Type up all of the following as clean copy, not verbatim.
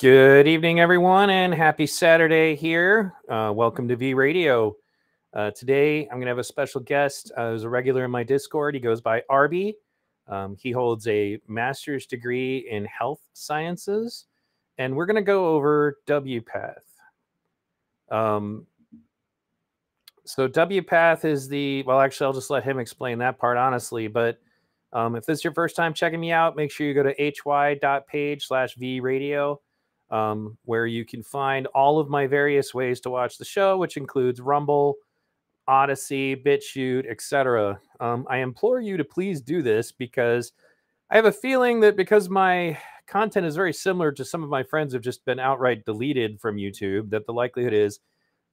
Good evening, everyone, and happy Saturday here. Welcome to V Radio. Today, I'm going to have a special guest who's a regular in my Discord. He goes by Arby. He holds a master's degree in health sciences, and we're going to go over WPATH. So WPATH is actually, I'll just let him explain that part, honestly, but if this is your first time checking me out, make sure you go to hy.page/VRadio. Where you can find all of my various ways to watch the show, which includes Rumble, Odyssey, BitChute, etc. I implore you to please do this because I have a feeling that because my content is very similar to some of my friends who've just been outright deleted from YouTube, that the likelihood is,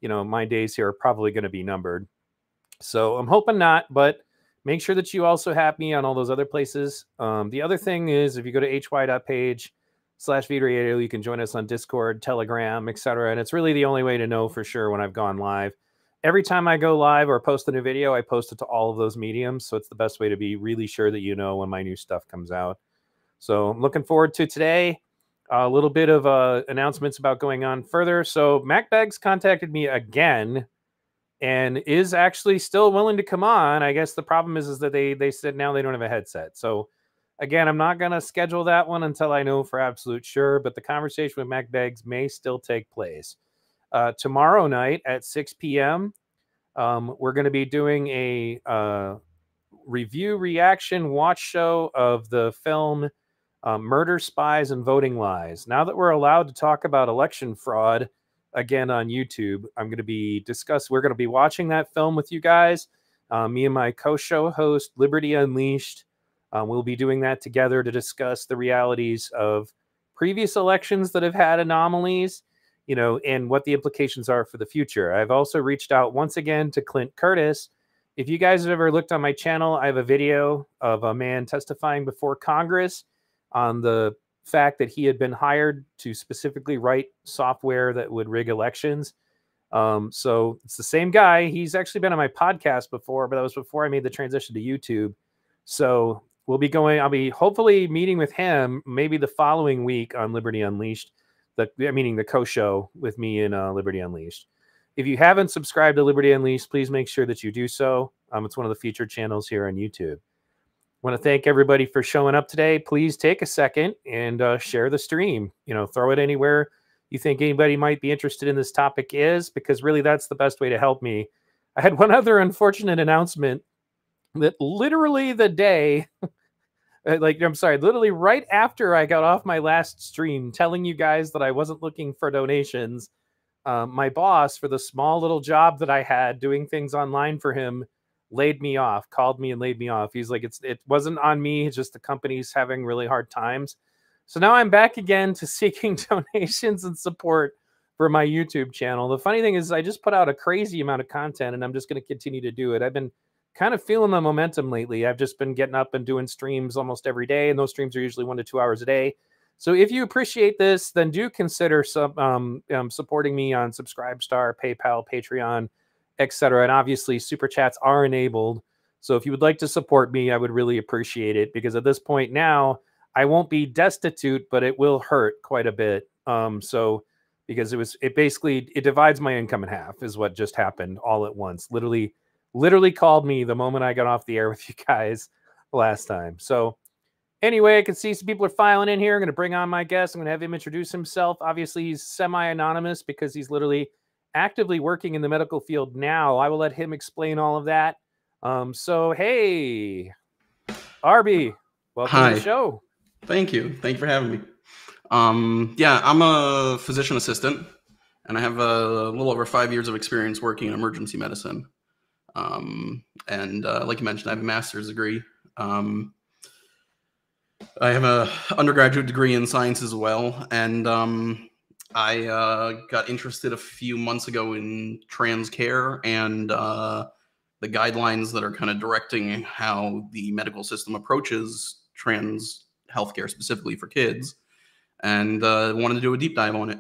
my days here are probably going to be numbered. So I'm hoping not, but make sure that you also have me on all those other places. The other thing is, if you go to hy.page/VRadio, you can join us on Discord, Telegram, etc. And it's really the only way to know for sure when I've gone live. Every time I go live or post a new video, I post it to all of those mediums. So it's the best way to be really sure that you know when my new stuff comes out. So I'm looking forward to today. A little bit of announcements about going on further. So MacBags contacted me again and is actually still willing to come on. I guess the problem is that they said now they don't have a headset. So again, I'm not going to schedule that one until I know for absolute sure, but the conversation with MacBags may still take place. Tomorrow night at 6 p.m., we're going to be doing a review reaction watch show of the film Murder, Spies, and Voting Lies. Now that we're allowed to talk about election fraud again on YouTube, we're going to be watching that film with you guys. Me and my co-show host, Liberty Unleashed. We'll be doing that together to discuss the realities of previous elections that have had anomalies, and what the implications are for the future. I've also reached out once again to Clint Curtis. If you guys have ever looked on my channel, I have a video of a man testifying before Congress on the fact that he had been hired to specifically write software that would rig elections. So it's the same guy. He's actually been on my podcast before, but that was before I made the transition to YouTube. So I'll be hopefully meeting with him maybe the following week on Liberty Unleashed, meaning the co-show with me and Liberty Unleashed. If you haven't subscribed to Liberty Unleashed, please make sure that you do so. It's one of the featured channels here on YouTube. I want to thank everybody for showing up today. Please take a second and share the stream. Throw it anywhere you think anybody might be interested in this topic because really that's the best way to help me. I had one other unfortunate announcement that literally the day... literally right after I got off my last stream telling you guys that I wasn't looking for donations, my boss, for the small little job that I had doing things online for him, called me and laid me off. He's like, it wasn't on me, it's just the company's having really hard times. So now I'm back again to seeking donations and support for my YouTube channel. The funny thing is I just put out a crazy amount of content and I'm just going to continue to do it. I've been kind of feeling the momentum lately. I've just been getting up and doing streams almost every day, and those streams are usually 1 to 2 hours a day. So if you appreciate this, then do consider supporting me on Subscribestar, PayPal, Patreon, etc. And obviously, super chats are enabled. So if you would like to support me, I would really appreciate it, because at this point now, I won't be destitute, but it will hurt quite a bit. Because it divides my income in half, is what just happened all at once. Literally called me the moment I got off the air with you guys last time. So anyway, I can see some people are filing in here. I'm going to bring on my guest. I'm going to have him introduce himself. Obviously, he's semi-anonymous because he's literally actively working in the medical field now. I will let him explain all of that. Hey, Arby, welcome to the show. Thank you. Thank you for having me. I'm a physician assistant, and I have a little over 5 years of experience working in emergency medicine. Like you mentioned, I have a master's degree. I have an undergraduate degree in science as well. And I got interested a few months ago in trans care and the guidelines that are kind of directing how the medical system approaches trans healthcare, specifically for kids. And wanted to do a deep dive on it.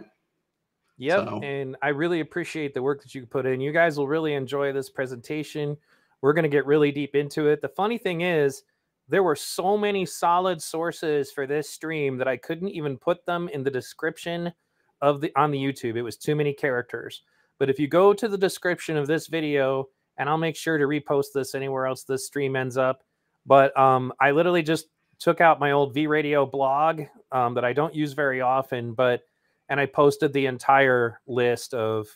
Yep, and I really appreciate the work that you put in. You guys will really enjoy this presentation. We're going to get really deep into it. The funny thing is, there were so many solid sources for this stream that I couldn't even put them in the description of on the YouTube. It was too many characters. But if you go to the description of this video, and I'll make sure to repost this anywhere else this stream ends up. But I literally just took out my old V-Radio blog that I don't use very often, and I posted the entire list of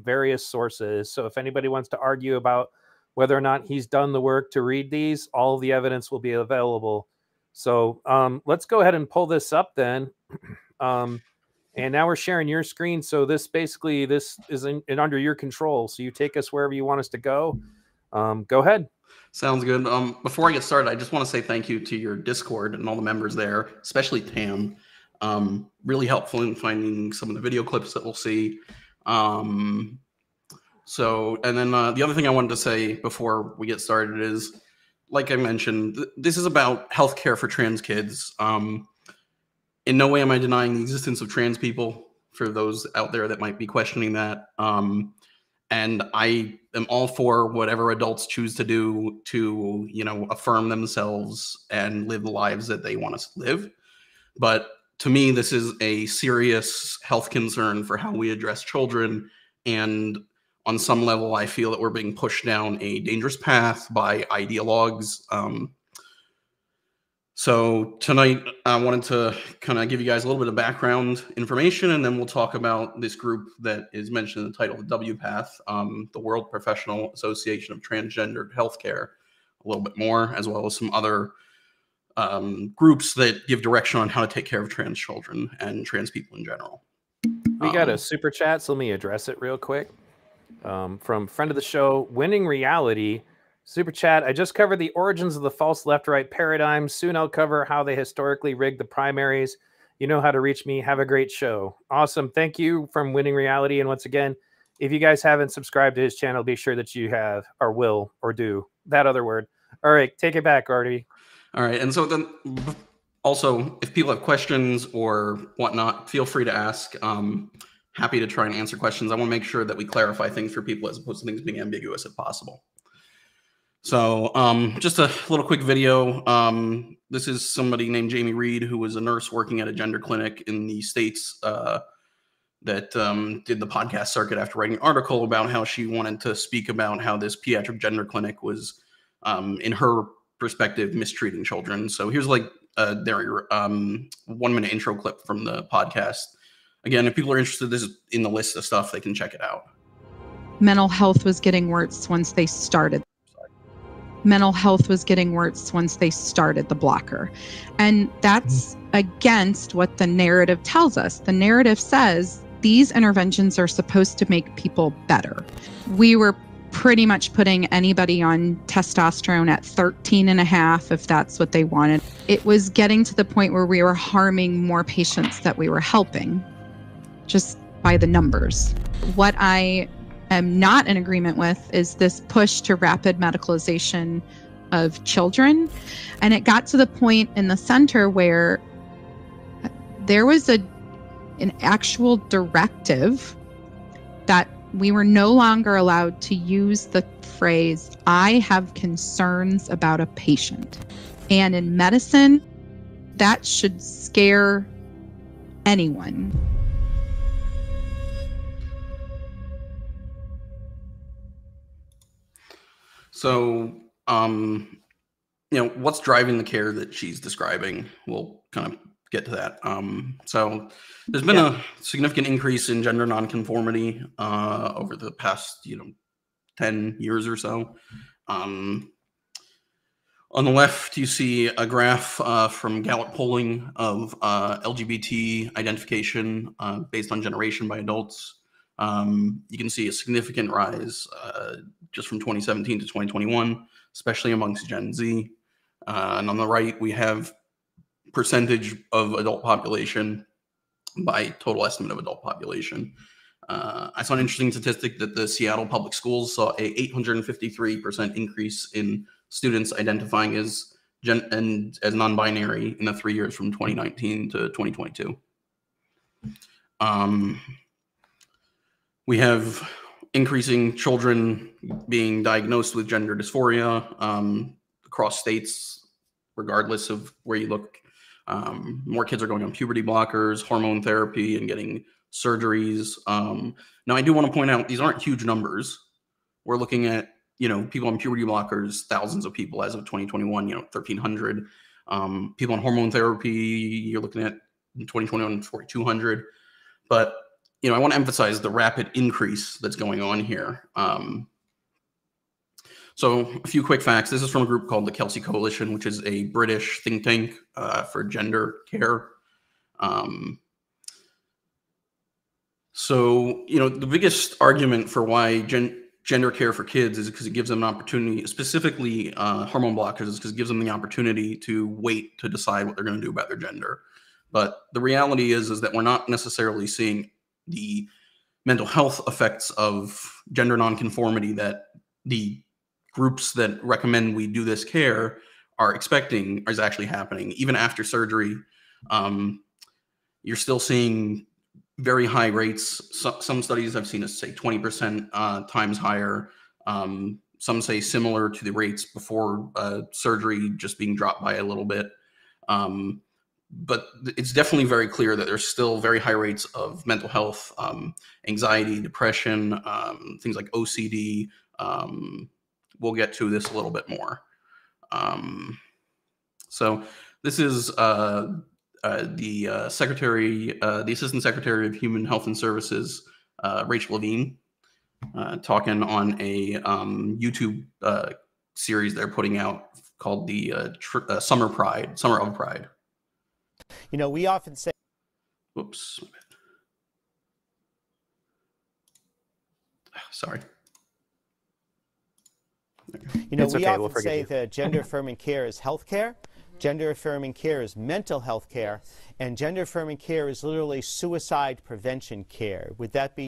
various sources. So if anybody wants to argue about whether or not he's done the work to read these, all of the evidence will be available. So let's go ahead and pull this up then. And now we're sharing your screen. So this is in under your control. So you take us wherever you want us to go. Go ahead. Sounds good. Before I get started, I just want to say thank you to your Discord and all the members there, especially Tam. Really helpful in finding some of the video clips that we'll see. And then the other thing I wanted to say before we get started is, like I mentioned, this is about healthcare for trans kids. In no way am I denying the existence of trans people, for those out there that might be questioning that. And I am all for whatever adults choose to do to, affirm themselves and live the lives that they want to live. But to me, this is a serious health concern for how we address children. And on some level, I feel that we're being pushed down a dangerous path by ideologues. So tonight, I wanted to kind of give you guys a little bit of background information, and then we'll talk about this group that is mentioned in the title, the WPATH, the World Professional Association of Transgendered Healthcare, a little bit more, as well as some other groups that give direction on how to take care of trans children and trans people in general. We got a super chat, so let me address it real quick. From friend of the show, Winning Reality. Super chat, I just covered the origins of the false left-right paradigm. Soon I'll cover how they historically rigged the primaries. You know how to reach me. Have a great show. Awesome. Thank you from Winning Reality. And once again, if you guys haven't subscribed to his channel, be sure that you have, or will, or do. That other word. All right, take it back, Artie. All right, and so then also, if people have questions or whatnot, feel free to ask. Happy to try and answer questions. I want to make sure that we clarify things for people as opposed to things being ambiguous if possible. So just a little quick video. This is somebody named Jamie Reed, who was a nurse working at a gender clinic in the States that did the podcast circuit after writing an article about how she wanted to speak about how this pediatric gender clinic was, in her perspective, mistreating children. So here's like their 1 minute intro clip from the podcast. Again, if people are interested, this is in the list of stuff, they can check it out. Mental health was getting worse once they started. Mental health was getting worse once they started the blocker. And that's against what the narrative tells us. The narrative says these interventions are supposed to make people better. We were pretty much putting anybody on testosterone at 13.5 if that's what they wanted. It was getting to the point where we were harming more patients that we were helping, just by the numbers. What I am not in agreement with is this push to rapid medicalization of children. And it got to the point in the center where there was an actual directive that we were no longer allowed to use the phrase, I have concerns about a patient. And in medicine, that should scare anyone. So, what's driving the care that she's describing? We'll kind of get to that. So there's been a significant increase in gender nonconformity over the past, 10 years or so. On the left, you see a graph from Gallup polling of LGBT identification based on generation by adults. You can see a significant rise just from 2017 to 2021, especially amongst Gen Z. And on the right, we have percentage of adult population by total estimate of adult population. I saw an interesting statistic that the Seattle Public Schools saw a 853% increase in students identifying as non-binary in the 3 years from 2019 to 2022. We have increasing children being diagnosed with gender dysphoria across states regardless of where you look. More kids are going on puberty blockers, hormone therapy, and getting surgeries. Now, I do want to point out these aren't huge numbers. We're looking at, people on puberty blockers, thousands of people as of 2021, 1,300. People on hormone therapy, you're looking at in 2021, 4,200. But, I want to emphasize the rapid increase that's going on here. So a few quick facts. This is from a group called the Kelsey Coalition, which is a British think tank for gender care. So, the biggest argument for why gender care for kids is because it gives them an opportunity, specifically hormone blockers, is because it gives them the opportunity to wait to decide what they're going to do about their gender. But the reality is that we're not necessarily seeing the mental health effects of gender nonconformity that the groups that recommend we do this care are expecting is actually happening. Even after surgery, you're still seeing very high rates. Some studies I've seen us say 20% times higher. Some say similar to the rates before surgery, just being dropped by a little bit. But it's definitely very clear that there's still very high rates of mental health, anxiety, depression, things like OCD. We'll get to this a little bit more. So this is the secretary, the Assistant Secretary of Human Health and Services, Rachel Levine, talking on a YouTube series they're putting out called the Summer of Pride. We often say, whoops, sorry. we often say that gender-affirming care is health care, gender-affirming care is mental health care, and gender-affirming care is literally suicide prevention care. Would that be?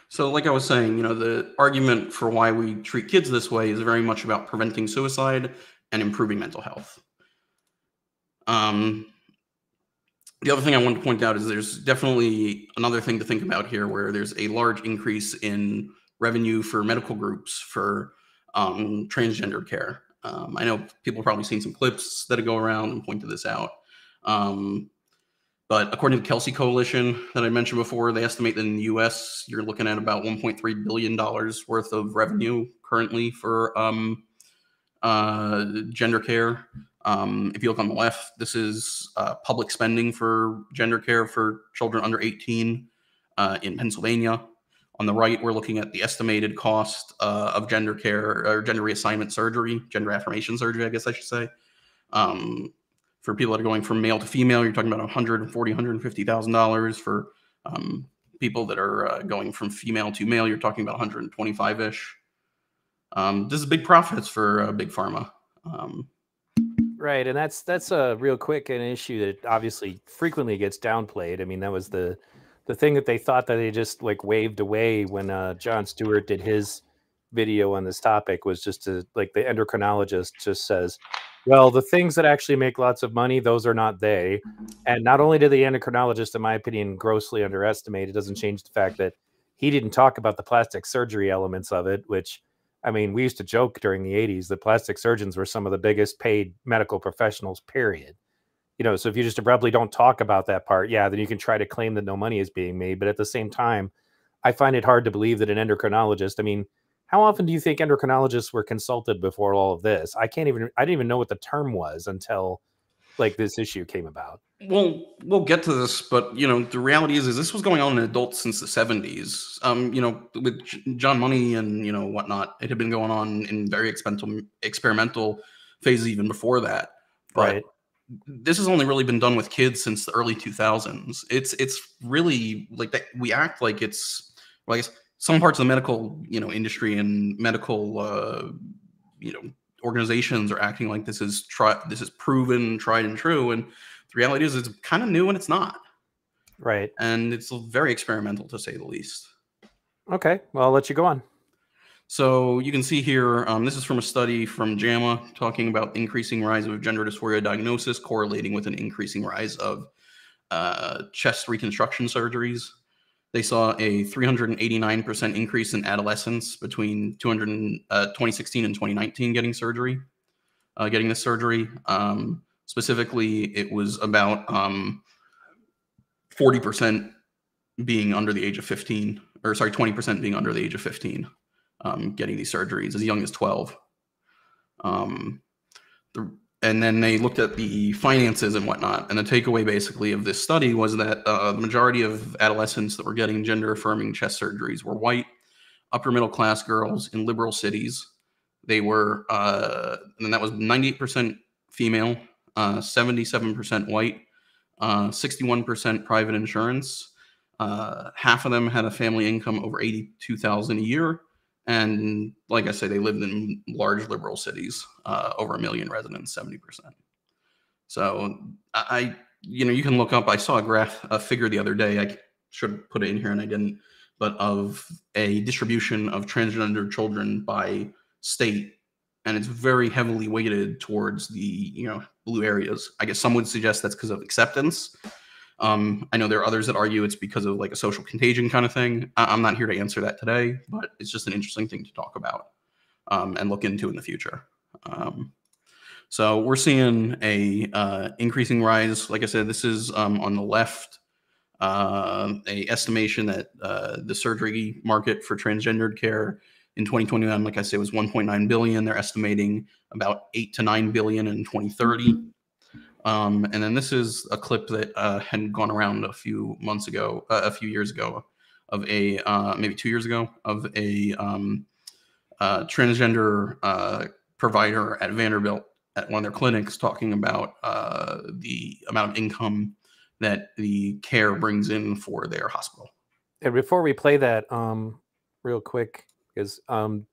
So like I was saying, the argument for why we treat kids this way is very much about preventing suicide and improving mental health. The other thing I wanted to point out is there's definitely another thing to think about here where there's a large increase in revenue for medical groups for transgender care. I know people have probably seen some clips that go around and pointed this out. But according to the Kelsey Coalition that I mentioned before, they estimate that in the US, you're looking at about $1.3 billion worth of revenue currently for gender care. If you look on the left, this is public spending for gender care for children under 18 in Pennsylvania. On the right, we're looking at the estimated cost of gender care or gender reassignment surgery, gender affirmation surgery, I guess I should say. For people that are going from male to female, you're talking about $140,000, $150,000. For people that are going from female to male, you're talking about 125-ish. This is big profits for big pharma. Right, and that's a real quick an issue that obviously frequently gets downplayed. I mean, that was the thing that they thought that they just like waved away when Jon Stewart did his video on this topic was just to like the endocrinologist just says, well, the things that actually make lots of money, those are not they. And not only did the endocrinologist, in my opinion, grossly underestimate, it doesn't change the fact that he didn't talk about the plastic surgery elements of it, which, I mean, we used to joke during the 80s that plastic surgeons were some of the biggest paid medical professionals, period. So if you just abruptly don't talk about that part, yeah, then you can try to claim that no money is being made. But at the same time, I find it hard to believe that an endocrinologist, I mean, how often do you think endocrinologists were consulted before all of this? I didn't even know what the term was until like this issue came about. Well, we'll get to this, but the reality is this was going on in adults since the 70s. With John Money and whatnot, it had been going on in very experimental phases even before that. But right. This has only really been done with kids since the early 2000s. It's really like that. We act like it's, well, I guess some parts of the medical industry and medical organizations are acting like this is proven, tried and true, and the reality is it's kind of new and it's not. Right. And it's very experimental, to say the least. Okay, well, I'll let you go on. So you can see here, this is from a study from JAMA talking about increasing rise of gender dysphoria diagnosis correlating with an increasing rise of chest reconstruction surgeries. They saw a 389% increase in adolescents between 2016 and 2019 getting surgery. getting this surgery. Specifically, it was about 40% being under the age of 15, or sorry, 20% being under the age of 15, getting these surgeries, as young as 12. And then they looked at the finances and whatnot. And the takeaway basically of this study was that the majority of adolescents that were getting gender-affirming chest surgeries were white, upper middle class girls in liberal cities. They were, and that was 98% female, 77% white, 61% private insurance. Half of them had a family income over $82,000 a year. And like I say, they lived in large liberal cities, over 1 million residents, 70%. So you can look up, I saw a figure the other day, I should put it in here and I didn't, but of a distribution of transgender children by state. And it's very heavily weighted towards the, blue areas. I guess some would suggest that's because of acceptance. I know there are others that argue it's because of like a social contagion kind of thing. I'm not here to answer that today, but it's just an interesting thing to talk about and look into in the future. So we're seeing a increasing rise. Like I said, this is on the left, a estimation that the surgery market for transgendered care in 2021, like I said, was 1.9 billion. They're estimating about 8 to 9 billion in 2030. And then this is a clip that had gone around a few years ago, of maybe 2 years ago, of a transgender provider at Vanderbilt at one of their clinics talking about the amount of income that the care brings in for their hospital. And before we play that real quick, because one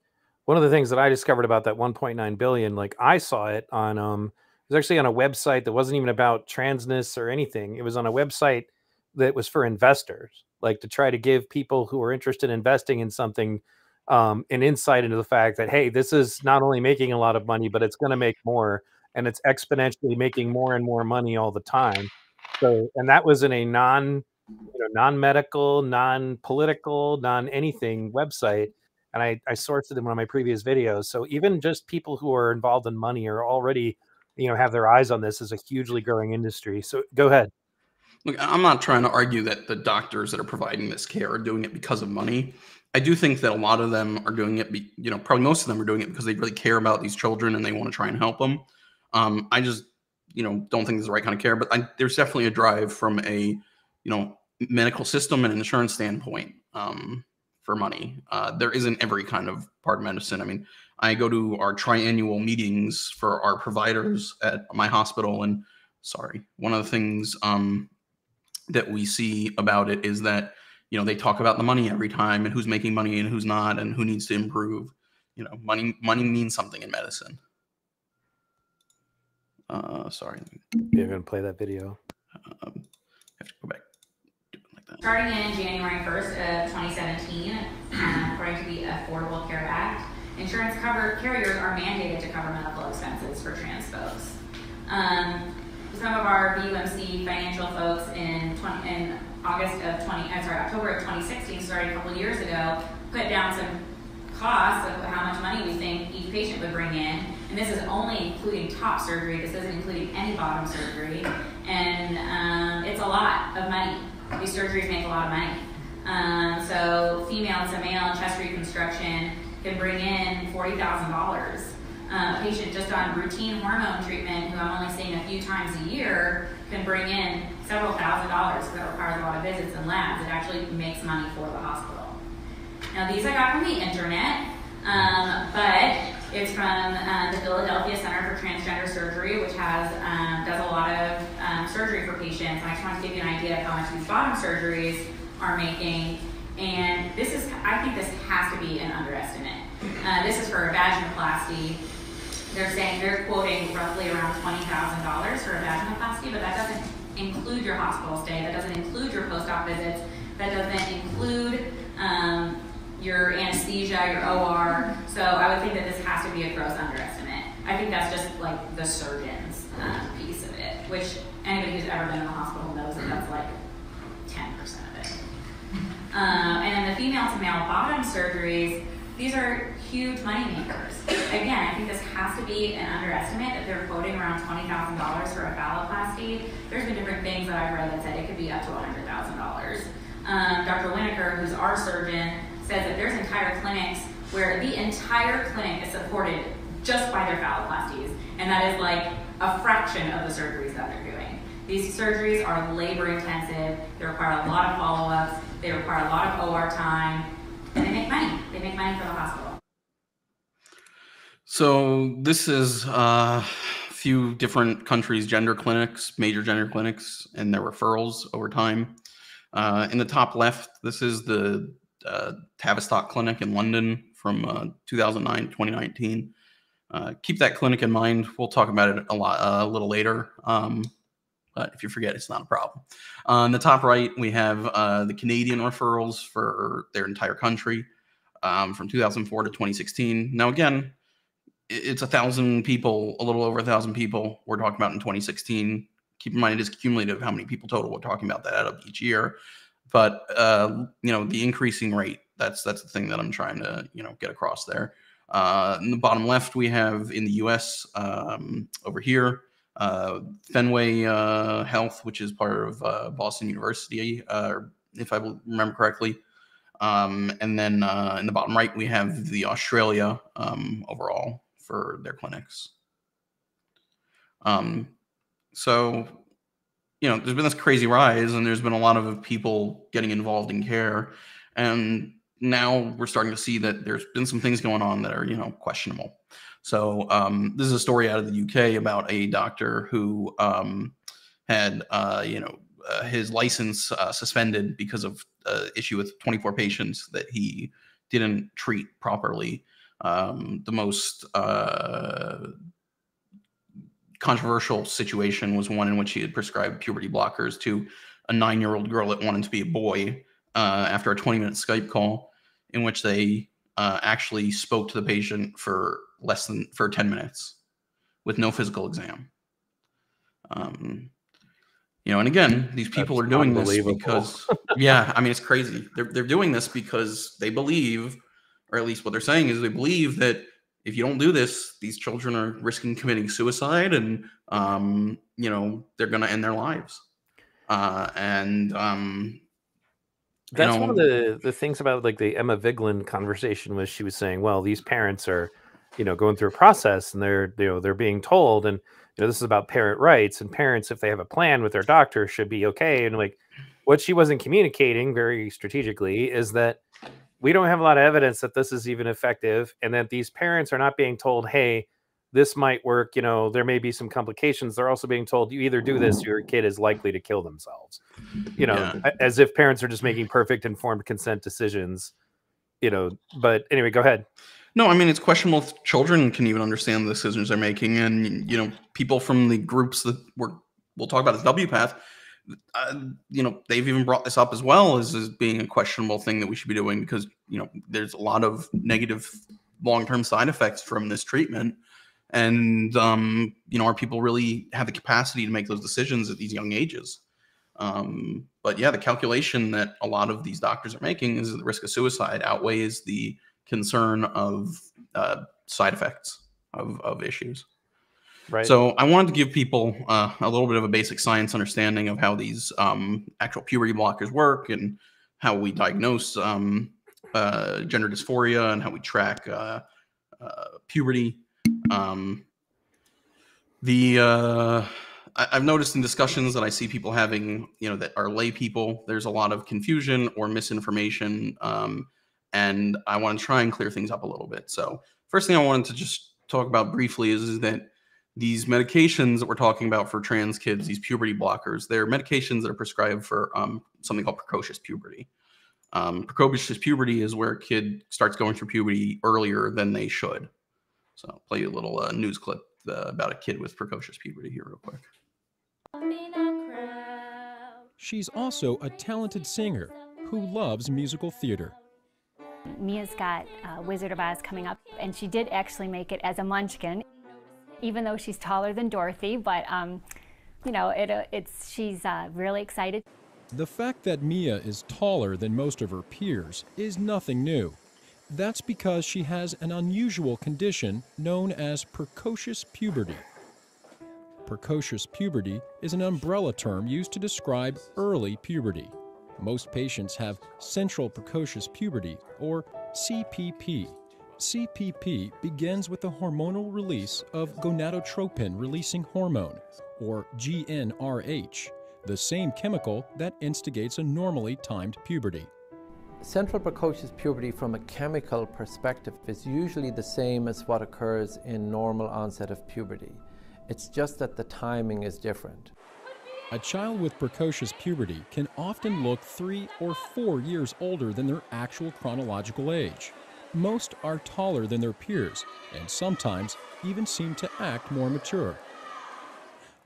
of the things that I discovered about that 1.9 billion, like I saw it on it was actually on a website that wasn't even about transness or anything. It was on a website that was for investors, like to try to give people who are interested in investing in something an insight into the fact that, hey, this is not only making a lot of money, but it's going to make more, and it's exponentially making more and more money all the time. So, and that was in a non-medical, non-political, non-anything website. And I sourced it in one of my previous videos. So even just people who are involved in money are already, have their eyes on this as a hugely growing industry. So go ahead. Look, I'm not trying to argue that the doctors that are providing this care are doing it because of money. I do think that a lot of them are doing it, probably most of them are doing it because they really care about these children and they want to try and help them. I just, don't think it's the right kind of care, but there's definitely a drive from a, medical system and an insurance standpoint for money. There isn't every kind of part of medicine. I mean, I go to our triannual meetings for our providers at my hospital, and one of the things that we see about it is that, they talk about the money every time and who's making money and who's not and who needs to improve. Money means something in medicine. Sorry. You're going to play that video. I have to go back. Do it like that. Starting in January 1st of 2017, according to the Affordable Care Act, insurance carriers are mandated to cover medical expenses for trans folks. Some of our BUMC financial folks in October of 2016, starting a couple of years ago, put down some costs of how much money we think each patient would bring in. And this is only including top surgery. This isn't including any bottom surgery. And it's a lot of money. These surgeries make a lot of money. So female to male chest reconstruction can bring in $40,000. A patient just on routine hormone treatment, who I'm only seeing a few times a year, can bring in several $1,000s. That requires a lot of visits and labs. It actually makes money for the hospital. Now, these I got from the internet, but it's from the Philadelphia Center for Transgender Surgery, which does a lot of surgery for patients. And I just want to give you an idea of how much these bottom surgeries are making. And I think this has to be an underestimate. This is for a vaginoplasty. They're quoting roughly around $20,000 for a vaginoplasty, but that doesn't include your hospital stay. That doesn't include your post-op visits. That doesn't include your anesthesia, your OR. So I would think that this has to be a gross underestimate. I think that's just like the surgeon's piece of it, which anybody who's ever been in the hospital knows that that's like 10% of it. And then the female to male bottom surgeries, these are huge money makers. again, I think this has to be an underestimate that they're quoting around $20,000 for a phalloplasty. There's been different things that I've read that said it could be up to $100,000. Dr. Winokur, who's our surgeon, says that there's entire clinics where the entire clinic is supported just by their phalloplasties, and that is like a fraction of the surgeries that they're doing. These surgeries are labor intensive, they require a lot of follow-ups, they require a lot of OR time, and they make money. They make money for the hospital. So this is a few different countries' gender clinics, major gender clinics, and their referrals over time. In the top left, this is the Tavistock Clinic in London from 2009 to 2019. Keep that clinic in mind. We'll talk about it a little later. But if you forget, it's not a problem. On the top right, we have the Canadian referrals for their entire country from 2004 to 2016. Now, again, it's 1,000 people, a little over 1,000 people we're talking about in 2016. Keep in mind, it is cumulative how many people total we're talking about that out of each year. But, you know, the increasing rate, that's the thing that I'm trying to, you know, get across there. In the bottom left, we have in the U.S. Over here, Fenway Health, which is part of Boston University, if I remember correctly. And then in the bottom right, we have the Australia overall for their clinics. So, you know, there's been this crazy rise, and there's been a lot of people getting involved in care. And now we're starting to see that there's been some things going on that are, you know, questionable. So this is a story out of the UK about a doctor who had, you know, his license suspended because of issue with 24 patients that he didn't treat properly. The most controversial situation was one in which he had prescribed puberty blockers to a 9-year-old girl that wanted to be a boy after a 20-minute Skype call in which they actually spoke to the patient for 10 minutes with no physical exam. You know, and again, these people are doing this because, yeah, I mean, it's crazy. They're doing this because they believe, or at least what they're saying is they believe that if you don't do this, these children are risking committing suicide, and you know, they're going to end their lives. That's one of the things about like the Emma Vigeland conversation was she was saying, well, these parents are, you know, going through a process, and they're being told, and you know, this is about parent rights, and parents, if they have a plan with their doctor, should be okay. And like what she wasn't communicating very strategically is that we don't have a lot of evidence that this is even effective, and that these parents are not being told, hey, this might work, you know, there may be some complications. They're also being told, you either do this, your kid is likely to kill themselves, you know, as if parents are just making perfect informed consent decisions, you know. But anyway, go ahead. No, I mean, it's questionable if children can even understand the decisions they're making. And, you know, people from the groups that we'll talk about as WPATH, you know, they've even brought this up as well as being a questionable thing that we should be doing, because, you know, there's a lot of negative long-term side effects from this treatment. And, you know, our people really have the capacity to make those decisions at these young ages. But yeah, the calculation that a lot of these doctors are making is the risk of suicide outweighs the concern of side effects of issues. Right. So I wanted to give people a little bit of a basic science understanding of how these actual puberty blockers work, and how we diagnose gender dysphoria, and how we track puberty. I've noticed in discussions that I see people having, you know, that are lay people, there's a lot of confusion or misinformation, and I want to try and clear things up a little bit. So first thing I wanted to just talk about briefly is that these medications that we're talking about for trans kids, these puberty blockers, they're medications that are prescribed for something called precocious puberty. Precocious puberty is where a kid starts going through puberty earlier than they should. So I'll play you a little news clip about a kid with precocious puberty here real quick. She's also a talented singer who loves musical theater. Mia's got Wizard of Oz coming up, and she did actually make it as a munchkin, even though she's taller than Dorothy, but you know, she's really excited. The fact that Mia is taller than most of her peers is nothing new. That's because she has an unusual condition known as precocious puberty. Precocious puberty is an umbrella term used to describe early puberty. Most patients have central precocious puberty, or CPP. CPP begins with the hormonal release of gonadotropin-releasing hormone, or GnRH, the same chemical that instigates a normally timed puberty. Central precocious puberty from a chemical perspective is usually the same as what occurs in normal onset of puberty. It's just that the timing is different. A child with precocious puberty can often look 3 or 4 years older than their actual chronological age. Most are taller than their peers, and sometimes even seem to act more mature.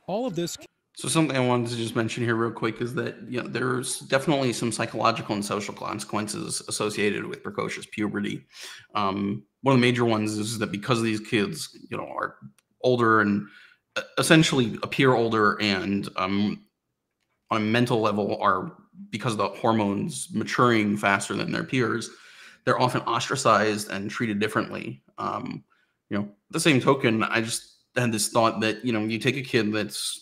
All of this. So something I wanted to just mention here real quick is that, you know, there's definitely some psychological and social consequences associated with precocious puberty. One of the major ones is that because these kids, you know, are older and essentially appear older and on a mental level are, because of the hormones maturing faster than their peers, they're often ostracized and treated differently. You know, the same token, I just had this thought that, you know, you take a kid that's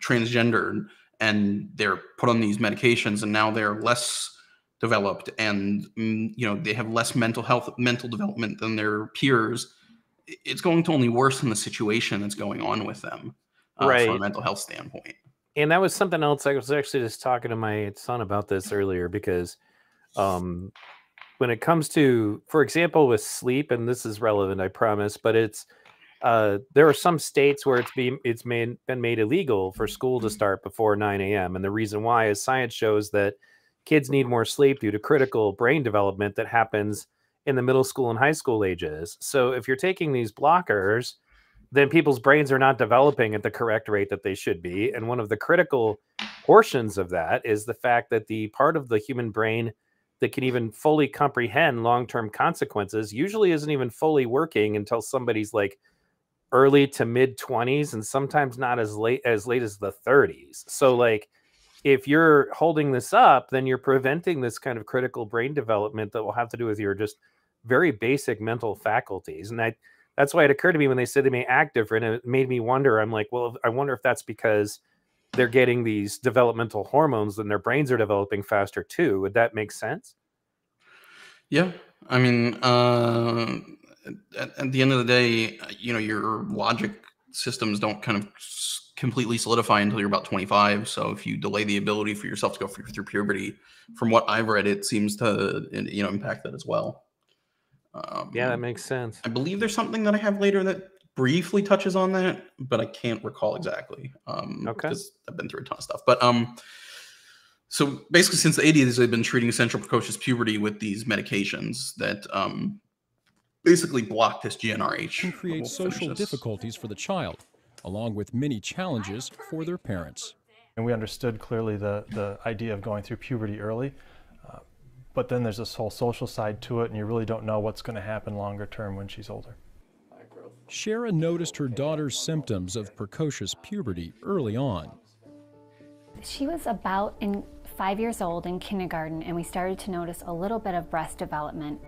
transgendered and they're put on these medications and now they're less developed and, you know, they have less mental development than their peers. It's going to only worsen the situation that's going on with them from a mental health standpoint. And that was something else. I was actually just talking to my son about this earlier because when it comes to, for example, with sleep, and this is relevant, I promise, but it's there are some states where been made illegal for school to start before 9 a.m. And the reason why is science shows that kids need more sleep due to critical brain development that happens in the middle school and high school ages. So if you're taking these blockers, then people's brains are not developing at the correct rate that they should be. And one of the critical portions of that is the fact that the part of the human brain that can even fully comprehend long-term consequences usually isn't even fully working until somebody's like early to mid 20s, and sometimes not as late as the 30s. So like, if you're holding this up, then you're preventing this kind of critical brain development that will have to do with your just very basic mental faculties. And that's why it occurred to me when they said they may act different. It made me wonder. I'm like, well, I wonder if that's because they're getting these developmental hormones and their brains are developing faster too. Would that make sense? Yeah. I mean, at the end of the day, you know, your logic systems don't kind of completely solidify until you're about 25. So if you delay the ability for yourself to go through puberty, from what I've read, it seems to, you know, impact that as well. Yeah, that makes sense. I believe there's something that I have later that briefly touches on that, but I can't recall exactly. Okay. Because I've been through a ton of stuff. But so basically, since the 80s, they've been treating central precocious puberty with these medications that basically block this GnRH. Can create social difficulties for the child, along with many challenges for their parents. And we understood clearly the idea of going through puberty early, but then there's this whole social side to it, and you really don't know what's going to happen longer term when she's older. Shara noticed her daughter's symptoms of precocious puberty early on. She was about 5 years old in kindergarten, and we started to notice a little bit of breast development.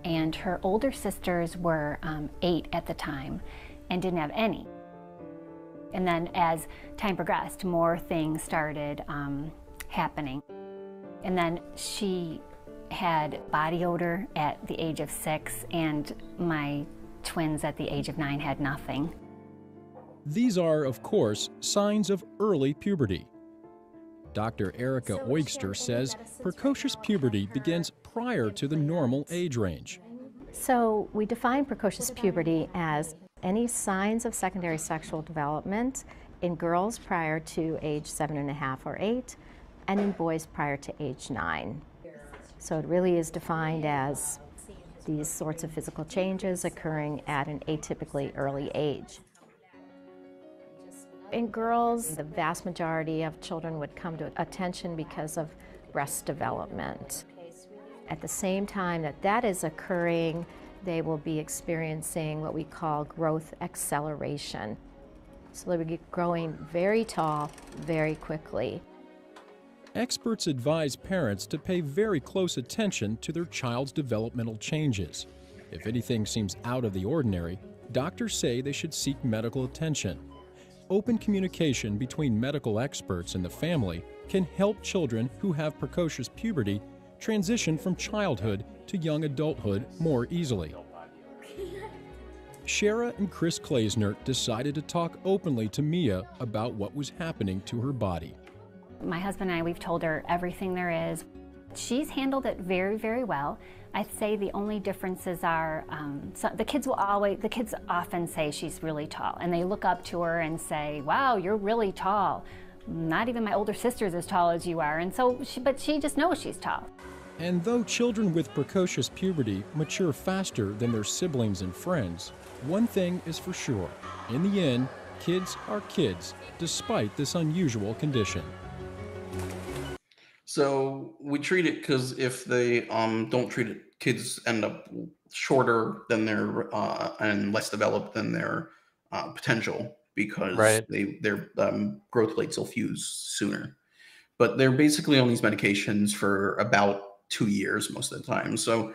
And her older sisters were 8 at the time and didn't have any. And then as time progressed, more things started happening. And then she had body odor at the age of 6, and my twins at the age of 9 had nothing. These are, of course, signs of early puberty. Dr. Erica Oigster says precocious puberty begins prior to the normal age range. So we define precocious puberty as any signs of secondary sexual development in girls prior to age 7.5 or 8, and in boys prior to age 9. So it really is defined as these sorts of physical changes occurring at an atypically early age. In girls, the vast majority of children would come to attention because of breast development. At the same time that that is occurring, they will be experiencing what we call growth acceleration. So they will be growing very tall very quickly. Experts advise parents to pay very close attention to their child's developmental changes. If anything seems out of the ordinary, doctors say they should seek medical attention. Open communication between medical experts and the family can help children who have precocious puberty transition from childhood to young adulthood more easily. Shara and Chris Klaisner decided to talk openly to Mia about what was happening to her body. My husband and I, we've told her everything there is. She's handled it very, very well. I'd say the only differences are, the kids often say she's really tall, and they look up to her and say, wow, you're really tall. Not even my older sister's as tall as you are, and so, but she just knows she's tall. And though children with precocious puberty mature faster than their siblings and friends, one thing is for sure. In the end, kids are kids, despite this unusual condition. So we treat it because if they don't treat it, kids end up shorter than their and less developed than their potential, because their growth plates will fuse sooner. But they're basically on these medications for about 2 years most of the time. So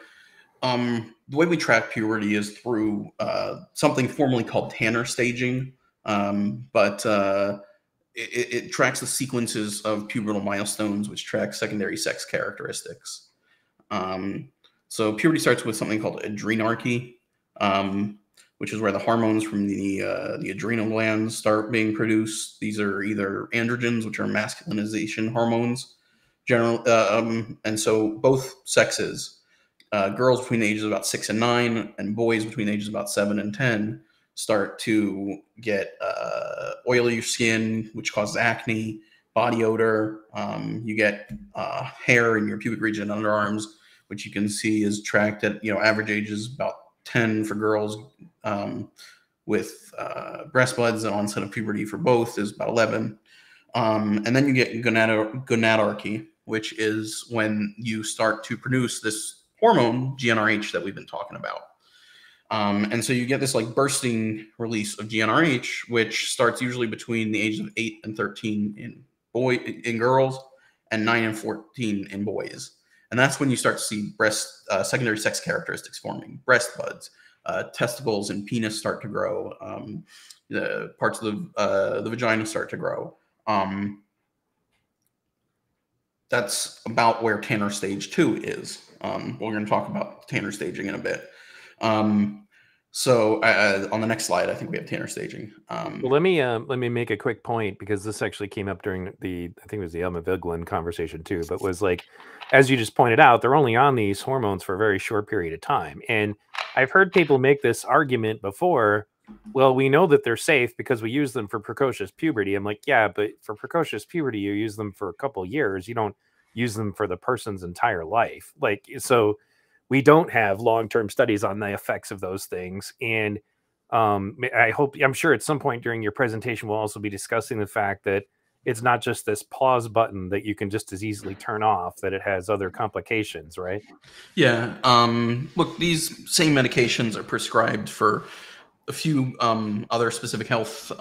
the way we track puberty is through something formerly called Tanner staging, but it tracks the sequences of pubertal milestones, which track secondary sex characteristics. So puberty starts with something called adrenarche, which is where the hormones from the adrenal glands start being produced. These are either androgens, which are masculinization hormones, and so both sexes, girls between the ages of about 6 and 9, and boys between the ages of about 7 and 10, start to get oily skin, which causes acne, body odor. You get hair in your pubic region and underarms, which you can see is tracked at average ages about 10 for girls, with breast buds and onset of puberty for both is about 11. And then you get gonadarchy, which is when you start to produce this hormone, GnRH, that we've been talking about. And so you get this like bursting release of GnRH, which starts usually between the ages of 8 and 13 in girls, and 9 and 14 in boys. And that's when you start to see secondary sex characteristics forming. Breast buds, testicles and penis start to grow. The parts of the vagina start to grow. That's about where Tanner stage 2 is. We're going to talk about Tanner staging in a bit. So on the next slide, I think we have Tanner staging. Well, let me make a quick point, because this actually came up during I think it was the Elma Vigeland conversation too, but was like, as you just pointed out, they're only on these hormones for a very short period of time. And I've heard people make this argument before. Well, we know that they're safe because we use them for precocious puberty. I'm like, yeah, but for precocious puberty, you use them for a couple years. You don't use them for the person's entire life. Like, so we don't have long-term studies on the effects of those things. And I'm sure at some point during your presentation, we'll also be discussing the fact that it's not just this pause button that you can just as easily turn off, that it has other complications, right? Yeah. Look, these same medications are prescribed for a few other specific health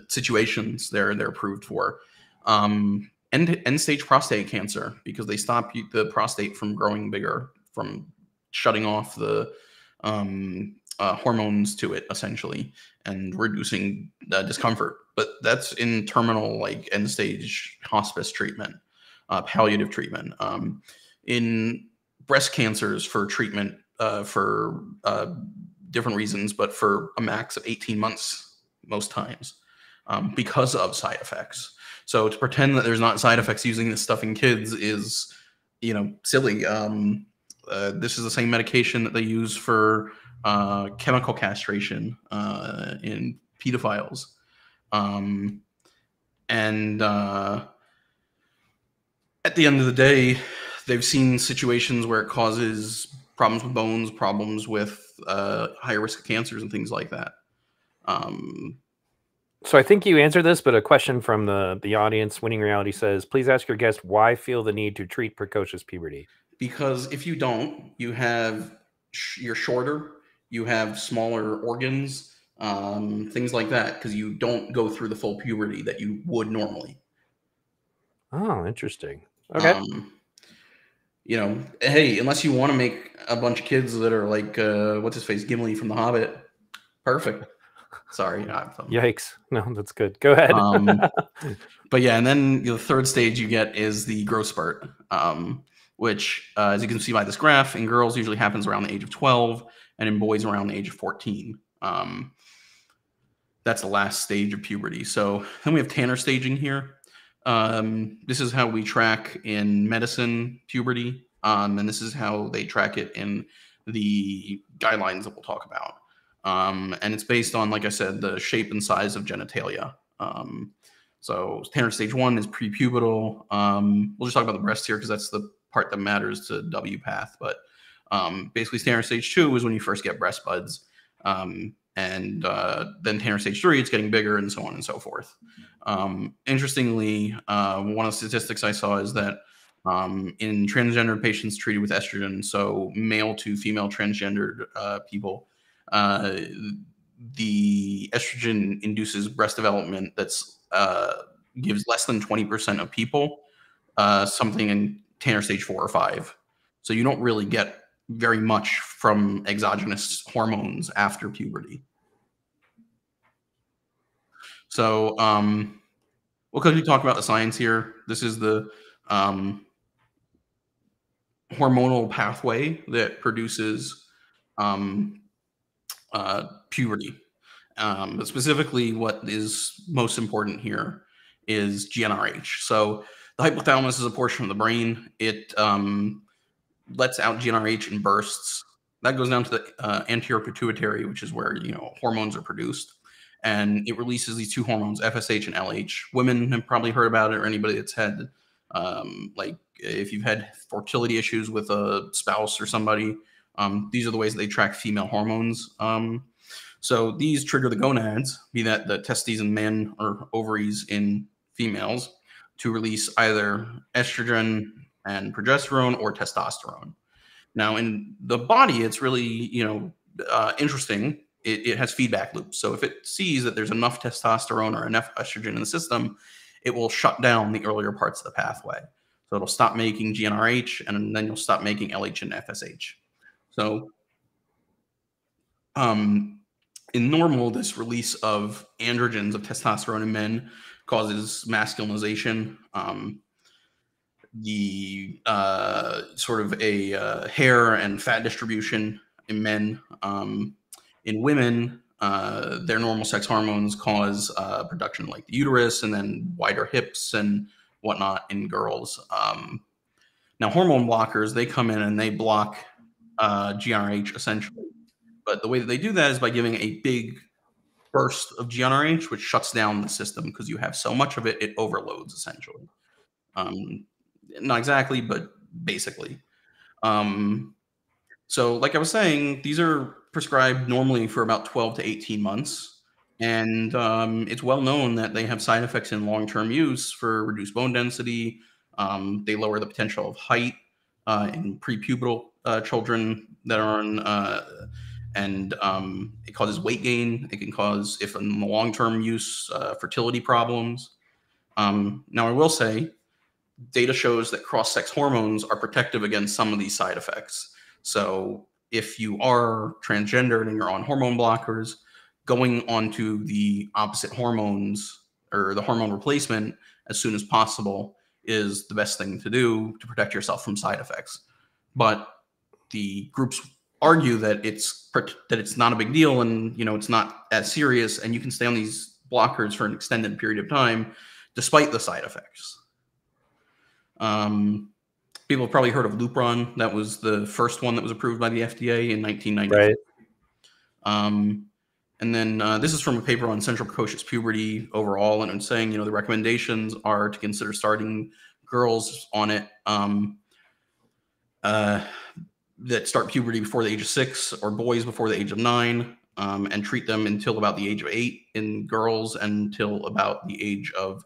situations they're approved for. End-stage prostate cancer, because they stop the prostate from growing bigger, from shutting off the hormones to it, essentially, and reducing discomfort. But that's in terminal, like end-stage hospice treatment, palliative treatment. In breast cancers, for treatment for different reasons, but for a max of 18 months most times, because of side effects. So to pretend that there's not side effects using this stuff in kids is, silly. This is the same medication that they use for chemical castration in pedophiles. At the end of the day, they've seen situations where it causes problems with bones, problems with higher risk of cancers and things like that. So I think you answered this, but a question from the audience, Winning Reality, says, please ask your guest why feel the need to treat precocious puberty. Because if you don't, you're shorter, you have smaller organs, things like that, because you don't go through the full puberty that you would normally. Oh, interesting. Okay. You know, hey, unless you want to make a bunch of kids that are like, what's his face, Gimli from The Hobbit. Perfect. Sorry. Yikes. No, that's good. Go ahead. But yeah, and then the third stage you get is the growth spurt, which, as you can see by this graph, in girls usually happens around the age of 12, and in boys around the age of 14. That's the last stage of puberty. So then we have Tanner staging here. This is how we track in medicine puberty, and this is how they track it in the guidelines that we'll talk about. And it's based on, like I said, the shape and size of genitalia. So Tanner stage 1 is prepubertal. We'll just talk about the breast here because that's the part that matters to WPATH. But basically, Tanner stage 2 is when you first get breast buds. And then Tanner stage 3, it's getting bigger, and so on and so forth. Interestingly, one of the statistics I saw is that in transgender patients treated with estrogen, so male to female transgendered people, the estrogen induces breast development that's gives less than 20% of people something in Tanner stage 4 or 5. So you don't really get very much from exogenous hormones after puberty. So we'll quickly talk about the science here. This is the hormonal pathway that produces puberty. But specifically, what is most important here is GnRH. So the hypothalamus is a portion of the brain. It lets out GnRH in bursts. That goes down to the anterior pituitary, which is where hormones are produced, and it releases these two hormones, FSH and LH. Women have probably heard about it, or anybody that's had like if you've had fertility issues with a spouse or somebody. These are the ways they track female hormones. So these trigger the gonads, be that the testes in men or ovaries in females, to release either estrogen and progesterone or testosterone. Now, in the body, it's really interesting. It has feedback loops. So if it sees that there's enough testosterone or enough estrogen in the system, it will shut down the earlier parts of the pathway. So it'll stop making GnRH, and then you'll stop making LH and FSH. So in normal, this release of androgens, of testosterone in men, causes masculinization. The sort of a hair and fat distribution in men. In women, their normal sex hormones cause production like the uterus and then wider hips and whatnot in girls. Now, hormone blockers, they come in and they block GnRH essentially. But the way that they do that is by giving a big burst of GnRH, which shuts down the system because you have so much of it, it overloads essentially. Not exactly, but basically. So like I was saying, these are prescribed normally for about 12 to 18 months. And it's well known that they have side effects in long-term use for reduced bone density. They lower the potential of height in prepubertal children that are on, and it causes weight gain. It can cause, if in the long-term use, fertility problems. Now, I will say, data shows that cross-sex hormones are protective against some of these side effects. So if you are transgendered and you're on hormone blockers, going onto the opposite hormones or the hormone replacement as soon as possible is the best thing to do to protect yourself from side effects. But the groups argue that it's not a big deal, and it's not as serious, and you can stay on these blockers for an extended period of time despite the side effects. People have probably heard of Lupron. That was the first one that was approved by the FDA in 1990. Right. And then this is from a paper on central precocious puberty overall, and it's saying, the recommendations are to consider starting girls on it that start puberty before the age of 6, or boys before the age of 9, and treat them until about the age of 8 in girls, until about the age of,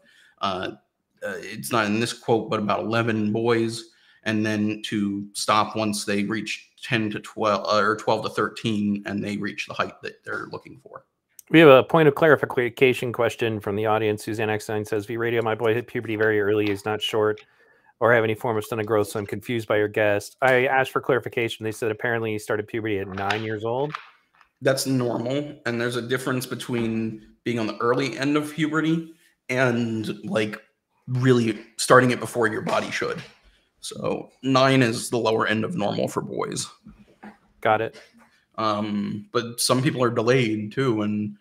it's not in this quote, but about 11 boys, and then to stop once they reach 10 to 12 or 12 to 13 and they reach the height that they're looking for. We have a point of clarification question from the audience. Suzanne X9 says, V-Radio, my boy hit puberty very early. He's not short or have any form of stunted growth, so I'm confused by your guess. I asked for clarification. They said apparently he started puberty at 9 years old. That's normal, and there's a difference between being on the early end of puberty and like really starting it before your body should. So 9 is the lower end of normal for boys. Got it. But some people are delayed too, and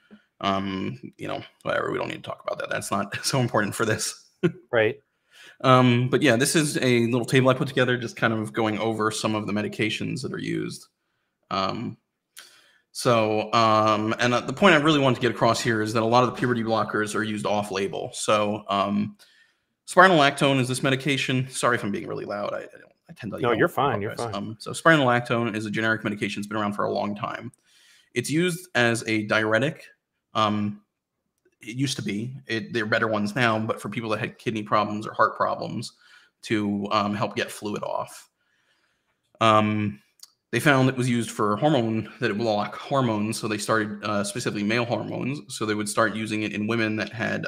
you know, whatever. We don't need to talk about that. That's not so important for this. Right. But yeah, this is a little table I put together, just kind of going over some of the medications that are used. And the point I really want to get across here is that a lot of the puberty blockers are used off-label. So spironolactone is this medication. Sorry if I'm being really loud. I tend to. No, you're fine. You're fine. So spironolactone is a generic medication. It's been around for a long time. It's used as a diuretic. It used to be. There are better ones now, but for people that had kidney problems or heart problems, to help get fluid off. They found it was used for that it block hormones, so they started specifically male hormones. So they would start using it in women that had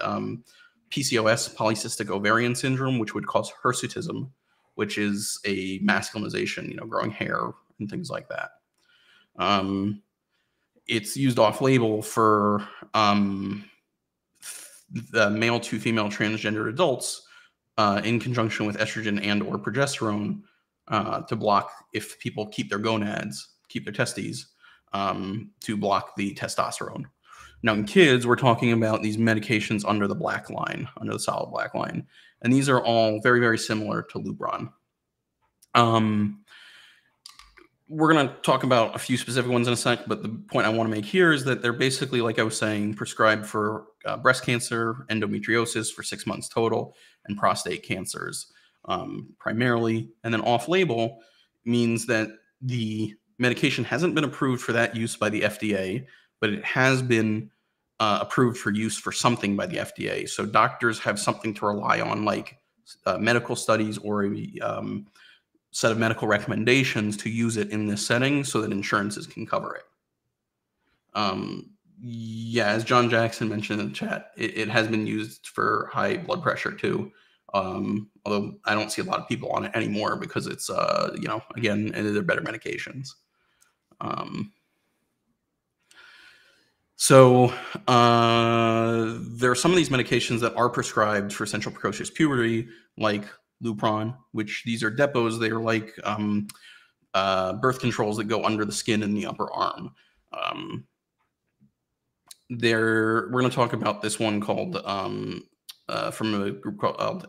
PCOS, polycystic ovarian syndrome, which would cause hirsutism, which is a masculinization, you know, growing hair and things like that. It's used off-label for the male to female transgender adults in conjunction with estrogen and or progesterone to block, if people keep their gonads, keep their testes, to block the testosterone. Now in kids, we're talking about these medications under the black line, under the solid black line. And these are all very, very similar to Lupron. We're going to talk about a few specific ones in a sec, but the point I want to make here is that they're basically, like I was saying, prescribed for breast cancer, endometriosis for 6 months total, and prostate cancers primarily. And then off-label means that the medication hasn't been approved for that use by the FDA, but it has been approved for use for something by the FDA. So doctors have something to rely on, like medical studies or a set of medical recommendations to use it in this setting so that insurances can cover it. Yeah, as John Jackson mentioned in the chat, it has been used for high blood pressure too. Although I don't see a lot of people on it anymore because it's, you know, again, they're better medications. So there are some of these medications that are prescribed for central precocious puberty, like Lupron, which these are depots. They are like birth controls that go under the skin in the upper arm. We're going to talk about this one called from a group called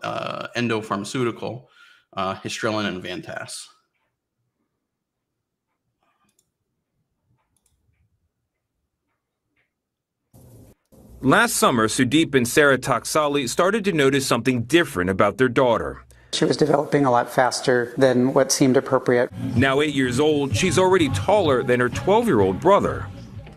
Endo Pharmaceutical, Histrelin and Vantas. Last summer, Sudeep and Sarah Taksali started to notice something different about their daughter. She was developing a lot faster than what seemed appropriate. Now 8 years old, she's already taller than her 12-year-old brother.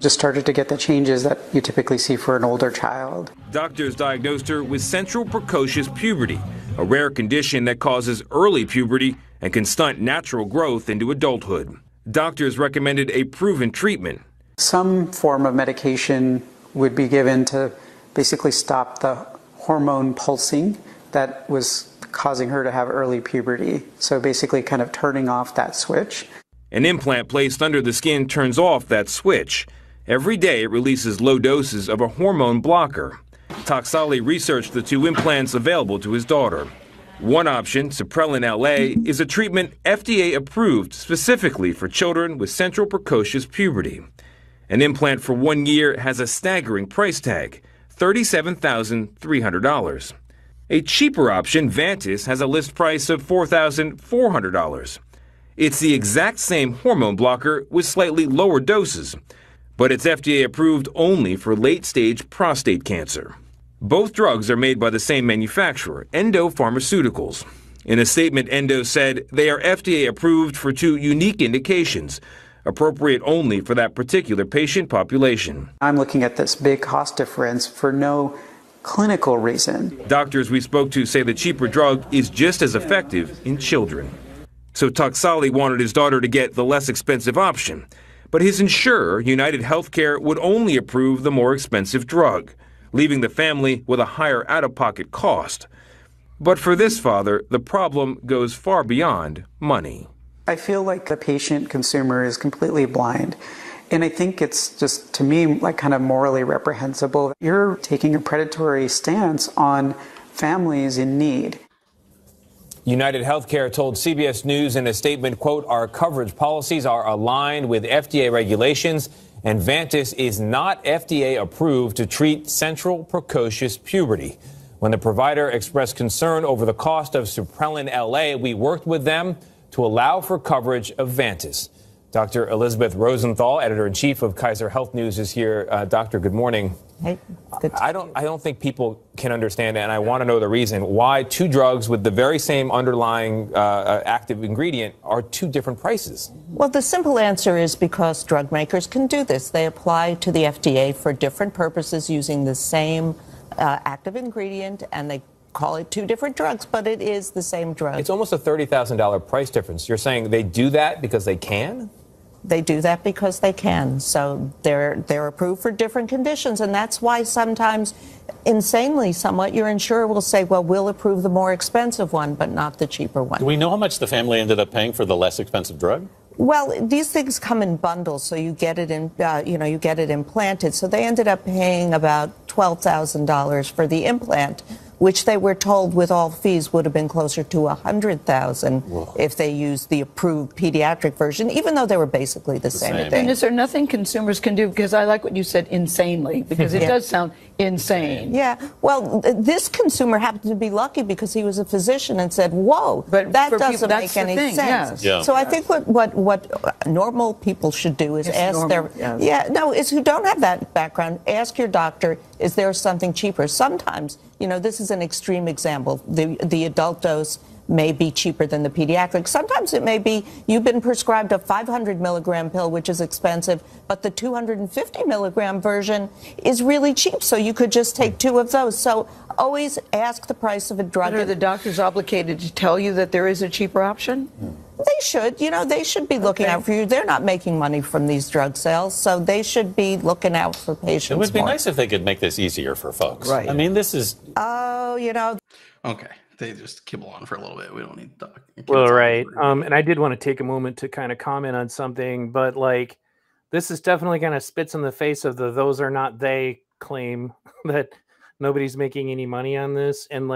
Just started to get the changes that you typically see for an older child. Doctors diagnosed her with central precocious puberty, a rare condition that causes early puberty and can stunt natural growth into adulthood. Doctors recommended a proven treatment. Some form of medication would be given to basically stop the hormone pulsing that was causing her to have early puberty. So basically kind of turning off that switch. An implant placed under the skin turns off that switch. Every day it releases low doses of a hormone blocker. Taksali researched the 2 implants available to his daughter. One option, Suprelin LA, is a treatment FDA approved specifically for children with central precocious puberty. An implant for 1 year has a staggering price tag, $37,300. A cheaper option, Vantas, has a list price of $4,400. It's the exact same hormone blocker with slightly lower doses, but it's FDA approved only for late-stage prostate cancer. Both drugs are made by the same manufacturer, Endo Pharmaceuticals. In a statement, Endo said they are FDA approved for 2 unique indications, appropriate only for that particular patient population. I'm looking at this big cost difference for no clinical reason. Doctors we spoke to say the cheaper drug is just as effective in children. So Taksali wanted his daughter to get the less expensive option, but his insurer, United Healthcare, would only approve the more expensive drug, leaving the family with a higher out-of-pocket cost. But for this father, the problem goes far beyond money. I feel like the patient consumer is completely blind. And I think it's just, to me, like kind of morally reprehensible. You're taking a predatory stance on families in need. United Healthcare told CBS News in a statement, quote, "Our coverage policies are aligned with FDA regulations, and Vantis is not FDA approved to treat central precocious puberty. When the provider expressed concern over the cost of Suprelin LA, we worked with them to allow for coverage of Vantis." Dr. Elizabeth Rosenthal, editor-in-chief of Kaiser Health News, is here. Doctor, good morning. Hey, good. I don't think people can understand, and I want to know the reason why two drugs with the very same underlying active ingredient are two different prices. Well, the simple answer is because drug makers can do this. They apply to the FDA for different purposes using the same active ingredient, and they call it two different drugs, but it is the same drug. It's almost a $30,000 price difference. You're saying they do that because they can? They do that because they can. So they're approved for different conditions, and that's why sometimes, insanely somewhat, your insurer will say, well, we'll approve the more expensive one, but not the cheaper one. Do we know how much the family ended up paying for the less expensive drug? Well, these things come in bundles, so you get it in, you get it implanted. So they ended up paying about $12,000 for the implant, which they were told with all fees would have been closer to $100,000 if they used the approved pediatric version, even though they were basically the same thing. And is there nothing consumers can do? Because I like what you said, insanely, because it does sound insane. Yeah. Well, this consumer happened to be lucky because he was a physician and said, whoa, but that doesn't make any sense. Yeah. So I think what normal people should do is ask is who don't have that background, ask your doctor, is there something cheaper? Sometimes, this is an extreme example. The adult dose may be cheaper than the pediatric. Sometimes it may be you've been prescribed a 500 milligram pill, which is expensive, but the 250 milligram version is really cheap. So you could just take two of those. So always ask the price of a drug. But are the doctors obligated to tell you that there is a cheaper option? They should. They should be looking out for you. They're not making money from these drug sales, so they should be looking out for patients. It would be nice if they could make this easier for folks. Right. I mean, this is... Okay. They just kibble on for a little bit. We don't need to talk. Well, right. And I did want to take a moment to kind of comment on something, but this is definitely kind of spits in the face of the "those are not they" claim that nobody's making any money on this. And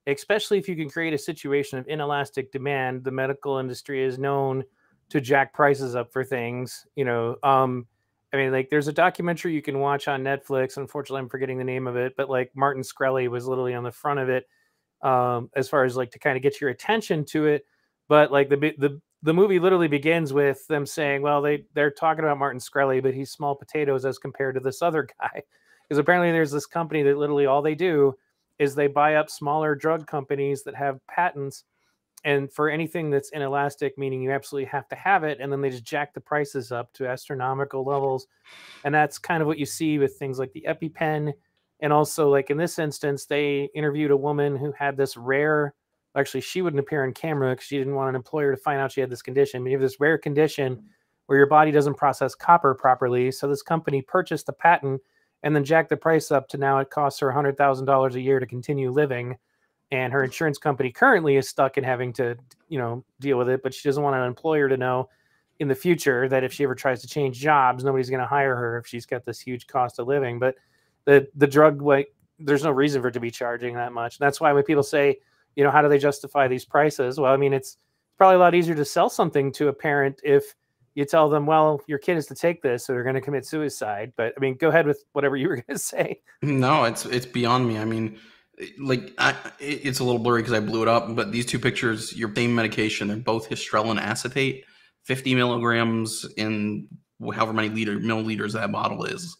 especially if you can create a situation of inelastic demand, the medical industry is known to jack prices up for things. There's a documentary you can watch on Netflix. Unfortunately, I'm forgetting the name of it, but Martin Shkreli was literally on the front of it. As far as to kind of get your attention to it, but the movie literally begins with them saying, well, they're talking about Martin Shkreli, but he's small potatoes as compared to this other guy, because apparently there's this company that literally all they do is they buy up smaller drug companies that have patents, and for anything that's inelastic, meaning you absolutely have to have it, and then they just jack the prices up to astronomical levels, and that's kind of what you see with things like the EpiPen. And also, in this instance, they interviewed a woman who had this rare, actually, she wouldn't appear on camera because she didn't want an employer to find out she had this condition. But you have this rare condition where your body doesn't process copper properly. So this company purchased the patent and then jacked the price up to now it costs her $100,000 a year to continue living. And her insurance company currently is stuck in having to, deal with it. But she doesn't want an employer to know in the future that if she ever tries to change jobs, nobody's going to hire her if she's got this huge cost of living. But the drug, there's no reason for it to be charging that much. And that's why when people say, how do they justify these prices? Well, it's probably a lot easier to sell something to a parent if you tell them, well, your kid is to take this, so they're going to commit suicide. But go ahead with whatever you were going to say. No, it's beyond me. It's a little blurry because I blew it up, but these two pictures, your same medication, they're both histrelin acetate, 50 milligrams in however many milliliters that bottle is.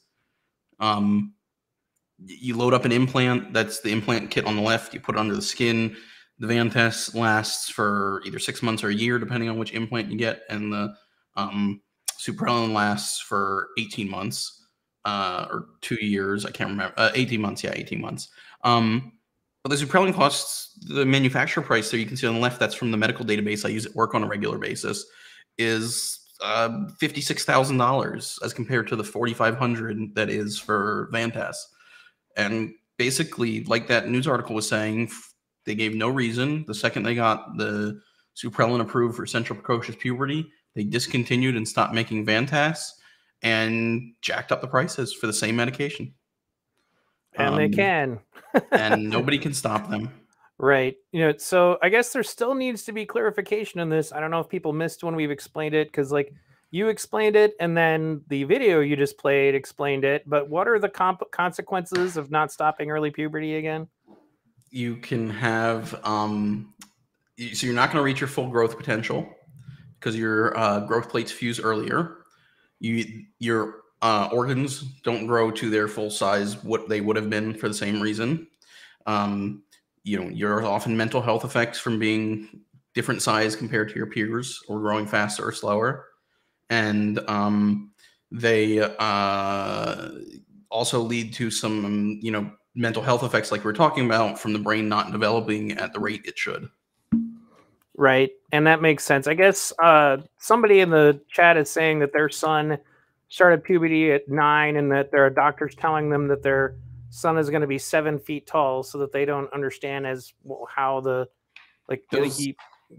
You load up an implant. That's the implant kit on the left. You put it under the skin. The Vantis lasts for either 6 months or a year, depending on which implant you get. And the Suprelin lasts for 18 months or 2 years. I can't remember. 18 months. Yeah, 18 months. But the Suprelin costs, the manufacturer price there, you can see on the left, that's from the medical database I use at work on a regular basis, is $56,000 as compared to the $4,500 that is for Vantas. And basically, like that news article was saying, they gave no reason. The second they got the Suprelin approved for central precocious puberty, they discontinued and stopped making Vantas and jacked up the prices for the same medication. And they can. And nobody can stop them. Right. You know, so I guess there still needs to be clarification on this. I don't know if people missed when we've explained it, because like you explained it and then the video you just played explained it. But what are the consequences of not stopping early puberty again? You can have, so you're not going to reach your full growth potential because your growth plates fuse earlier. Your organs don't grow to their full size, what they would have been for the same reason. You're often mental health effects from being different size compared to your peers or growing faster or slower. And they also lead to some, mental health effects like we're talking about from the brain not developing at the rate it should. Right. And that makes sense. I guess somebody in the chat is saying that their son started puberty at 9 and that there are doctors telling them that their son is going to be 7 feet tall, so that they don't understand as well how the, like,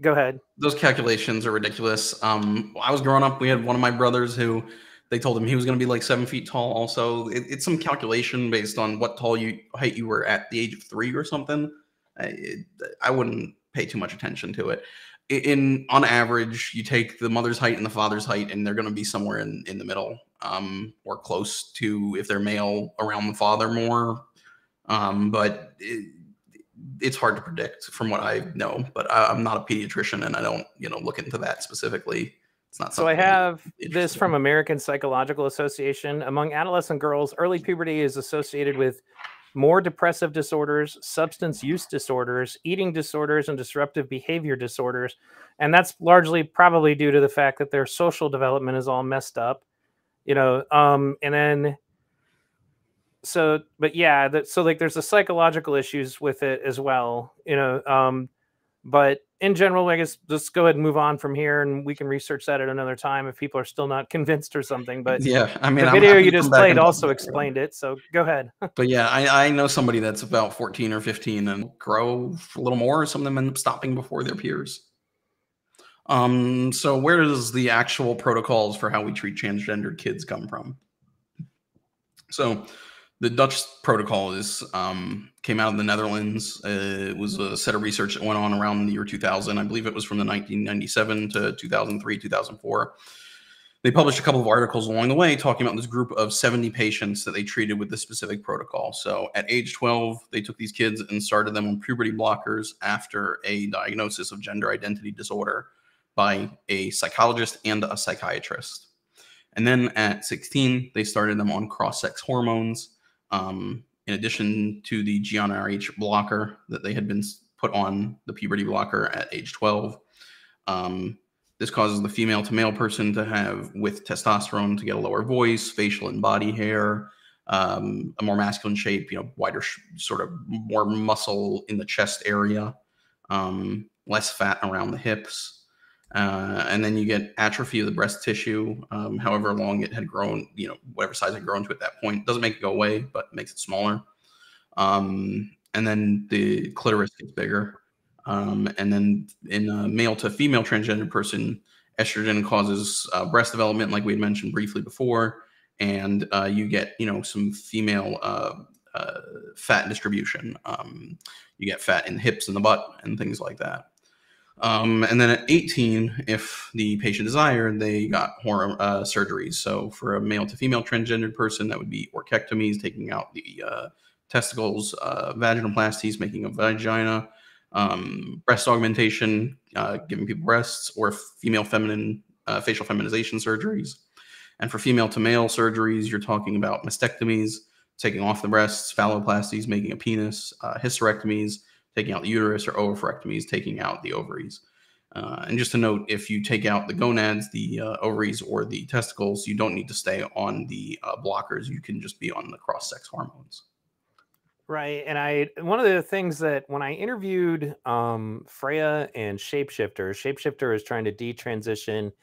go ahead. Those calculations are ridiculous. I was growing up, we had one of my brothers who they told him he was going to be like 7 feet tall. Also, it's some calculation based on what height you were at the age of 3 or something. I wouldn't pay too much attention to it. On average, you take the mother's height and the father's height, and they're going to be somewhere in the middle, or close to, if they're male, around the father more. But it's hard to predict from what I know. But I'm not a pediatrician, and I don't look into that specifically. It's not so I have this from American Psychological Association. Among adolescent girls, early puberty is associated with more depressive disorders, substance use disorders, eating disorders, and disruptive behavior disorders. And that's largely probably due to the fact that their social development is all messed up, and then, but yeah, so like there's the psychological issues with it as well, but in general, I guess let's go ahead and move on from here, and we can research that at another time if people are still not convinced or something. But yeah, I mean, the video you just played also explained it, so go ahead. But yeah, I know somebody that's about 14 or 15 and grow a little more. Some of them end up stopping before their peers. So where does the actual protocols for how we treat transgendered kids come from? So the Dutch protocol came out of the Netherlands. It was a set of research that went on around the year 2000. I believe it was from the 1997 to 2003, 2004. They published a couple of articles along the way talking about this group of 70 patients that they treated with this specific protocol. So at age 12, they took these kids and started them on puberty blockers after a diagnosis of gender identity disorder by a psychologist and a psychiatrist. And then at 16, they started them on cross-sex hormones, in addition to the GnRH blocker that they had been put on the puberty blocker at age 12. This causes the female to male person to have, with testosterone, to get a lower voice, facial and body hair, a more masculine shape, wider, sort of more muscle in the chest area, less fat around the hips. And then you get atrophy of the breast tissue, however long it had grown, whatever size it had grown to at that point. Doesn't make it go away, but makes it smaller. And then the clitoris gets bigger. And then in a male to female transgender person, estrogen causes breast development, like we had mentioned briefly before. And you get, some female fat distribution. You get fat in the hips and the butt and things like that. And then at 18, if the patient desired, they got hormone surgeries. So for a male to female transgendered person, that would be orchectomies, taking out the testicles, vaginoplasties, making a vagina, breast augmentation, giving people breasts, or female feminine facial feminization surgeries. And for female to male surgeries, you're talking about mastectomies, taking off the breasts, phalloplasties, making a penis, hysterectomies, taking out the uterus, or oophorectomies, taking out the ovaries. And just to note, if you take out the gonads, the ovaries, or the testicles, you don't need to stay on the blockers. You can just be on the cross-sex hormones. Right. And one of the things that when I interviewed Freya and Shapeshifter is trying to detransition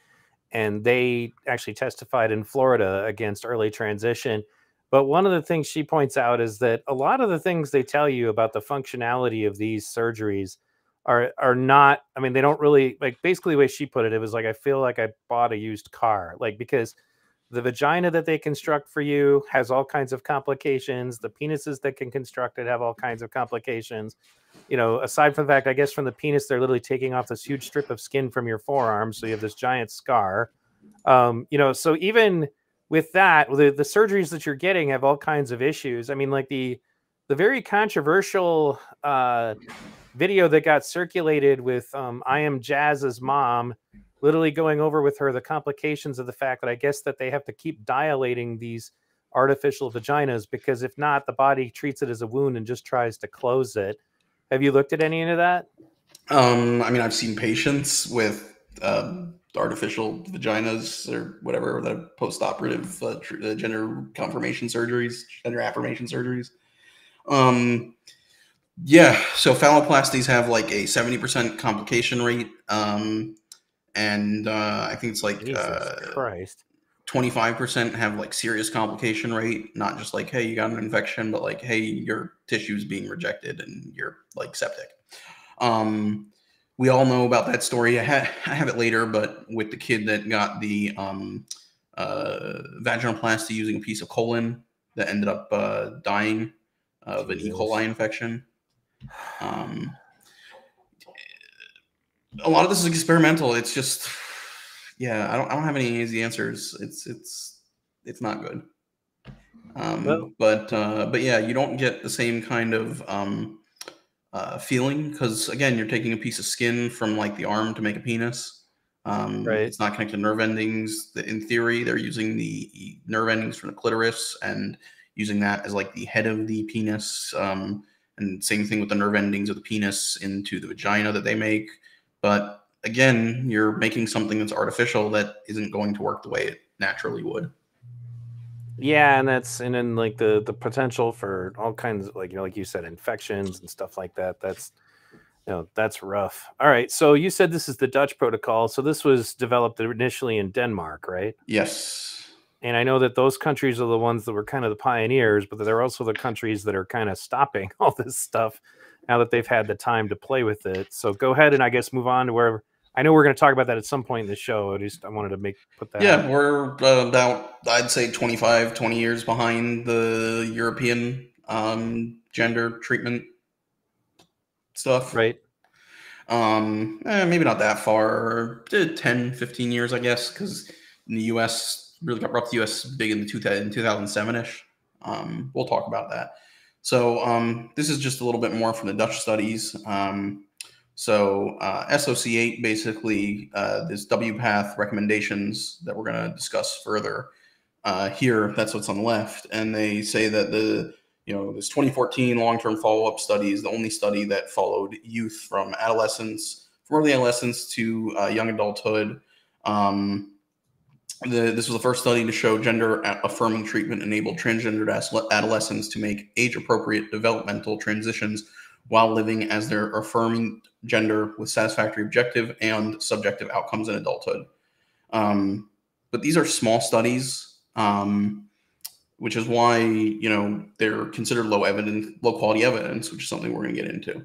and they actually testified in Florida against early transition. But one of the things she points out is that a lot of the things they tell you about the functionality of these surgeries are not, I mean, they don't really, like, basically the way she put it, it was like, I feel like I bought a used car, like, because the vagina that they construct for you has all kinds of complications. The penises that can construct it have all kinds of complications. You know, aside from the fact, I guess from the penis, they're literally taking off this huge strip of skin from your forearm. So you have this giant scar. You know, so even with that, the surgeries that you're getting have all kinds of issues. I mean, like the very controversial video that got circulated with I Am Jazz's mom, literally going over with her the complications of the fact that I guess that they have to keep dilating these artificial vaginas, because if not, the body treats it as a wound and just tries to close it. Have you looked at any of that? I mean, I've seen patients with artificial vaginas or whatever, the post-operative gender confirmation surgeries, gender affirmation surgeries. Yeah, so phalloplasties have like a 70% complication rate, and I think it's like Jesus Christ. 25% have like serious complication rate, not just like, hey, you got an infection, but like, hey, your tissue's being rejected and you're like septic. We all know about that story. I have it later, but with the kid that got the vaginoplasty using a piece of colon that ended up dying of an E. coli infection. A lot of this is experimental. It's just, yeah, I don't have any easy answers. It's not good. But yeah, you don't get the same kind of feeling, because again, you're taking a piece of skin from like the arm to make a penis. Right. It's not connected to nerve endings. In theory, they're using the nerve endings from the clitoris and using that as like the head of the penis. And same thing with the nerve endings of the penis into the vagina that they make. But again, you're making something that's artificial that isn't going to work the way it naturally would. Yeah, and then like the potential for all kinds of, like, you know, like you said, infections and stuff like that. That's, you know, that's rough. All right, so you said this is the Dutch protocol. So this was developed initially in Denmark, right? Yes. And I know that those countries are the ones that were kind of the pioneers, but they're also the countries that are kind of stopping all this stuff now that they've had the time to play with it. So go ahead and I guess move on to where, I know we're going to talk about that at some point in the show. I wanted to put that Yeah, out. we're about, I'd say 20 years behind the European gender treatment stuff. Right. Maybe not that far, 10, 15 years, I guess, because in the U.S., really got brought to the U.S. big in 2007-ish. We'll talk about that. So this is just a little bit more from the Dutch studies. SOC8, basically, this WPATH recommendations that we're going to discuss further here, that's what's on the left. And they say that this 2014 long-term follow-up study is the only study that followed youth from early adolescence to young adulthood. This was the first study to show gender-affirming treatment enabled transgendered adolescents to make age-appropriate developmental transitions while living as their affirming gender with satisfactory objective and subjective outcomes in adulthood. But these are small studies, which is why they're considered low quality evidence, which is something we're going to get into.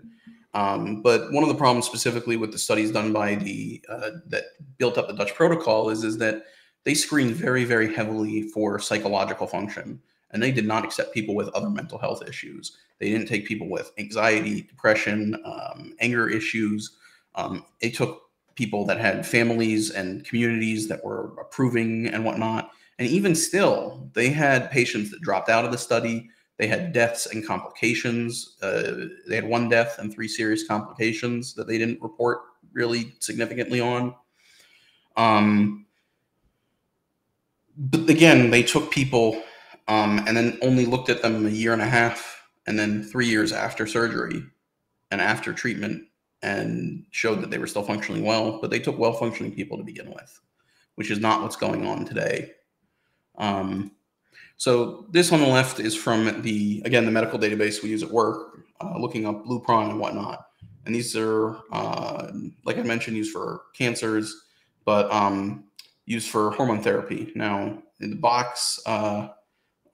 But one of the problems specifically with the studies done by that built up the Dutch protocol is that they screened very, very heavily for psychological function, and they did not accept people with other mental health issues. They didn't take people with anxiety, depression, anger issues. They took people that had families and communities that were approving and whatnot. And even still, they had patients that dropped out of the study. They had deaths and complications. They had 1 death and 3 serious complications that they didn't report really significantly on. But again, they took people and then only looked at them a year and a half and then 3 years after surgery and after treatment and showed that they were still functioning well, but they took well-functioning people to begin with, which is not what's going on today. So this on the left is from the medical database we use at work, looking up Lupron and whatnot. And these are, like I mentioned, used for cancers, but used for hormone therapy. Now, in the box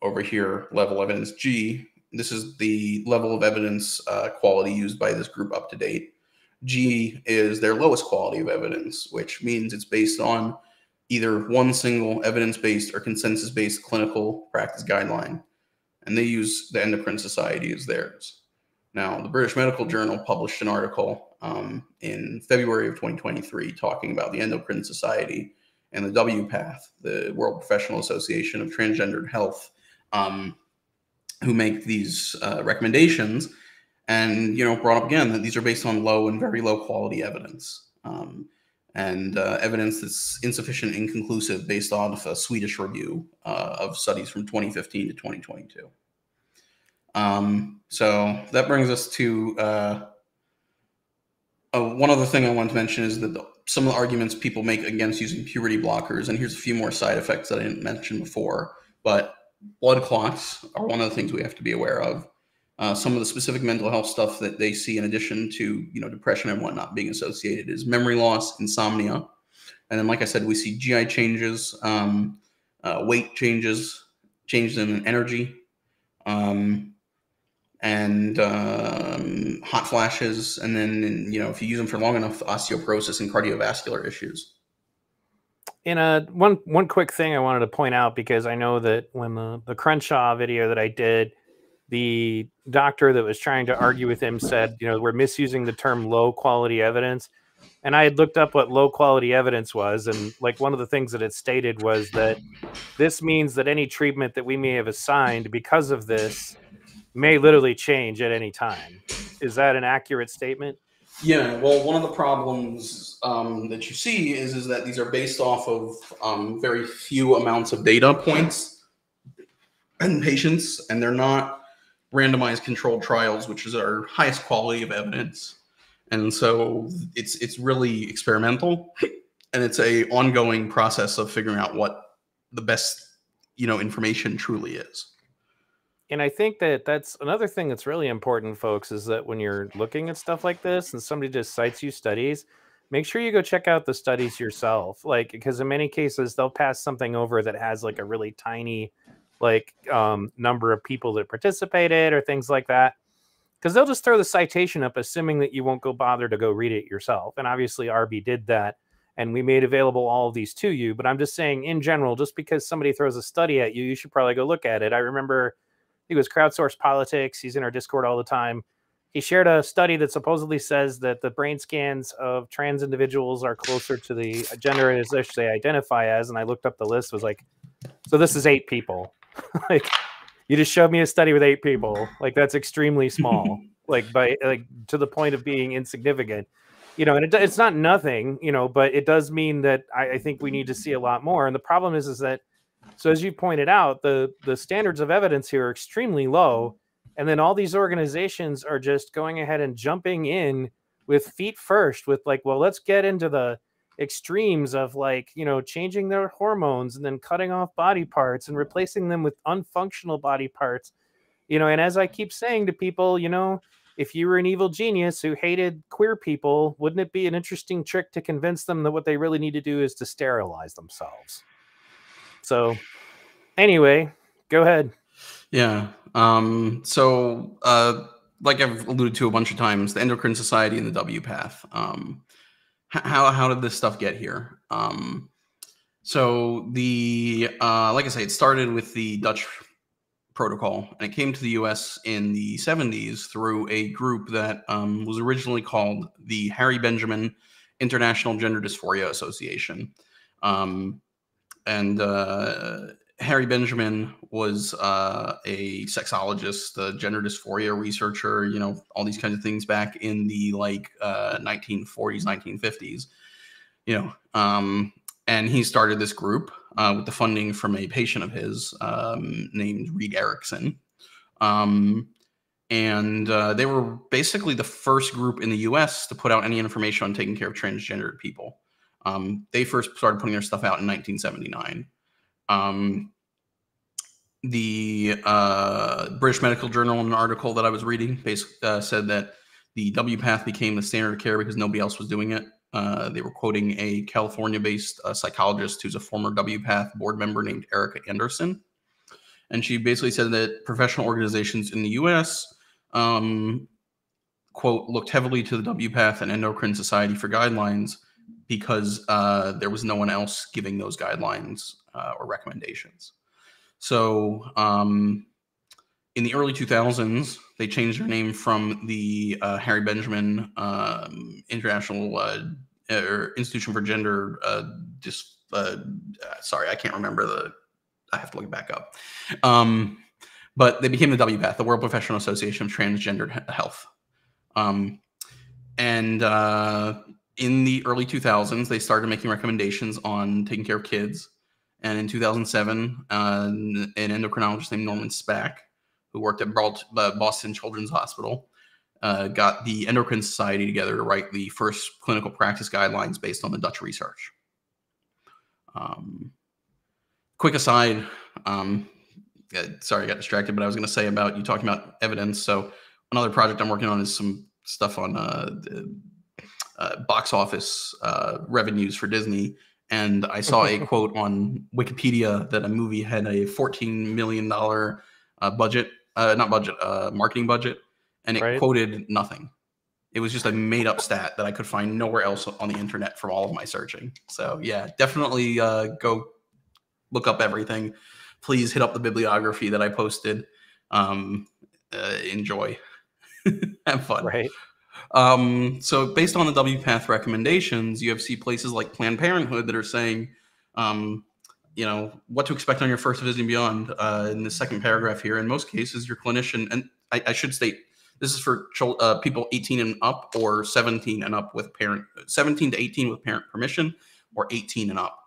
over here, level evidence G, this is the level of evidence quality used by this group up to date. G is their lowest quality of evidence, which means it's based on either one single evidence-based or consensus-based clinical practice guideline. And they use the Endocrine Society as theirs. Now, the British Medical Journal published an article in February of 2023 talking about the Endocrine Society and the WPATH, the World Professional Association of Transgendered Health, who make these recommendations, and brought up again that these are based on low and very low quality evidence, and evidence that's insufficient and inconclusive based on a Swedish review of studies from 2015 to 2022. So that brings us to one other thing I want to mention is that some of the arguments people make against using puberty blockers, and here's a few more side effects that I didn't mention before, but blood clots are one of the things we have to be aware of. Some of the specific mental health stuff that they see in addition to depression and whatnot being associated is memory loss, insomnia, and then like I said, we see GI changes, weight changes, changes in energy, and hot flashes, and then if you use them for long enough, osteoporosis and cardiovascular issues. And one quick thing I wanted to point out, because I know that when the Crenshaw video that I did, the doctor that was trying to argue with him said, we're misusing the term low quality evidence. And I had looked up what low quality evidence was. And like one of the things that it stated was that this means that any treatment that we may have assigned because of this may literally change at any time. Is that an accurate statement? Yeah, well, one of the problems that you see is that these are based off of very few amounts of data points and patients, and they're not randomized controlled trials, which is our highest quality of evidence. And so it's really experimental, and it's a ongoing process of figuring out what the best information truly is. And I think that that's another thing that's really important, folks, is that when you're looking at stuff like this and somebody just cites you studies, make sure you go check out the studies yourself. Like, because in many cases, they'll pass something over that has like a really tiny, number of people that participated or things like that. Because they'll just throw the citation up, assuming that you won't go bother to go read it yourself. And obviously, RB did that, and we made available all of these to you. But I'm just saying, in general, just because somebody throws a study at you, you should probably go look at it. I remember he was Crowdsourced Politics. He's in our Discord all the time. He shared a study that supposedly says that the brain scans of trans individuals are closer to the gender as they identify as. And I looked up the list, was like, so this is 8 people. Like, you just showed me a study with 8 people. Like, that's extremely small, to the point of being insignificant, and it's not nothing, but it does mean that I think we need to see a lot more. And the problem is that, so as you pointed out, the standards of evidence here are extremely low. And then all these organizations are just going ahead and jumping in with feet first with well, let's get into the extremes of changing their hormones and then cutting off body parts and replacing them with unfunctional body parts. And as I keep saying to people, if you were an evil genius who hated queer people, wouldn't it be an interesting trick to convince them that what they really need to do is to sterilize themselves? So anyway, go ahead. Yeah. So like I've alluded to a bunch of times, the Endocrine Society and the WPATH, how did this stuff get here? So the, like I say, it started with the Dutch protocol, and it came to the US in the 70s through a group that was originally called the Harry Benjamin International Gender Dysphoria Association. And Harry Benjamin was a sexologist, a gender dysphoria researcher, all these kinds of things back in the 1940s, 1950s, and he started this group with the funding from a patient of his named Reed Erickson. And they were basically the first group in the US to put out any information on taking care of transgendered people. They first started putting their stuff out in 1979. The British Medical Journal, in an article that I was reading, basically said that the WPATH became the standard of care because nobody else was doing it. They were quoting a California-based psychologist who's a former WPATH board member named Erica Anderson. And she basically said that professional organizations in the U.S., quote, looked heavily to the WPATH and Endocrine Society for guidelines because there was no one else giving those guidelines or recommendations. So in the early 2000s, they changed their name from the Harry Benjamin International Institution for Gender sorry, I can't remember I have to look it back up. But they became the WPATH, the World Professional Association of Transgender Health. And in the early 2000s, they started making recommendations on taking care of kids. And in 2007, an endocrinologist named Norman Spack, who worked at Boston Children's Hospital, got the Endocrine Society together to write the first clinical practice guidelines based on the Dutch research. Quick aside, sorry, I got distracted, but I was going to say about you talking about evidence. So another project I'm working on is some stuff on box office revenues for Disney. And I saw a quote on Wikipedia that a movie had a $14 million marketing budget, and it quoted nothing. It was just a made-up stat that I could find nowhere else on the internet from all of my searching. So yeah, definitely go look up everything. Please hit up the bibliography that I posted. Enjoy. Have fun. Right. So based on the WPATH recommendations, you see places like Planned Parenthood that are saying, you know, what to expect on your first visit and beyond. In the second paragraph here, in most cases, your clinician, and I should state, this is for people 18 and up, or 17 and up with 17 to 18 with parent permission, or 18 and up.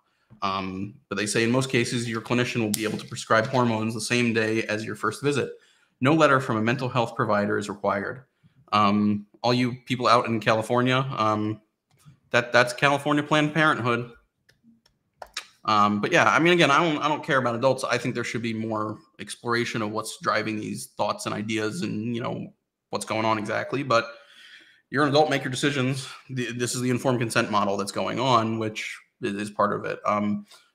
But they say in most cases, your clinician will be able to prescribe hormones the same day as your first visit. No letter from a mental health provider is required. All you people out in California, that's California Planned Parenthood. But yeah, I mean, again, I don't care about adults. I think there should be more exploration of what's driving these thoughts and ideas, and you know what's going on exactly. But you're an adult, make your decisions. This is the informed consent model that's going on, which is part of it.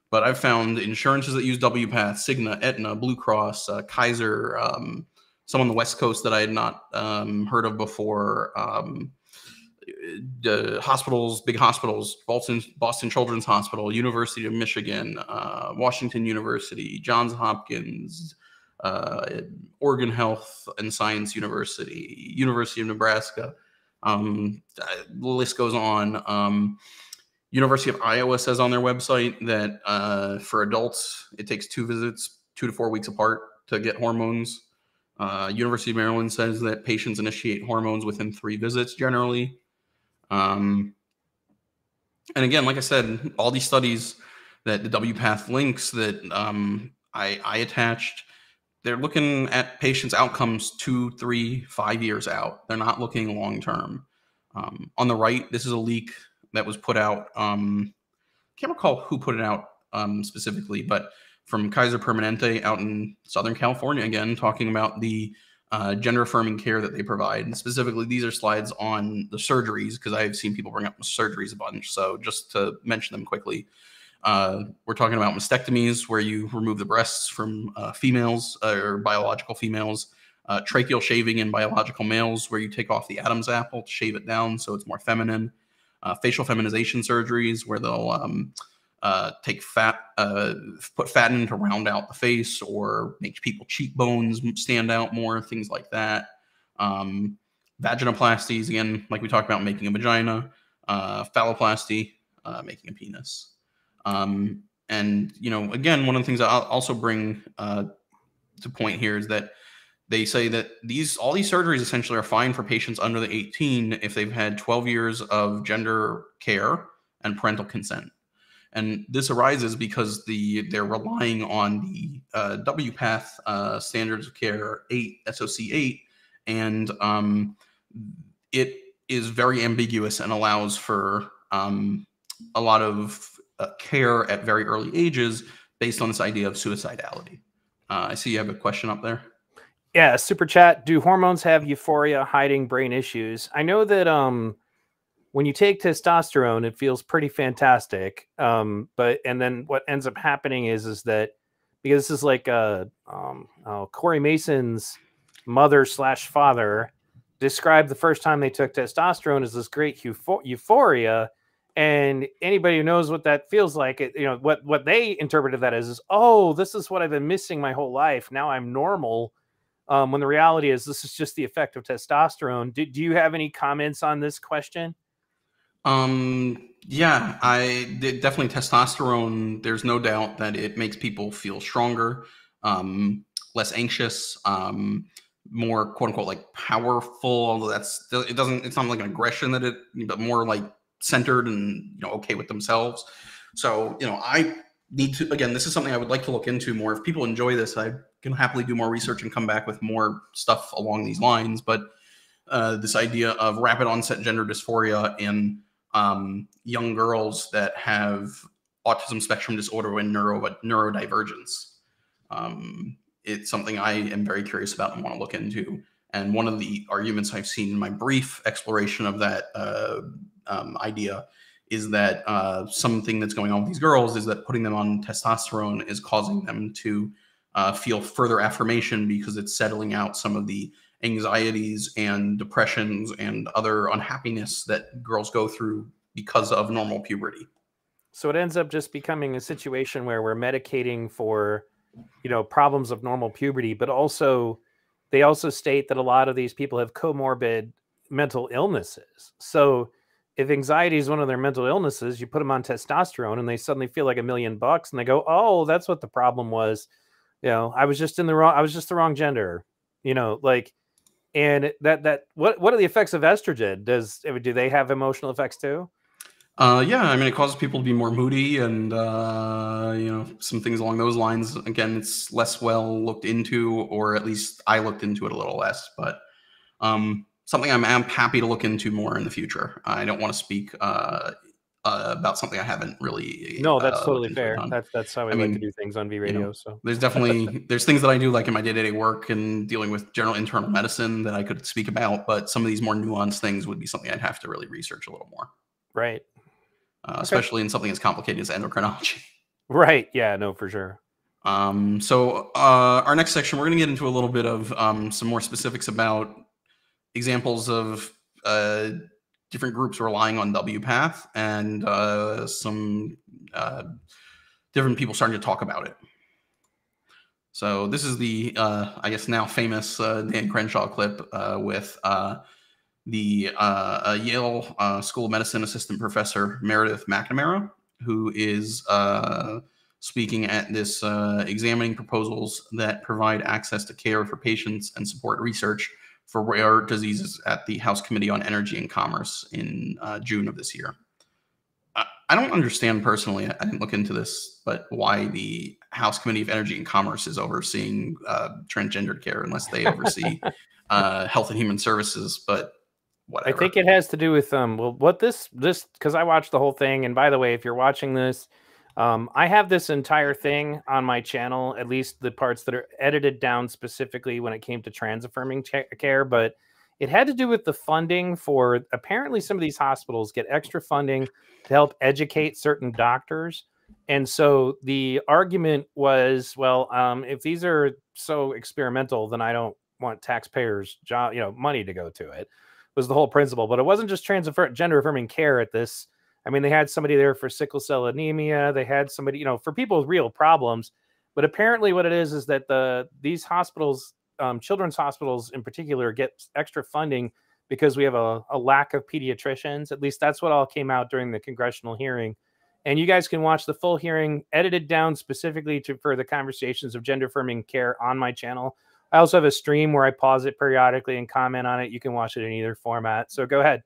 But I've found insurances that use WPATH, Cigna, Aetna, Blue Cross, Kaiser, some on the West Coast that I had not heard of before. The hospitals, big hospitals, Boston Children's Hospital, University of Michigan, Washington University, Johns Hopkins, Oregon Health and Science University, University of Nebraska. The list goes on. University of Iowa says on their website that for adults, it takes 2 visits, 2 to 4 weeks apart to get hormones. University of Maryland says that patients initiate hormones within 3 visits generally. And again, like I said, all these studies that the WPATH links that I attached, they're looking at patients' outcomes 2, 3, 5 years out. They're not looking long term. On the right, this is a leak that was put out. Can't recall who put it out specifically, but from Kaiser Permanente out in Southern California, again, talking about the gender affirming care that they provide. And specifically, these are slides on the surgeries, because I've seen people bring up surgeries a bunch. So just to mention them quickly, we're talking about mastectomies, where you remove the breasts from females or biological females, tracheal shaving in biological males, where you take off the Adam's apple to shave it down so it's more feminine, facial feminization surgeries, where they'll take fat, put fat in to round out the face or make people cheekbones stand out more, things like that. Vaginoplasties, again, like we talked about, making a vagina. Phalloplasty, making a penis. And, you know, again, one of the things I'll also bring to point here is that they say that all these surgeries essentially are fine for patients under the 18 if they've had 12 years of gender care and parental consent. And this arises because they're relying on the WPATH standards of care 8, SOC 8, and it is very ambiguous and allows for a lot of care at very early ages based on this idea of suicidality. I see you have a question up there. Yeah, super chat. Do hormones have euphoria hiding brain issues? I know that when you take testosterone, it feels pretty fantastic. And then what ends up happening is that, because this is like Corey Mason's mother/father described the first time they took testosterone as this great euphoria. And anybody who knows what that feels like, what they interpreted that as is, oh, this is what I've been missing my whole life. Now I'm normal. When the reality is this is just the effect of testosterone. Do you have any comments on this question? Yeah, definitely testosterone. There's no doubt that it makes people feel stronger, less anxious, more quote unquote like powerful. Although it's not like an aggression but more like centered and okay with themselves. So I need to, again, this is something I would like to look into more. If people enjoy this, I can happily do more research and come back with more stuff along these lines. But this idea of rapid onset gender dysphoria in young girls that have autism spectrum disorder and neurodivergence. It's something I am very curious about and want to look into. And one of the arguments I've seen in my brief exploration of that idea is that something that's going on with these girls is that putting them on testosterone is causing them to feel further affirmation, because it's settling out some of the anxieties and depressions and other unhappiness that girls go through because of normal puberty. So it ends up just becoming a situation where we're medicating for, problems of normal puberty, but also they also state that a lot of these people have comorbid mental illnesses. So if anxiety is one of their mental illnesses, you put them on testosterone and they suddenly feel like $1 million and they go, oh, that's what the problem was. I was just the wrong gender, and what are the effects of estrogen? Do they have emotional effects too? Yeah, I mean, it causes people to be more moody and, some things along those lines. Again, it's less well looked into, or at least I looked into it a little less, but something I'm happy to look into more in the future. I don't want to speak about something I haven't really. No, that's totally fair. That's how we like to do things on V Radio. So there's definitely there's things that I do like in my day-to-day work and dealing with general internal medicine that I could speak about, but some of these more nuanced things would be something I'd have to really research a little more. Right. Especially in something as complicated as endocrinology. Right. Yeah. No, for sure. So our next section, we're going to get into a little bit of some more specifics about examples of different groups relying on WPATH and some different people starting to talk about it. So this is the, I guess now famous Dan Crenshaw clip with the Yale School of Medicine assistant professor Meredith McNamara, who is speaking at this examining proposals that provide access to care for patients and support research for rare diseases at the House Committee on Energy and Commerce in June of this year. I don't understand personally, I didn't look into this, but why the House Committee of Energy and Commerce is overseeing transgender care, unless they oversee Health and Human Services, but whatever. I think it has to do with what this because I watched the whole thing. And by the way, if you're watching this, I have this entire thing on my channel, at least the parts that are edited down specifically when it came to trans affirming care. But it had to do with the funding for, apparently some of these hospitals get extra funding to help educate certain doctors. And so the argument was, well, if these are so experimental, then I don't want taxpayers' money to go to it. Was the whole principle. But it wasn't just gender affirming care at this. I mean, they had somebody there for sickle cell anemia. They had somebody, for people with real problems. But apparently what it is that these hospitals, children's hospitals in particular, get extra funding because we have a lack of pediatricians. At least that's what all came out during the congressional hearing. And you guys can watch the full hearing edited down specifically for the conversations of gender affirming care on my channel. I also have a stream where I pause it periodically and comment on it. You can watch it in either format. So go ahead.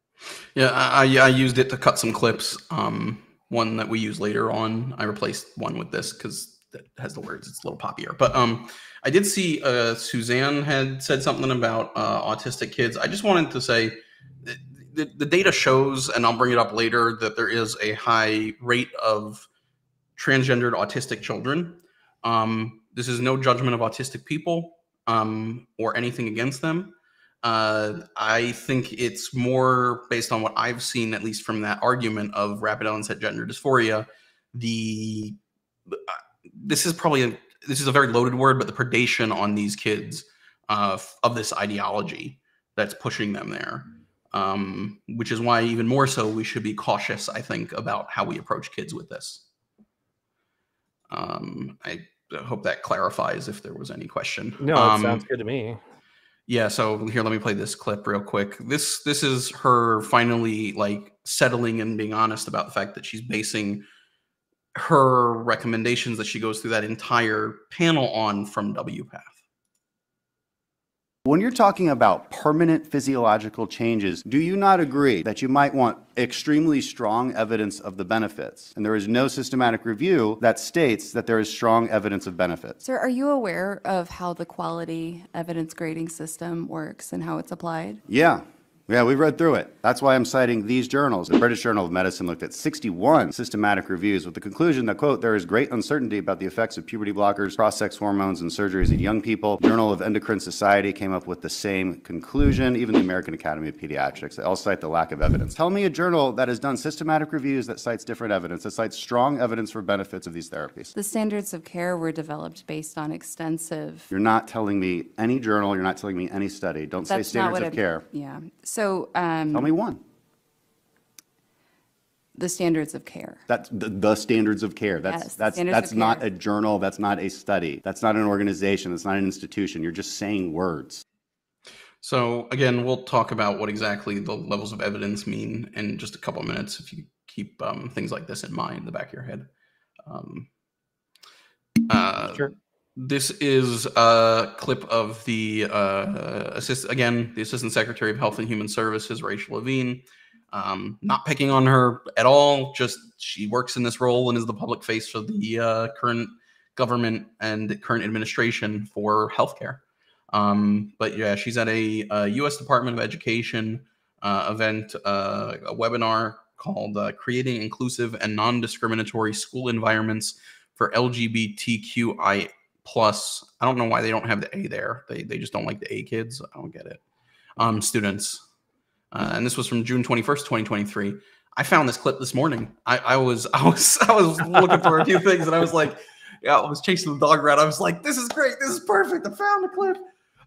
Yeah, I used it to cut some clips. One that we use later on, I replaced one with this because that has the words. It's a little poppier. But I did see Suzanne had said something about autistic kids. I just wanted to say the data shows, and I'll bring it up later, that there is a high rate of transgendered autistic children. This is no judgment of autistic people or anything against them. I think it's more based on what I've seen, at least from that argument of rapid onset gender dysphoria. This is a very loaded word, but the predation on these kids of this ideology that's pushing them there, which is why even more so we should be cautious, I think, about how we approach kids with this. I hope that clarifies if there was any question. No, it sounds good to me. Yeah, so here, let me play this clip real quick. This is her finally like settling and being honest about the fact that she's basing her recommendations that she goes through that entire panel on from WPATH. When you're talking about permanent physiological changes, do you not agree that you might want extremely strong evidence of the benefits? And there is no systematic review that states that there is strong evidence of benefits. Sir, are you aware of how the quality evidence grading system works and how it's applied? Yeah, we've read through it. That's why I'm citing these journals. The British Journal of Medicine looked at 61 systematic reviews with the conclusion that, quote, there is great uncertainty about the effects of puberty blockers, cross-sex hormones, and surgeries in young people. Journal of Endocrine Society came up with the same conclusion. Even the American Academy of Pediatrics, they all cite the lack of evidence. Tell me a journal that has done systematic reviews that cites different evidence, that cites strong evidence for benefits of these therapies. The standards of care were developed based on extensive... You're not telling me any journal, you're not telling me any study. Don't say standards of care. Yeah. So... tell me one. The standards of care. That's the standards of care. That's not a journal. That's not a study. That's not an organization. That's not an institution. You're just saying words. So again, we'll talk about what exactly the levels of evidence mean in just a couple of minutes if you keep things like this in mind in the back of your head. Sure. This is a clip of the Assistant Secretary of Health and Human Services, Rachel Levine. Not picking on her at all, just she works in this role and is the public face for the current government and current administration for healthcare. But yeah, she's at a U.S. Department of Education event, a webinar called Creating Inclusive and Non-Discriminatory School Environments for LGBTQI+. I don't know why they don't have the A there. They just don't like the A kids. I don't get it. Students. And this was from June 21st, 2023. I found this clip this morning. I was looking for a few things and I was like, yeah, I was chasing the dog around. I was like, this is great. This is perfect. I found the clip.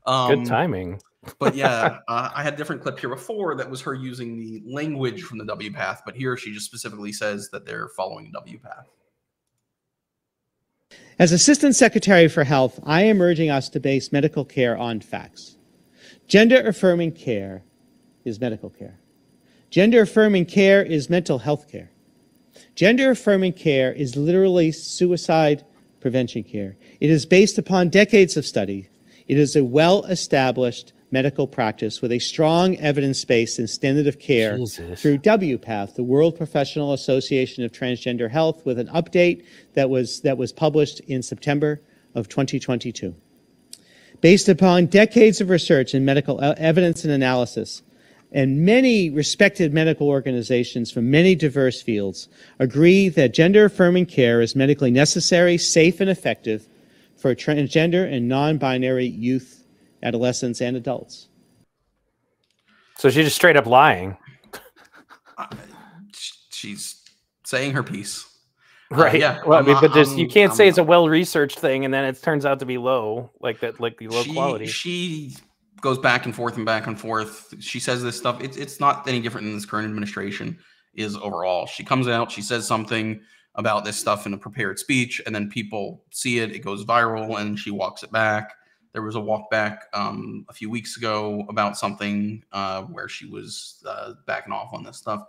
Good timing. But yeah, I had a different clip here before that was her using the language from the WPATH, but here she just specifically says that they're following WPATH. As Assistant Secretary for Health, I am urging us to base medical care on facts. Gender-affirming care is medical care. Gender-affirming care is mental health care. Gender-affirming care is literally suicide prevention care. It is based upon decades of study. It is a well-established medical practice with a strong evidence base and standard of care through WPATH, the World Professional Association of Transgender Health, with an update that was published in September of 2022. Based upon decades of research in medical evidence and analysis, and many respected medical organizations from many diverse fields agree that gender-affirming care is medically necessary, safe, and effective for transgender and non-binary youth, adolescents, and adults. So she's just straight up lying. She's saying her piece. Right. Yeah. Well, you can't say it's a well-researched thing and then it turns out to be low, like the low quality. She goes back and forth and back and forth. She says this stuff. It's not any different than this current administration is overall. She comes out, she says something about this stuff in a prepared speech, and then people see it, it goes viral, and she walks it back. There was a walk back a few weeks ago about something where she was backing off on this stuff.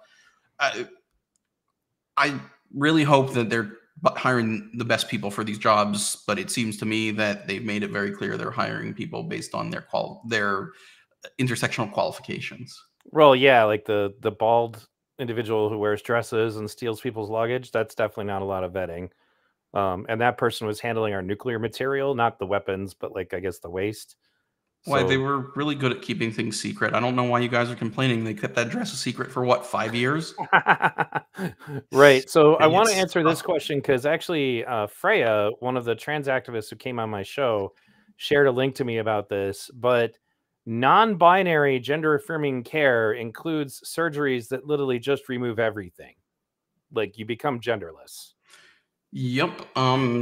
I really hope that they're hiring the best people for these jobs, but it seems to me that they've made it very clear they're hiring people based on their intersectional qualifications. Well, yeah, like the bald individual who wears dresses and steals people's luggage, that's definitely not a lot of vetting. And that person was handling our nuclear material, not the weapons, but like, I guess, the waste. Why, they were really good at keeping things secret. I don't know why you guys are complaining. They kept that dress a secret for what, 5 years? Right. So I want to answer this question because actually Freya, one of the trans activists who came on my show, shared a link to me about this. But non-binary gender affirming care includes surgeries that literally just remove everything. Like you become genderless. Yep,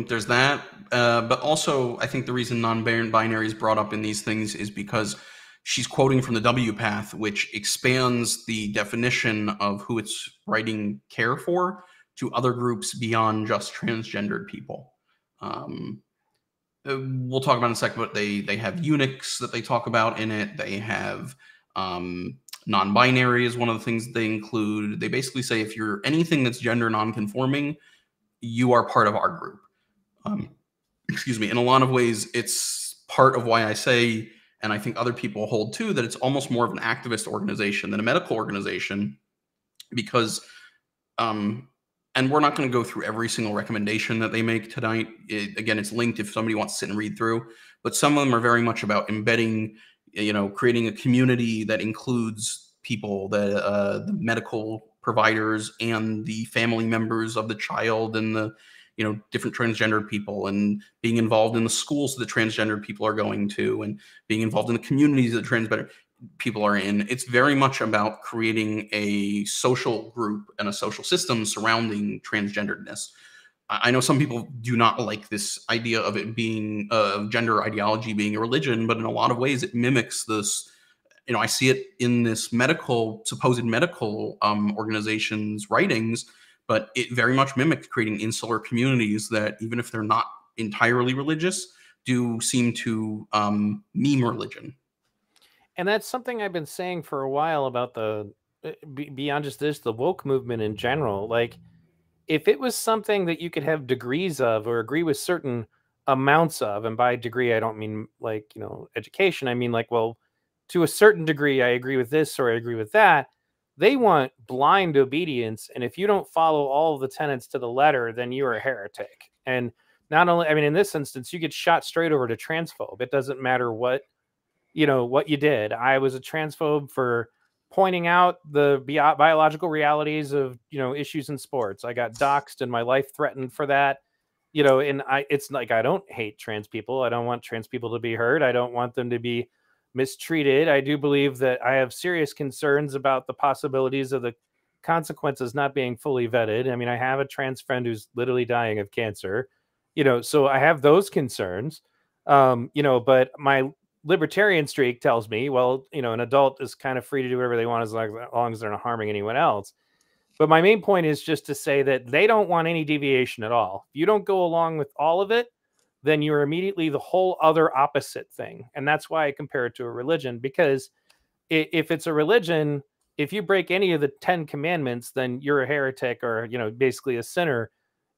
there's that. But also, I think the reason non-binary is brought up in these things is because she's quoting from the WPATH, which expands the definition of who it's writing care for to other groups beyond just transgendered people. We'll talk about in a second, but they have eunuchs that they talk about in it. They have non-binary is one of the things they include. They basically say if you're anything that's gender non-conforming, you are part of our group. Excuse me. In a lot of ways, it's part of why I say, and I think other people hold too, that it's almost more of an activist organization than a medical organization, because, and we're not going to go through every single recommendation that they make tonight. Again, it's linked if somebody wants to sit and read through, but some of them are very much about embedding, creating a community that includes people, that the medical providers and the family members of the child and the different transgender people, and being involved in the schools that the transgender people are going to, and being involved in the communities that transgender people are in. It's very much about creating a social group and a social system surrounding transgenderedness. I know some people do not like this idea of it being gender ideology being a religion, but in a lot of ways it mimics this. I see it in this supposed medical organization's writings, but it very much mimics creating insular communities that, even if they're not entirely religious, do seem to meme religion. And that's something I've been saying for a while about beyond just this, the woke movement in general. Like, if it was something that you could have degrees of or agree with certain amounts of, and by degree, I don't mean like, education. I mean like, well, to a certain degree, I agree with this or I agree with that. They want blind obedience. And if you don't follow all of the tenets to the letter, then you're a heretic. And not only, I mean, in this instance, you get shot straight over to transphobe. It doesn't matter what you did. I was a transphobe for pointing out the biological realities of, issues in sports. I got doxxed and my life threatened for that. It's like, I don't hate trans people. I don't want trans people to be hurt. I don't want them to be mistreated. I do believe that I have serious concerns about the possibilities of the consequences not being fully vetted. I mean, I have a trans friend who's literally dying of cancer, so I have those concerns, but my libertarian streak tells me, well, an adult is kind of free to do whatever they want as long as they're not harming anyone else. But my main point is just to say that they don't want any deviation at all. If you don't go along with all of it, then you're immediately the whole other opposite thing. And that's why I compare it to a religion, because if it's a religion, if you break any of the 10 commandments, then you're a heretic or, basically a sinner.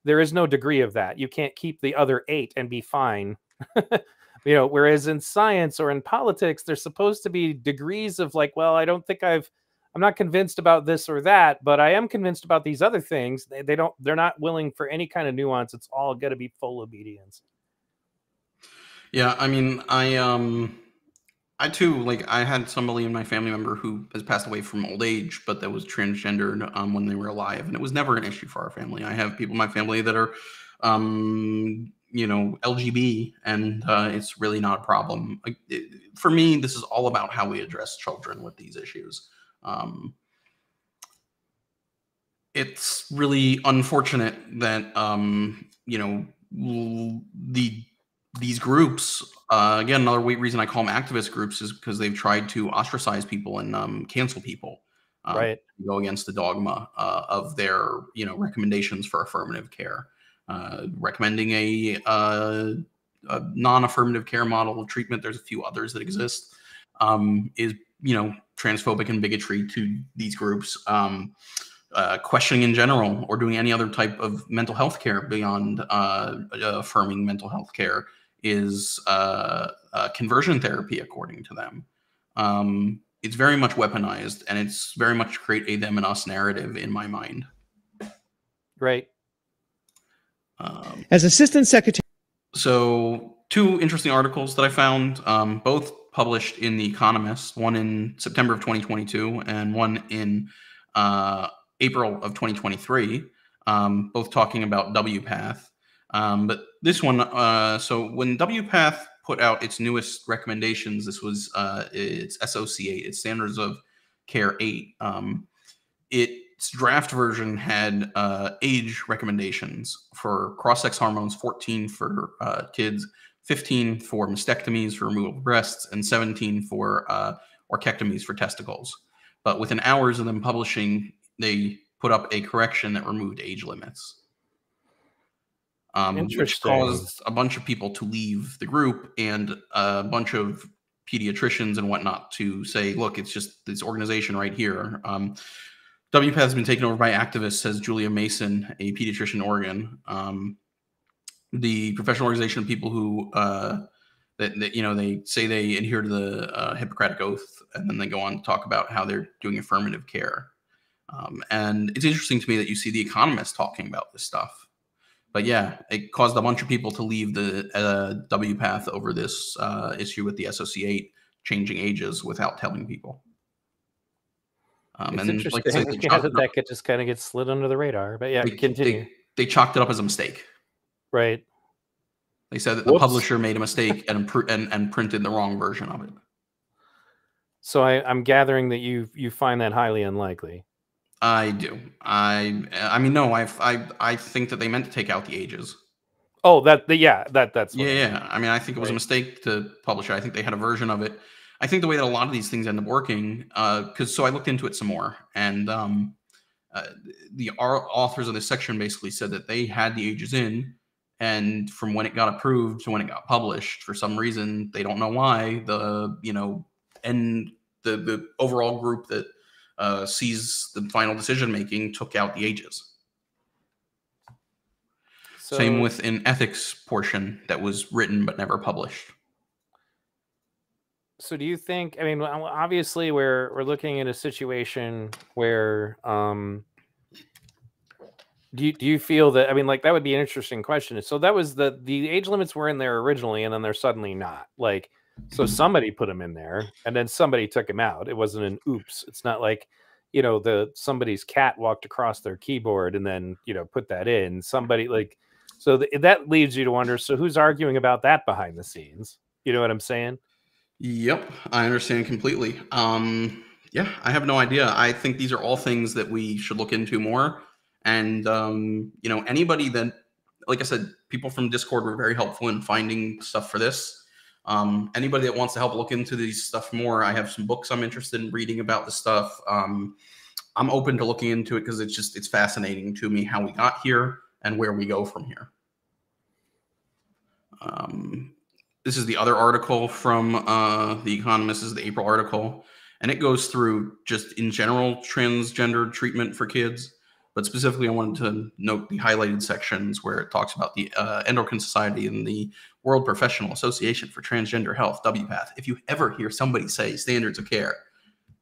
There is no degree of that. You can't keep the other 8 and be fine. Whereas in science or in politics, there's supposed to be degrees of like, well, I'm not convinced about this or that, but I am convinced about these other things. They're not willing for any kind of nuance. It's all got to be full obedience. Yeah. I mean, I too, like, I had somebody in my family member who has passed away from old age, but that was transgendered when they were alive. And it was never an issue for our family. I have people in my family that are, LGB, and it's really not a problem. For me, this is all about how we address children with these issues. It's really unfortunate that these groups, again, another reason I call them activist groups is because they've tried to ostracize people and cancel people, right? Go against the dogma of their recommendations for affirmative care. Recommending a non-affirmative care model of treatment. There's a few others that exist. Is transphobic and bigotry to these groups. Questioning in general, or doing any other type of mental health care beyond affirming mental health care, is conversion therapy, according to them. It's very much weaponized, and it's very much create a them and us narrative in my mind. Right. As Assistant Secretary. So 2 interesting articles that I found, both published in The Economist, one in September of 2022 and one in April of 2023, both talking about WPATH. But this one, so when WPATH put out its newest recommendations. This was its SOC 8, its Standards of Care 8. Its draft version had age recommendations for cross-sex hormones, 14 for kids, 15 for mastectomies for removal of breasts, and 17 for orchectomies for testicles. But within hours of them publishing, they put up a correction that removed age limits. Which caused a bunch of people to leave the group and a bunch of pediatricians and whatnot to say, look, it's just this organization right here. WPATH has been taken over by activists, says Julia Mason, a pediatrician in Oregon. The professional organization of people who they say they adhere to the Hippocratic Oath, and then they go on to talk about how they're doing affirmative care. And it's interesting to me that you see The Economist talking about this stuff. But yeah, it caused a bunch of people to leave the WPATH over this issue with the SOC 8 changing ages without telling people. It's and interesting like I said, that could just kind of get slid under the radar. But yeah, continue. They chalked it up as a mistake. Right. They said that the publisher made a mistake and printed the wrong version of it. So I'm gathering that you find that highly unlikely. I do. I mean, no. I think that they meant to take out the ages. Oh, that's yeah. I mean, I think it was a mistake to publish it. I think they had a version of it. I think the way that a lot of these things end up working, so I looked into it some more, and the authors of this section basically said that they had the ages in, and from when it got approved to when it got published, for some reason they don't know why, the overall group that sees the final decision making took out the ages. So, same with an ethics portion that was written but never published. So do you think, I mean, obviously we're looking at a situation where do you feel that, I mean, like, that would be an interesting question. So that was the age limits were in there originally, and then they're suddenly not. Like, so somebody put them in there and then somebody took them out. It wasn't an oops. It's not like, somebody's cat walked across their keyboard and then, put that in. Somebody, like, so that leads you to wonder, so who's arguing about that behind the scenes? You know what I'm saying? Yep, I understand completely. Yeah, I have no idea. I think these are all things that we should look into more. And, anybody that, like I said, people from Discord were very helpful in finding stuff for this. Anybody that wants to help look into these stuff more, I have some books I'm interested in reading about this stuff. I'm open to looking into it because it's fascinating to me how we got here and where we go from here. This is the other article from The Economist. This is the April article, and it goes through just in general transgender treatment for kids. But specifically, I wanted to note the highlighted sections where it talks about the Endocrine Society and the World Professional Association for Transgender Health, WPATH. If you ever hear somebody say standards of care,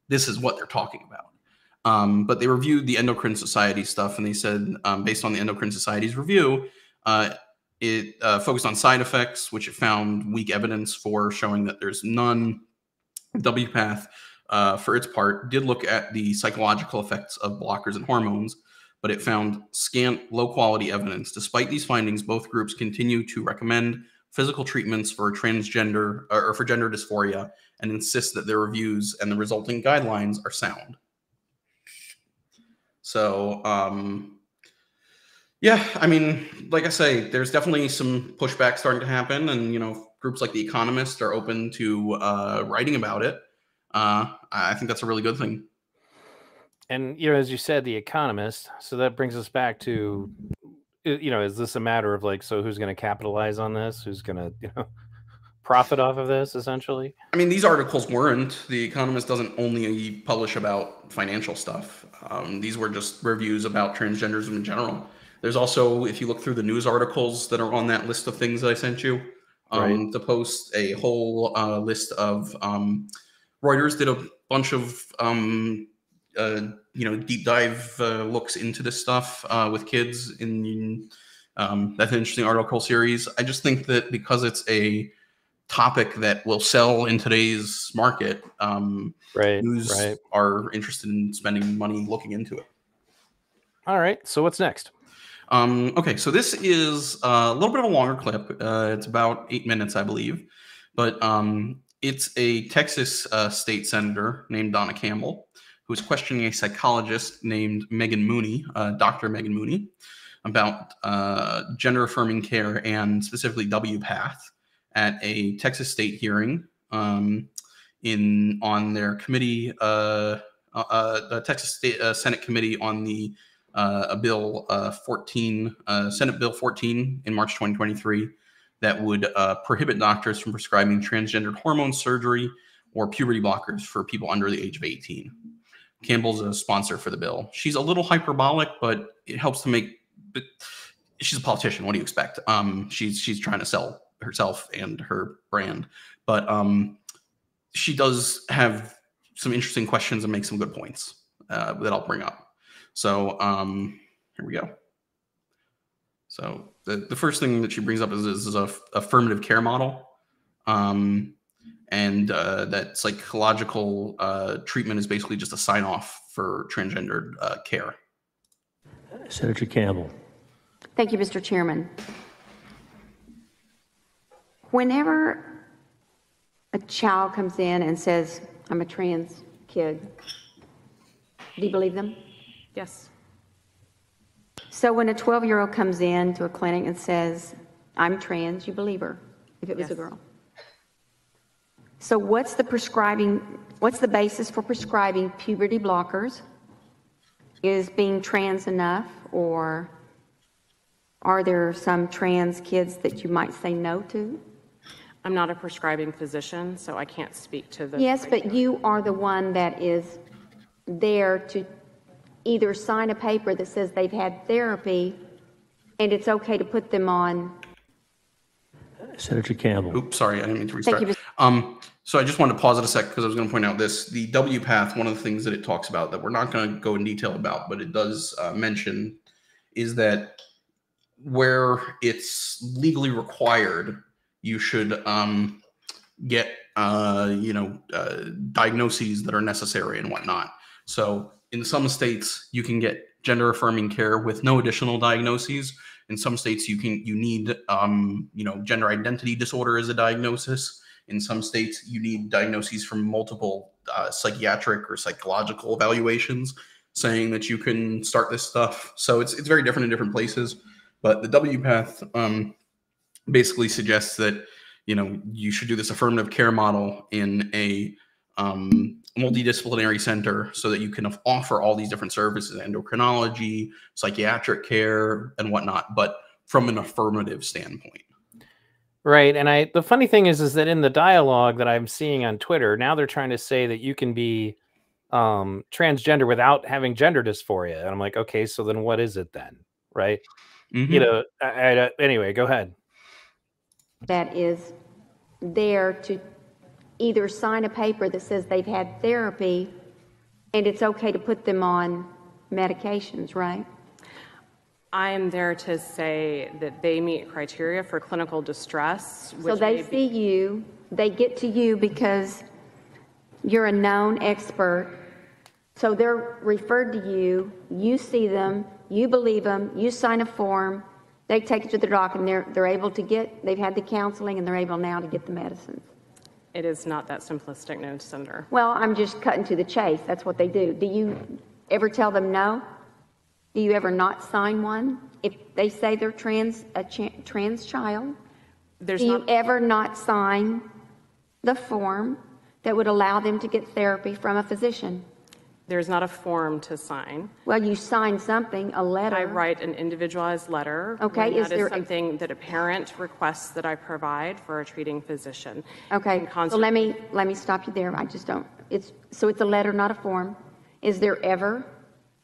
this is what they're talking about. But they reviewed the Endocrine Society stuff, and they said, based on the Endocrine Society's review, it focused on side effects, which it found weak evidence for, showing that there's none. WPATH, for its part, did look at the psychological effects of blockers and hormones, but it found scant, low-quality evidence. Despite these findings, both groups continue to recommend physical treatments for transgender or for gender dysphoria and insist that their reviews and the resulting guidelines are sound. So, yeah, I mean, like I say, there's definitely some pushback starting to happen, and groups like The Economist are open to writing about it. I think that's a really good thing. And as you said, The Economist. So that brings us back to, is this a matter of like, so who's going to capitalize on this? Who's going to, profit off of this, essentially? I mean, these articles weren't. The Economist doesn't only publish about financial stuff. These were just reviews about transgenderism in general. There's also, if you look through the news articles that are on that list of things that I sent you, to post a whole list of Reuters did a bunch of deep dive looks into this stuff with kids in that's an interesting article series. I just think that because it's a topic that will sell in today's market, news are interested in spending money looking into it. All right, so what's next? Okay, so this is a little bit of a longer clip. It's about 8 minutes, I believe. But it's a Texas state senator named Donna Campbell who is questioning a psychologist named Megan Mooney, Dr. Megan Mooney, about gender-affirming care and specifically WPATH at a Texas state hearing on their committee, the Texas State Senate Committee on the Bill 14, Senate Bill 14 in March 2023 that would prohibit doctors from prescribing transgendered hormone surgery or puberty blockers for people under the age of 18. Campbell's a sponsor for the bill. She's a little hyperbolic, but it helps to make. But she's a politician. What do you expect? She's trying to sell herself and her brand, but she does have some interesting questions and make some good points that I'll bring up. So here we go. So the first thing that she brings up is a affirmative care model. And that psychological treatment is basically just a sign-off for transgendered care. Senator Campbell. Thank you, Mr. Chairman. Whenever a child comes in and says, I'm a trans kid, do you believe them? Yes. So when a 12-year-old comes in to a clinic and says, I'm trans, you believe her, if it was a girl? So what's the basis for prescribing puberty blockers? Is being trans enough, or are there some trans kids that you might say no to? I'm not a prescribing physician, so I can't speak to the... Yes, but you are the one that is there to either sign a paper that says they've had therapy and it's okay to put them on... Senator Campbell. Oops, sorry, I didn't mean to restart. Thank you. So I just wanted to pause it a sec because I was going to point out this. The WPATH, one of the things that it talks about that we're not going to go in detail about, but it does mention, is that where it's legally required, you should get diagnoses that are necessary and whatnot. So in some states, you can get gender affirming care with no additional diagnoses. In some states, you need gender identity disorder as a diagnosis. In some states, you need diagnoses from multiple psychiatric or psychological evaluations saying that you can start this stuff. So it's very different in different places. But the WPATH basically suggests that you should do this affirmative care model in a multidisciplinary center so that you can offer all these different services, endocrinology, psychiatric care, and whatnot, but from an affirmative standpoint. Right. And the funny thing is that in the dialogue that I'm seeing on Twitter, now they're trying to say that you can be transgender without having gender dysphoria. And I'm like, okay, so then what is it then? Right. Mm-hmm. Anyway, go ahead. That is there to either sign a paper that says they've had therapy and it's okay to put them on medications, right? I am there to say that they meet criteria for clinical distress. So they see you, they get to you because you're a known expert. So they're referred to you, you see them, you believe them, you sign a form, they take it to the doc and they're able to they've had the counseling and they're able now to get the medicines. It is not that simplistic, no, Senator. Well, I'm just cutting to the chase. That's what they do. Do you ever tell them no? Do you ever not sign one? If they say they're a trans child, do you ever not sign the form that would allow them to get therapy from a physician? There's not a form to sign. Well, you sign something, a letter. I write an individualized letter. Okay. That is something that a parent requests that I provide for a treating physician. Okay. So let me stop you there. I just don't. It's a letter, not a form. Is there ever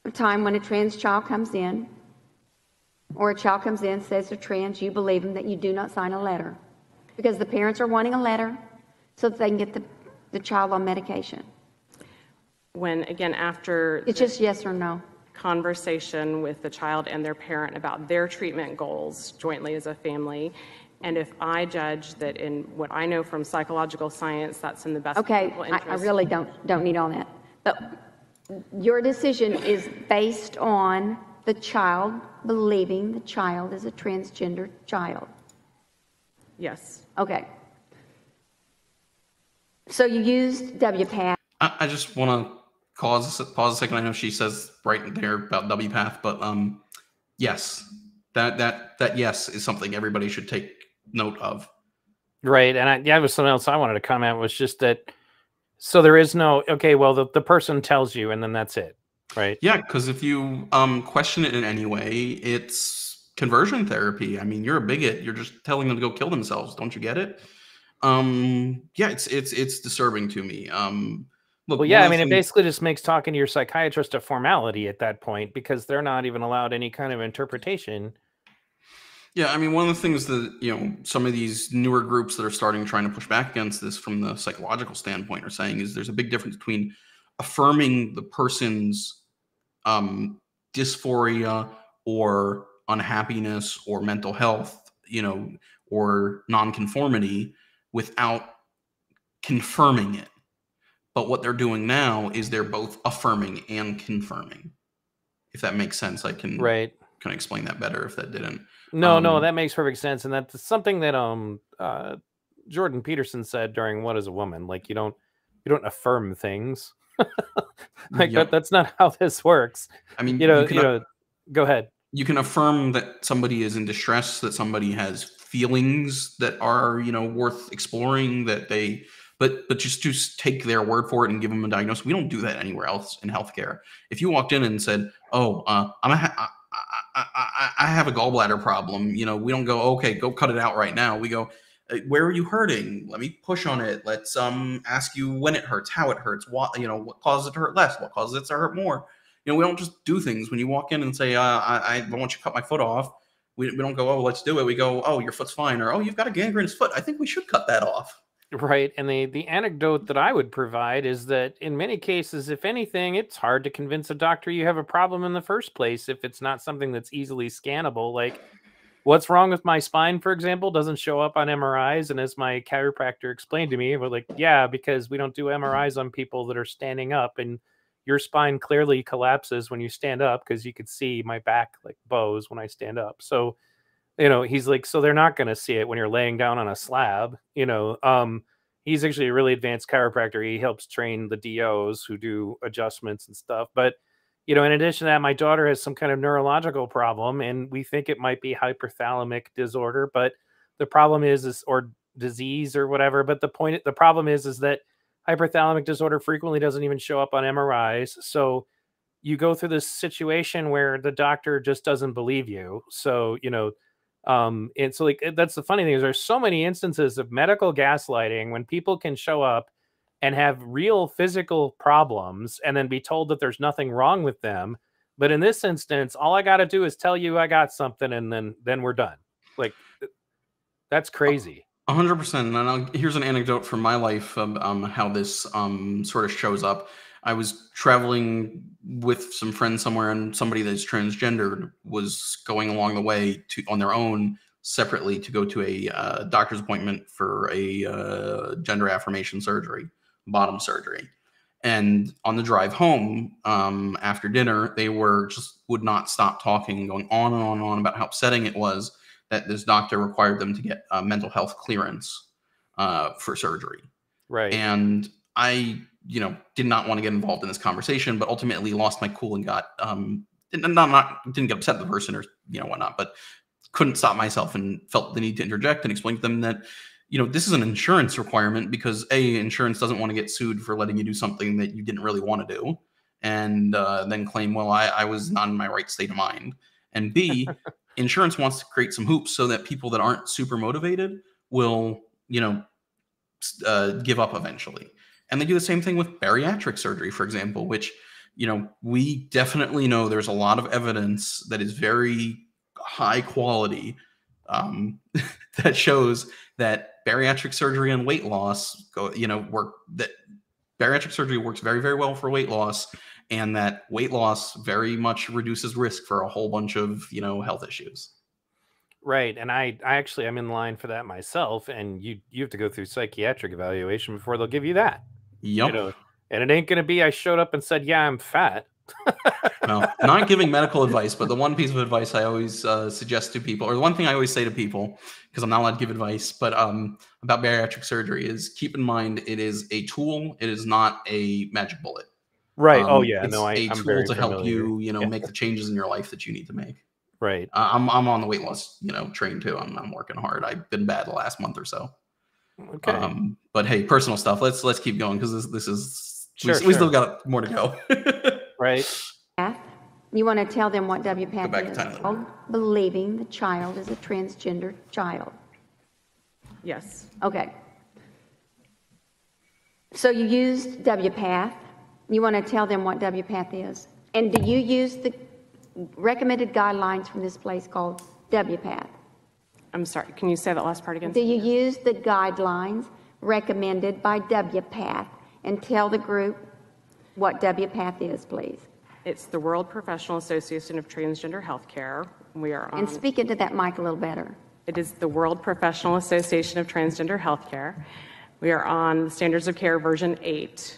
a time when a trans child comes in, or a child comes in, says they're trans, you believe them, that you do not sign a letter? Because the parents are wanting a letter so that they can get the child on medication. When, again, after... It's just yes or no. Conversation with the child and their parent about their treatment goals jointly as a family. And if I judge that in what I know from psychological science, that's in the best medical interest... I really don't need all that. But your decision is based on the child believing the child is a transgender child. Yes. Okay. So you used WPATH. I just want to pause a second. I know she says right there about WPATH, but yes, that yes is something everybody should take note of. Right, and yeah, was something else I wanted to comment was just that. So there is no okay. Well, the person tells you, and then that's it, right? Yeah, because if you question it in any way, it's conversion therapy. I mean, you're a bigot. You're just telling them to go kill themselves. Don't you get it? Yeah, it's disturbing to me. Look, well, yeah, I mean, it basically just makes talking to your psychiatrist a formality at that point because they're not even allowed any kind of interpretation. Yeah, I mean, one of the things that, some of these newer groups that are trying to push back against this from the psychological standpoint are saying is there's a big difference between affirming the person's dysphoria or unhappiness or mental health, or nonconformity without confirming it. But what they're doing now is they're both affirming and confirming. If that makes sense, I can kind of explain that better if that didn't. No, that makes perfect sense, and that's something that Jordan Peterson said during "What Is a Woman?" Like you don't affirm things. Like that's not how this works. I mean, go ahead. You can affirm that somebody is in distress, that somebody has feelings that are worth exploring, that they. But just take their word for it and give them a diagnosis. We don't do that anywhere else in healthcare. If you walked in and said, "Oh, I have a gallbladder problem," we don't go, "Okay, go cut it out right now." We go, "Where are you hurting? Let me push on it. Let's ask you when it hurts, how it hurts, what causes it to hurt less, what causes it to hurt more." We don't just do things when you walk in and say, "I want you to cut my foot off." We don't go, "Oh, let's do it." We go, "Oh, your foot's fine," or "Oh, you've got a gangrenous foot. I think we should cut that off." Right, and the anecdote that I would provide is that in many cases, if anything, it's hard to convince a doctor you have a problem in the first place if it's not something that's easily scannable. Like, what's wrong with my spine, for example, doesn't show up on MRIs, and as my chiropractor explained to me, we're like, yeah, because we don't do MRIs on people that are standing up, and your spine clearly collapses when you stand up because you could see my back like bows when I stand up. So he's like, so they're not going to see it when you're laying down on a slab. He's actually a really advanced chiropractor. He helps train the DOs who do adjustments and stuff. But, in addition to that, my daughter has some kind of neurological problem, and we think it might be hyperthalamic disorder. But the problem is or disease or whatever. But the problem is that hyperthalamic disorder frequently doesn't even show up on MRIs. So you go through this situation where the doctor just doesn't believe you. So, and so that's the funny thing is there's so many instances of medical gaslighting when people can show up and have real physical problems and then be told that there's nothing wrong with them. But in this instance, all I got to do is tell you I got something and then we're done. Like that's crazy. 100%. And here's an anecdote from my life of how this sort of shows up. I was traveling with some friends somewhere, and somebody that's transgendered was going along the way on their own separately to go to a doctor's appointment for a gender affirmation surgery, bottom surgery. And on the drive home after dinner, they would not stop talking, going on and on and on about how upsetting it was that this doctor required them to get mental health clearance for surgery. Right. And I, did not want to get involved in this conversation, but ultimately lost my cool and got, didn't get upset at the person or, whatnot, but couldn't stop myself and felt the need to interject and explain to them that, this is an insurance requirement because insurance doesn't want to get sued for letting you do something that you didn't really want to do. And then claim, well, I was not in my right state of mind. And B, insurance wants to create some hoops so that people that aren't super motivated will, give up eventually. And they do the same thing with bariatric surgery, for example, which, we definitely know there's a lot of evidence that is very high quality that shows that bariatric surgery and weight loss bariatric surgery works very, very well for weight loss, and that weight loss very much reduces risk for a whole bunch of, health issues. Right. And I actually I'm in line for that myself. And you have to go through psychiatric evaluation before they'll give you that. Yep. And it ain't going to be I showed up and said, yeah, I'm fat. Well, not giving medical advice, but the one piece of advice I always suggest to people, or the one thing I always say to people, because I'm not allowed to give advice, but about bariatric surgery is keep in mind it is a tool. It is not a magic bullet. Right. Oh yeah. It's No, a I'm tool very to help familiar. you, you know, make the changes in your life that you need to make. Right. I'm on the weight loss, you know, train too. I'm working hard. I've been bad the last month or so. Okay. But hey, personal stuff. Let's keep going because this is Sure, we still sure. got more to go. Right. You want to tell them what WPATH back a is? tiny little Called believing the child is a transgender child. Yes. Okay. So you used WPATH. You want to tell them what WPATH is. And do you use the recommended guidelines from this place called WPATH? I'm sorry, can you say that last part again? Do you use the guidelines recommended by WPATH? And tell the group what WPATH is, please. It's the World Professional Association of Transgender Healthcare. We are on. And speak into that mic a little better. It is the World Professional Association of Transgender Healthcare. We are on Standards of Care version 8.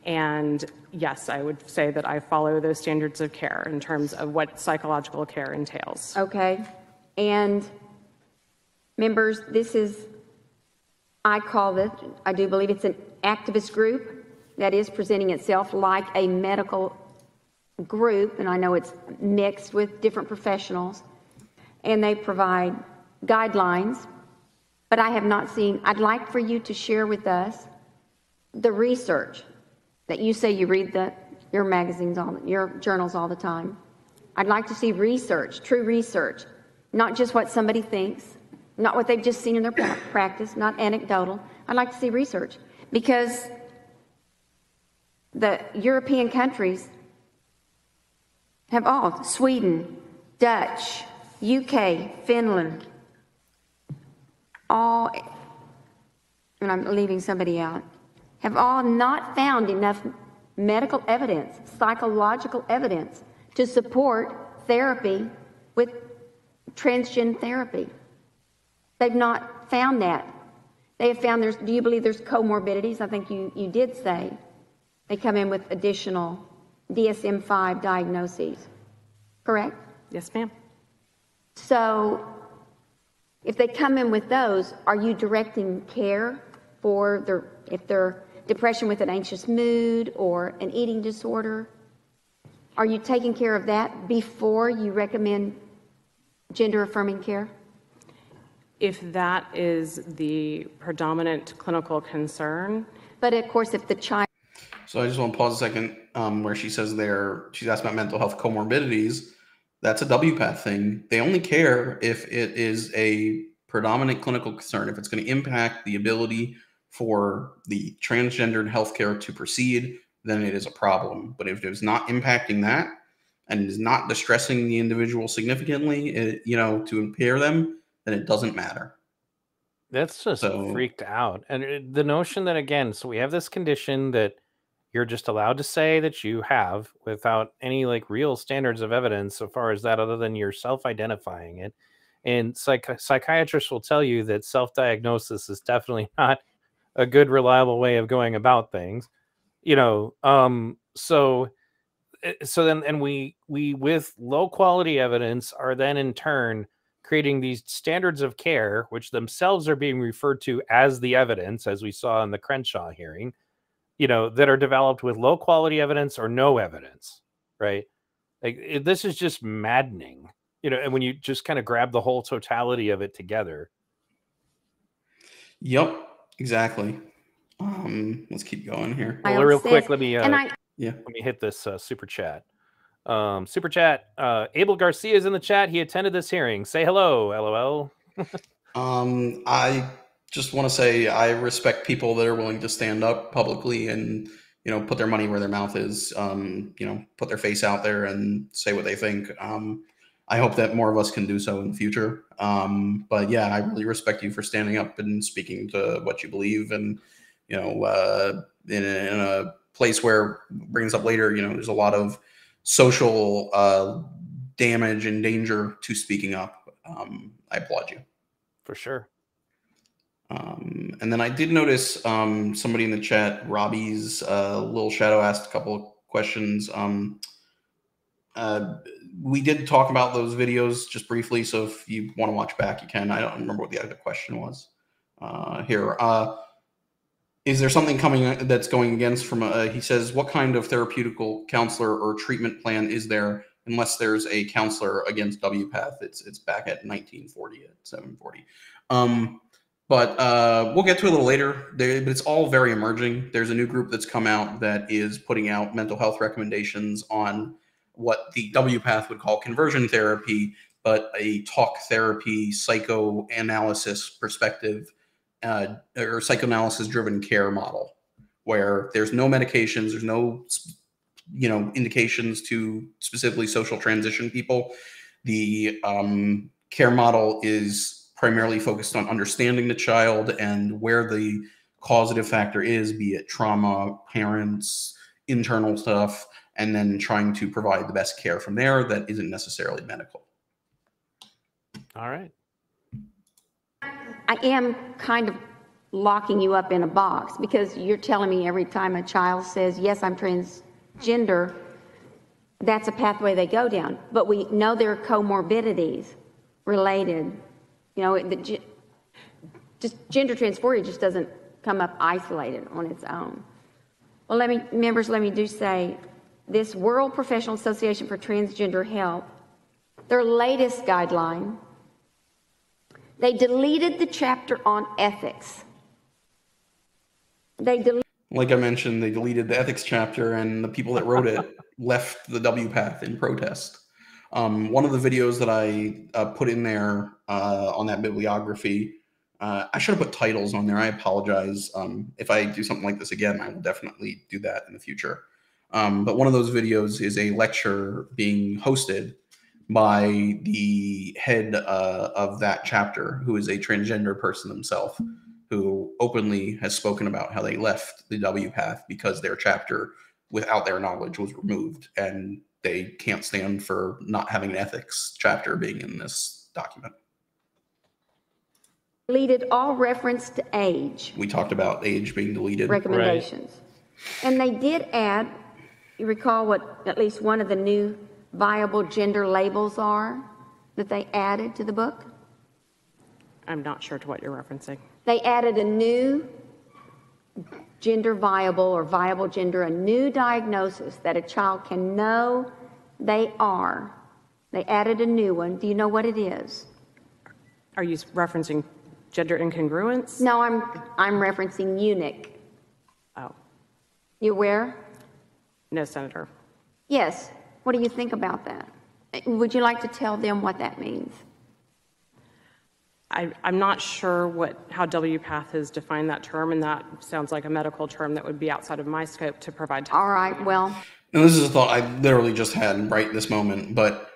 And yes, I would say that I follow those standards of care in terms of what psychological care entails. Okay. And members, this is, I call this, I do believe it's an activist group that is presenting itself like a medical group, and I know it's mixed with different professionals, and they provide guidelines, but I have not seen, I'd like for you to share with us the research that you say you read your magazines, your journals all the time. I'd like to see research, true research, not just what somebody thinks, not what they've just seen in their practice, not anecdotal. I'd like to see research because the European countries have all, Sweden, Dutch, UK, Finland, all, and I'm leaving somebody out, have all not found enough medical evidence, psychological evidence to support therapy with transgender therapy. They've not found that. They have found do you believe there's comorbidities? I think you did say they come in with additional DSM-5 diagnoses, correct? Yes, ma'am. So if they come in with those, are you directing care for if they're depression with an anxious mood or an eating disorder? Are you taking care of that before you recommend gender-affirming care? If that is the predominant clinical concern. But of course, if the child... So I just want to pause a second where she says she's asked about mental health comorbidities. That's a WPATH thing. They only care if it is a predominant clinical concern, if it's going to impact the ability for the transgendered healthcare to proceed, then it is a problem. But if it's not impacting that and is not distressing the individual significantly, to impair them, then it doesn't matter. That's just freaked out. And the notion that, again, so we have this condition that you're just allowed to say that you have without any real standards of evidence so far as that, other than you're self-identifying it. And psychiatrists will tell you that self-diagnosis is definitely not a good, reliable way of going about things. So then we with low quality evidence are then in turn creating these standards of care, which themselves are being referred to as the evidence, as we saw in the Crenshaw hearing, that are developed with low quality evidence or no evidence, right? This is just maddening, and when you just kind of grab the whole totality of it together. Yep, exactly. Let's keep going here. Well, real quick, let me hit this super chat. Super chat. Abel Garcia is in the chat. He attended this hearing. Say hello, LOL. I just want to say I respect people that are willing to stand up publicly and put their money where their mouth is. Put their face out there and say what they think. I hope that more of us can do so in the future. But yeah, I really respect you for standing up and speaking to what you believe, and in a place where brings up later, there's a lot of social damage and danger to speaking up. I applaud you. For sure. And then I did notice somebody in the chat, Robbie's Little Shadow, asked a couple of questions. We did talk about those videos just briefly, so if you want to watch back, you can. I don't remember what the other question was. Here. Is there something coming that's going against from he says, what kind of therapeutical counselor or treatment plan is there unless there's a counselor against WPATH? It's back at 1940 at 740. But we'll get to it a little later. But it's all very emerging. There's a new group that's come out that is putting out mental health recommendations on what the WPATH would call conversion therapy, but a talk therapy, psychoanalysis perspective, or psychoanalysis-driven care model, where there's no medications, there's no, indications to specifically social transition people. The care model is primarily focused on understanding the child and where the causative factor is, be it trauma, parents, internal stuff, and then trying to provide the best care from there that isn't necessarily medical. All right. I am kind of locking you up in a box because you're telling me every time a child says, yes, I'm transgender, that's a pathway they go down. But we know there are comorbidities related. Just gender dysphoria just doesn't come up isolated on its own. Well, let me do say, this World Professional Association for Transgender Health, their latest guideline, they deleted the chapter on ethics. Like I mentioned, they deleted the ethics chapter, and the people that wrote it left the WPATH in protest. One of the videos that I put in there on that bibliography, I should have put titles on there. I apologize. If I do something like this again, I will definitely do that in the future. But one of those videos is a lecture being hosted by the head of that chapter, who is a transgender person himself, who openly has spoken about how they left the WPATH because their chapter, without their knowledge, was removed, and they can't stand for not having an ethics chapter being in this document. Deleted all reference to age. We talked about age being deleted. Recommendations. Right. And they did add, you recall what at least one of the new viable gender labels are that they added to the book? I'm not sure to what you're referencing. They added a new gender viable or viable gender, a new diagnosis that a child can know they are. They added a new one. Do you know what it is? Are you referencing gender incongruence? No, I'm referencing eunuch. Oh. You aware? No, Senator. Yes. What do you think about that? Would you like to tell them what that means? I'm not sure how WPATH has defined that term, and that sounds like a medical term that would be outside of my scope to provide. All right, well. And this is a thought I literally just had right this moment, but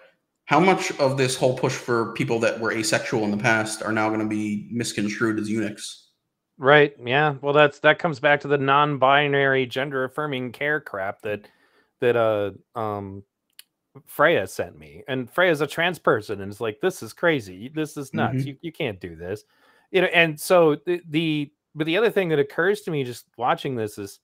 how much of this whole push for people that were asexual in the past are now going to be misconstrued as eunuchs? Right. Yeah. Well, that comes back to the non-binary gender affirming care crap that Freya sent me, and Freya's a trans person, and it's like, this is crazy, this is nuts. You can't do this, and so but the other thing that occurs to me just watching this is,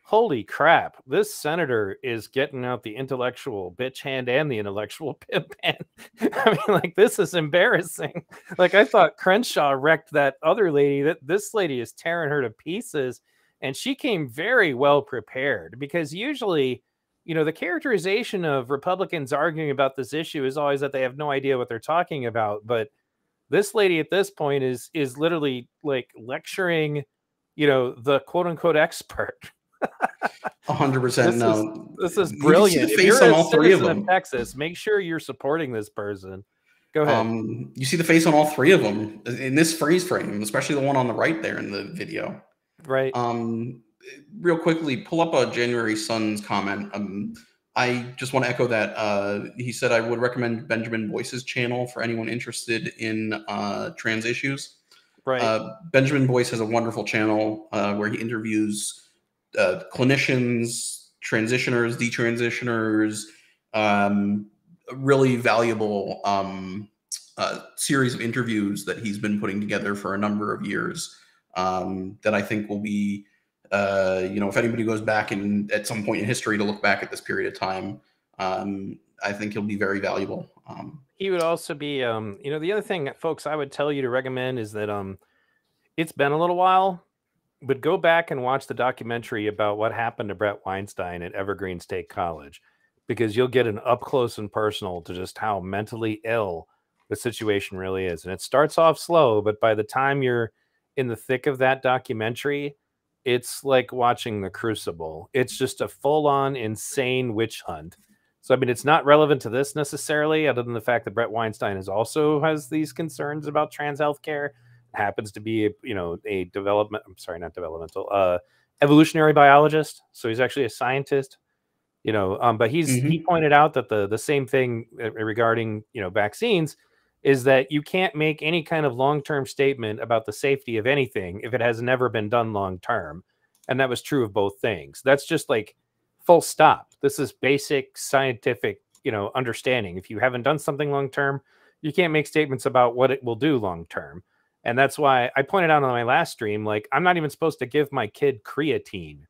holy crap, this senator is getting out the intellectual bitch hand and the intellectual pimp hand. I mean, like, this is embarrassing. Like, I thought Crenshaw wrecked that other lady. That this lady is tearing her to pieces, and she came very well prepared, because usually, the characterization of Republicans arguing about this issue is always that they have no idea what they're talking about. But this lady at this point is literally like lecturing, the quote unquote expert. 100%. No, this is brilliant. You see the face on all three of them. Texas, make sure you're supporting this person. Go ahead. You see the face on all three of them in this freeze frame, especially the one on the right there in the video. Right. Real quickly, pull up a January Sun's comment. I just want to echo that. He said, I would recommend Benjamin Boyce's channel for anyone interested in trans issues. Right. Benjamin Boyce has a wonderful channel where he interviews clinicians, transitioners, detransitioners, really valuable series of interviews that he's been putting together for a number of years that I think will be, if anybody goes back at some point in history to look back at this period of time, I think he'll be very valuable. He would also be, the other thing, folks, I would tell you to recommend is that it's been a little while, but go back and watch the documentary about what happened to Brett Weinstein at Evergreen State College, because you'll get an up close and personal to just how mentally ill the situation really is. And it starts off slow, but by the time you're in the thick of that documentary, it's like watching The Crucible. It's just a full-on insane witch hunt. So, I mean, it's not relevant to this necessarily, other than the fact that Brett Weinstein has these concerns about trans healthcare. Happens to be, evolutionary biologist. So he's actually a scientist, but he pointed out that the same thing regarding, vaccines is that you can't make any kind of long-term statement about the safety of anything if it has never been done long-term. And that was true of both things. That's just like full stop. This is basic scientific, understanding. If you haven't done something long-term, you can't make statements about what it will do long-term. And that's why I pointed out on my last stream, like, I'm not even supposed to give my kid creatine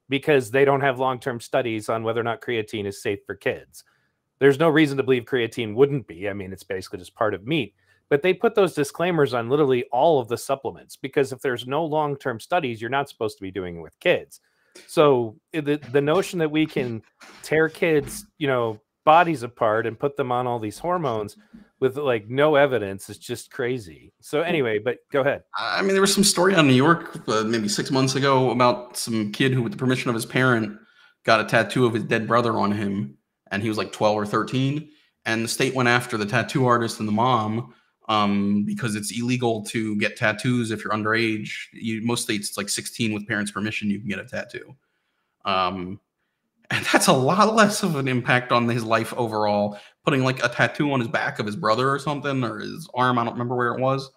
because they don't have long-term studies on whether or not creatine is safe for kids. There's no reason to believe creatine wouldn't be. I mean, it's basically just part of meat. But they put those disclaimers on literally all of the supplements, because if there's no long-term studies, you're not supposed to be doing it with kids. So the notion that we can tear kids, bodies apart and put them on all these hormones with like no evidence is just crazy. So anyway, but go ahead. I mean, there was some story on New York maybe 6 months ago about some kid who, with the permission of his parent, got a tattoo of his dead brother on him, and he was like 12 or 13. And the state went after the tattoo artist and the mom because it's illegal to get tattoos if you're underage. Most states, it's like 16 with parents' permission, you can get a tattoo. And that's a lot less of an impact on his life overall. Putting like a tattoo on his back of his brother or something, or his arm, I don't remember where it was,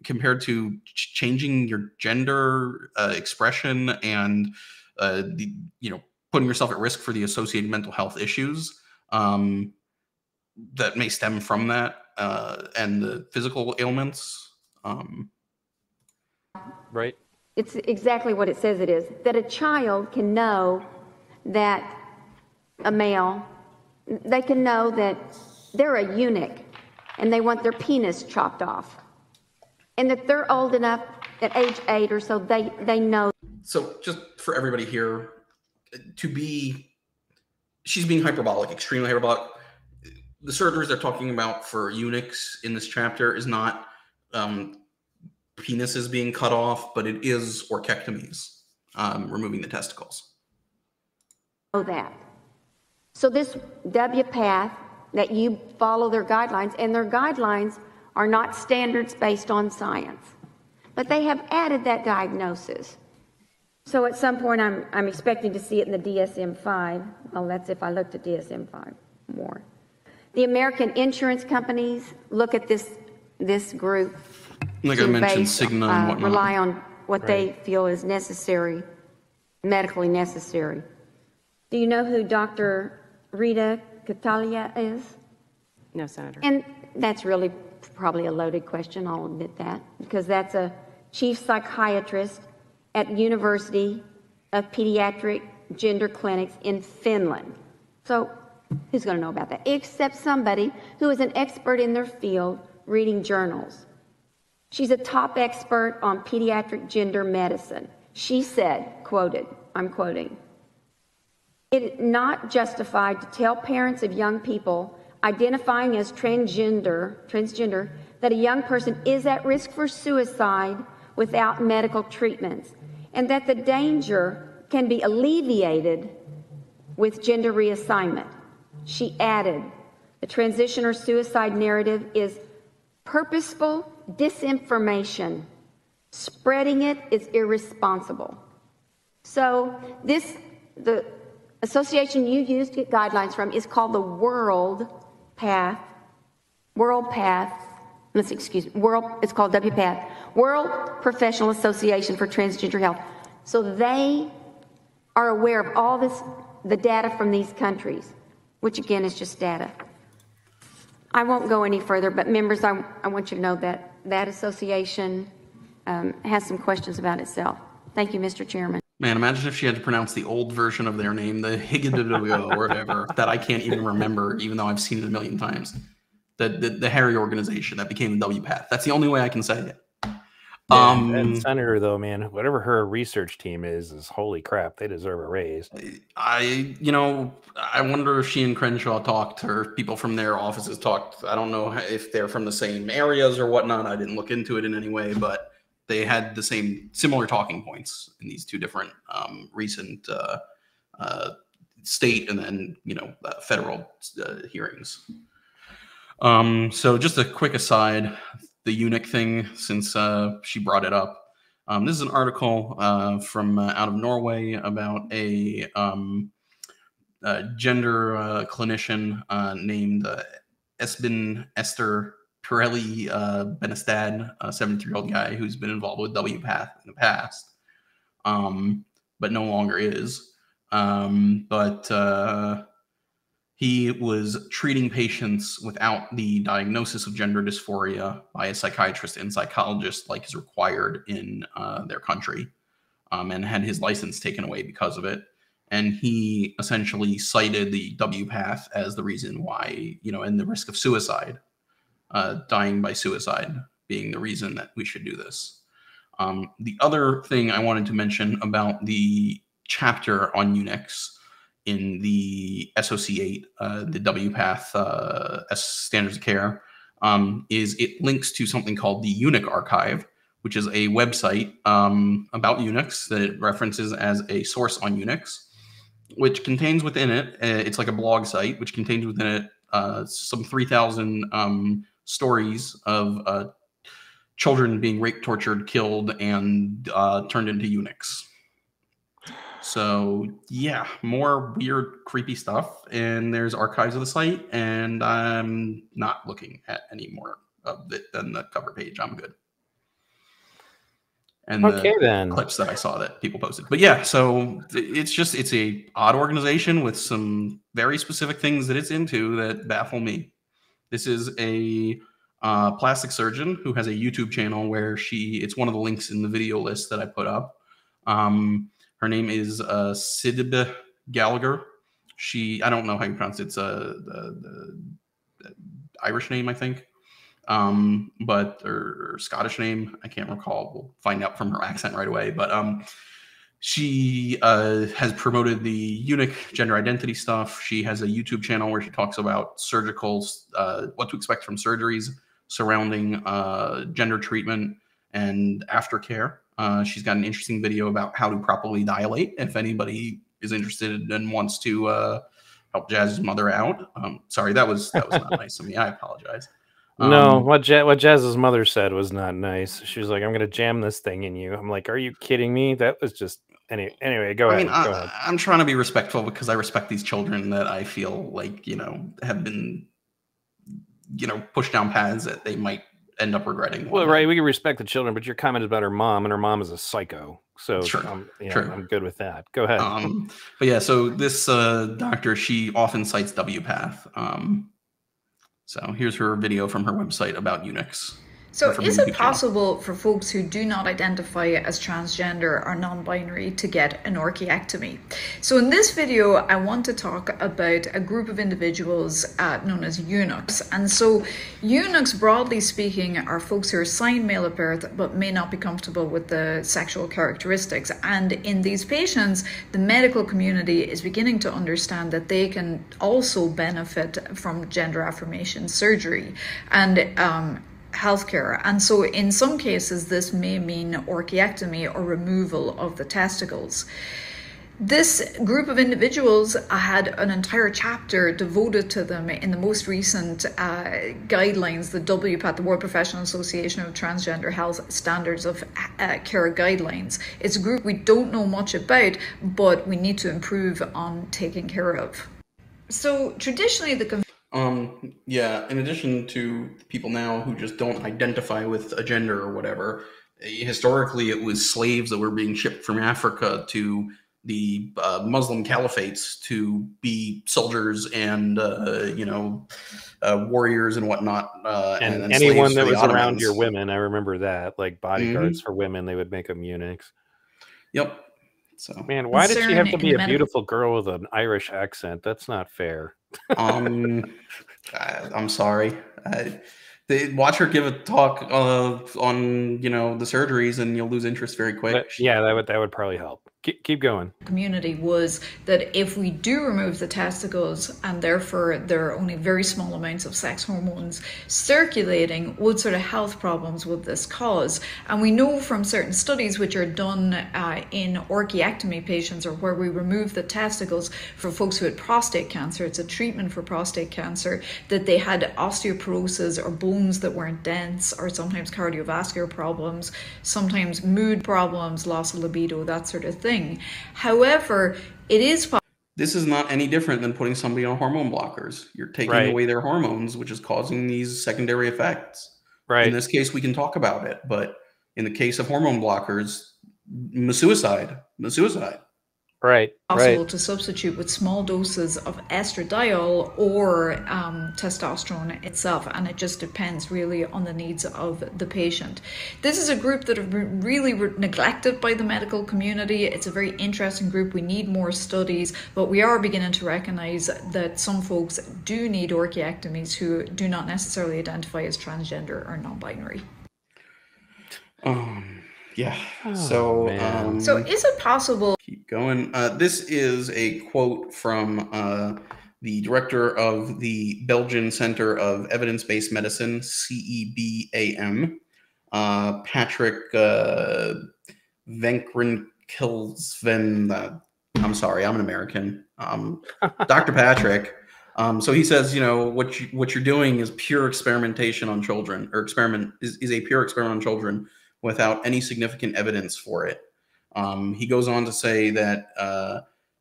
compared to changing your gender expression and putting yourself at risk for the associated mental health issues that may stem from that and the physical ailments. Right. It's exactly what it says it is, that a child can know that a male, they can know that they're a eunuch and they want their penis chopped off. And that they're old enough at age 8 or so, they know. So just for everybody here, she's being hyperbolic, extremely hyperbolic. The surgeries they're talking about for eunuchs in this chapter is not penises being cut off, but it is orchectomies, removing the testicles. That. So this WPATH, that you follow their guidelines, and their guidelines are not standards based on science, but they have added that diagnosis. So at some point I'm expecting to see it in the DSM-5. Well, that's if I looked at DSM-5 more. The American insurance companies look at this group. Like I mentioned, Cigna and whatnot. Rely on what they feel is necessary, medically necessary. Do you know who Dr. Rita Catalia is? No, Senator. And that's really probably a loaded question, I'll admit that, because that's a chief psychiatrist at University of Pediatric Gender Clinics in Finland. So who's going to know about that? Except somebody who is an expert in their field reading journals. She's a top expert on pediatric gender medicine. She said, quoted, I'm quoting, "It is not justified to tell parents of young people identifying as transgender that a young person is at risk for suicide without medical treatments, and that the danger can be alleviated with gender reassignment." She added, "The transition or suicide narrative is purposeful disinformation. Spreading it is irresponsible." So the association you used to get guidelines from is called the WPATH. It's called WPATH, World Professional Association for Transgender Health. So they are aware of all the data from these countries, which again is just data. I won't go any further, but members, I want you to know that that association has some questions about itself. Thank you, Mr. Chairman. Man, imagine if she had to pronounce the old version of their name, the Higgadadogo or whatever, that I can't even remember, even though I've seen it a million times. The Harry organization that became the WPATH. That's the only way I can say it. And Senator, though, man, whatever her research team is holy crap. They deserve a raise. I wonder if she and Crenshaw talked, or people from their offices talked. I don't know if they're from the same areas or whatnot. I didn't look into it in any way, but they had the similar talking points in these two different recent state and then federal hearings. So just a quick aside, the eunuch thing, since she brought it up. This is an article from out of Norway about a gender clinician named Esben Esther Pirelli Benestad, a 73-year-old guy who's been involved with WPATH in the past, but no longer is. He was treating patients without the diagnosis of gender dysphoria by a psychiatrist and psychologist like is required in their country, and had his license taken away because of it. And he essentially cited the WPATH as the reason why, and the risk of suicide, dying by suicide being the reason that we should do this. The other thing I wanted to mention about the chapter on eunuchs in the SOC8, the WPATH Standards of Care, is it links to something called the Eunuch Archive, which is a website about eunuchs that it references as a source on eunuchs, which contains within it, it's like a blog site, which contains within it some 3,000 stories of children being raped, tortured, killed, and turned into eunuchs. So yeah, more weird, creepy stuff. And there's archives of the site, and I'm not looking at any more of it than the cover page. I'm good. And okay, the clips that I saw that people posted. But yeah, so it's a odd organization with some very specific things that it's into that baffle me. This is a plastic surgeon who has a YouTube channel where it's one of the links in the video list that I put up. Her name is Sidib Gallagher. I don't know how you pronounce it. It's the Irish name, I think, or Scottish name. I can't recall. We'll find out from her accent right away. But she has promoted the eunuch gender identity stuff. She has a YouTube channel where she talks about what to expect from surgeries surrounding gender treatment and aftercare. She's got an interesting video about how to properly dilate, if anybody is interested and wants to help Jazz's mother out. Sorry, that was not nice of me. I apologize. No, what Jazz's mother said was not nice. She was like, "I'm going to jam this thing in you." I'm like, "Are you kidding me?" That was just anyway. Go ahead. Go ahead. I'm trying to be respectful because I respect these children that I feel like have been pushed down paths that they might end up regretting. Well, right, we can respect the children, but your comment is about her mom, and her mom is a psycho. So sure. I'm good with that. Go ahead. But yeah, so this doctor, she often cites WPATH. So here's her video from her website about eunuchs. So is it possible for folks who do not identify as transgender or non-binary to get an orchiectomy? So in this video, I want to talk about a group of individuals known as eunuchs. And so eunuchs, broadly speaking, are folks who are assigned male at birth but may not be comfortable with the sexual characteristics. And in these patients, the medical community is beginning to understand that they can also benefit from gender affirmation surgery and healthcare. And so in some cases, this may mean orchiectomy or removal of the testicles. This group of individuals had an entire chapter devoted to them in the most recent guidelines, the WPATH, the World Professional Association of Transgender Health Standards of Care Guidelines. It's a group we don't know much about, but we need to improve on taking care of. So traditionally, in addition to people now who just don't identify with a gender or whatever, historically it was slaves that were being shipped from Africa to the Muslim caliphates to be soldiers and warriors and whatnot. And anyone that was around your women, I remember that, like bodyguards for women, they would make them eunuchs. Yep. So, man, why did she have to Concern be in a medical- beautiful girl with an Irish accent? That's not fair. I'm sorry. Watch her give a talk on the surgeries, and you'll lose interest very quick. Yeah, that would probably help. Keep going. Community was that if we do remove the testicles and therefore there are only very small amounts of sex hormones circulating, what sort of health problems would this cause? And we know from certain studies which are done in orchiectomy patients, or where we remove the testicles for folks who had prostate cancer, it's a treatment for prostate cancer, that they had osteoporosis or bones that weren't dense, or sometimes cardiovascular problems, sometimes mood problems, loss of libido, that sort of thing. However, it is possible. This is not any different than putting somebody on hormone blockers. You're taking away their hormones, which is causing these secondary effects. Right. In this case, we can talk about it, but in the case of hormone blockers, suicide. Right. Possible to substitute with small doses of estradiol or testosterone itself, and it just depends really on the needs of the patient. This is a group that have been really neglected by the medical community. It's a very interesting group. We need more studies, but we are beginning to recognize that some folks do need orchiectomies who do not necessarily identify as transgender or non-binary. Yeah. So is it possible? Keep going. This is a quote from the director of the Belgian Center of Evidence-Based Medicine, CEBAM, Patrick Venkrinkelsven. I'm sorry, I'm an American. Dr. Patrick. So he says, what you're doing is pure experimentation on children, or is a pure experiment on children without any significant evidence for it. He goes on to say that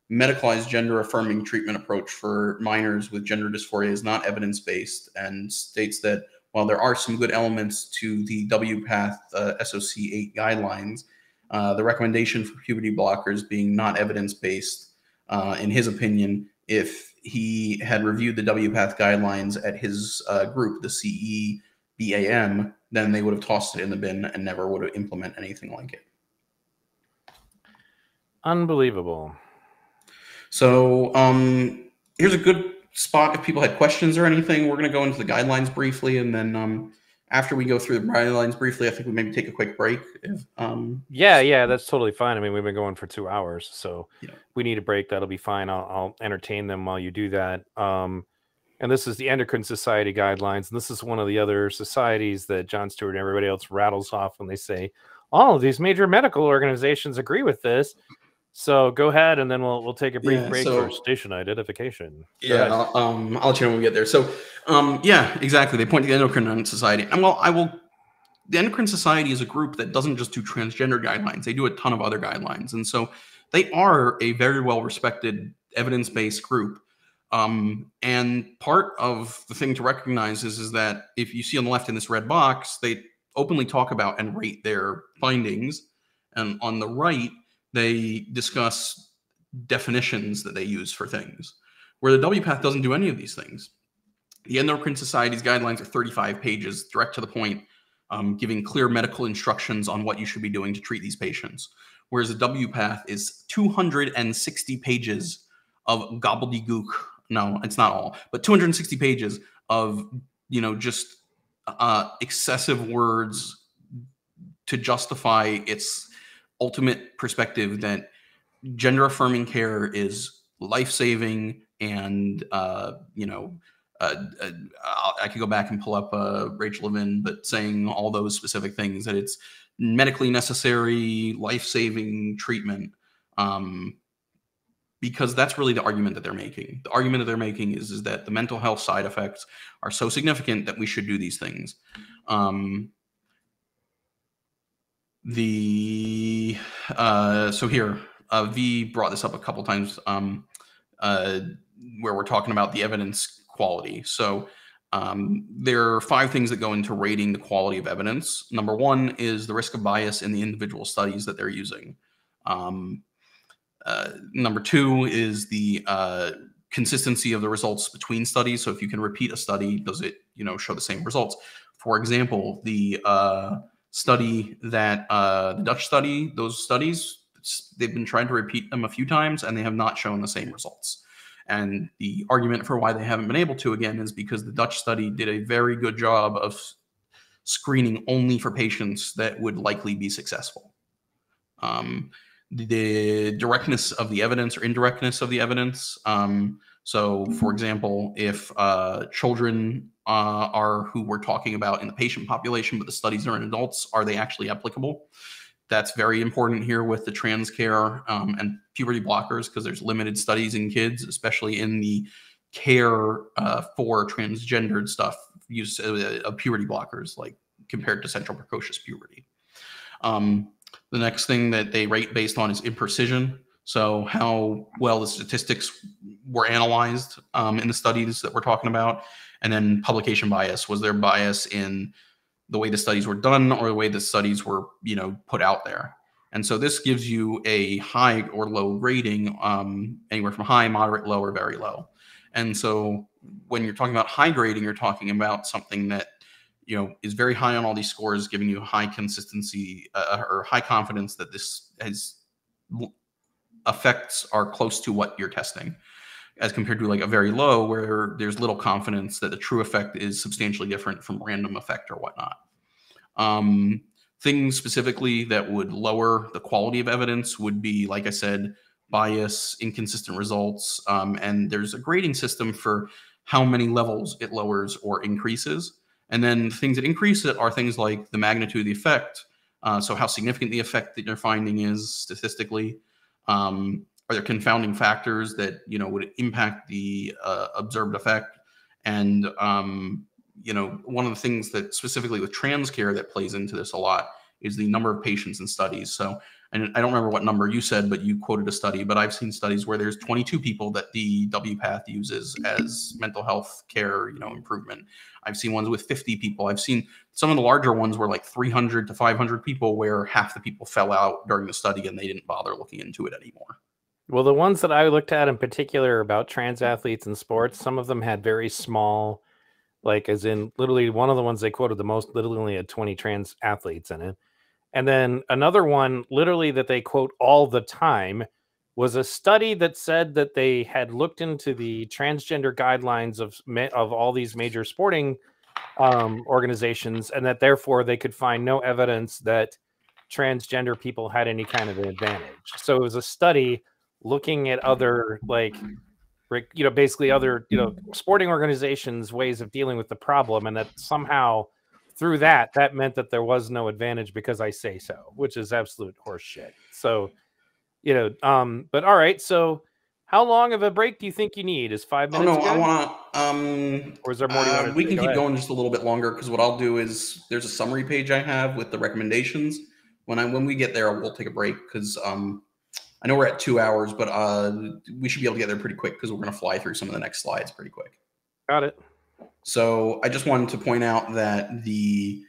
medicalized gender-affirming treatment approach for minors with gender dysphoria is not evidence-based, and states that while there are some good elements to the WPATH SOC 8 guidelines, the recommendation for puberty blockers being not evidence-based, in his opinion, if he had reviewed the WPATH guidelines at his group, the CEBAM, then they would have tossed it in the bin and never would have implemented anything like it. Unbelievable. So here's a good spot if people had questions or anything. We're going to go into the guidelines briefly, and then after we go through the guidelines briefly, I think we maybe take a quick break. Yeah, that's totally fine. I mean, we've been going for 2 hours, so we need a break. That'll be fine. I'll entertain them while you do that. And this is the Endocrine Society guidelines. And this is one of the other societies that Jon Stewart and everybody else rattles off when they say, all of these major medical organizations agree with this. So go ahead, and then we'll take a brief break for station identification. Yeah, I'll let you know when we get there. So, yeah, exactly. They point to the Endocrine Society. And the Endocrine Society is a group that doesn't just do transgender guidelines. They do a ton of other guidelines. And so they are a very well-respected, evidence-based group. And part of the thing to recognize is that if you see on the left in this red box, they openly talk about and rate their findings. And on the right, they discuss definitions that they use for things, where the WPATH doesn't do any of these things. The Endocrine Society's guidelines are 35 pages, direct to the point, giving clear medical instructions on what you should be doing to treat these patients. Whereas the WPATH is 260 pages of gobbledygook. No, it's not all, but 260 pages of, just excessive words to justify its ultimate perspective that gender affirming care is life-saving. And, I could go back and pull up Rachel Levin, but saying all those specific things, that it's medically necessary, life-saving treatment. Because that's really the argument that they're making. The argument that they're making is that the mental health side effects are so significant that we should do these things. So here, V brought this up a couple times, where we're talking about the evidence quality. So there are 5 things that go into rating the quality of evidence. Number 1 is the risk of bias in the individual studies that they're using. Number 2 is the consistency of the results between studies. So if you can repeat a study, does it, show the same results? For example, the study that the Dutch study, those studies, they've been trying to repeat them a few times and they have not shown the same results. And the argument for why they haven't been able to, again, is because the Dutch study did a very good job of screening only for patients that would likely be successful. The directness of the evidence or indirectness of the evidence. So, for example, if children are who we're talking about in the patient population, but the studies are in adults, are they actually applicable? That's very important here with the trans care and puberty blockers, because there's limited studies in kids, especially in the care for transgendered stuff, use of puberty blockers, like compared to central precocious puberty. The next thing that they rate based on is imprecision. So how well the statistics were analyzed in the studies that we're talking about. And then publication bias. Was there bias in the way the studies were done or the way the studies were, put out there? And so this gives you a high or low rating, anywhere from high, moderate, low, or very low. And so when you're talking about high grading, you're talking about something that is very high on all these scores, giving you high consistency or high confidence that this effects are close to what you're testing, as compared to like a very low where there's little confidence that the true effect is substantially different from random effect or whatnot. Things specifically that would lower the quality of evidence would be, like I said, bias, inconsistent results, and there's a grading system for how many levels it lowers or increases. And then things that increase it are things like the magnitude of the effect. So how significant the effect that you're finding is statistically. Are there confounding factors that, would impact the observed effect? And, one of the things that specifically with trans care that plays into this a lot is the number of patients in studies. So, and I don't remember what number you said, but you quoted a study, but I've seen studies where there's 22 people that the WPATH uses as mental health care, improvement. I've seen ones with 50 people. I've seen some of the larger ones were like 300 to 500 people, where half the people fell out during the study and they didn't bother looking into it anymore. Well, the ones that I looked at in particular about trans athletes in sports, some of them had very small, like as in literally one of the ones they quoted the most literally only had 20 trans athletes in it. And then another one literally that they quote all the time was a study that said that they had looked into the transgender guidelines of all these major sporting organizations, and that therefore they could find no evidence that transgender people had any kind of an advantage. So it was a study looking at other, like, basically other, sporting organizations' ways of dealing with the problem, and that somehow through that meant that there was no advantage because I say so, which is absolute horseshit. So, but all right. So how long of a break do you think you need? Is 5 minutes? Oh, no, good? I want to, or is there more you want to we can keep going just a little bit longer, because what I'll do is there's a summary page I have with the recommendations. When we get there, we'll take a break, because I know we're at 2 hours, but we should be able to get there pretty quick, because we're going to fly through some of the next slides pretty quick. Got it. So I just wanted to point out that the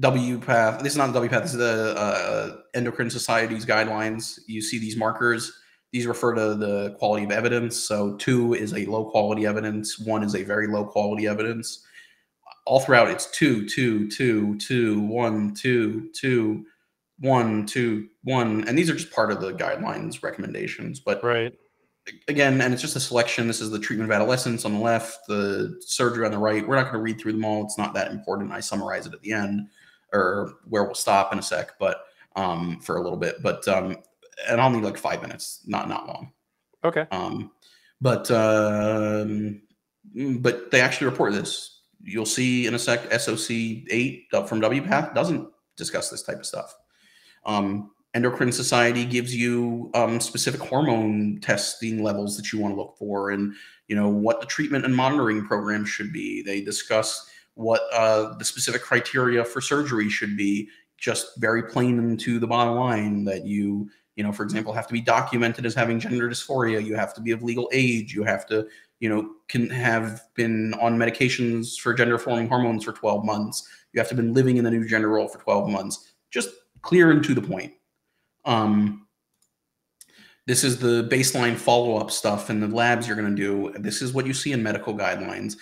WPATH, this is not the WPATH, this is the Endocrine Society's guidelines. You see these markers. These refer to the quality of evidence. So 2 is a low quality evidence. 1 is a very low quality evidence. All throughout, it's 2, 2, 2, 2, 1, 2, 2, 1, 2, 1. And these are just part of the guidelines recommendations. But right. Again, and it's just a selection. This is the treatment of adolescence on the left, the surgery on the right. We're not going to read through them all. It's not that important. I summarize it at the end, or where we'll stop in a sec, but for a little bit. But and I'll need like 5 minutes, not long. Okay. But they actually report this. You'll see in a sec. SOC 8 from WPATH doesn't discuss this type of stuff. Endocrine Society gives you specific hormone testing levels that you want to look for, and what the treatment and monitoring program should be. They discuss what the specific criteria for surgery should be, just very plain and to the bottom line, that you for example, have to be documented as having gender dysphoria. You have to be of legal age. You have to, can have been on medications for gender-forming hormones for 12 months. You have to have been living in the new gender role for 12 months. Just clear and to the point. This is the baseline follow-up stuff and the labs you're going to do. This is what you see in medical guidelines.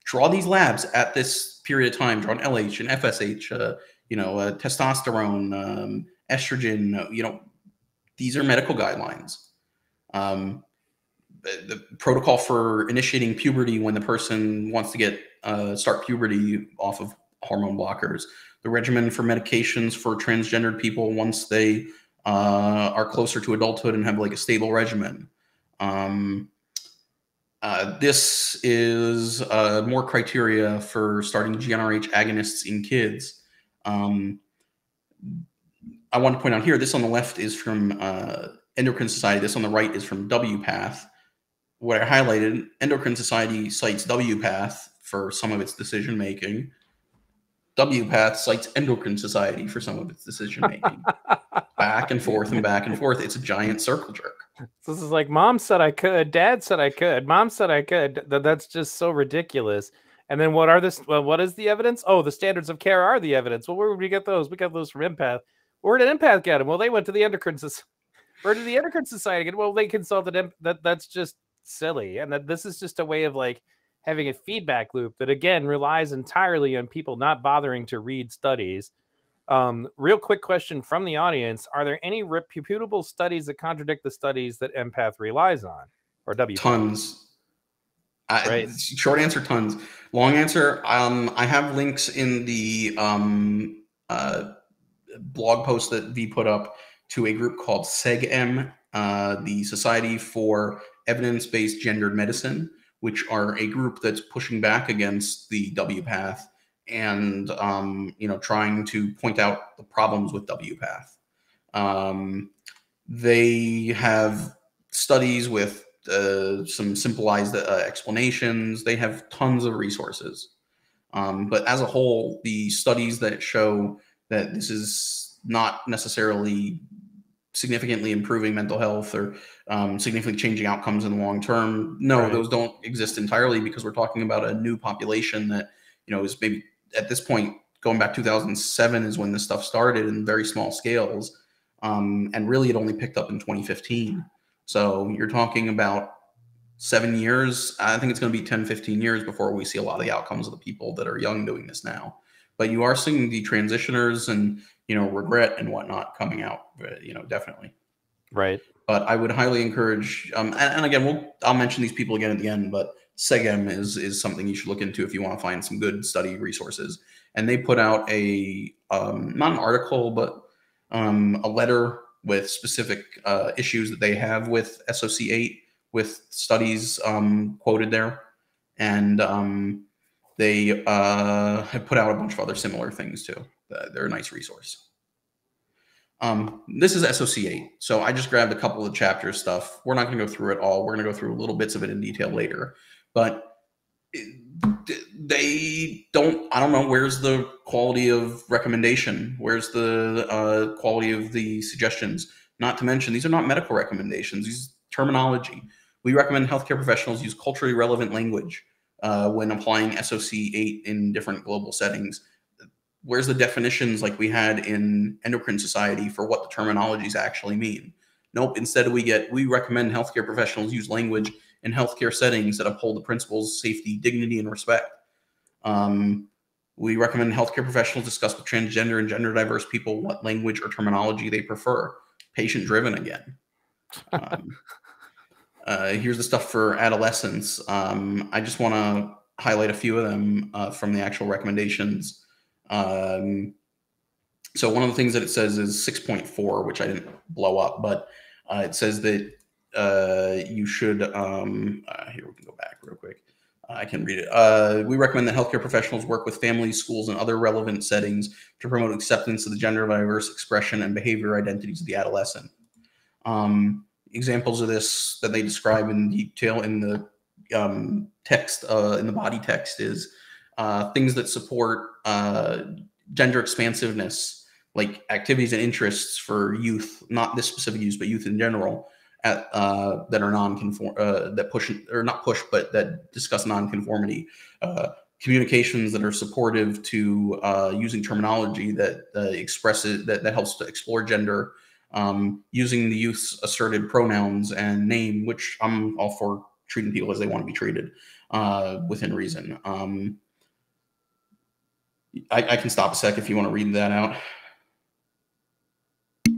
Draw these labs at this period of time. Draw an LH, an FSH, testosterone, estrogen, these are medical guidelines. The protocol for initiating puberty when the person wants to get start puberty off of hormone blockers, the regimen for medications for transgendered people once they are closer to adulthood and have like a stable regimen. This is more criteria for starting GnRH agonists in kids. I want to point out here, this on the left is from Endocrine Society. This on the right is from WPATH. What I highlighted, Endocrine Society cites WPATH for some of its decision making. WPATH cites Endocrine Society for some of its decision making. Back and forth and back and forth. It's a giant circle jerk. So this is like, mom said I could, dad said I could, mom said I could. That's just so ridiculous. And then what is the evidence? Oh, the standards of care are the evidence. Well, where would we get those? We got those from Empath. Where did Empath get them? Well, they went to the Endocrine Society. Where did the Endocrine Society get? Well, they consulted that's just silly. And that this is just a way of like having a feedback loop that again relies entirely on people not bothering to read studies. Real quick question from the audience: are there any reputable studies that contradict the studies that Empath relies on, or WPATH? Tons. Right. Short answer, tons. Long answer, I have links in the blog post that V put up to a group called SEGM, the Society for Evidence-Based Gendered Medicine, which are a group that's pushing back against the WPATH and trying to point out the problems with WPATH. They have studies with some simplified explanations. They have tons of resources. But as a whole, the studies that show that this is not necessarily significantly improving mental health or significantly changing outcomes in the long term, no, right. Those don't exist entirely because we're talking about a new population that, is maybe at this point, going back 2007 is when this stuff started in very small scales. And really it only picked up in 2015. So you're talking about 7 years. I think it's going to be 10, 15 years before we see a lot of the outcomes of the people that are young doing this now. But you are seeing the transitioners and, regret and whatnot coming out, definitely. Right. But I would highly encourage, and again, I'll mention these people again at the end, but SEGM is something you should look into if you want to find some good study resources. And they put out a, not an article, but a letter with specific issues that they have with SOC8, with studies quoted there. And they have put out a bunch of other similar things too. They're a nice resource. This is SOC8. So I just grabbed a couple of chapter stuff. We're not going to go through it all. We're going to go through little bits of it in detail later. But they don't, I don't know, where's the quality of recommendation? Where's the quality of the suggestions? Not to mention, these are not medical recommendations. These terminology. We recommend healthcare professionals use culturally relevant language when applying SOC8 in different global settings. Where's the definitions like we had in Endocrine Society for what the terminologies actually mean? Nope. Instead, we recommend healthcare professionals use language in healthcare settings that uphold the principles of safety, dignity, and respect. We recommend healthcare professionals discuss with transgender and gender diverse people what language or terminology they prefer. Patient-driven again. Here's the stuff for adolescents. I just want to highlight a few of them from the actual recommendations. So one of the things that it says is 6.4, which I didn't blow up, but it says that you should, here we can go back real quick. I can read it. We recommend that healthcare professionals work with families, schools, and other relevant settings to promote acceptance of the gender diverse expression and behavior identities of the adolescent. Examples of this that they describe in detail in the text, in the body text, is things that support gender expansiveness, like activities and interests for youth, not this specific youth, but youth in general, that are non-conform, that push or not push, but that discuss non-conformity. Communications that are supportive to using terminology that expresses that helps to explore gender. Using the youth's asserted pronouns and name, which I'm all for treating people as they want to be treated within reason. I can stop a sec if you want to read that out.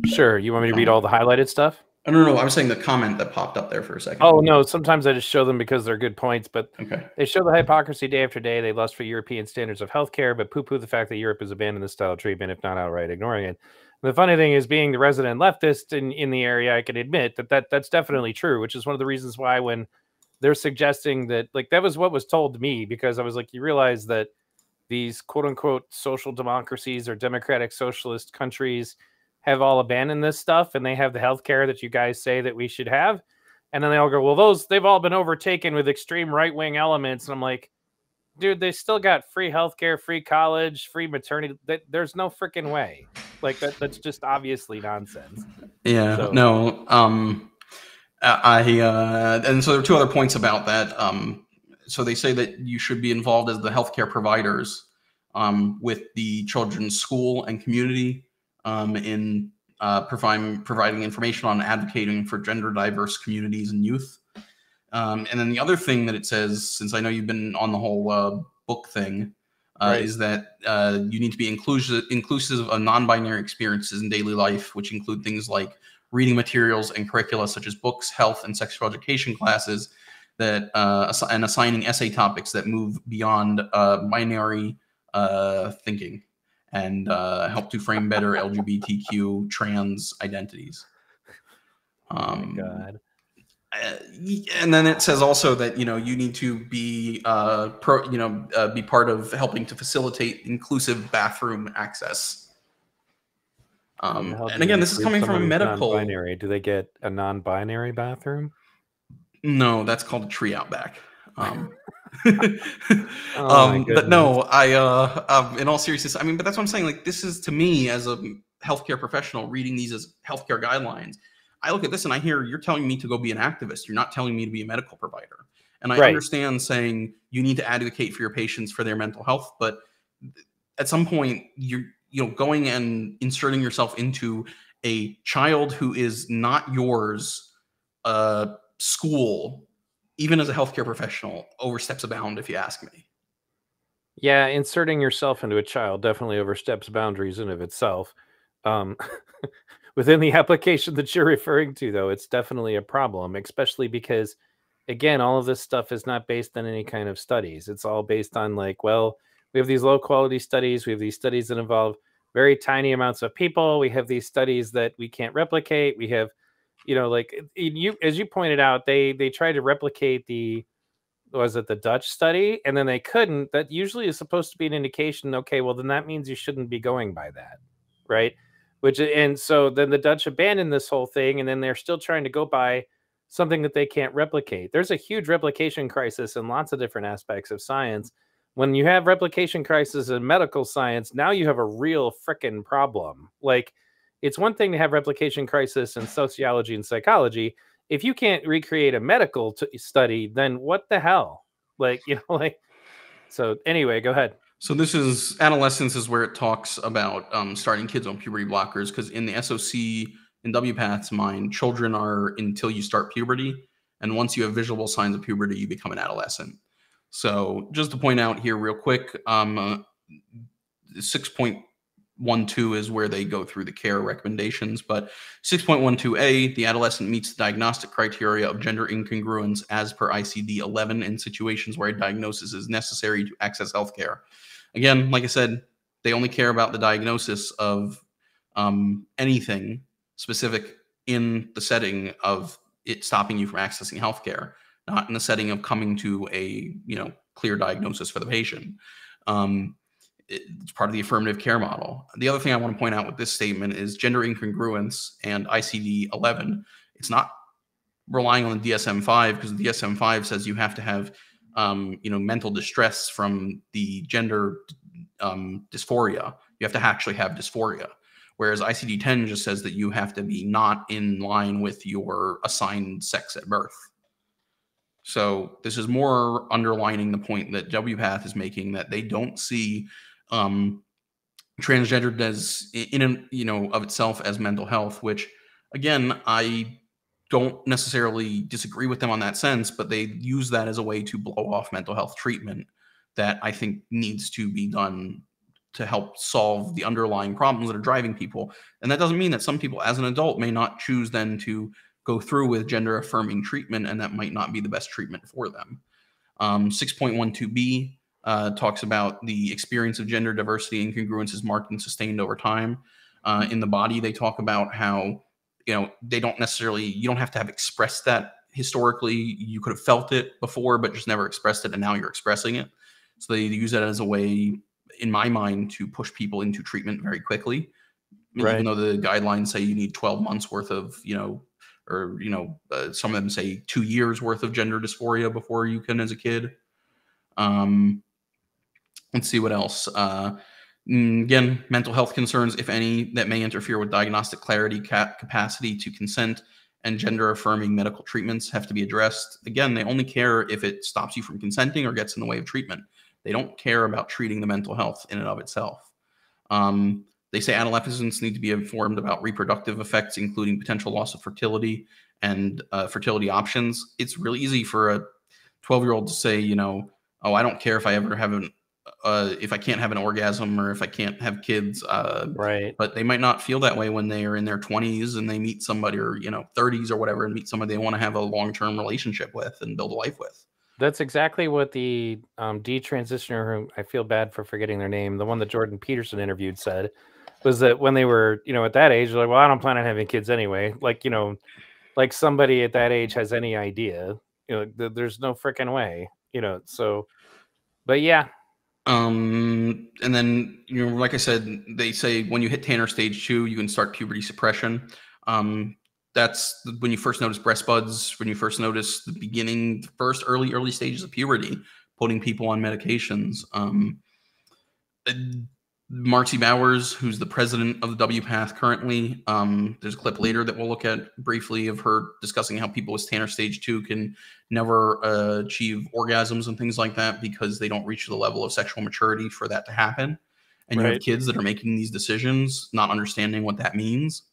Sure. You want me to read all the highlighted stuff? No. I was saying the comment that popped up there for a second. Oh, no. Sometimes I just show them because they're good points, but okay. They show the hypocrisy day after day. They lust for European standards of healthcare, but poo-poo the fact that Europe has abandoned this style of treatment, if not outright ignoring it. And the funny thing is, being the resident leftist in the area, I can admit that's definitely true, which is one of the reasons why when they're suggesting that, like, that was what was told to me, because I was like, you realize that these quote-unquote social democracies or democratic socialist countries have all abandoned this stuff, and they have the healthcare that you guys say that we should have. And then they all go, well, they've all been overtaken with extreme right-wing elements. And I'm like, dude, they still got free healthcare, free college, free maternity. There's no freaking way. Like that's just obviously nonsense. Yeah, so. No. And so there are two other points about that. So they say that you should be involved as the healthcare providers with the children's school and community in providing information on advocating for gender diverse communities and youth. And then the other thing that it says, since I know you've been on the whole book thing, Right. is that you need to be inclusive of non-binary experiences in daily life, which include things like reading materials and curricula such as books, health, and sexual education classes, that and assigning essay topics that move beyond binary thinking and help to frame better LGBTQ trans identities. Oh my God. And then it says also that you need to be be part of helping to facilitate inclusive bathroom access. And again, this is coming from a medical. Non-binary. Do they get a non-binary bathroom? No, that's called a tree out back. Oh but no, in all seriousness, I mean, but that's what I'm saying. Like, this is, to me, as a healthcare professional, reading these as healthcare guidelines, I look at this and I hear you're telling me to go be an activist. You're not telling me to be a medical provider. And I understand saying you need to advocate for your patients for their mental health, but at some point you're going and inserting yourself into a child who is not yours school, even as a healthcare professional, oversteps a bound, if you ask me. Yeah, inserting yourself into a child definitely oversteps boundaries in of itself. Within the application that you're referring to, though, it's definitely a problem, especially because, again, all of this stuff is not based on any kind of studies. It's all based on, like, well, we have these low quality studies. We have these studies that involve very tiny amounts of people. We have these studies that we can't replicate. We have, like as you pointed out, they tried to replicate the Dutch study, and then they couldn't. That usually is supposed to be an indication. Okay, well, then that means you shouldn't be going by that, right? And so then the Dutch abandoned this whole thing, and then they're still trying to go by something that they can't replicate. There's a huge replication crisis in lots of different aspects of science. When you have replication crisis in medical science, now you have a real frickin' problem. Like, it's one thing to have replication crisis in sociology and psychology. If you can't recreate a medical study, then what the hell? So anyway, go ahead. So this is adolescence is where it talks about starting kids on puberty blockers, because in the SOC in WPATH's mind, children are until you start puberty, and once you have visual signs of puberty, you become an adolescent. So just to point out here real quick, 6.12 is where they go through the care recommendations, but 6.12a, the adolescent meets the diagnostic criteria of gender incongruence as per ICD-11 in situations where a diagnosis is necessary to access healthcare. Again, like I said, they only care about the diagnosis of anything specific in the setting of it stopping you from accessing healthcare, not in the setting of coming to a clear diagnosis for the patient. It's part of the affirmative care model. The other thing I want to point out with this statement is gender incongruence and ICD-11. It's not relying on the DSM-5, because the DSM-5 says you have to have mental distress from the gender dysphoria. You have to actually have dysphoria. Whereas ICD-10 just says that you have to be not in line with your assigned sex at birth. So this is more underlining the point that WPATH is making, that they don't see transgendered as of itself as mental health, which, again, I don't necessarily disagree with them on that sense, but they use that as a way to blow off mental health treatment that I think needs to be done to help solve the underlying problems that are driving people. And that doesn't mean that some people as an adult may not choose then to go through with gender affirming treatment, and that might not be the best treatment for them. 6.12b talks about the experience of gender diversity and congruence is marked and sustained over time. In the body, they talk about how, they don't necessarily, you don't have to have expressed that historically. You could have felt it before, but just never expressed it, and now you're expressing it. So they use that as a way, in my mind, to push people into treatment very quickly. Right. Even though the guidelines say you need 12 months worth of, some of them say 2 years worth of gender dysphoria before you can as a kid. Let's see what else. Again, mental health concerns, if any, that may interfere with diagnostic clarity, capacity to consent, and gender-affirming medical treatments have to be addressed. Again, they only care if it stops you from consenting or gets in the way of treatment. They don't care about treating the mental health in and of itself. They say adolescents need to be informed about reproductive effects, including potential loss of fertility and fertility options. It's really easy for a 12-year-old to say, oh, I don't care if I ever have if I can't have an orgasm or if I can't have kids. Right. But they might not feel that way when they are in their 20s and they meet somebody, or 30s or whatever, and meet somebody they want to have a long-term relationship with and build a life with. That's exactly what the detransitioner, who I feel bad for forgetting their name, the one that Jordan Peterson interviewed, said, was that when they were, at that age, they're like, well, I don't plan on having kids anyway. Like, like somebody at that age has any idea, there's no freaking way, so, but yeah. And then, like I said, they say when you hit Tanner stage 2, you can start puberty suppression. That's when you first notice breast buds, when you first notice the beginning, first early stages of puberty, putting people on medications. Marcy Bowers, who's the president of the WPATH currently, there's a clip later that we'll look at briefly of her discussing how people with Tanner stage 2 can never achieve orgasms and things like that because they don't reach the level of sexual maturity for that to happen. And you have kids that are making these decisions, not understanding what that means.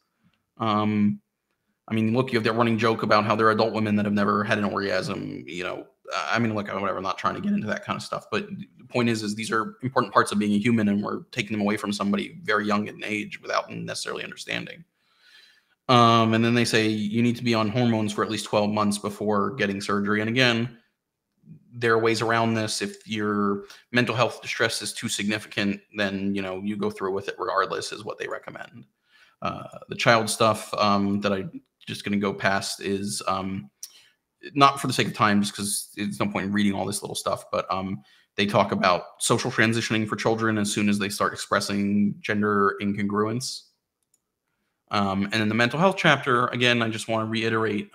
I mean, look, you have that running joke about how there are adult women that have never had an orgasm, I mean, look, whatever, I'm not trying to get into that kind of stuff, but the point is these are important parts of being a human, and we're taking them away from somebody very young in age without necessarily understanding. And then they say you need to be on hormones for at least 12 months before getting surgery. And again, there are ways around this. If your mental health distress is too significant, then, you go through with it regardless, is what they recommend. The child stuff that I'm just going to go past is not for the sake of time, just because there's no point in reading all this little stuff, but they talk about social transitioning for children as soon as they start expressing gender incongruence. And in the mental health chapter, again, I just want to reiterate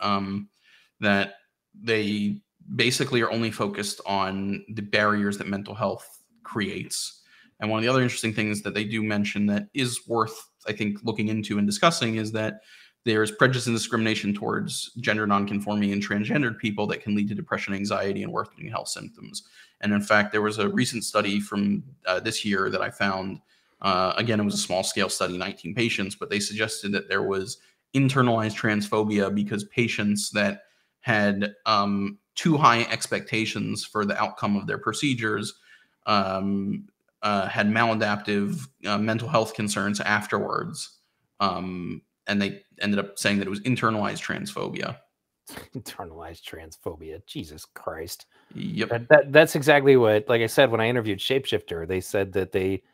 that they basically are only focused on the barriers that mental health creates. And one of the other interesting things that they do mention that is worth, I think, looking into and discussing is that there's prejudice and discrimination towards gender nonconforming and transgendered people that can lead to depression, anxiety, and worsening health symptoms. And in fact, there was a recent study from this year that I found. Again, it was a small scale study, 19 patients, but they suggested that there was internalized transphobia because patients that had too high expectations for the outcome of their procedures had maladaptive mental health concerns afterwards. And they ended up saying that it was internalized transphobia. Internalized transphobia. Jesus Christ. Yep. That's exactly what, like I said, when I interviewed Shapeshifter, they said that they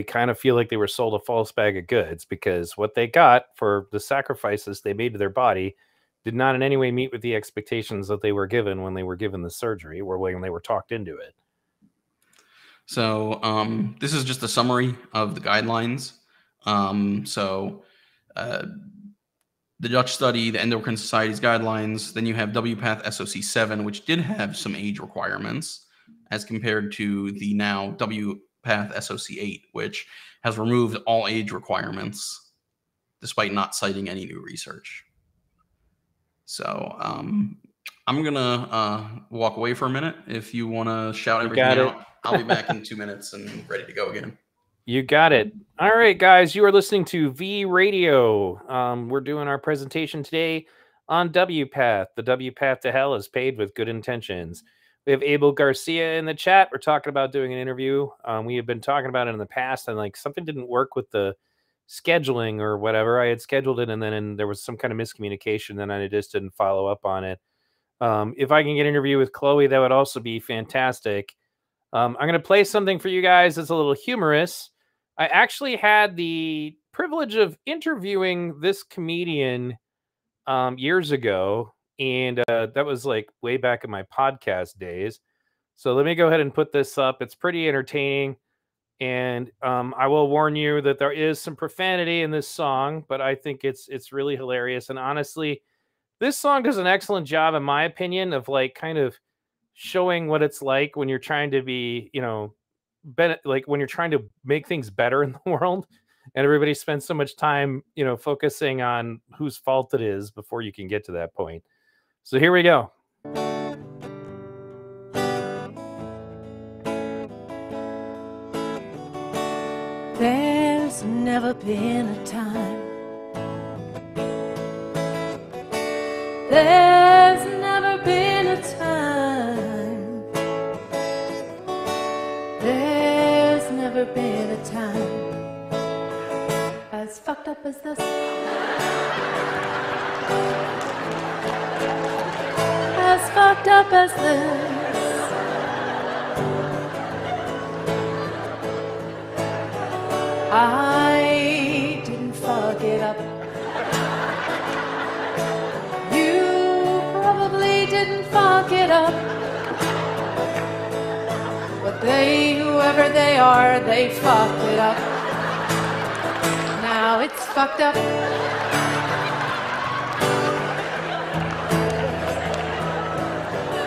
kind of feel like they were sold a false bag of goods because what they got for the sacrifices they made to their body did not in any way meet with the expectations that they were given when they were given the surgery or when they were talked into it. So this is just a summary of the guidelines. The Dutch study, the Endocrine Society's guidelines, then you have WPATH SOC 7, which did have some age requirements as compared to the now WPATH SOC 8, which has removed all age requirements despite not citing any new research. So I'm going to walk away for a minute. If you want to shout everything out, I'll be back in 2 minutes and ready to go again. You got it. All right, guys, you are listening to V Radio. We're doing our presentation today on WPATH. The WPATH to hell is paved with good intentions. We have Abel Garcia in the chat. We're talking about doing an interview. We have been talking about it in the past, and like something didn't work with the scheduling or whatever. I had scheduled it, and then there was some kind of miscommunication, and I just didn't follow up on it. If I can get an interview with Chloe, that would also be fantastic. I'm going to play something for you guys that's a little humorous. I actually had the privilege of interviewing this comedian years ago, and that was like way back in my podcast days. So let me go ahead and put this up. It's pretty entertaining, and I will warn you that there is some profanity in this song, but I think it's really hilarious. And honestly, this song does an excellent job, in my opinion, of like kind of showing what it's like when you're trying to be, you know, like when you're trying to make things better in the world, and everybody spends so much time, you know, focusing on whose fault it is before you can get to that point. So here we go. There's never been a time. There's never been a time. There's never been a time as fucked up as this. As fucked up as this. I didn't fuck it up. You probably didn't fuck it up. But they, whoever they are, they fucked it up. Now it's fucked up.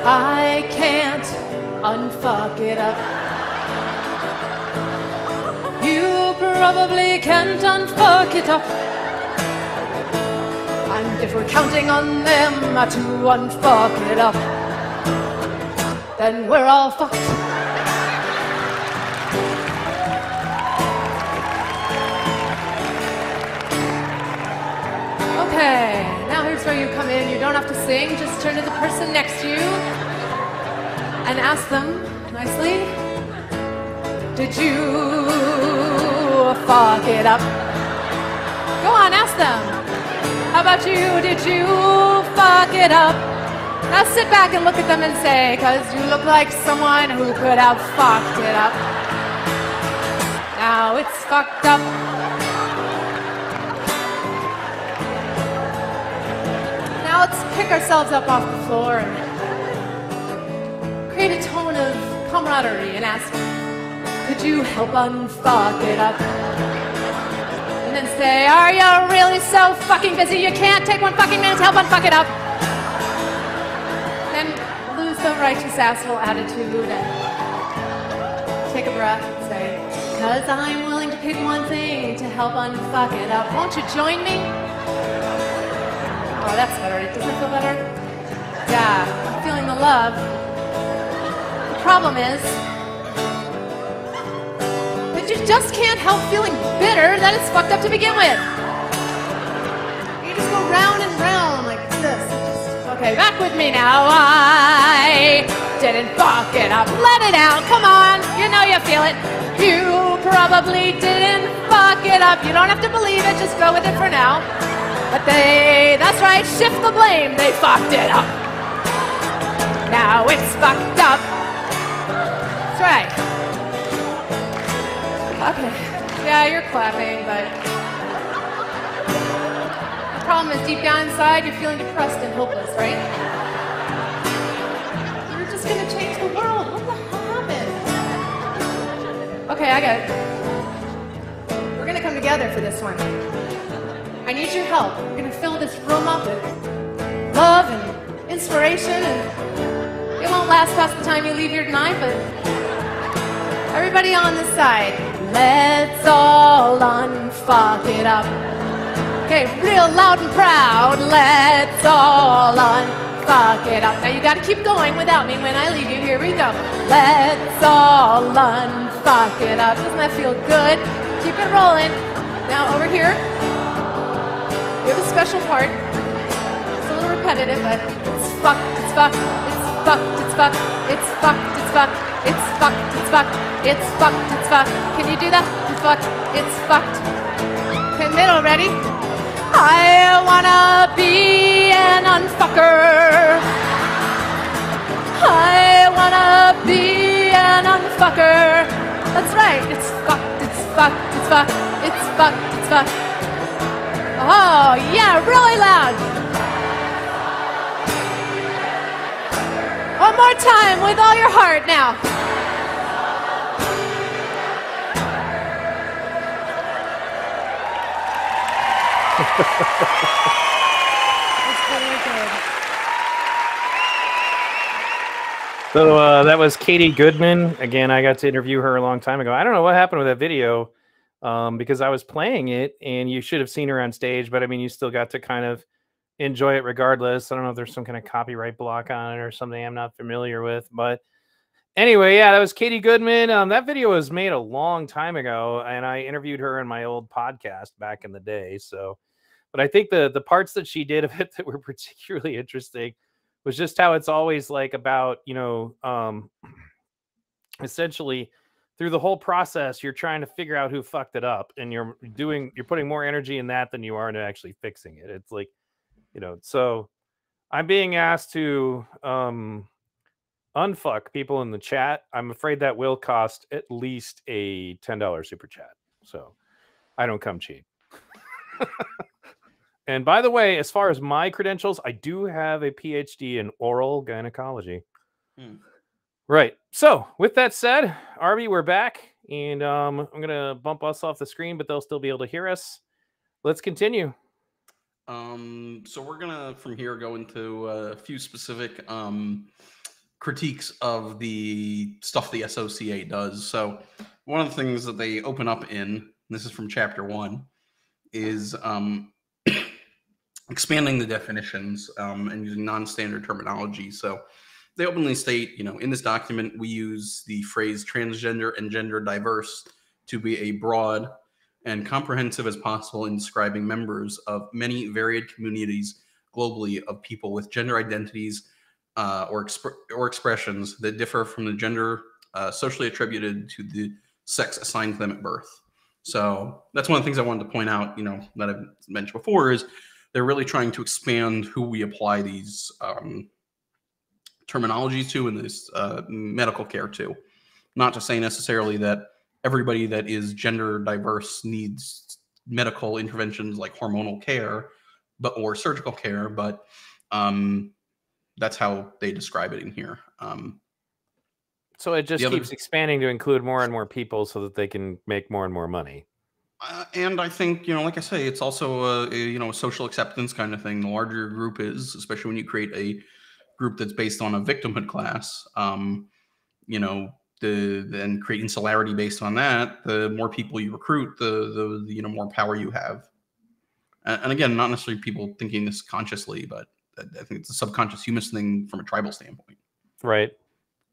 I can't unfuck it up. You probably can't unfuck it up. And if we're counting on them to unfuck it up, then we're all fucked. Okay, now here's where you come in. You don't have to sing, just turn to the person next to you and ask them nicely, did you fuck it up? Go on, ask them. How about you? Did you fuck it up? Now sit back and look at them and say, cause you look like someone who could have fucked it up. Now it's fucked up. Now let's pick ourselves up off the floor and create a tone of camaraderie and ask, could you help unfuck it up? And then say, are you really so fucking busy you can't take 1 fucking minute to help unfuck it up? Then lose the righteous asshole attitude and take a breath and say, cause I'm willing to pick one thing to help unfuck it up. Won't you join me? Oh, that's better. Doesn't it feel better? Yeah, I'm feeling the love. The problem is, you just can't help feeling bitter that it's fucked up to begin with. You just go round and round like this. Okay, back with me now. I didn't fuck it up. Let it out. Come on. You know you feel it. You probably didn't fuck it up. You don't have to believe it. Just go with it for now. But that's right. Shift the blame. They fucked it up. Now it's fucked up. That's right. Okay, yeah, you're clapping, but the problem is deep down inside, you're feeling depressed and hopeless, right? You're just gonna change the world. What the hell happened? Okay, I got it. We're gonna come together for this one. I need your help. We're gonna fill this room up with love and inspiration, and it won't last past the time you leave here tonight, but everybody on this side, let's all unfuck it up. Okay, real loud and proud, let's all unfuck it up. Now you gotta keep going without me when I leave you. Here we go. Let's all unfuck it up. Doesn't that feel good? Keep it rolling. Now over here, we have a special part. It's a little repetitive, but it's fuck, it's fuck, it's fucked, it's fucked, it's fucked, it's fucked, it's fucked, it's fucked, it's fucked, it's fucked. Can you do that? It's fucked, it's fucked. Okay, middle, ready? I wanna be an unfucker. I wanna be an unfucker. That's right, it's fucked, it's fucked, it's fucked, it's fucked, it's fucked. Oh, yeah, really loud. One more time with all your heart now. So that was Katie Goodman. Again, I got to interview her a long time ago. I don't know what happened with that video because I was playing it and you should have seen her on stage, but I mean, you still got to kind of enjoy it regardless. I don't know if there's some kind of copyright block on it or something I'm not familiar with, but anyway, yeah, that was Katie Goodman. That video was made a long time ago and I interviewed her in my old podcast back in the day. So, but I think the parts that she did of it that were particularly interesting was just how it's always like about, you know, essentially through the whole process, you're trying to figure out who fucked it up and you're putting more energy in that than you are into actually fixing it. It's like, you know, so I'm being asked to unfuck people in the chat. I'm afraid that will cost at least a $10 super chat. So I don't come cheap. And by the way, as far as my credentials, I do have a PhD in oral gynecology. Right. So with that said, Arby, we're back. And I'm going to bump us off the screen, but they'll still be able to hear us. Let's continue. So we're going to, from here, go into a few specific critiques of the stuff the SOCA does. So one of the things that they open up in, this is from chapter 1, is expanding the definitions and using non-standard terminology. So they openly state, you know, in this document, we use the phrase transgender and gender diverse to be a broad and comprehensive as possible in describing members of many varied communities globally of people with gender identities or expressions that differ from the gender socially attributed to the sex assigned to them at birth. So that's one of the things I wanted to point out, you know, that I've mentioned before, is they're really trying to expand who we apply these terminologies to in this medical care to. Not to say necessarily that everybody that is gender diverse needs medical interventions like hormonal care, or surgical care, but that's how they describe it in here. So it just keeps expanding to include more and more people so that they can make more and more money. And I think, you know, like I say, it's also a social acceptance kind of thing. The larger your group is, especially when you create a group that's based on a victimhood class, you know, then create insularity based on that. The more people you recruit, the you know, more power you have. And again, not necessarily people thinking this consciously, but I think it's a subconscious human thing from a tribal standpoint. Right.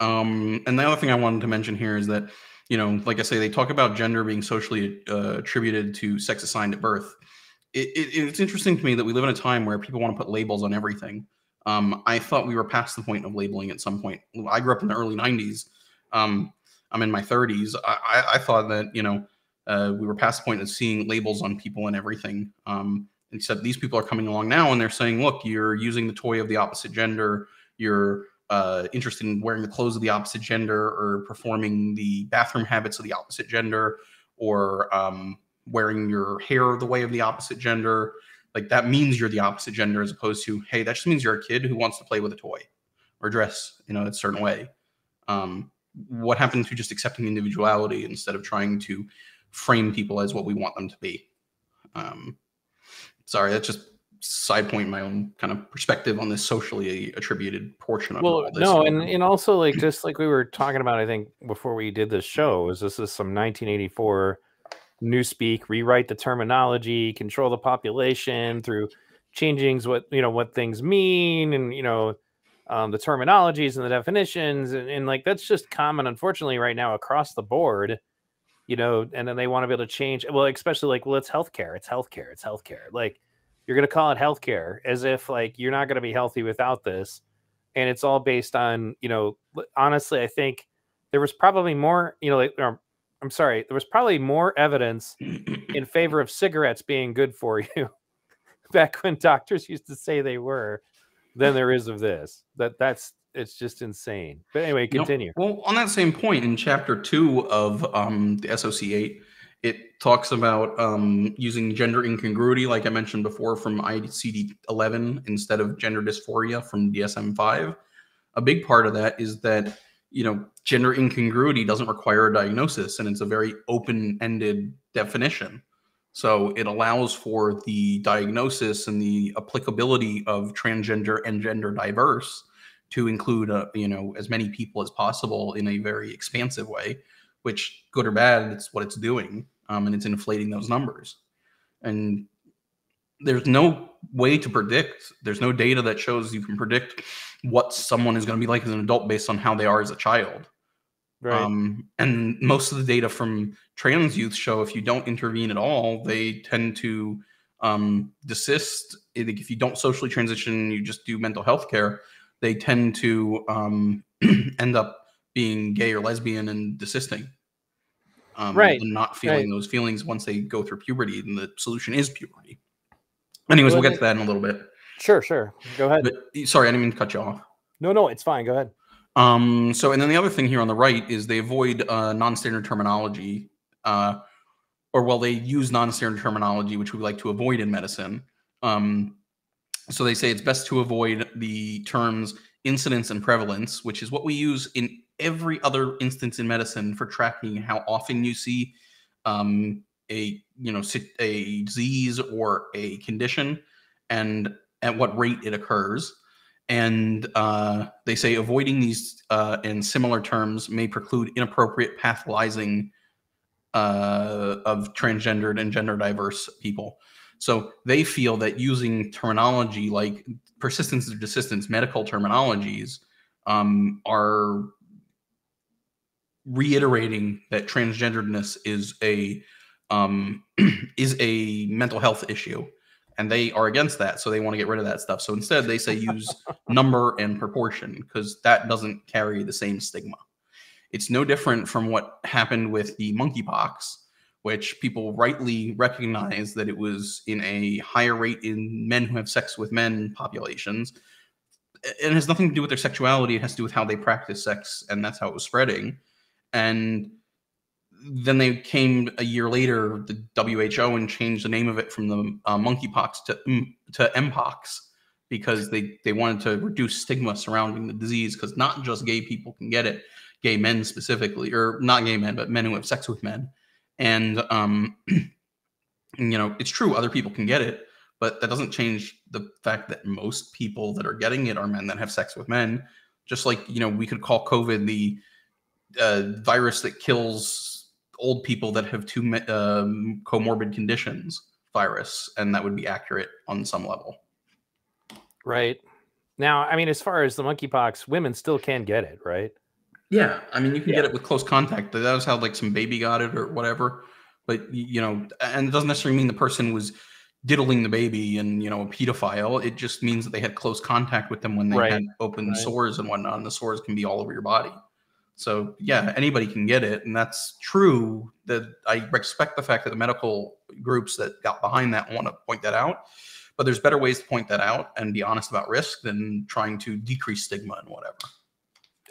And the other thing I wanted to mention here is that, you know, like I say, they talk about gender being socially attributed to sex assigned at birth. It's interesting to me that we live in a time where people want to put labels on everything. I thought we were past the point of labeling at some point. I grew up in the early 90s. I'm in my 30s. I thought that, you know, we were past the point of seeing labels on people and everything. Except these people are coming along now and they're saying, look, you're using the toy of the opposite gender. You're interested in wearing the clothes of the opposite gender, or performing the bathroom habits of the opposite gender, or wearing your hair the way of the opposite gender. Like, that means you're the opposite gender, as opposed to, hey, that just means you're a kid who wants to play with a toy or dress, you know, a certain way. What happened to just accepting individuality instead of trying to frame people as what we want them to be? Sorry, that's just side point my own kind of perspective on this socially attributed portion of all this. No, and also, like, just like we were talking about, I think before we did this show, is this is some 1984 newspeak, rewrite the terminology, control the population through changing what things mean, and the terminologies and the definitions, and like that's just common, unfortunately, right now across the board. And then they want to be able to change. Well, especially like, well, it's healthcare. It's healthcare. It's healthcare. Like, you're going to call it healthcare as if like you're not going to be healthy without this. and it's all based on, you know, honestly, I think there was probably more, you know, like, I'm sorry, there was probably more evidence in favor of cigarettes being good for you back when doctors used to say they were than there is of this. It's just insane. But anyway, continue. Well, on that same point, in chapter 2 of the SOC8, it talks about using gender incongruity, like I mentioned before, from ICD-11 instead of gender dysphoria from DSM-5. A big part of that is that, you know, gender incongruity doesn't require a diagnosis, and it's a very open-ended definition. So it allows for the diagnosis and the applicability of transgender and gender diverse to include, you know, as many people as possible in a very expansive way, which, good or bad, it's what it's doing, and it's inflating those numbers. And there's no way to predict. There's no data that shows you can predict what someone is going to be like as an adult based on how they are as a child. Right. And most of the data from trans youth show if you don't intervene at all, they tend to desist. If you don't socially transition, you just do mental health care, they tend to end up being gay or lesbian and desisting. Right. And not feeling those feelings once they go through puberty, and the solution is puberty. Anyways, we'll get to that in a little bit. Sure. Go ahead. But, sorry, I didn't mean to cut you off. No, it's fine. Go ahead. So, and then the other thing here on the right is they avoid non-standard terminology, they use non-standard terminology, which we like to avoid in medicine. So they say it's best to avoid the terms incidence and prevalence, which is what we use in every other instance in medicine for tracking how often you see a disease or a condition and at what rate it occurs. And they say avoiding these and similar terms may preclude inappropriate pathologizing of transgendered and gender diverse people. So they feel that using terminology like persistence or desistance, medical terminologies, are reiterating that transgenderedness is a mental health issue. And they are against that, so they want to get rid of that stuff. So instead, they say use number and proportion, because that doesn't carry the same stigma. It's no different from what happened with the monkeypox, which people rightly recognize that it was in a higher rate in men who have sex with men populations. It has nothing to do with their sexuality. It has to do with how they practice sex, and that's how it was spreading. And then they came a year later, the WHO, and changed the name of it from the monkeypox to mpox, because they wanted to reduce stigma surrounding the disease, because not just gay people can get it, gay men specifically, or not gay men, but men who have sex with men. And, it's true, other people can get it, but that doesn't change the fact that most people that are getting it are men that have sex with men. Just like, we could call COVID the virus that kills old people that have two comorbid conditions virus, and that would be accurate on some level. Right. Now, I mean, as far as the monkeypox, women still can get it, right? Yeah, I mean, you can get it with close contact. That was how, like, some baby got it or whatever. But, and it doesn't necessarily mean the person was diddling the baby and, a pedophile. It just means that they had close contact with them when they had open sores and whatnot, and the sores can be all over your body. So, yeah, anybody can get it, and that's true. That I respect the fact that the medical groups that got behind that want to point that out, but there's better ways to point that out and be honest about risk than trying to decrease stigma and whatever.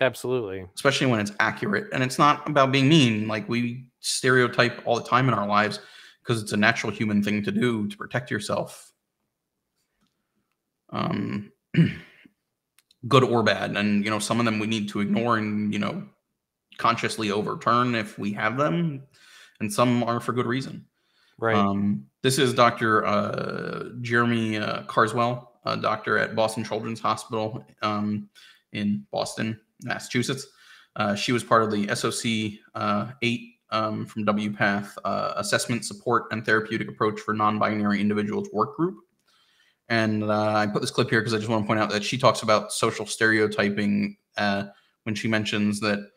Absolutely. Especially when it's accurate. And it's not about being mean. Like, we stereotype all the time in our lives because it's a natural human thing to do to protect yourself. Good or bad. And, some of them we need to ignore and, consciously overturn if we have them. And some are for good reason. Right. This is Dr. Jeremy Carswell, a doctor at Boston Children's Hospital in Boston, Massachusetts. She was part of the SOC8 from WPATH, Assessment, Support, and Therapeutic Approach for Non-Binary Individuals work group. And I put this clip here because I just want to point out that she talks about social stereotyping when she mentions that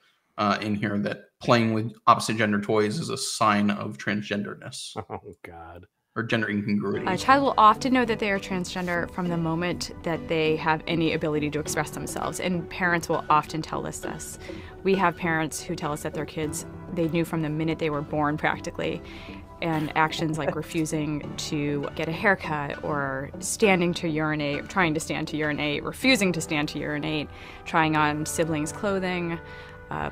in here that playing with opposite gender toys is a sign of transgenderedness. Oh, God. or gender incongruity? A child will often know that they are transgender from the moment that they have any ability to express themselves, and parents will often tell us this. We have parents who tell us that their kids, they knew from the minute they were born practically, and actions like refusing to get a haircut or standing to urinate, trying to stand to urinate, refusing to stand to urinate, trying on siblings' clothing,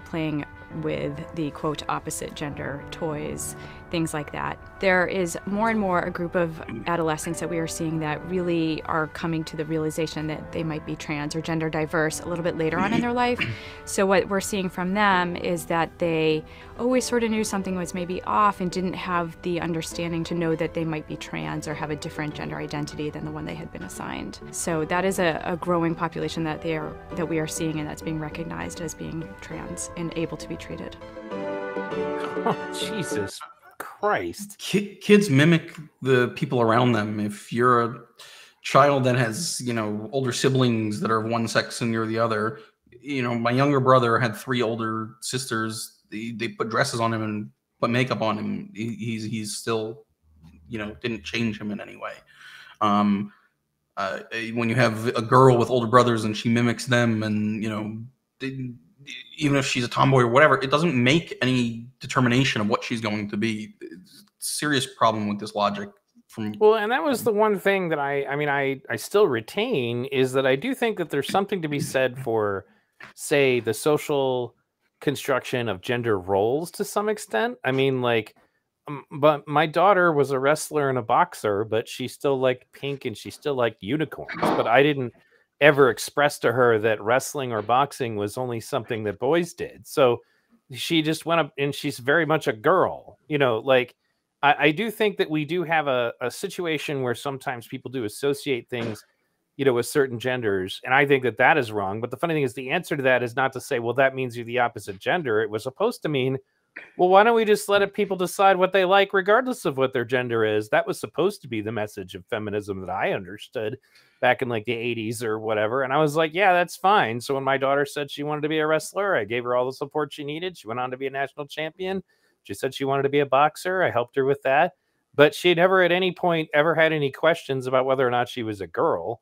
playing with the quote opposite gender toys, things like that. There is more and more a group of adolescents that we are seeing that really are coming to the realization that they might be trans or gender diverse a little bit later on in their life. So what we're seeing from them is that they always sort of knew something was maybe off and didn't have the understanding to know that they might be trans or have a different gender identity than the one they had been assigned. So that is a growing population that we are seeing, and that's being recognized as being trans and able to be treated. Oh, Jesus Christ. Kids mimic the people around them. If you're a child that has, older siblings that are of one sex and you're the other, my younger brother had 3 older sisters. They put dresses on him and put makeup on him. He's still, didn't change him in any way. When you have a girl with older brothers and she mimics them, and even if she's a tomboy or whatever, it doesn't make any determination of what she's going to be. It's a serious problem with this logic. Well, and that was the one thing that I still retain, is that I do think that there's something to be said for, say, the social construction of gender roles to some extent. But my daughter was a wrestler and a boxer, but she still liked pink and she still liked unicorns. But I didn't ever express to her that wrestling or boxing was only something that boys did. So she just went up, and she's very much a girl. I do think that we do have a situation where sometimes people do associate things, with certain genders. And I think that that is wrong. But the funny thing is, the answer to that is not to say, well, that means you're the opposite gender. It was supposed to mean, well, why don't we just let people decide what they like regardless of what their gender is? That was supposed to be the message of feminism that I understood back in like the 80s or whatever. And I was like, yeah, that's fine. So when my daughter said she wanted to be a wrestler, I gave her all the support she needed. She went on to be a national champion. She said she wanted to be a boxer. I helped her with that. But she never at any point ever had any questions about whether or not she was a girl.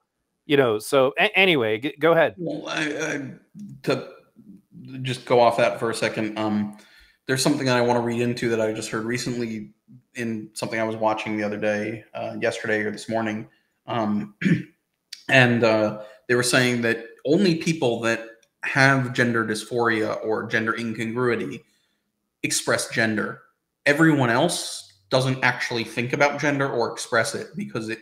So anyway, go ahead. Well, to just go off that for a second, there's something I want to read into that I just heard recently in something I was watching the other day, yesterday or this morning. And they were saying that only people that have gender dysphoria or gender incongruity express gender. Everyone else doesn't actually think about gender or express it because it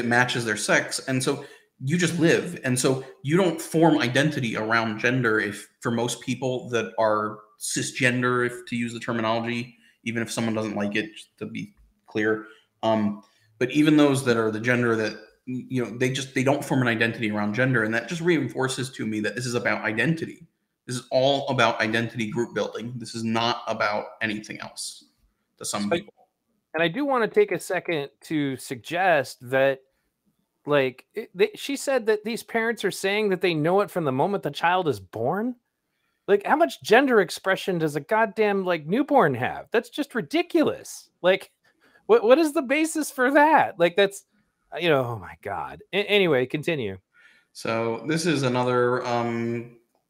matches their sex. And so you just live. And so you don't form identity around gender. If for most people that are cisgender, if to use the terminology, even if someone doesn't like it, just to be clear. But even those that are the gender that, they don't form an identity around gender. And that just reinforces to me that this is about identity. This is all about identity group building. This is not about anything else to some people. And I do want to take a second to suggest that, she said that these parents are saying that they know it from the moment the child is born. How much gender expression does a goddamn newborn have? That's just ridiculous. What is the basis for that? That's, oh my God. Anyway, continue. So this is another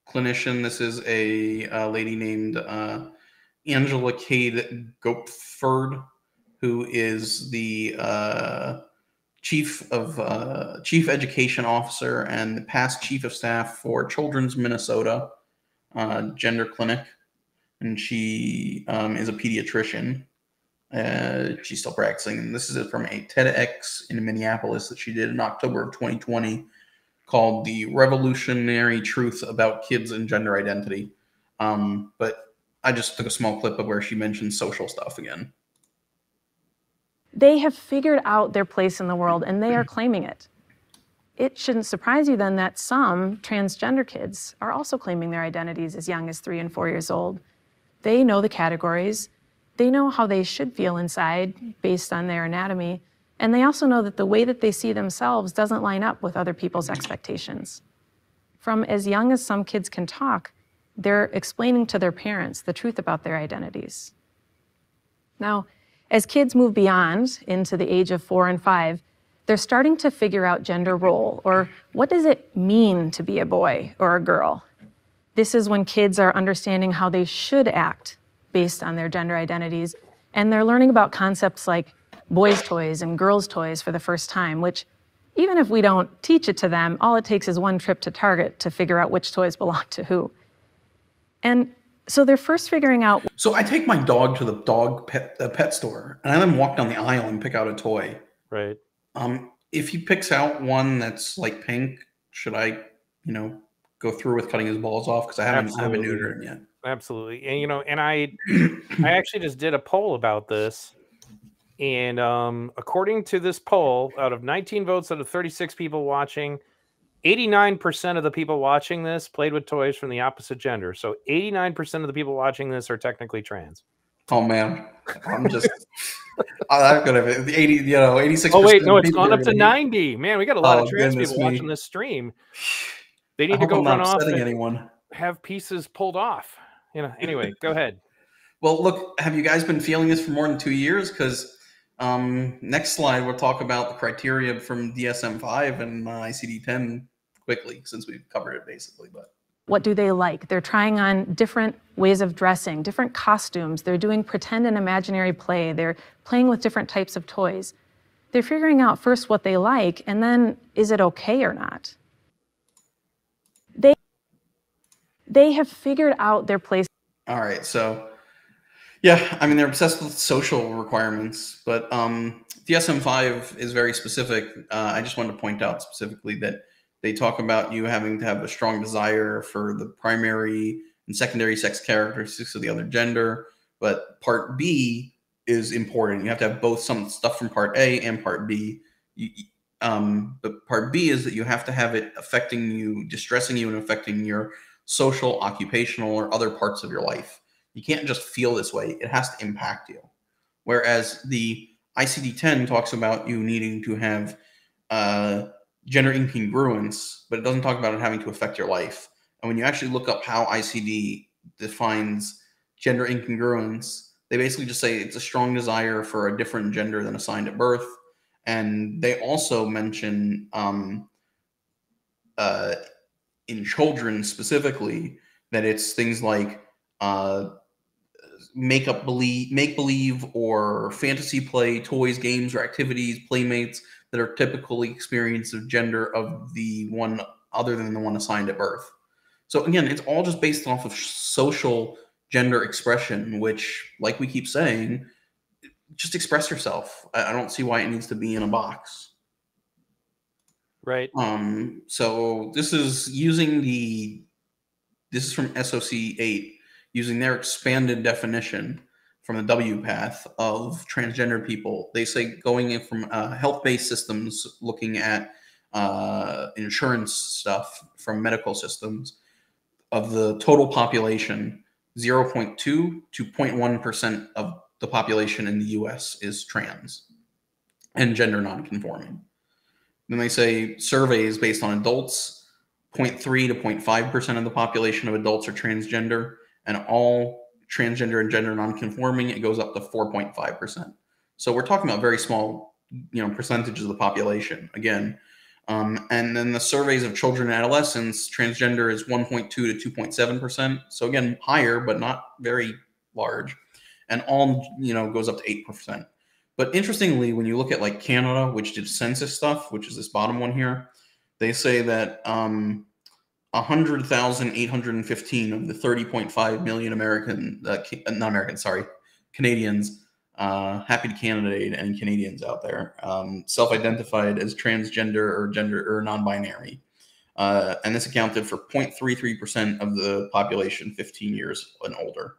clinician. This is a lady named Angela Cade Gopford, who is the chief education officer and the past chief of staff for Children's Minnesota Gender Clinic, and she is a pediatrician. She's still practicing, and this is from a TEDx in Minneapolis that she did in October of 2020, called "The Revolutionary Truth About Kids and Gender Identity." But I just took a small clip of where she mentioned social stuff again. They have figured out their place in the world, and they are claiming it. It shouldn't surprise you then that some transgender kids are also claiming their identities as young as 3 and 4 years old. They know the categories. They know how they should feel inside based on their anatomy. And they also know that the way that they see themselves doesn't line up with other people's expectations. From as young as some kids can talk, they're explaining to their parents the truth about their identities. Now, As kids move beyond into the age of 4 and 5, they're starting to figure out gender role, or what does it mean to be a boy or a girl? This is when kids are understanding how they should act based on their gender identities, and they're learning about concepts like boys' toys and girls' toys for the first time, which even if we don't teach it to them, all it takes is one trip to Target to figure out which toys belong to who. And so they're first figuring out. So I take my dog to the pet store, and I let him walk down the aisle and pick out a toy. Right. If he picks out one that's like pink, should I, go through with cutting his balls off? Because I haven't neutered him yet. Absolutely. And and I actually just did a poll about this. And according to this poll, out of 19 votes out of 36 people watching, 89% of the people watching this played with toys from the opposite gender. So 89% of the people watching this are technically trans. Oh man, I'm just I'm gonna be 86%. Oh wait, no, it's gone up to 90. Man, we got a lot of trans people me. watching this stream. They need to go run off and have pieces pulled off. Anyway, go ahead. Well, look, have you guys been feeling this for more than 2 years? Because next slide, we'll talk about the criteria from DSM-5 and ICD-10 quickly, since we've covered it basically. But What do they like? They're trying on different ways of dressing, different costumes. They're doing pretend and imaginary play. They're playing with different types of toys. They're figuring out first what they like, and then is it okay or not? They have figured out their place. All right, so yeah, I mean, they're obsessed with social requirements, but DSM-5 is very specific. I just wanted to point out specifically that they talk about you having to have a strong desire for the primary and secondary sex characteristics of the other gender, but Part B is important. You have to have both some stuff from Part A and Part B. But Part B is that you have to have it affecting you, distressing you, and affecting your social, occupational, or other parts of your life. You can't just feel this way. It has to impact you. Whereas the ICD-10 talks about you needing to have gender incongruence, but it doesn't talk about it having to affect your life. And when you actually look up how ICD defines gender incongruence, they basically just say it's a strong desire for a different gender than assigned at birth. And they also mention in children specifically that it's things like make believe or fantasy play, toys, games, or activities, playmates that are typically experience of gender of the one other than the one assigned at birth. So again, it's all just based off of social gender expression, which, like we keep saying, just express yourself. I don't see why it needs to be in a box. Right. So this is from SOC 8, using their expanded definition from the WPATH of transgender people. They say going in from health-based systems, looking at insurance stuff from medical systems, of the total population, 0.2 to 0.1% of the population in the US is trans and gender nonconforming. Then they say surveys based on adults, 0.3 to 0.5% of the population of adults are transgender, and all transgender and gender nonconforming, it goes up to 4.5%. So we're talking about very small, percentages of the population again. And then the surveys of children and adolescents, transgender is 1.2 to 2.7%. So again, higher, but not very large. And all, goes up to 8%. But interestingly, when you look at like Canada, which did census stuff, which is this bottom one here, they say that 100,815 of the 30.5 million Canadians, happy to candidate and Canadians out there, self-identified as transgender or gender or non-binary. And this accounted for 0.33% of the population 15 years and older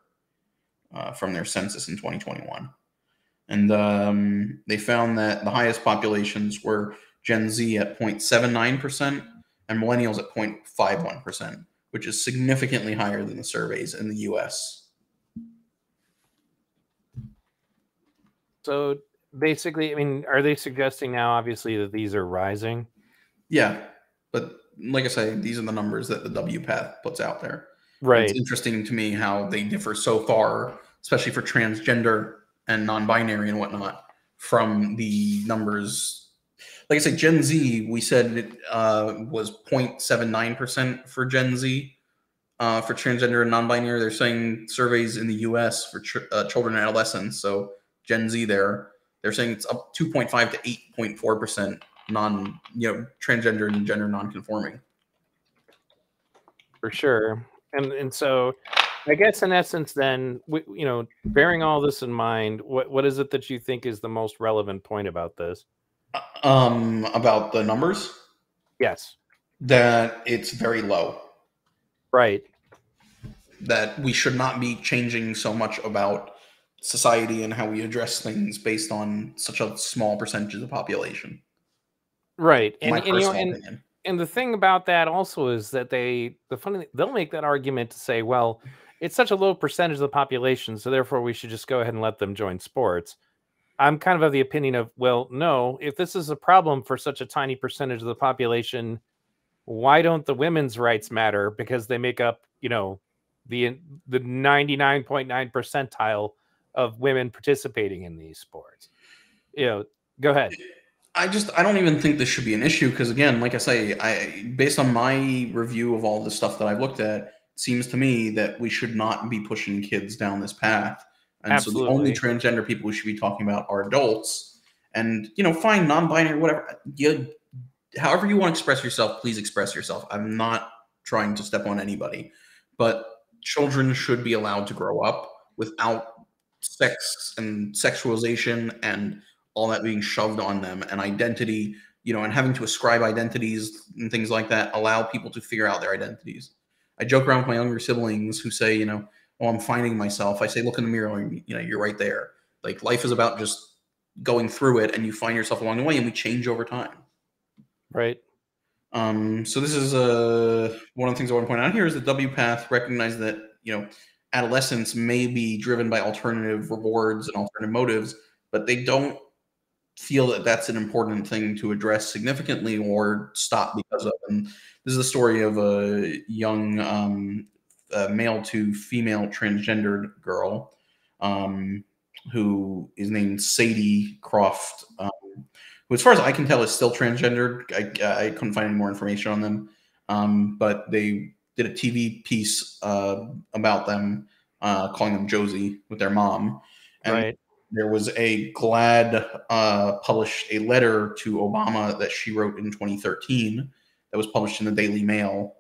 from their census in 2021. And they found that the highest populations were Gen Z at 0.79% and millennials at 0.51%, which is significantly higher than the surveys in the US. So basically, I mean, are they suggesting now, obviously, that these are rising? Yeah, but like I say, these are the numbers that the WPATH puts out there. Right. It's interesting to me how they differ so far, especially for transgender and non-binary and whatnot from the numbers. Like I said, Gen Z, we said it was 0.79% for Gen Z for transgender and non-binary. They're saying surveys in the U.S. for children and adolescents, so Gen Z they're saying it's up 2.5 to 8.4% transgender and gender non-conforming. For sure. And so I guess in essence then, bearing all this in mind, what is it that you think is the most relevant point about this? About the numbers? Yes. That it's very low. Right. That we should not be changing so much about society and how we address things based on such a small percentage of the population. Right. My personal opinion. And the thing about that also is that they'll make that argument to say, well, it's such a low percentage of the population, so therefore we should just go ahead and let them join sports. I'm kind of the opinion of, well, no, if this is a problem for such a tiny percentage of the population, why don't the women's rights matter? Because they make up, the 99.9 percentile of women participating in these sports. Go ahead. I don't even think this should be an issue because, again, like I say, based on my review of all the stuff that I've looked at, it seems to me that we should not be pushing kids down this path. And Absolutely. So the only transgender people we should be talking about are adults. And, fine, non-binary, whatever. However you want to express yourself, please express yourself. I'm not trying to step on anybody. But children should be allowed to grow up without sex and sexualization and all that being shoved on them, and identity, and having to ascribe identities and things like that, allow people to figure out their identities. I joke around with my younger siblings who say, oh, I'm finding myself. I say, look in the mirror, and, you're right there. Like, life is about just going through it, and you find yourself along the way, and we change over time. Right. So this is one of the things I want to point out here is that WPATH recognizes that, adolescence may be driven by alternative rewards and alternative motives, but they don't feel that that's an important thing to address significantly or stop because of. And this is the story of a young male to female transgendered girl who is named Sadie Croft, who, as far as I can tell, is still transgendered. I couldn't find any more information on them, but they did a TV piece about them, calling them Josie with their mom. And right. There was a GLAAD published a letter to Obama that she wrote in 2013 that was published in the Daily Mail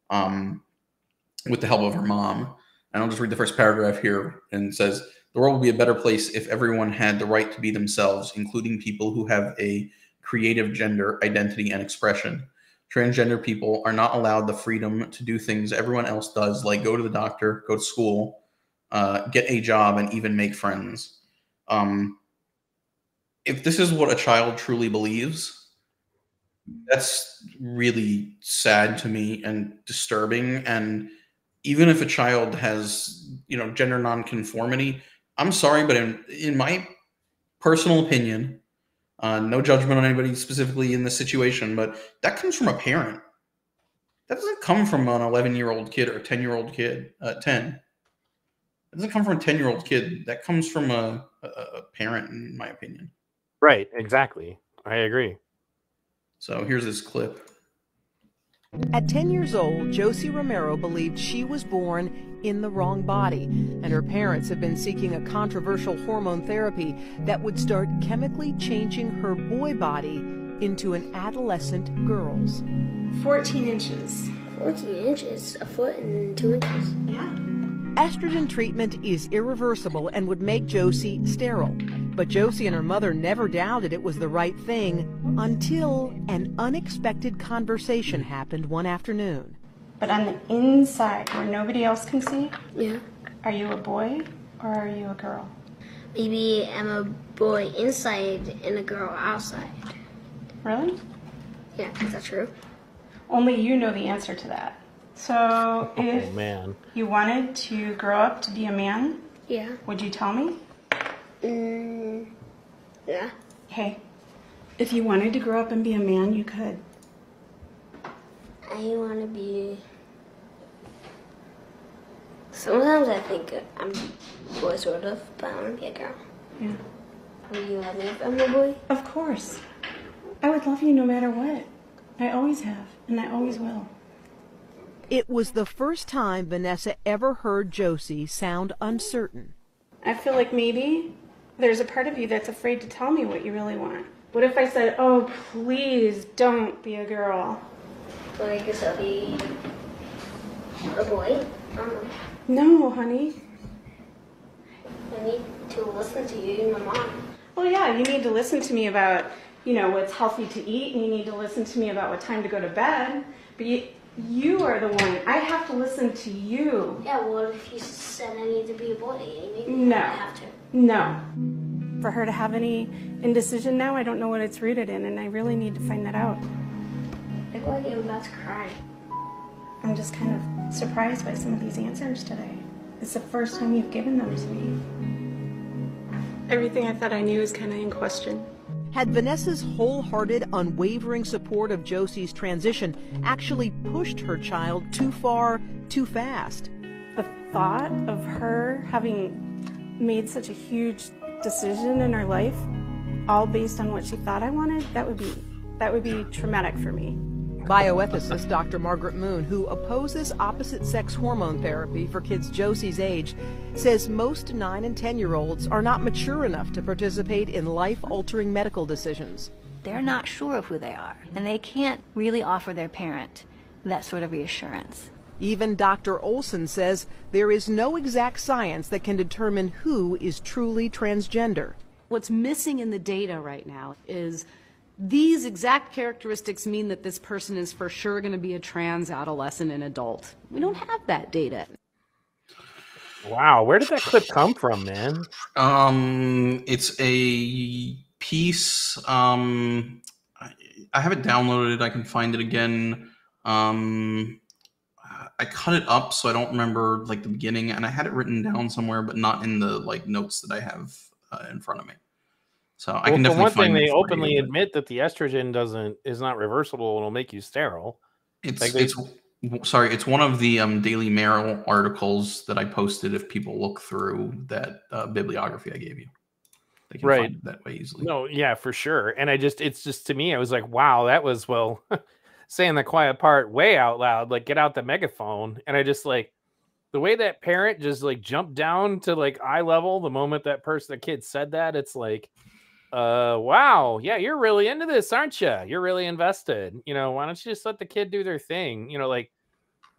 with the help of her mom. And I'll just read the first paragraph here, and it says, "The world would be a better place if everyone had the right to be themselves, including people who have a creative gender identity and expression. Transgender people are not allowed the freedom to do things everyone else does, like go to the doctor, go to school, get a job, and even make friends." If this is what a child truly believes, that's really sad to me and disturbing. And even if a child has, gender nonconformity, I'm sorry, but in my personal opinion, no judgment on anybody specifically in this situation, but that comes from a parent. That doesn't come from an 11-year-old kid or a 10-year-old kid, 10. It doesn't come from a 10-year-old kid. That comes from a parent, in my opinion. Right, exactly. I agree. So here's this clip. At 10 years old, Josie Romero believed she was born in the wrong body, and her parents have been seeking a controversial hormone therapy that would start chemically changing her boy body into an adolescent girl's. 14 inches. 14 inches? A foot and 2 inches? Yeah. Estrogen treatment is irreversible and would make Josie sterile. But Josie and her mother never doubted it was the right thing until an unexpected conversation happened one afternoon. But on the inside, where nobody else can see? Yeah. Are you a boy or are you a girl? Maybe I'm a boy inside and a girl outside. Really? Yeah, is that true? Only you know the answer to that. So if you wanted to grow up to be a man, yeah, would you tell me? Yeah. Hey, if you wanted to grow up and be a man, you could. I want to be... Sometimes I think I'm a boy, sort of, but I want to be a girl. Yeah. Will you love me if I'm a boy? Of course. I would love you no matter what. I always have, and I always will. It was the first time Vanessa ever heard Josie sound uncertain. I feel like maybe there's a part of you that's afraid to tell me what you really want. What if I said, oh, please don't be a girl? Well, I guess I'll be a boy. No, honey. I need to listen to you and my mom. Well, yeah, you need to listen to me about, you know, what's healthy to eat, and you need to listen to me about what time to go to bed. But you are the one. I have to listen to you. Yeah, well, if you said I need to be a boy, maybe No. I have to. No. For her to have any indecision now, I don't know what it's rooted in, and I really need to find that out. I feel like I'm about to cry. I'm just kind of surprised by some of these answers today. It's the first time you've given them to me. Everything I thought I knew is kind of in question. Had Vanessa's wholehearted, unwavering support of Josie's transition actually pushed her child too far, too fast? The thought of her having made such a huge decision in her life, all based on what she thought I wanted, that would be traumatic for me. Bioethicist Dr. Margaret Moon, who opposes opposite-sex hormone therapy for kids Josie's age, says most 9 and 10-year-olds are not mature enough to participate in life-altering medical decisions. They're not sure of who they are, and they can't really offer their parent that sort of reassurance. Even Dr. Olson says there is no exact science that can determine who is truly transgender. What's missing in the data right now is these exact characteristics mean that this person is for sure going to be a trans adolescent and adult. We don't have that data. Wow, where did that clip come from, man? It's a piece. I have it downloaded. I can find it again. I cut it up, so I don't remember like the beginning, and I had it written down somewhere, but not in the like notes that I have in front of me. So I can definitely for one find thing, it they for openly you, but admit that the estrogen is not reversible. It'll make you sterile. it's one of the Daily Mail articles that I posted. If people look through that bibliography I gave you, they can find it that way easily. No, yeah, for sure. And it's just to me, I was like, wow, that was saying the quiet part way out loud, like get out the megaphone. And I just like the way that parent just like jumped down to like eye level the moment the kid said that. It's like, wow, yeah, you're really into this, aren't you? You're really invested. You know, why don't you just let the kid do their thing? You know, like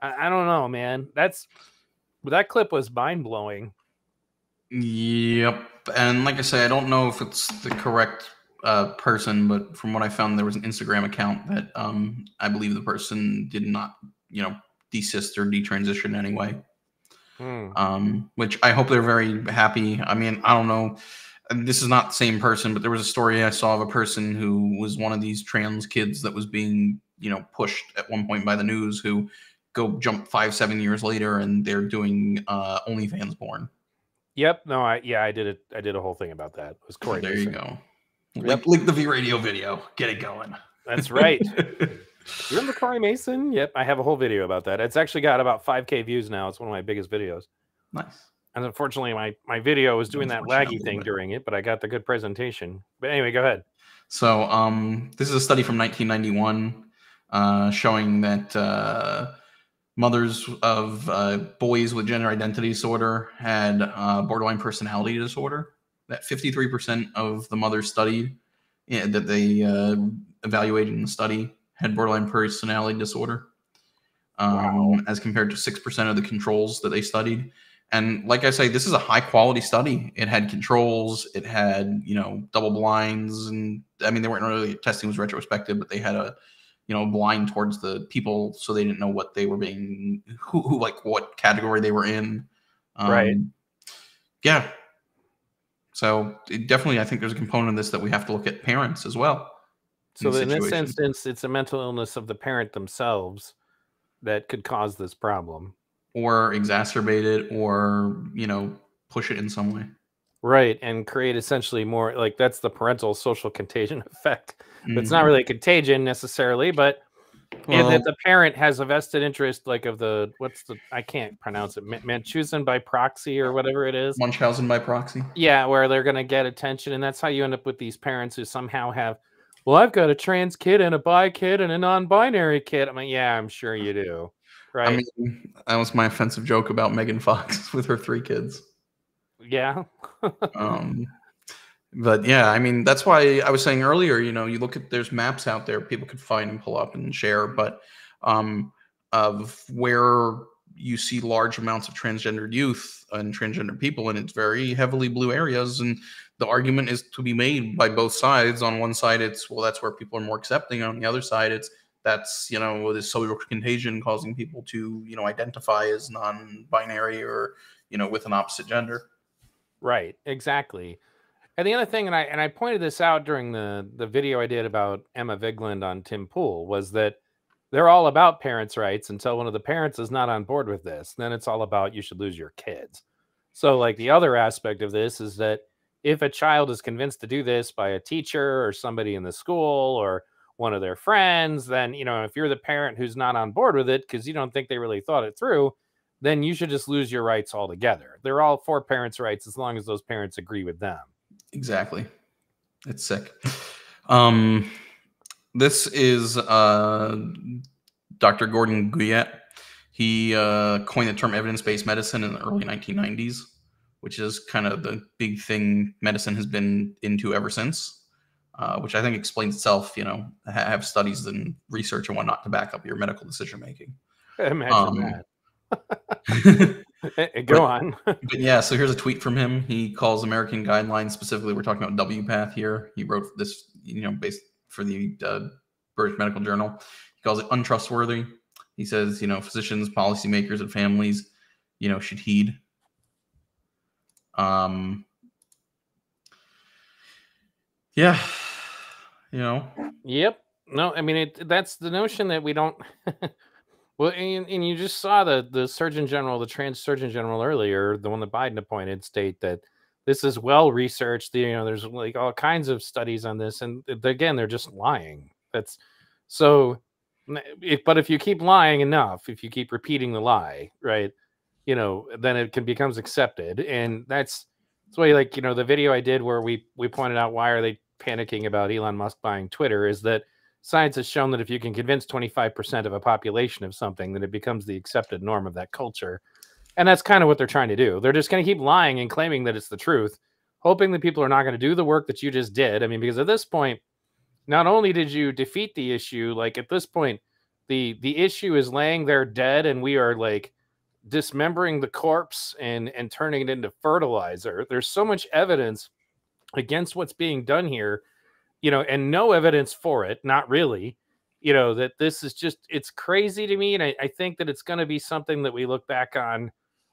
I don't know, man. That clip was mind blowing. Yep. And like I say, I don't know if it's the correct person, but from what I found, there was an Instagram account that I believe the person did not, desist or detransition anyway. Which I hope they're very happy. I mean, I don't know. This is not the same person, but there was a story I saw of a person who was one of these trans kids that was being, pushed at one point by the news, who jump 5-7 years later and they're doing OnlyFans porn. Yep. No, I did a whole thing about that. It was Corey. There you go. Link the V Radio video. Get it going. That's right. You remember Corey Mason? Yep. I have a whole video about that. It's actually got about 5K views now. It's one of my biggest videos. Nice. And unfortunately, my video was doing that laggy thing during it, but I got the good presentation. But anyway, go ahead. So this is a study from 1991 showing that mothers of boys with gender identity disorder had borderline personality disorder. That 53% of the mothers studied that they evaluated in the study had borderline personality disorder, as compared to 6% of the controls that they studied. And like I say, this is a high quality study. It had controls, it had, double blinds. And I mean, they weren't really testing was retrospective, but they had a, blind towards the people. So they didn't know what they were being, who like what category they were in. Right. Yeah. So definitely, I think there's a component of this that we have to look at parents as well. So in this instance, it's a mental illness of the parent themselves that could cause this problem. Or exacerbate it, or, push it in some way. Right. And create essentially more that's the parental social contagion effect. It's not really a contagion necessarily, but And Well, that the parent has a vested interest, like of the I can't pronounce it, Munchausen by proxy or whatever it is. Munchausen by proxy. Yeah, where they're going to get attention, and that's how you end up with these parents who somehow have, well, I've got a trans kid and a bi kid and a non-binary kid. I mean, yeah, I'm sure you do, right? I mean, that was my offensive joke about Megan Fox with her 3 kids. Yeah. But yeah, I mean, that's why I was saying earlier, you know, you look at, there's maps out there people could find and pull up and share, but of where you see large amounts of transgendered youth and transgender people, and it's very heavily blue areas. And the argument is to be made by both sides. On one side, it's, well, that's where people are more accepting. On the other side, it's, that's, you know, this social contagion causing people to, you know, identify as non-binary or, you know, with an opposite gender. Right, exactly. And the other thing, and I pointed this out during the video I did about Emma Vigland on Tim Pool, was that they're all about parents' rights until one of the parents is not on board with this. Then it's all about you should lose your kids. So like the other aspect of this is that if a child is convinced to do this by a teacher or somebody in the school or one of their friends, then, you know, if you're the parent who's not on board with it because you don't think they really thought it through, then you should just lose your rights altogether. They're all for parents' rights as long as those parents agree with them. Exactly. It's sick. This is Dr. Gordon Guyette. He coined the term evidence-based medicine in the early 1990s, which is kind of the big thing medicine has been into ever since, which I think explains itself, you know, have studies and research and whatnot to back up your medical decision-making. Imagine that. Go on. But yeah, so here's a tweet from him. He calls American guidelines, specifically we're talking about WPATH here. He wrote this, you know, based for the British Medical Journal. He calls it untrustworthy. He says, you know, physicians, policymakers, and families, you know, should heed. Yeah, you know. Yep. No, I mean, that's the notion that we don't. Well, and you just saw the Surgeon General, the trans Surgeon General earlier, the one that Biden appointed, state that this is well researched. You know, there's like all kinds of studies on this, and again, they're just lying. That's so. But if you keep lying enough, if you keep repeating the lie, right, you know, then it becomes accepted, and that's why, like, you know, the video I did where we pointed out why are they panicking about Elon Musk buying Twitter is that science has shown that if you can convince 25% of a population of something, then it becomes the accepted norm of that culture. And that's kind of what they're trying to do. They're just going to keep lying and claiming that it's the truth, hoping that people are not going to do the work that you just did. I mean, because at this point, not only did you defeat the issue, like at this point, the issue is laying there dead, and we are like dismembering the corpse and turning it into fertilizer. There's so much evidence against what's being done here, you know, and no evidence for it, not really, you know, that this is just, it's crazy to me. And I think that it's going to be something that we look back on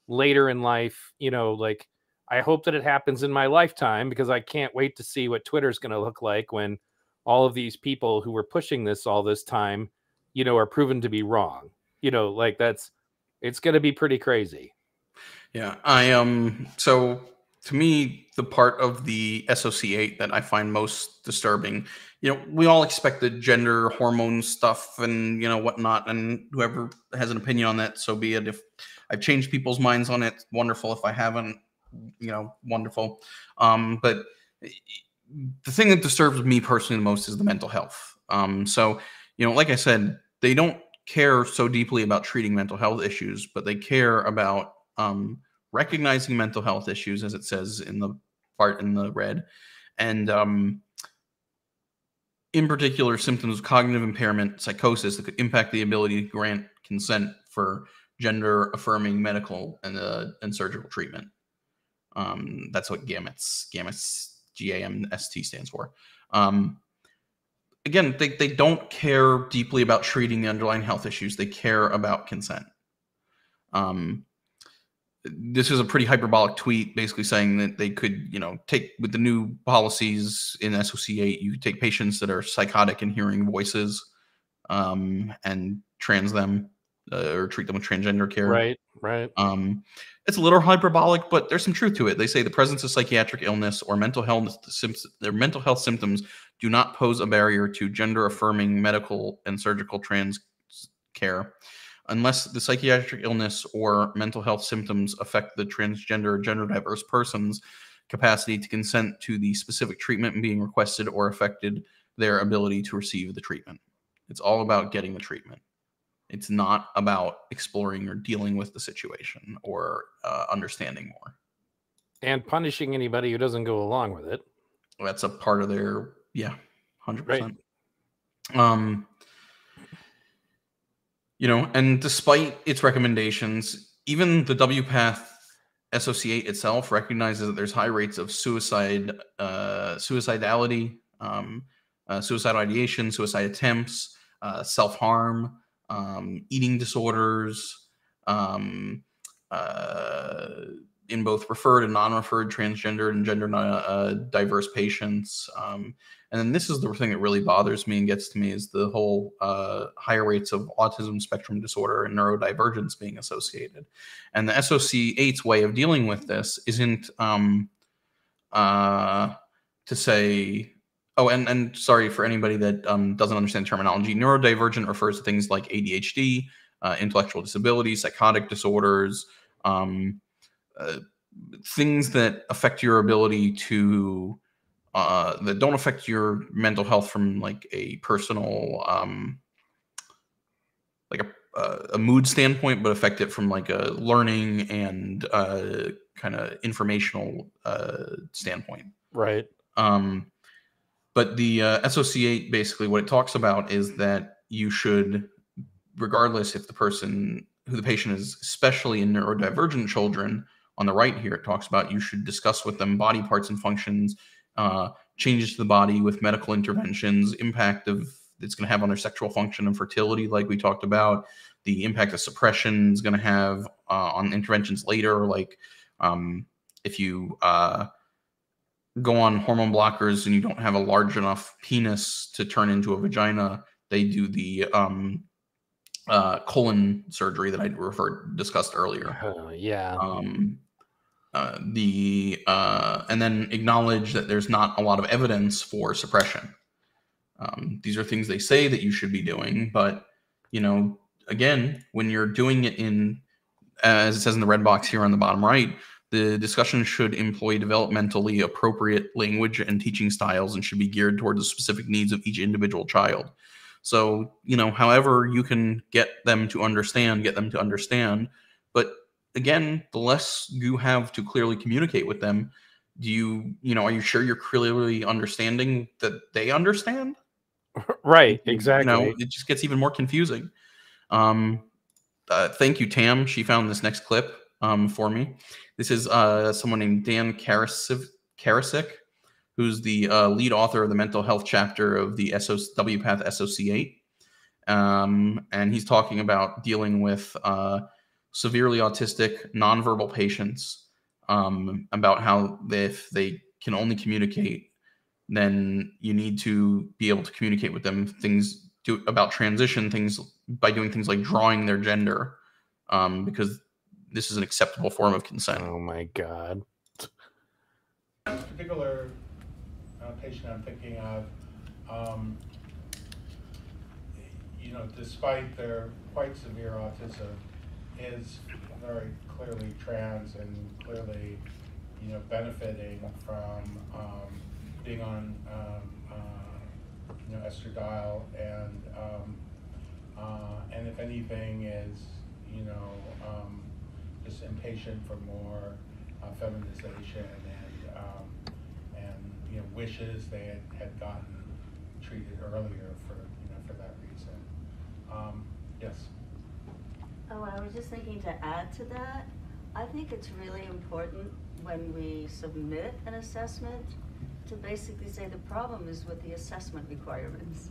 later in life, you know, like I hope that it happens in my lifetime because I can't wait to see what Twitter's going to look like when all of these people who were pushing this all this time, you know, are proven to be wrong, you know, like it's going to be pretty crazy. Yeah. So to me, the part of the SOC8 that I find most disturbing, you know, we all expect the gender hormone stuff and, you know, whatnot, and whoever has an opinion on that, so be it. If I've changed people's minds on it, wonderful. If I haven't, you know, wonderful. But the thing that disturbs me personally the most is the mental health. So, you know, like I said, they don't care so deeply about treating mental health issues, but they care about recognizing mental health issues, as it says in the part in the red, and in particular symptoms of cognitive impairment, psychosis that could impact the ability to grant consent for gender affirming medical and surgical treatment. That's what GAMST GAMST stands for. Again, they don't care deeply about treating the underlying health issues. They care about consent. This is a pretty hyperbolic tweet, basically saying that they could, you know, take with the new policies in SOC8, you could take patients that are psychotic and hearing voices and trans them or treat them with transgender care. Right. It's a little hyperbolic, but there's some truth to it. They say the presence of psychiatric illness or mental health symptoms do not pose a barrier to gender-affirming medical and surgical trans care, unless the psychiatric illness or mental health symptoms affect the transgender or gender-diverse person's capacity to consent to the specific treatment being requested or affected their ability to receive the treatment. It's all about getting the treatment. It's not about exploring or dealing with the situation or understanding more. And punishing anybody who doesn't go along with it. That's a part of their, 100%. Right. And despite its recommendations, even the WPATH SOC8 itself recognizes that there's high rates of suicidality, suicidal ideation, suicide attempts, self-harm, eating disorders, in both referred and non-referred transgender and gender diverse patients. And then this is the thing that really bothers me and gets to me is the whole higher rates of autism spectrum disorder and neurodivergence being associated. And the SOC8's way of dealing with this isn't to say, oh, and sorry for anybody that doesn't understand terminology. Neurodivergent refers to things like ADHD, intellectual disabilities, psychotic disorders, things that affect your ability to, that don't affect your mental health from like a personal, like a mood standpoint, but affect it from like a learning and kind of informational standpoint. Right. But the SOC8, basically what it talks about is that you should, regardless if the person, who the patient is, especially in neurodivergent children, on the right here, it talks about you should discuss with them body parts and functions, changes to the body with medical interventions, impact of it's going to have on their sexual function and fertility, like we talked about, the impact of suppression is going to have on interventions later, like if you go on hormone blockers and you don't have a large enough penis to turn into a vagina, they do the colon surgery that I discussed earlier. And then acknowledge that there's not a lot of evidence for suppression. These are things they say that you should be doing, but again, when you're doing it in, as it says in the red box here on the bottom right, the discussion should employ developmentally appropriate language and teaching styles and should be geared towards the specific needs of each individual child. So, however you can get them to understand. But again, the less you have to clearly communicate with them, are you sure you're clearly understanding that they understand? Right, exactly. It just gets even more confusing. Thank you, Tam. She found this next clip for me. This is someone named Dan Karasik, who's the lead author of the mental health chapter of the WPATH SOC8. And he's talking about dealing with severely autistic nonverbal patients, about how if they can only communicate, then you need to be able to communicate with them about transition things by doing things like drawing their gender, because this is an acceptable form of consent. Oh my God. This particular patient I'm thinking of, despite their quite severe autism, is very clearly trans and clearly, benefiting from being on, estradiol and if anything is, just impatient for more feminization and wishes they had gotten treated earlier for that reason. Yes. Oh, I was just thinking to add to that, I think it's really important when we submit an assessment to basically say the problem is with the assessment requirements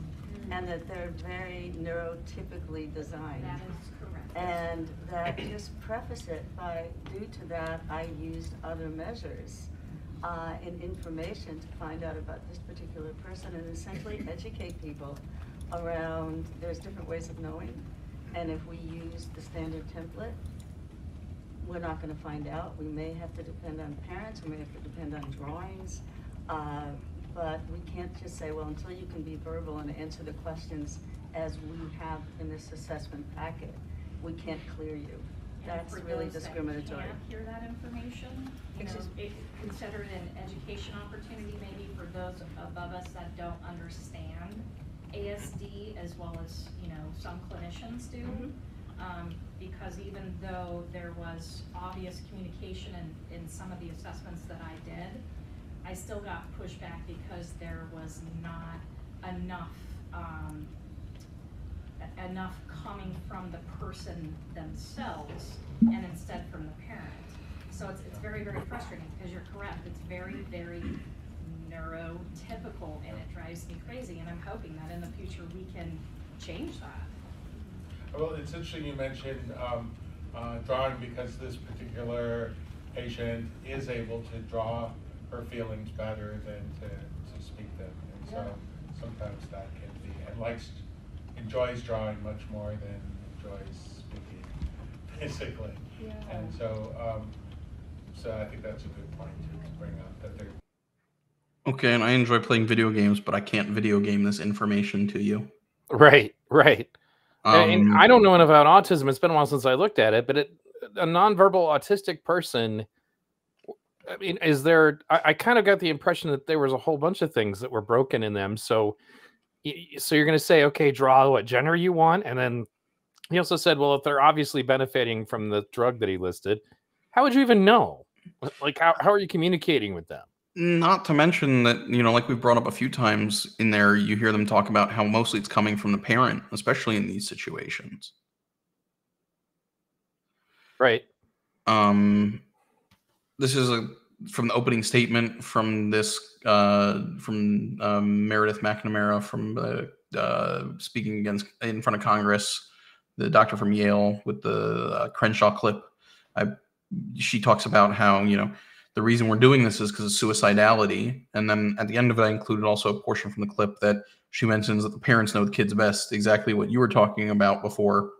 and that they're very neurotypically designed. That is correct. And that just preface it by, due to that, I used other measures and information to find out about this particular person and essentially educate people around there's different ways of knowing And if we use the standard template, we're not going to find out. We may have to depend on parents, we may have to depend on drawings, but we can't just say, well, until you can be verbal and answer the questions as we have in this assessment packet, we can't clear you. That's really discriminatory. Can't hear that information, consider it an education opportunity maybe for those above us that don't understand ASD as well as some clinicians do. Because even though there was obvious communication in some of the assessments that I did, I still got pushback because there was not enough coming from the person themselves and instead from the parent. So it's very, very frustrating because you're correct. It's very, very neurotypical and it drives me crazy. And I'm hoping that in the future we can change that. Well, it's interesting you mentioned drawing because this particular patient is able to draw her feelings better than to speak them. And so sometimes that can be, and enjoys drawing much more than enjoys speaking, basically. Yeah. And so I think that's a good point to bring up that they're. Okay, and I enjoy playing video games, but I can't video game this information to you. Right. And I don't know enough about autism. It's been a while since I looked at it, but a nonverbal autistic person, I mean, is there, I kind of got the impression that there was a whole bunch of things that were broken in them. So you're going to say, okay, draw what gender you want. And then he also said, well, if they're obviously benefiting from the drug that he listed, how would you even know? Like, how are you communicating with them? Not to mention that, like we've brought up a few times in there, you hear them talk about how mostly it's coming from the parent, especially in these situations. Right. This is from the opening statement from this, from Meredith McNamara from speaking in front of Congress, the doctor from Yale with the Crenshaw clip. She talks about how, the reason we're doing this is because of suicidality. And then at the end of it, I included also a portion from the clip that she mentions that the parents know the kids best, exactly what you were talking about before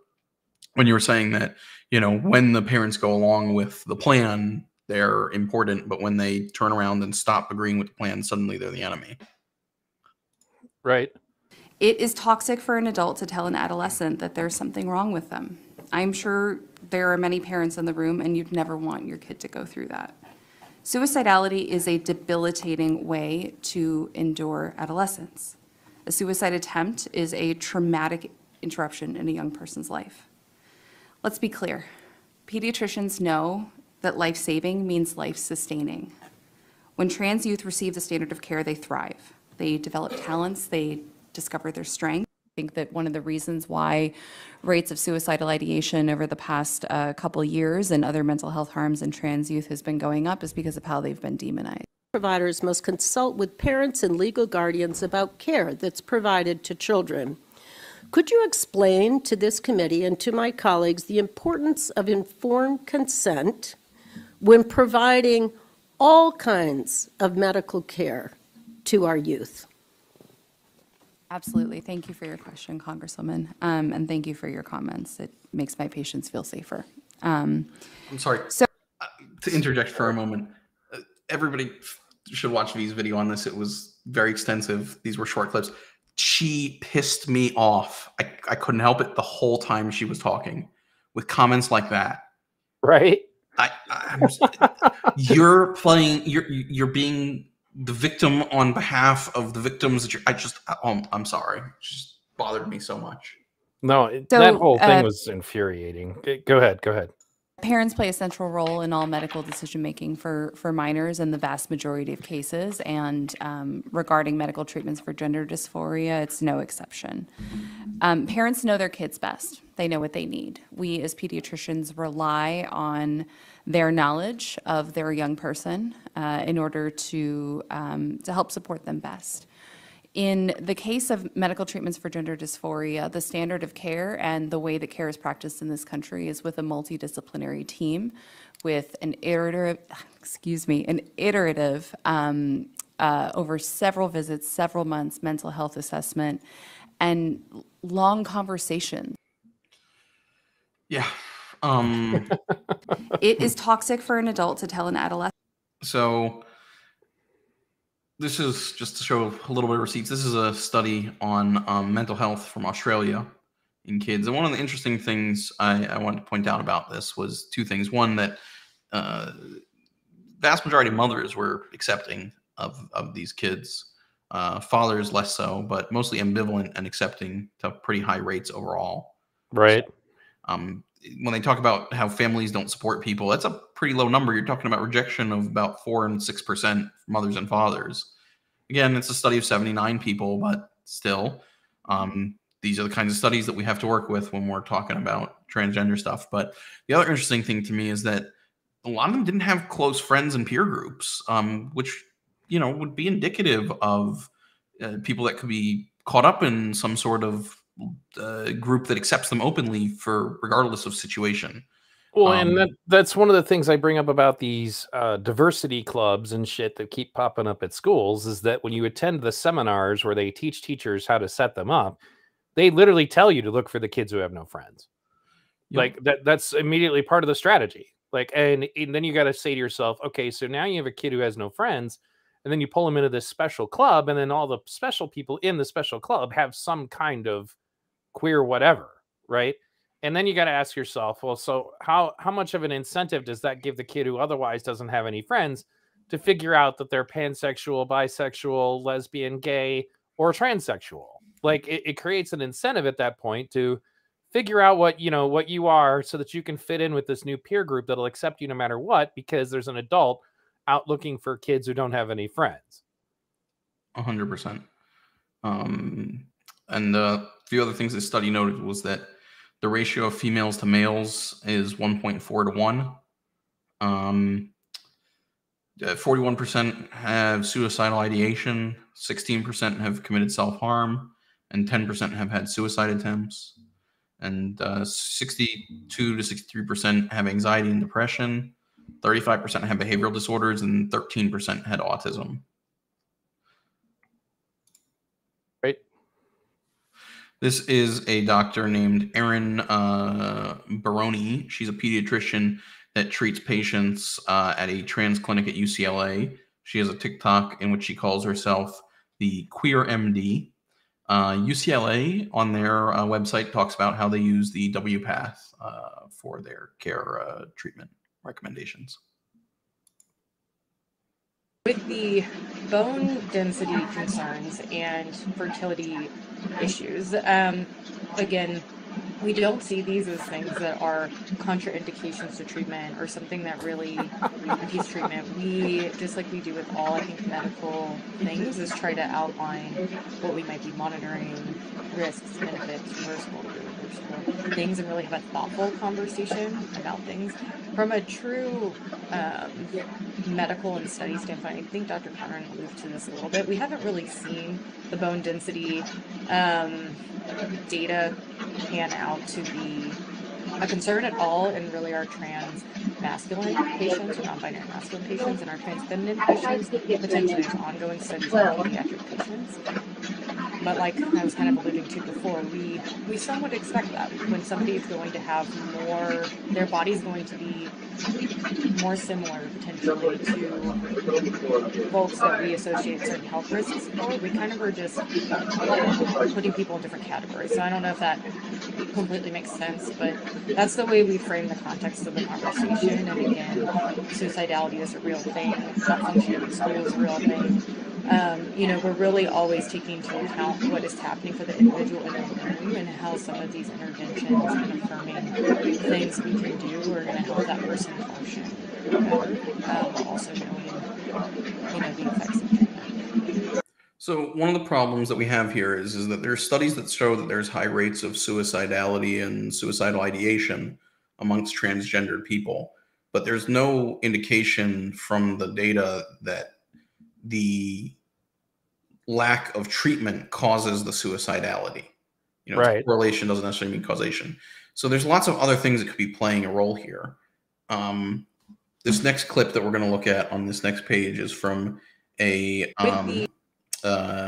when you were saying that, when the parents go along with the plan, they're important, but when they turn around and stop agreeing with the plan, suddenly they're the enemy. Right. It is toxic for an adult to tell an adolescent that there's something wrong with them. I'm sure there are many parents in the room and you'd never want your kid to go through that. Suicidality is a debilitating way to endure adolescence. A suicide attempt is a traumatic interruption in a young person's life. Let's be clear. Pediatricians know that life-saving means life-sustaining. When trans youth receive the standard of care, they thrive. They develop talents, they discover their strength. I think that one of the reasons why rates of suicidal ideation over the past couple of years and other mental health harms in trans youth has been going up is because of how they've been demonized. Providers must consult with parents and legal guardians about care that's provided to children. Could you explain to this committee and to my colleagues the importance of informed consent when providing all kinds of medical care to our youth? Absolutely. Thank you for your question, Congresswoman, and thank you for your comments. It makes my patients feel safer. I'm sorry. To interject for a moment, everybody should watch V's video on this. It was very extensive. These were short clips. She pissed me off. I couldn't help it the whole time she was talking with comments like that. Right. You're being the victim on behalf of the victims that I'm sorry. It just bothered me so much. No, that whole thing was infuriating. Go ahead. Parents play a central role in all medical decision-making for minors in the vast majority of cases, and regarding medical treatments for gender dysphoria, it's no exception. Parents know their kids best. They know what they need. We as pediatricians rely on their knowledge of their young person in order to help support them best. In the case of medical treatments for gender dysphoria, the standard of care and the way that care is practiced in this country is with a multidisciplinary team with an iterative over several visits, several months mental health assessment, and long conversations. Yeah. It is toxic for an adult to tell an adolescent. So this is just to show a little bit of receipts. This is a study on mental health from Australia in kids. And one of the interesting things I wanted to point out about this was two things. One, that vast majority of mothers were accepting of these kids. Fathers less so, but mostly ambivalent and accepting to pretty high rates overall. Right. So, when they talk about how families don't support people, that's a pretty low number. You're talking about rejection of about 4 and 6% mothers and fathers. Again, it's a study of 79 people, but still, these are the kinds of studies that we have to work with when we're talking about transgender stuff. But the other interesting thing to me is that a lot of them didn't have close friends and peer groups, which, you know, would be indicative of people that could be caught up in some sort of group that accepts them openly for regardless of situation. Well, and that's one of the things I bring up about these diversity clubs and shit that keep popping up at schools is that when you attend the seminars where they teach teachers how to set them up, they literally tell you to look for the kids who have no friends. Yep. Like that's immediately part of the strategy. Like, and then you got to say to yourself, okay, so now you have a kid who has no friends, and then you pull them into this special club, and then all the special people in the special club have some kind of queer whatever, right? And then you got to ask yourself, well, so how much of an incentive does that give the kid who otherwise doesn't have any friends to figure out that they're pansexual, bisexual, lesbian, gay, or transsexual? Like it creates an incentive at that point to figure out what you are so that you can fit in with this new peer group that'll accept you no matter what, because there's an adult out looking for kids who don't have any friends. 100%. And a few other things this study noted was that the ratio of females to males is 1.4 to 1. 41% have suicidal ideation, 16% have committed self-harm, and 10% have had suicide attempts. And 62 to 63% have anxiety and depression, 35% have behavioral disorders, and 13% had autism. Right. This is a doctor named Erin Baroni. She's a pediatrician that treats patients at a trans clinic at UCLA. She has a TikTok in which she calls herself the Queer MD. UCLA on their website talks about how they use the WPATH for their care treatment recommendations. With the bone density concerns and fertility issues, again, we don't see these as things that are contraindications to treatment or something that really impedes treatment. We, just like we do with all, I think, medical things, is try to outline what we might be monitoring, risks, benefits, reversible, irreversible things, and really have a thoughtful conversation about things. From a true medical and study standpoint, I think Dr. Conran alluded to this a little bit. We haven't really seen the bone density data pan out to be a concern at all in really our trans masculine patients or non-binary masculine patients and our trans feminine patients. Potentially there's ongoing studies on pediatric patients. But like I was kind of alluding to before, we somewhat expect that when somebody is going to have more, their body's going to be more similar potentially to folks that we associate certain health risks for, we kind of are just putting people in different categories. So I don't know if that completely makes sense, but that's the way we frame the context of the conversation. And again, suicidality is a real thing, not functioning in school is a real thing. We're really always taking into account what is happening for the individual in the room and how some of these interventions and affirming things we can do are going to help that person function better, while also knowing, the effects of treatment. So one of the problems that we have here is that there are studies that show that there's high rates of suicidality and suicidal ideation amongst transgendered people, but there's no indication from the data that the lack of treatment causes the suicidality. Right. Correlation doesn't necessarily mean causation. So there's lots of other things that could be playing a role here. This next clip that we're going to look at on this next page is from a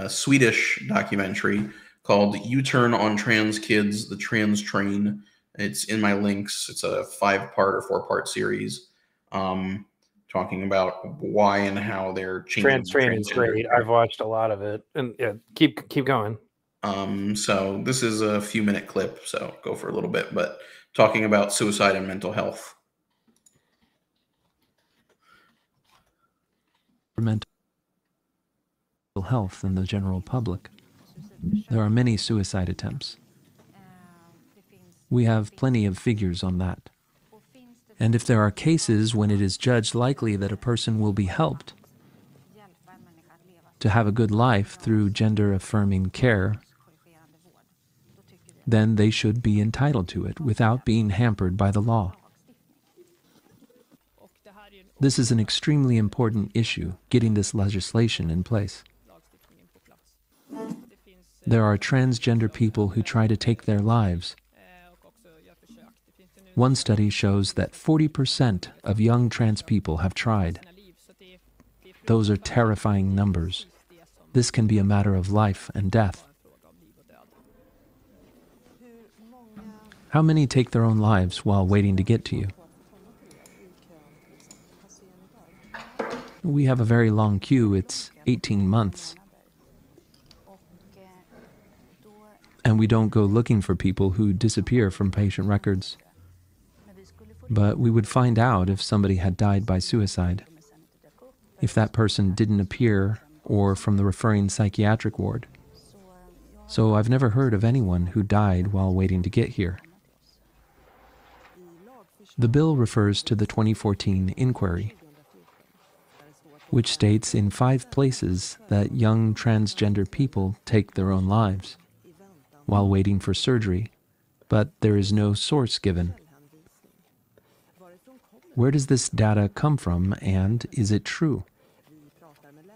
Swedish documentary called U-Turn on Trans Kids, the Trans Train. It's in my links. It's a 5-part or 4-part series talking about why and how they're changing. Trans training's great. I've watched a lot of it, and yeah, keep going. So this is a few-minute clip, so go for a little bit, but talking about suicide and mental health. Mental health in the general public. There are many suicide attempts. We have plenty of figures on that. And if there are cases when it is judged likely that a person will be helped to have a good life through gender-affirming care, then they should be entitled to it without being hampered by the law. This is an extremely important issue, getting this legislation in place. There are transgender people who try to take their lives. One study shows that 40% of young trans people have tried. Those are terrifying numbers. This can be a matter of life and death. How many take their own lives while waiting to get to you? We have a very long queue. It's 18 months. And we don't go looking for people who disappear from patient records. But we would find out if somebody had died by suicide, if that person didn't appear, or from the referring psychiatric ward. So I've never heard of anyone who died while waiting to get here. The bill refers to the 2014 inquiry, which states in 5 places that young transgender people take their own lives while waiting for surgery, but there is no source given. Where does this data come from, and is it true?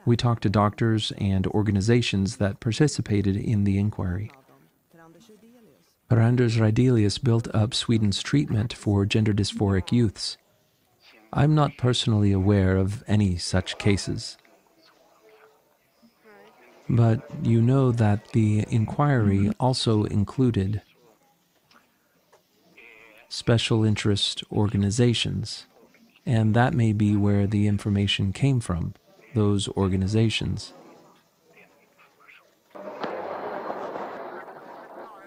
We talked to doctors and organizations that participated in the inquiry. Per-Anders Rydelius built up Sweden's treatment for gender dysphoric youths. I'm not personally aware of any such cases. But you know that the inquiry also included special interest organizations, and that may be where the information came from, those organizations.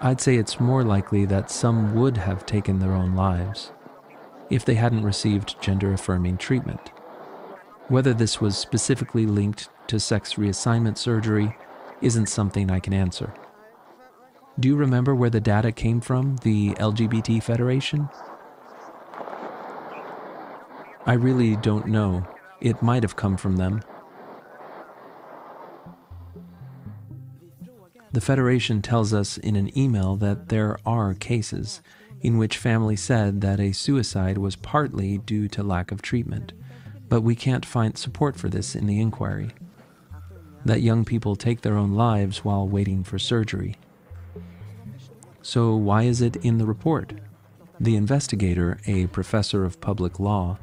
I'd say it's more likely that some would have taken their own lives if they hadn't received gender-affirming treatment. Whether this was specifically linked to sex reassignment surgery isn't something I can answer. Do you remember where the data came from, the LGBT Federation? I really don't know. It might have come from them. The Federation tells us in an email that there are cases in which families said that a suicide was partly due to lack of treatment, but we can't find support for this in the inquiry. That young people take their own lives while waiting for surgery. So why is it in the report? The investigator, a professor of public law,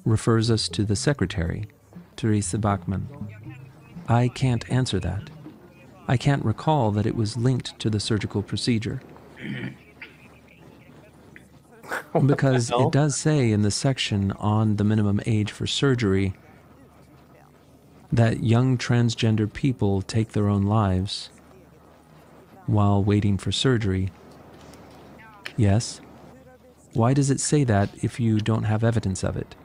refers us to the secretary, Therese Backman. I can't answer that. I can't recall that it was linked to the surgical procedure. Because it does say in the section on the minimum age for surgery that young transgender people take their own lives while waiting for surgery. Yes? Why does it say that if you don't have evidence of it?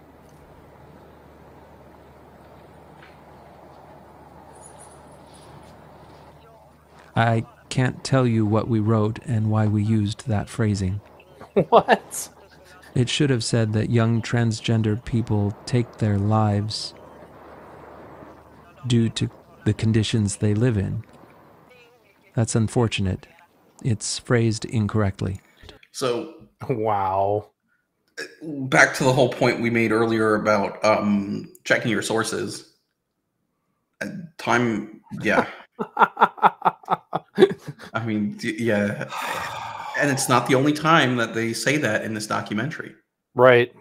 I can't tell you what we wrote and why we used that phrasing. What? It should have said that young transgender people take their lives due to the conditions they live in. That's unfortunate. It's phrased incorrectly. So, wow. Back to the whole point we made earlier about checking your sources. Yeah. I mean, yeah. And it's not the only time that they say that in this documentary. Right.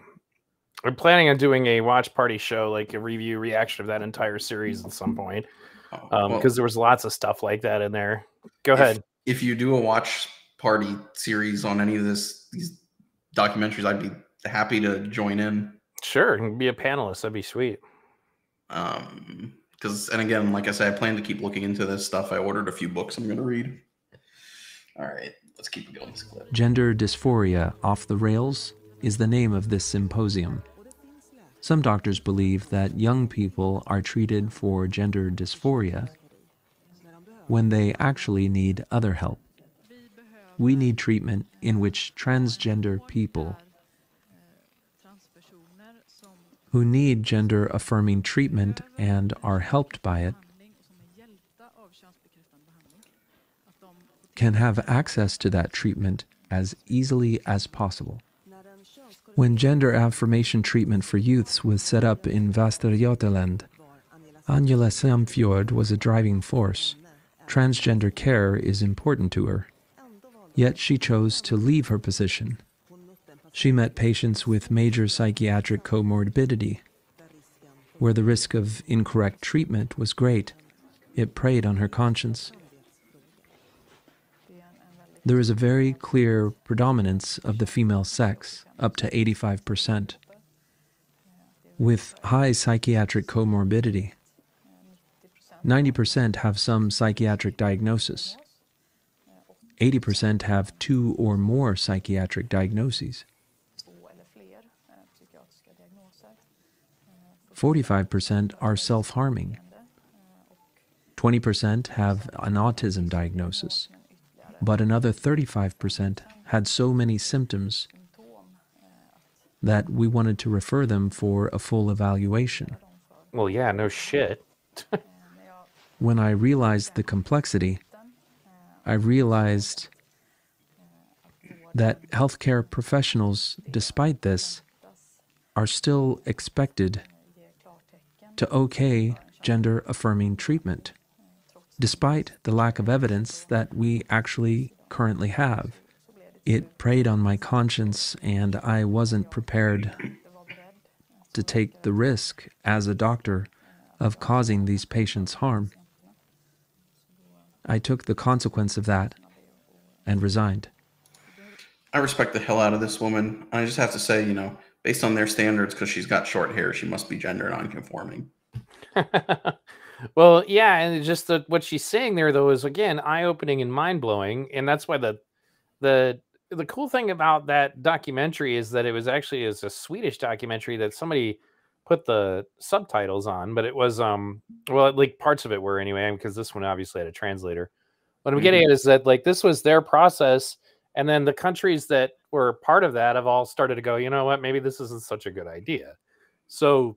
I'm planning on doing a watch party show, like a review reaction of that entire series at some point. Because there was lots of stuff like that in there. Go ahead. If you do a watch multi-party series on any of these documentaries, I'd be happy to join in. Sure, and be a panelist. That'd be sweet. Because, and again, like I said, I plan to keep looking into this stuff. I ordered a few books I'm going to read. All right, let's keep going this clip. Gender Dysphoria Off the Rails is the name of this symposium. Some doctors believe that young people are treated for gender dysphoria when they actually need other help. We need treatment in which transgender people who need gender-affirming treatment and are helped by it can have access to that treatment as easily as possible. When gender affirmation treatment for youths was set up in Västergötland, Angela Samfjord was a driving force. Transgender care is important to her. Yet she chose to leave her position. She met patients with major psychiatric comorbidity, where the risk of incorrect treatment was great. It preyed on her conscience. There is a very clear predominance of the female sex, up to 85%, with high psychiatric comorbidity. 90% have some psychiatric diagnosis. 80% have 2 or more psychiatric diagnoses. 45% are self-harming. 20% have an autism diagnosis. But another 35% had so many symptoms that we wanted to refer them for a full evaluation. Well, yeah, no shit. When I realized the complexity, I realized that healthcare professionals, despite this, are still expected to okay gender-affirming treatment, despite the lack of evidence that we actually currently have. It preyed on my conscience, and I wasn't prepared to take the risk as a doctor of causing these patients harm. I took the consequence of that and resigned. I respect the hell out of this woman. I just have to say, you know, based on their standards, because she's got short hair, she must be gender nonconforming. Well, yeah, and it's just what she's saying there, though, is, again, eye-opening and mind-blowing, and that's why the cool thing about that documentary is that it was actually a Swedish documentary that somebody put the subtitles on, but it was, well, like parts of it were anyway, because this one obviously had a translator. What I'm getting at is that, like, this was their process, and then the countries that were part of that have all started to go, you know what, maybe this isn't such a good idea. So,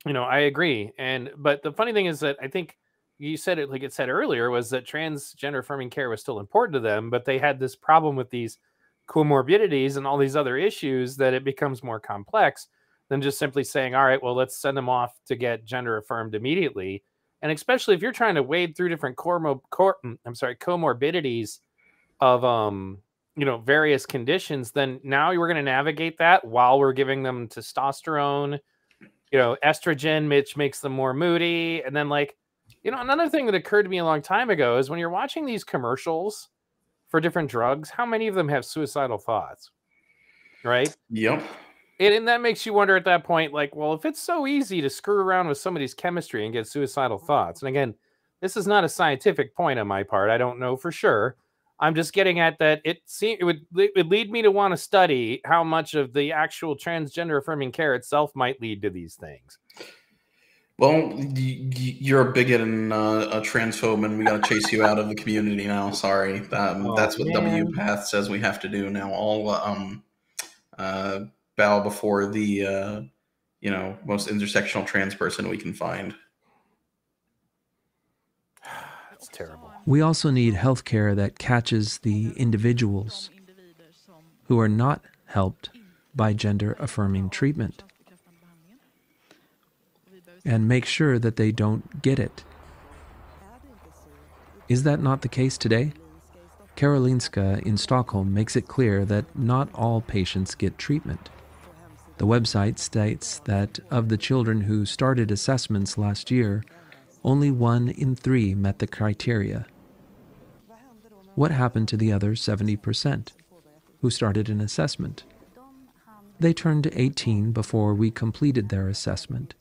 you know, I agree. But the funny thing is that I think you said it, like it said earlier, was that transgender affirming care was still important to them, but they had this problem with these comorbidities and all these other issues that it becomes more complex than just simply saying, all right, well, let's send them off to get gender affirmed immediately. And especially if you're trying to wade through different comorbidities of, you know, various conditions, then now we're going to navigate that while we're giving them testosterone, you know, estrogen, which makes them more moody. And then, like, you know, another thing that occurred to me a long time ago is when you're watching these commercials for different drugs, how many of them have suicidal thoughts, right? Yep. And that makes you wonder at that point, like, well, if it's so easy to screw around with somebody's chemistry and get suicidal thoughts, and again, this is not a scientific point on my part. I don't know for sure. I'm just getting at that it would lead me to want to study how much of the actual transgender affirming care itself might lead to these things. Well, you're a bigot and a transphobe, and we got to chase you out of the community now. Sorry. That's what WPATH says we have to do now. All bow before the you know, most intersectional trans person we can find. That's terrible. We also need health care that catches the individuals who are not helped by gender-affirming treatment and make sure that they don't get it. Is that not the case today? Karolinska in Stockholm makes it clear that not all patients get treatment. The website states that of the children who started assessments last year, only 1 in 3 met the criteria. What happened to the other 70% who started an assessment? They turned 18 before we completed their assessment.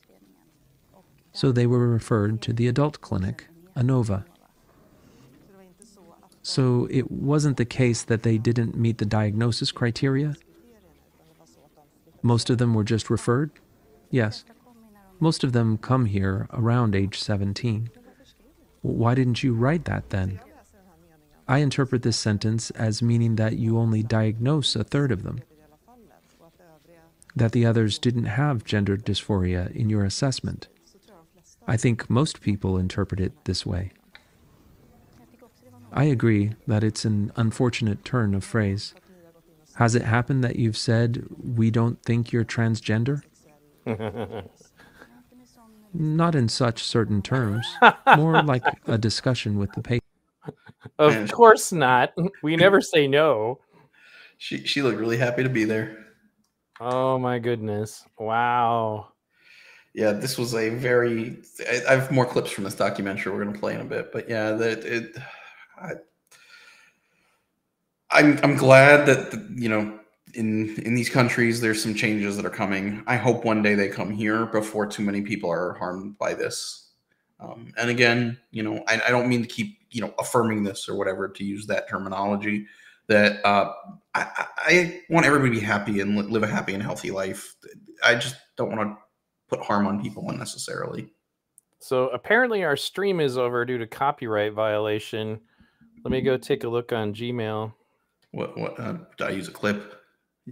So they were referred to the adult clinic, ANOVA. So it wasn't the case that they didn't meet the diagnosis criteria? Most of them were just referred? Yes. Most of them come here around age 17. Why didn't you write that then? I interpret this sentence as meaning that you only diagnose a third of them, that the others didn't have gender dysphoria in your assessment. I think most people interpret it this way. I agree that it's an unfortunate turn of phrase. Has it happened that you've said, "We don't think you're transgender"? Not in such certain terms, more like a discussion with the patient. Of course not. We never say no. She looked really happy to be there. Oh my goodness. Wow. Yeah, this was a very... I have more clips from this documentary we're going to play in a bit, but yeah, I'm glad that, you know, in these countries, there's some changes that are coming. I hope one day they come here before too many people are harmed by this. And again, you know, I don't mean to keep, you know, affirming this or whatever, to use that terminology, that I want everybody to be happy and live a happy and healthy life. I just don't want to put harm on people unnecessarily. So apparently our stream is over due to copyright violation. Let me go take a look on Gmail. What did I use a clip?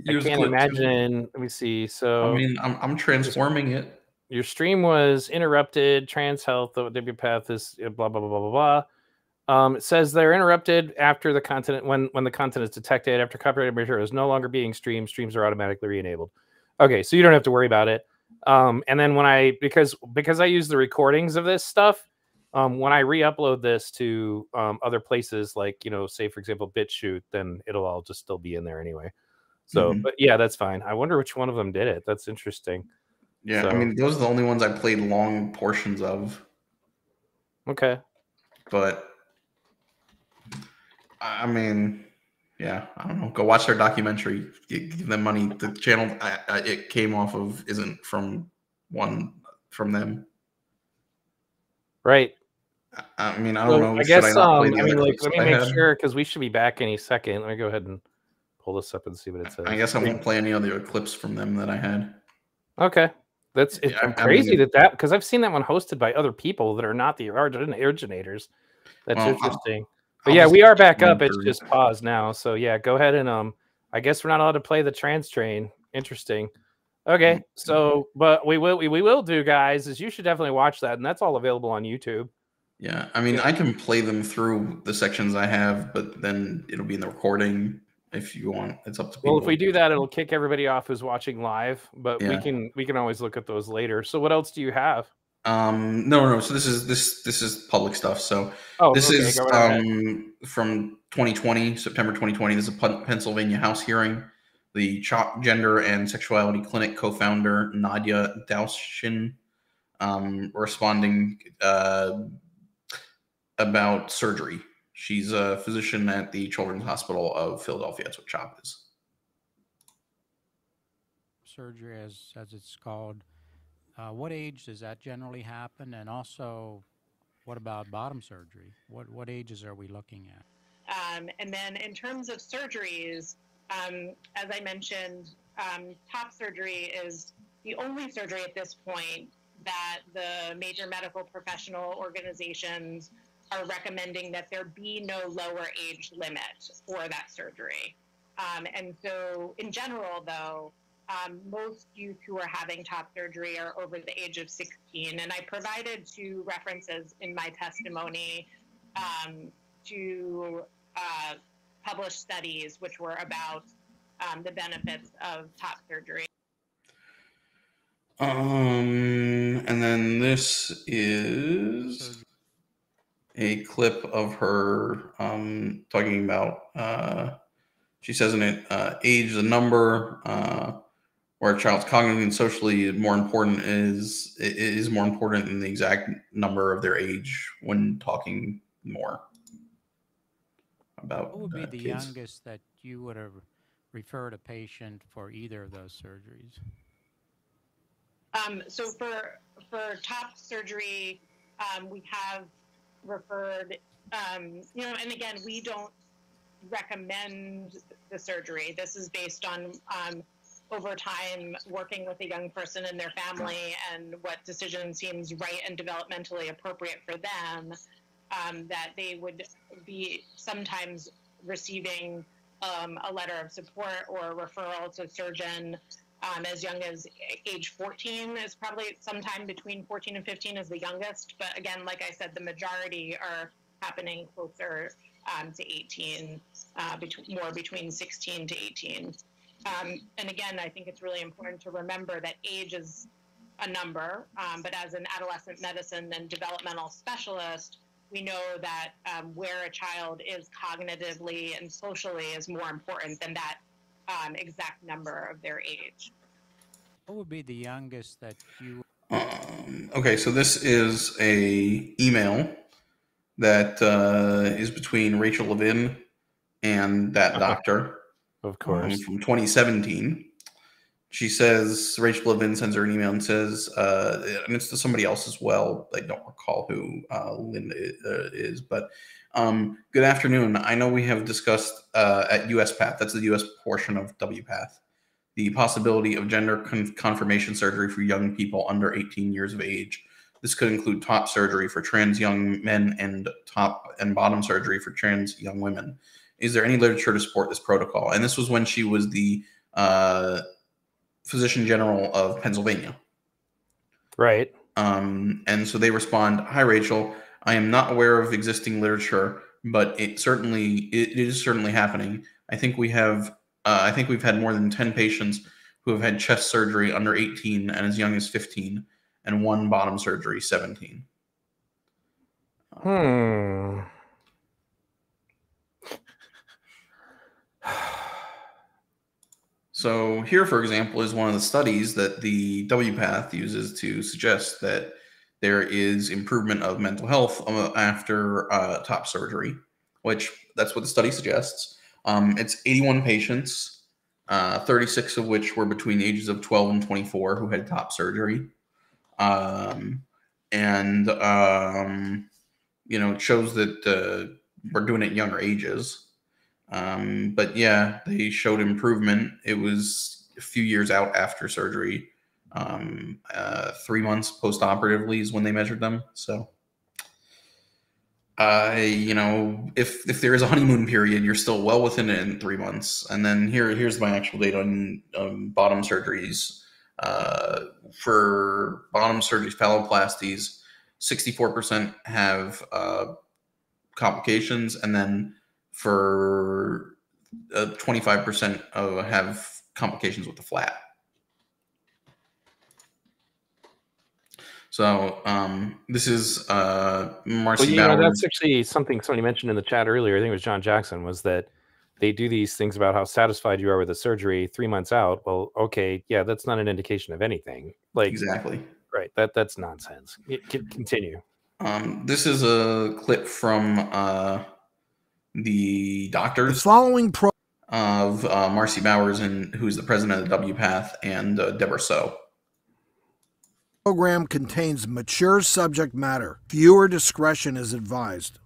I can't imagine. Let me see. So I mean, I'm transforming it. Your stream was interrupted. Trans Health, the WPATH is blah blah blah blah blah blah. It says they're interrupted after the content when the content is detected after copyrighted material is no longer being streamed. Streams are automatically re-enabled. Okay, so you don't have to worry about it. And then when because I use the recordings of this stuff, when I re-upload this to other places, like, you know, say for example BitChute, then it'll all just still be in there anyway. So, but yeah, that's fine. I wonder which one of them did it. That's interesting. Yeah, So, I mean, those are the only ones I played long portions of. Okay. But I mean, yeah, I don't know. Go watch their documentary. Give them money. The channel it came off of isn't from them. Right. I mean, I don't know. I guess should I not play the I other mean, like, clips let me I make had? sure, because we should be back any second. Let me go ahead and pull this up and see what it says. I guess I won't play any other clips from them that I had. Okay. That's I crazy mean, that because I've seen that one hosted by other people that are not the originators. That's Well, interesting. I'll But yeah, just we are back run up. It's through. just paused now. So yeah, go ahead and I guess we're not allowed to play the trans train. Interesting. Okay, so but we will do, guys, is you should definitely watch that, and that's all available on YouTube. Yeah, I mean, I can play them through the sections I have, but then it'll be in the recording if you want. It's up to people. Well, if we do that, it'll kick everybody off who's watching live, but Yeah. we can always look at those later. So what else do you have? No. So this is public stuff. So this okay, is go right ahead. from 2020, September 2020. This is a Pennsylvania House hearing. The CHOP Gender and Sexuality Clinic co-founder Nadia Daushin responding about surgery. She's a physician at the Children's Hospital of Philadelphia. That's what CHOP is. Surgery, as it's called. What age does that generally happen? And also, what about bottom surgery? What ages are we looking at? And then in terms of surgeries, as I mentioned, top surgery is the only surgery at this point that the major medical professional organizations are recommending that there be no lower age limit for that surgery. And so in general, though, most youth who are having top surgery are over the age of 16. And I provided 2 references in my testimony to published studies which were about the benefits of top surgery. And then this is a clip of her talking about, she says in it, age is a number, where a child's cognitively and socially more important is more important than the exact number of their age when talking more. about What would be the kids. youngest that you would have referred a patient for either of those surgeries? So for top surgery, we have referred, and again, we don't recommend the surgery. This is based on over time working with a young person and their family and what decision seems right and developmentally appropriate for them, that they would be sometimes receiving a letter of support or a referral to a surgeon as young as age 14 is probably sometime between 14 and 15 is the youngest. But again, like I said, the majority are happening closer to 18, more between 16 to 18. And again, I think it's really important to remember that age is a number, but as an adolescent medicine and developmental specialist, we know that where a child is cognitively and socially is more important than that exact number of their age. What would be the youngest that you... Okay, so this is a email that is between Rachel Levin and that doctor. Of course. From 2017. She says, Rachel Levin sends her an email and says, and it's to somebody else as well. I don't recall who Linda is, but good afternoon. I know we have discussed at USPATH, that's the US portion of WPATH, the possibility of gender confirmation surgery for young people under 18 years of age. This could include top surgery for trans young men and top and bottom surgery for trans young women. Is there any literature to support this protocol? And this was when she was the Physician General of Pennsylvania. Right. And so they respond, "Hi, Rachel. I am not aware of existing literature, but it is certainly happening. I think we've had more than 10 patients who have had chest surgery under 18 and as young as 15, and one bottom surgery 17." So here, for example, is one of the studies that the WPATH uses to suggest that there is improvement of mental health after top surgery, which that's what the study suggests. It's 81 patients, 36 of which were between the ages of 12 and 24 who had top surgery. It shows that we're doing it at younger ages. But yeah, they showed improvement. It was a few years out after surgery. 3 months post-operatively is when they measured them. So, if there is a honeymoon period, you're still well within it in 3 months. And then here's my actual data on bottom surgeries. For bottom surgeries, phalloplasties, 64% have complications, and then for 25% have complications with the flat. So this is Marcy Bowers. That's actually something somebody mentioned in the chat earlier. I think it was John Jackson, was that they do these things about how satisfied you are with the surgery 3 months out. Well, okay, yeah, that's not an indication of anything. Exactly. Right. That's nonsense. Continue. This is a clip from the doctors. The following of Marcy Bowers, who's the president of the WPATH, and Deborah So. Program contains mature subject matter. Viewer discretion is advised.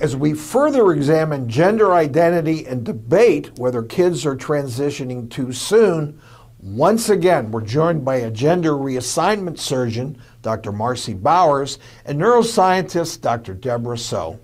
As we further examine gender identity and debate whether kids are transitioning too soon, once again, we're joined by a gender reassignment surgeon, Dr. Marcy Bowers, and neuroscientist, Dr. Deborah So.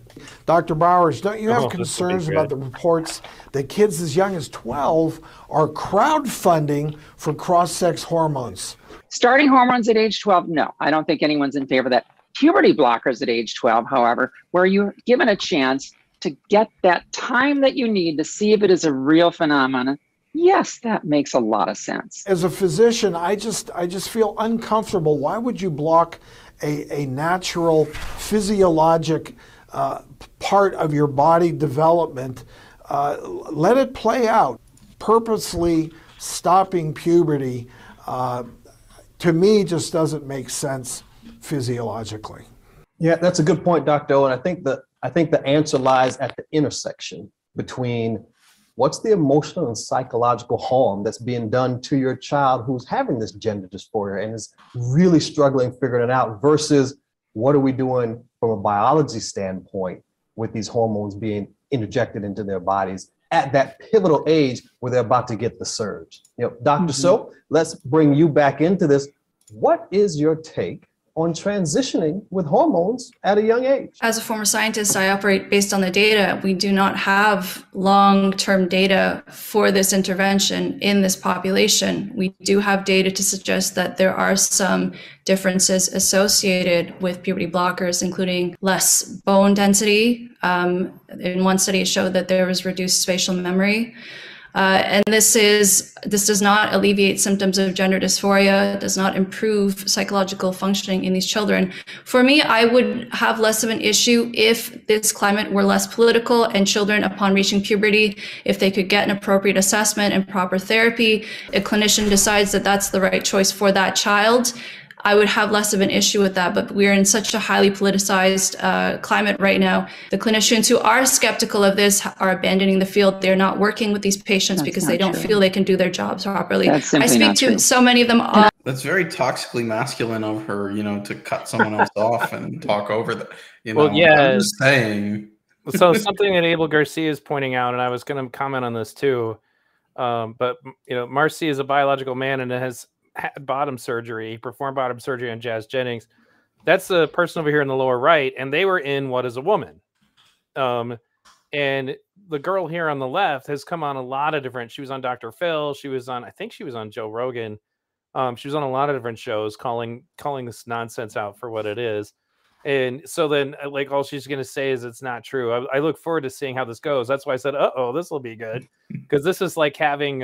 Dr. Bowers, don't you have concerns about the reports that kids as young as 12 are crowdfunding for cross-sex hormones? Starting hormones at age 12, no. I don't think anyone's in favor of that. Puberty blockers at age 12, however, where you're given a chance to get that time that you need to see if it is a real phenomenon, yes, that makes a lot of sense. As a physician, I just feel uncomfortable. Why would you block a natural physiologic part of your body development? Let it play out. Purposely stopping puberty, to me, just doesn't make sense physiologically. Yeah, that's a good point, Dr. Owen. I think the answer lies at the intersection between what's the emotional and psychological harm that's being done to your child who's having this gender dysphoria and is really struggling figuring it out, versus what are we doing from a biology standpoint with these hormones being interjected into their bodies at that pivotal age where they're about to get the surge. Dr. So, let's bring you back into this. What is your take on transitioning with hormones at a young age? As a former scientist, I operate based on the data. We do not have long-term data for this intervention in this population. We do have data to suggest that there are some differences associated with puberty blockers, including less bone density. In one study, it showed that there was reduced spatial memory. And this does not alleviate symptoms of gender dysphoria, does not improve psychological functioning in these children. For me, I would have less of an issue if this climate were less political and children, upon reaching puberty, if they could get an appropriate assessment and proper therapy, a clinician decides that that's the right choice for that child, I would have less of an issue with that. But we're in such a highly politicized climate right now. The clinicians who are skeptical of this are abandoning the field. They're not working with these patients because they don't feel they can do their jobs properly. I speak to so many of them. That's very toxically masculine of her, to cut someone else off and talk over the, Well, yeah. I'm just saying. So something that Abel Garcia is pointing out, and I was going to comment on this too, but Marcy is a biological man and has had bottom surgery. He performed bottom surgery on Jazz Jennings. That's the person over here in the lower right, and they were in What is a Woman? And the girl here on the left has come on a lot of different. She was on Dr. Phil. She was on, I think she was on Joe Rogan. She was on a lot of different shows calling this nonsense out for what it is. And so then, like, all she's going to say is it's not true. I look forward to seeing how this goes. That's why I said, this will be good, because this is like having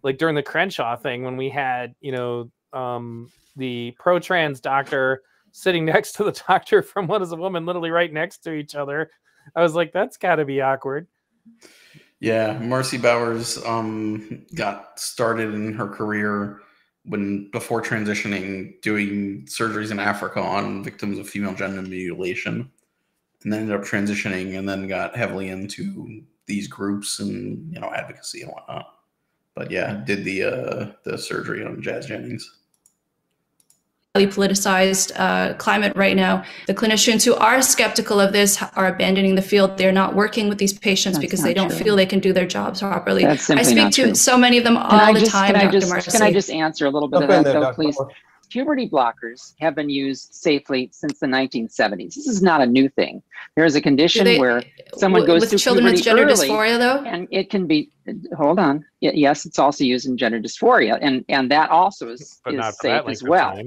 like during the Crenshaw thing when we had, the pro-trans doctor sitting next to the doctor from What is a Woman, literally right next to each other. I was like, that's got to be awkward. Yeah, Marcy Bowers got started in her career before transitioning, doing surgeries in Africa on victims of female genital mutilation, and then ended up transitioning and then got heavily into these groups and advocacy and whatnot. But yeah, did the surgery on Jazz Jennings. Highly politicized climate right now. The clinicians who are skeptical of this are abandoning the field. They're not working with these patients because they don't feel they can do their jobs properly. I speak to so many of them all the time, Dr. Marcy. Can I just answer a little bit of that, though, please? Puberty blockers have been used safely since the 1970s. This is not a new thing. There is a condition where someone goes through children with gender early, dysphoria, though, and it can be. Hold on. Yes, it's also used in gender dysphoria, and that also is safe as well.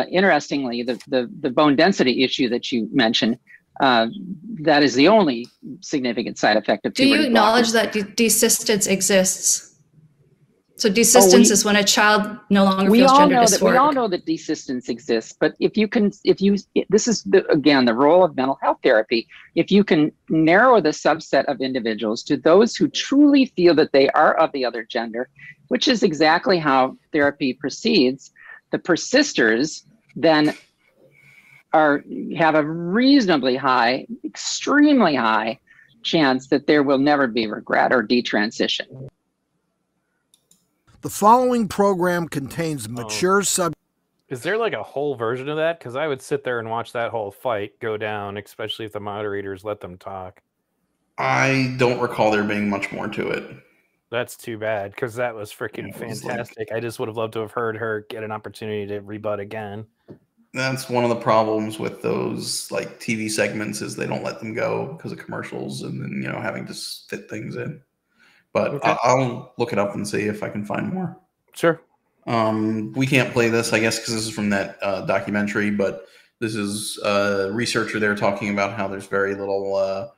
Interestingly, the bone density issue that you mentioned, that is the only significant side effect of puberty. Do you acknowledge that desistance exists? So desistance is when a child no longer feels gender dysphoric. We all know that desistance exists, but this is again the role of mental health therapy. If you can narrow the subset of individuals to those who truly feel that they are of the other gender, which is exactly how therapy proceeds, the persisters then have a reasonably high, extremely high chance that there will never be regret or detransition. The following program contains mature subjects. Is there like a whole version of that? Because I would sit there and watch that whole fight go down, especially if the moderators let them talk. I don't recall there being much more to it. That's too bad, because that was freaking fantastic. I just would have loved to have heard her get an opportunity to rebut again. That's one of the problems with those like TV segments is they don't let them go because of commercials and then having to fit things in. But okay. I'll look it up and see if I can find more. Sure. We can't play this, I guess, because this is from that documentary. But this is a researcher there talking about how there's very little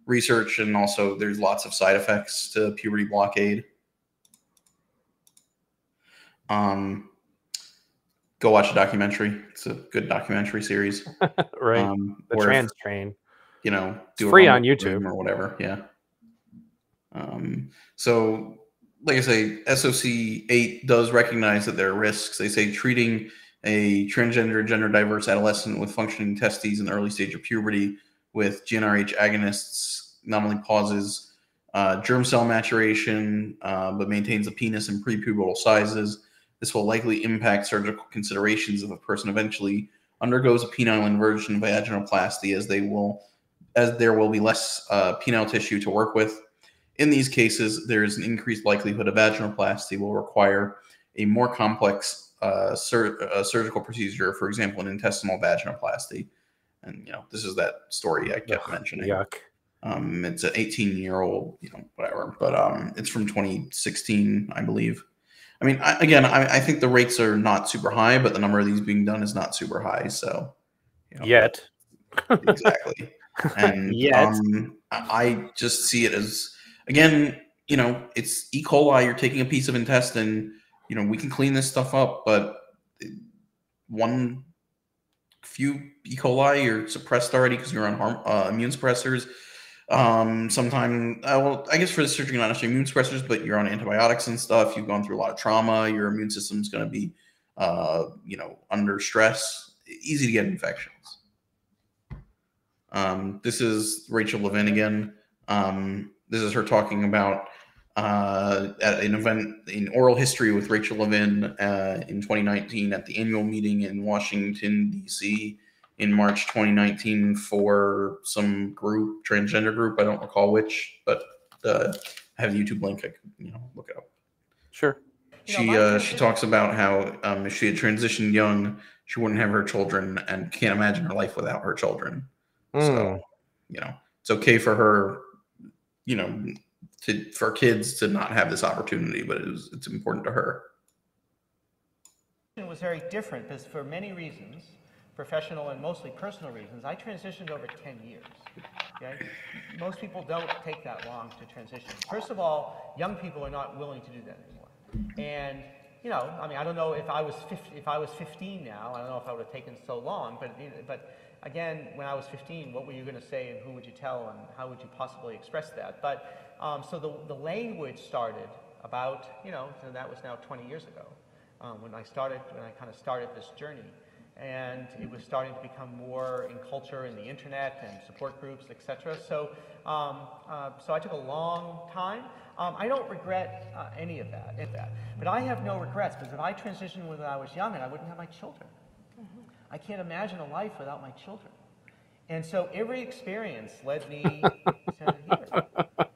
research, and also there's lots of side effects to puberty blockade. Go watch a documentary. It's a good documentary series. Right. The Trans Train. Do it's free on YouTube or whatever. Yeah. So like I say, SOC 8 does recognize that there are risks. They say treating a transgender, gender diverse adolescent with functioning testes in the early stage of puberty with GnRH agonists not only pauses germ cell maturation, but maintains the penis in prepubertal sizes. This will likely impact surgical considerations if a person eventually undergoes a penile inversion vaginoplasty, as there will be less penile tissue to work with. In these cases, there is an increased likelihood of vaginoplasty will require a more complex surgical procedure, for example, an intestinal vaginoplasty. And, you know, this is that story I kept mentioning. Yuck. It's an 18-year-old, you know, whatever, but it's from 2016, I believe. I mean, I think the rates are not super high, but the number of these being done is not super high. So, you know, Yet. Exactly. And Yet. I just see it as, again, you know, it's E. coli. You're taking a piece of intestine. You know, we can clean this stuff up, but one few E. coli, you're suppressed already because you're on immune suppressors. Sometimes, well, I guess for the surgery, not necessarily immune suppressors, but you're on antibiotics and stuff. You've gone through a lot of trauma. Your immune system's going to be, you know, under stress. Easy to get infections. This is Rachel Levin again. This is her talking about at an event in oral history with Rachel Levin in 2019 at the annual meeting in Washington, D.C. in March 2019 for some group, transgender group. I don't recall which, but I have a YouTube link. I could, you know, look it up. Sure. She talks about how if she had transitioned young, she wouldn't have her children and can't imagine her life without her children. So, you know, it's okay for her, you know, for kids to not have this opportunity, but it's important to her. It was very different because for many reasons, professional and mostly personal reasons, I transitioned over 10 years. Okay? Most people don't take that long to transition. First of all, young people are not willing to do that anymore. And, you know, I mean, I don't know if I was 15 now, I don't know if I would have taken so long, but again, when I was 15, what were you going to say and who would you tell and how would you possibly express that? But so the language started about, you know, and that was now 20 years ago when I kind of started this journey. And it was starting to become more in culture and the internet and support groups, etc. So, so I took a long time. I don't regret any of that, but I have no regrets because if I transitioned when I was young and I wouldn't have my children. I can't imagine a life without my children. And so every experience led me to here.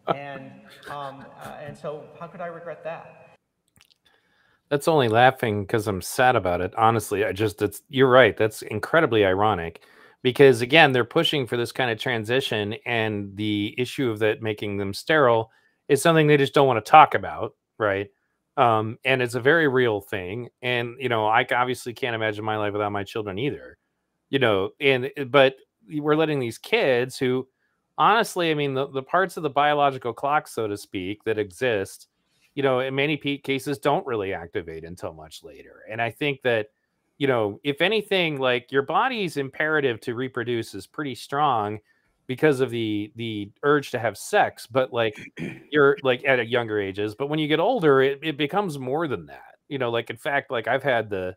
And so how could I regret that? That's only laughing because I'm sad about it. Honestly, you're right. That's incredibly ironic because, again, they're pushing for this kind of transition, and the issue of that making them sterile is something they just don't want to talk about, right? And it's a very real thing. And, you know, I obviously can't imagine my life without my children either, you know, but we're letting these kids who, honestly, I mean, the parts of the biological clock, so to speak, that exist, you know, in many cases don't really activate until much later. And I think that, you know, if anything, like your body's imperative to reproduce is pretty strong because of the urge to have sex, but like you're like at a younger ages, but when you get older, it becomes more than that, you know, like, in fact, like I've had the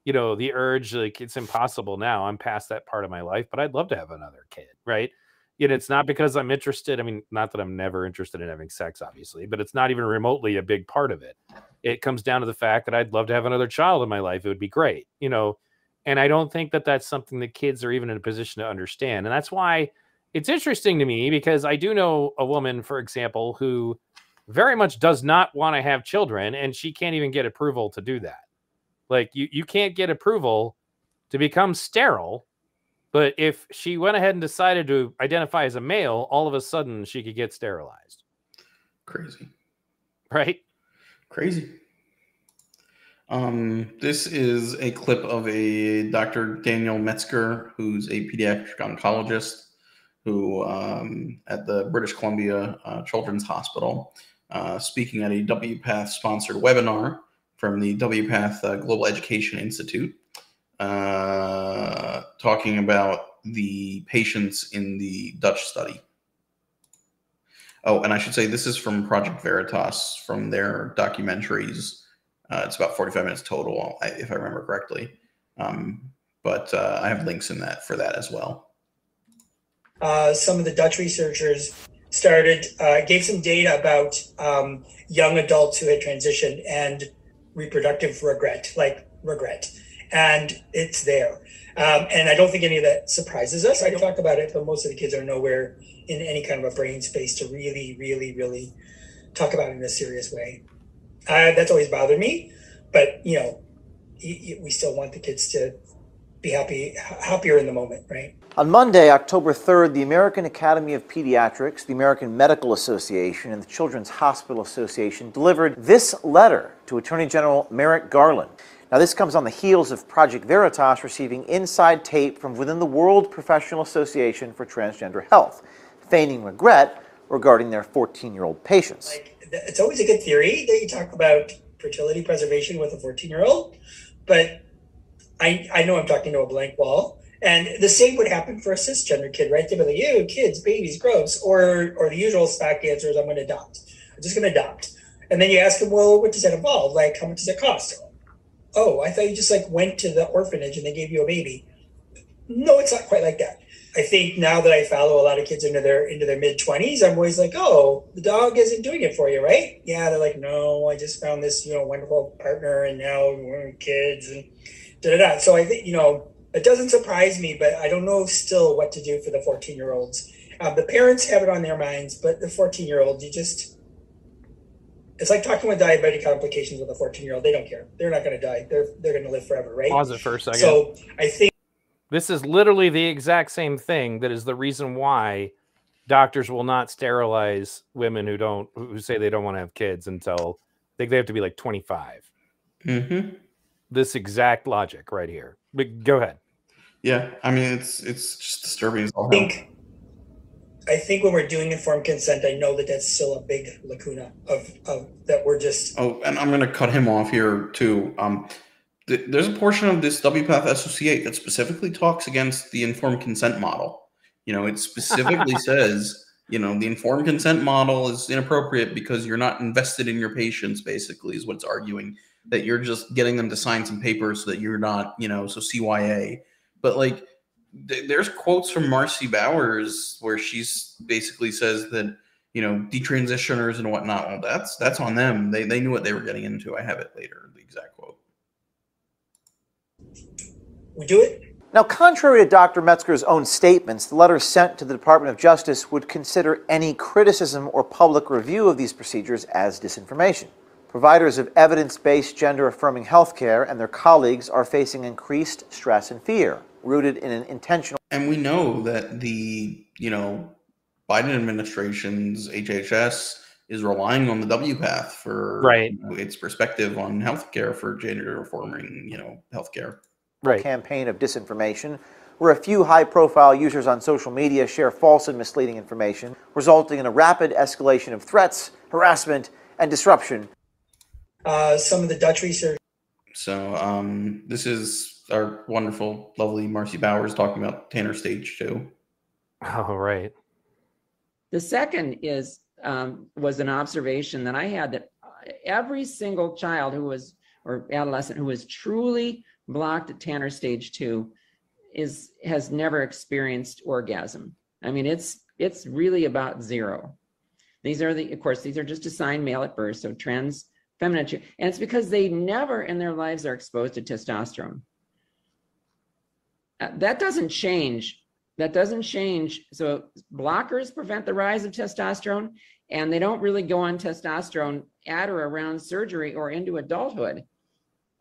urge, like it's impossible now. I'm past that part of my life, but I'd love to have another kid. Right. And it's not because I'm interested. I mean, not that I'm never interested in having sex, obviously, but it's not even remotely a big part of it. It comes down to the fact that I'd love to have another child in my life. It would be great, you know, and I don't think that that's something that kids are even in a position to understand. And that's why it's interesting to me, because I do know a woman, for example, who very much does not want to have children, and she can't even get approval to do that. Like you can't get approval to become sterile, but if she went ahead and decided to identify as a male, all of a sudden she could get sterilized. Crazy. Right? Crazy. This is a clip of a Dr. Daniel Metzger, who's a pediatric oncologist who at the British Columbia Children's Hospital, speaking at a WPATH-sponsored webinar from the WPATH Global Education Institute, talking about the patients in the Dutch study. Oh, and I should say this is from Project Veritas, from their documentaries. It's about 45 minutes total, if I remember correctly. But I have links in that for that as well. Some of the Dutch researchers gave some data about young adults who had transitioned and reproductive regret, and it's there. And I don't think any of that surprises us. I talk about it, but most of the kids are nowhere in any kind of a brain space to really, really, really talk about it in a serious way. That's always bothered me, but we still want the kids to be happier in the moment, right? On Monday, October 3rd, the American Academy of Pediatrics, the American Medical Association, and the Children's Hospital Association delivered this letter to Attorney General Merrick Garland. Now, this comes on the heels of Project Veritas receiving inside tape from within the World Professional Association for Transgender Health, feigning regret regarding their 14-year-old patients. It's always a good theory that you talk about fertility preservation with a 14-year-old, but I know I'm talking to a blank wall. And the same would happen for a cisgender kid, right? They'd be like, ew, kids, babies, gross. Or the usual stock answer is, I'm going to adopt. I'm just going to adopt. And then you ask them, well, what does that involve? Like, how much does it cost? Oh, I thought you just went to the orphanage and they gave you a baby. No, it's not quite like that. I think now that I follow a lot of kids into their mid-20s, I'm always like, oh, the dog isn't doing it for you, right? Yeah, they're like, no, I just found this, wonderful partner and now we're kids and da-da-da. So I think, it doesn't surprise me, but I don't know still what to do for the 14-year-olds. The parents have it on their minds, but the 14-year-olds, it's like talking with diabetic complications with a 14-year-old. They don't care. They're not going to die. They're going to live forever, right? Pause it for a second. So I think this is literally the exact same thing that is the reason why doctors will not sterilize women who say they don't want to have kids until they have to be like 25. Mm-hmm. This exact logic right here. But go ahead. Yeah, I mean, it's just disturbing as all hell. I think when we're doing informed consent, I know that that's still a big lacuna of that we're just. Oh, and I'm going to cut him off here too. There's a portion of this WPATH SOC8 that specifically talks against the informed consent model. It specifically says, the informed consent model is inappropriate because you're not invested in your patients, basically, is what it's arguing. That you're just getting them to sign some papers so that you're not, so CYA. But there's quotes from Marcy Bowers where she's basically says that, detransitioners and whatnot, well, that's on them. They knew what they were getting into. I have it later, the exact quote. We do it. Now, contrary to Dr. Metzger's own statements, the letter sent to the Department of Justice would consider any criticism or public review of these procedures as disinformation. Providers of evidence-based gender-affirming healthcare and their colleagues are facing increased stress and fear, rooted in an intentional... And we know that the, Biden administration's HHS is relying on the WPATH for its perspective on healthcare for gender-affirming, healthcare. Campaign of disinformation, where a few high-profile users on social media share false and misleading information, resulting in a rapid escalation of threats, harassment, and disruption. Some of the Dutch research. So this is our wonderful, lovely Marcy Bowers talking about Tanner stage 2. Oh, right. The second is was an observation that I had that every single child or adolescent who was truly blocked at Tanner stage 2 has never experienced orgasm. I mean, it's really about zero. These are these are just assigned male at birth, so trans feminine, and it's because they never in their lives are exposed to testosterone. That doesn't change. So blockers prevent the rise of testosterone, and they don't really go on testosterone at or around surgery or into adulthood.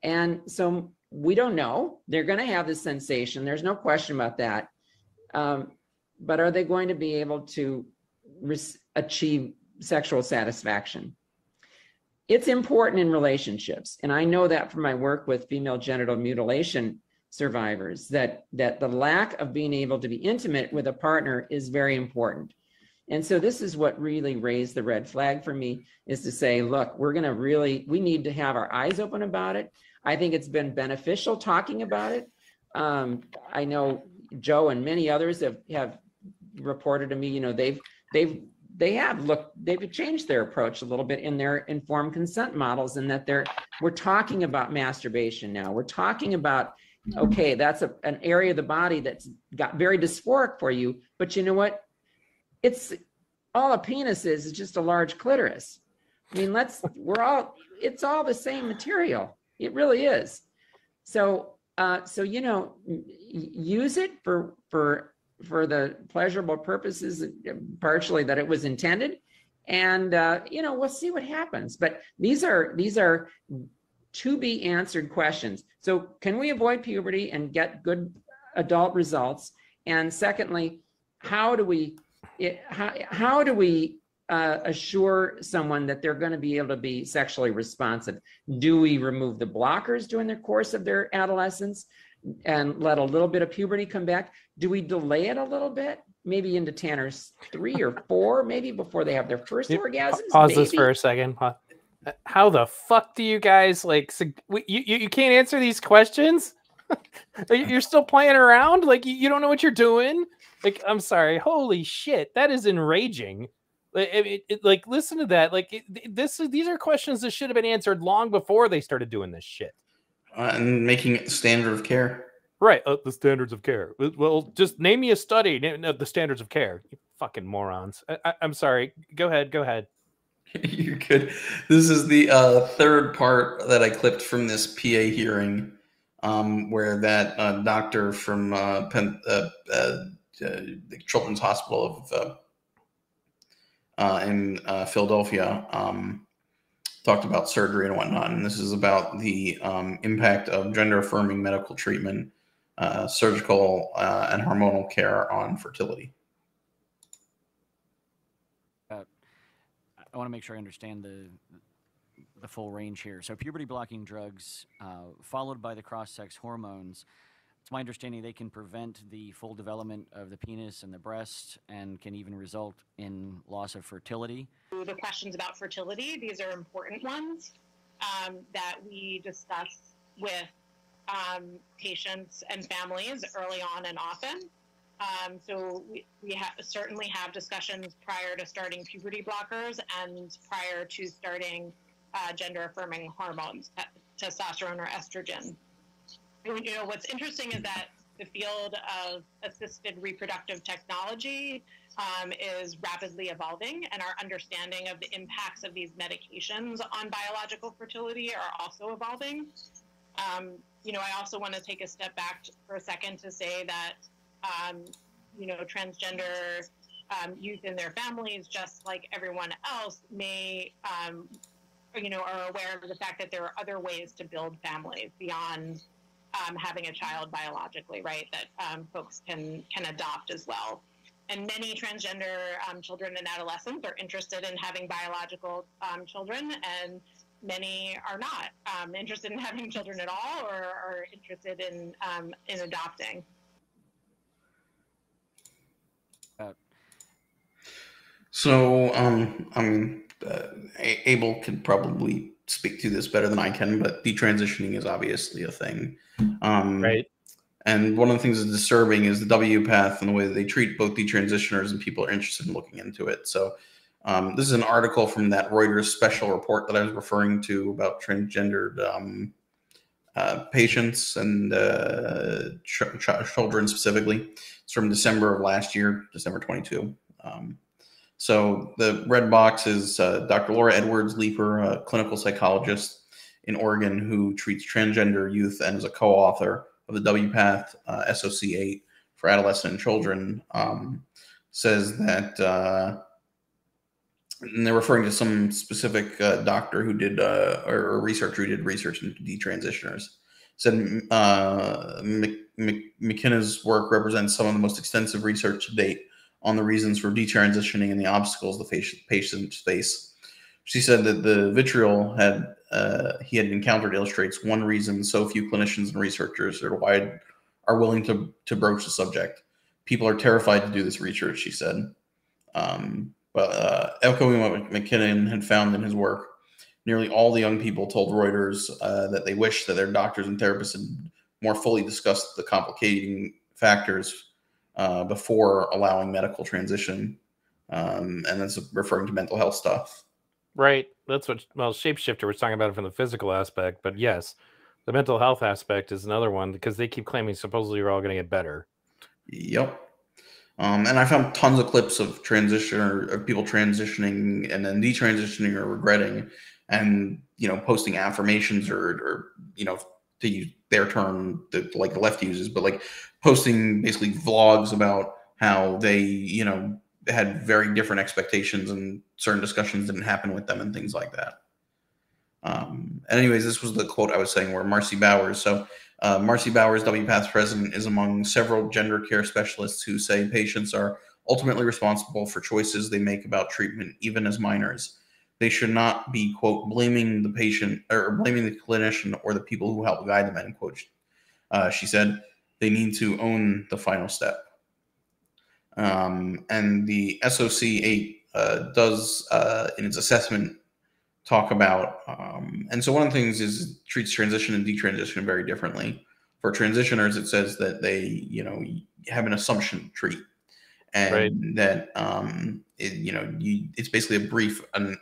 And so we don't know. They're going to have this sensation. There's no question about that. But are they going to be able to achieve sexual satisfaction? It's important in relationships. And I know that from my work with female genital mutilation survivors, that the lack of being able to be intimate with a partner is very important. And so this is what really raised the red flag for me, is to say, look, we need to have our eyes open about it. I think it's been beneficial talking about it. I know Joe and many others have reported to me, they've changed their approach a little bit in their informed consent models, and that we're talking about masturbation now. We're talking about, okay, that's an area of the body that's got very dysphoric for you, but you know what? all a penis is just a large clitoris. I mean, it's all the same material. It really is. So, you know, use it for the pleasurable purposes, partially that it was intended. And, you know, we'll see what happens. But these are to be answered questions. So can we avoid puberty and get good adult results? And secondly, how do we assure someone that they're going to be able to be sexually responsive? Do we remove the blockers during the course of their adolescence and let a little bit of puberty come back? Do we delay it a little bit, maybe into Tanner's 3 or 4, maybe before they have their first orgasms? Pause this for a second. How the fuck do you guys you can't answer these questions? You're still playing around? Like you don't know what you're doing? Like, I'm sorry. Holy shit. That is enraging. Like listen to that. Like these are questions that should have been answered long before they started doing this shit. And making it the standard of care. Right. The standards of care. Well, just name me a study. The standards of care. You fucking morons. I'm sorry. Go ahead. You're good. This is the third part that I clipped from this PA hearing, where that doctor from the Children's Hospital of in Philadelphia talked about surgery and whatnot. And this is about the impact of gender-affirming medical treatment, surgical and hormonal care on fertility. I want to make sure I understand the full range here. So puberty blocking drugs followed by the cross-sex hormones, it's my understanding they can prevent the full development of the penis and the breast and can even result in loss of fertility. The questions about fertility, these are important ones that we discuss with patients and families early on and often. So we certainly have discussions prior to starting puberty blockers and prior to starting gender-affirming hormones, testosterone or estrogen. And, you know, what's interesting is that the field of assisted reproductive technology is rapidly evolving, and our understanding of the impacts of these medications on biological fertility are also evolving. You know, I also want to take a step back for a second to say that you know, transgender youth and their families, just like everyone else, may, you know, are aware of the fact that there are other ways to build families beyond having a child biologically, right? That folks can adopt as well. And many transgender children and adolescents are interested in having biological children, and many are not interested in having children at all, or are interested in adopting. So, I mean, Abel could probably speak to this better than I can, but detransitioning is obviously a thing. Right. And one of the things that's disturbing is the WPATH and the way that they treat both detransitioners, and people are interested in looking into it. So this is an article from that Reuters special report that I was referring to about transgendered patients and children specifically. It's from December of last year, December 22. So the red box is Dr. Laura Edwards Leeper, a clinical psychologist in Oregon who treats transgender youth and is a co-author of the WPATH SOC8 for adolescent children, says that, and they're referring to some specific doctor who did, or researcher who did research into detransitioners, said McKenna's work represents some of the most extensive research to date on the reasons for detransitioning and the obstacles the patients face. She said that the vitriol he had encountered illustrates one reason so few clinicians and researchers are willing to broach the subject. People are terrified to do this research, she said. But echoing what McKinnon had found in his work, nearly all the young people told Reuters that they wish that their doctors and therapists had more fully discussed the complicating factors before allowing medical transition. And that's referring to mental health stuff. Right. That's what, well, Shapeshifter was talking about it from the physical aspect, but yes, the mental health aspect is another one because they keep claiming supposedly you're all going to get better. Yep. And I found tons of clips of transition or of people transitioning and then detransitioning or regretting, and posting affirmations or to use their term that like the left uses, but like posting basically vlogs about how they had very different expectations and certain discussions didn't happen with them and things like that. And anyways, this was the quote I was saying where Marcy Bowers. So Marcy Bowers, WPATH president, is among several gender care specialists who say patients are ultimately responsible for choices they make about treatment, even as minors. They should not be, quote, blaming the patient or blaming the clinician or the people who help guide them, end quote. She said they need to own the final step. And the SOC 8 does, in its assessment, talk about, and so one of the things is it treats transition and detransition very differently. For transitioners, it says that they, have an assumption tree, and that it's basically a brief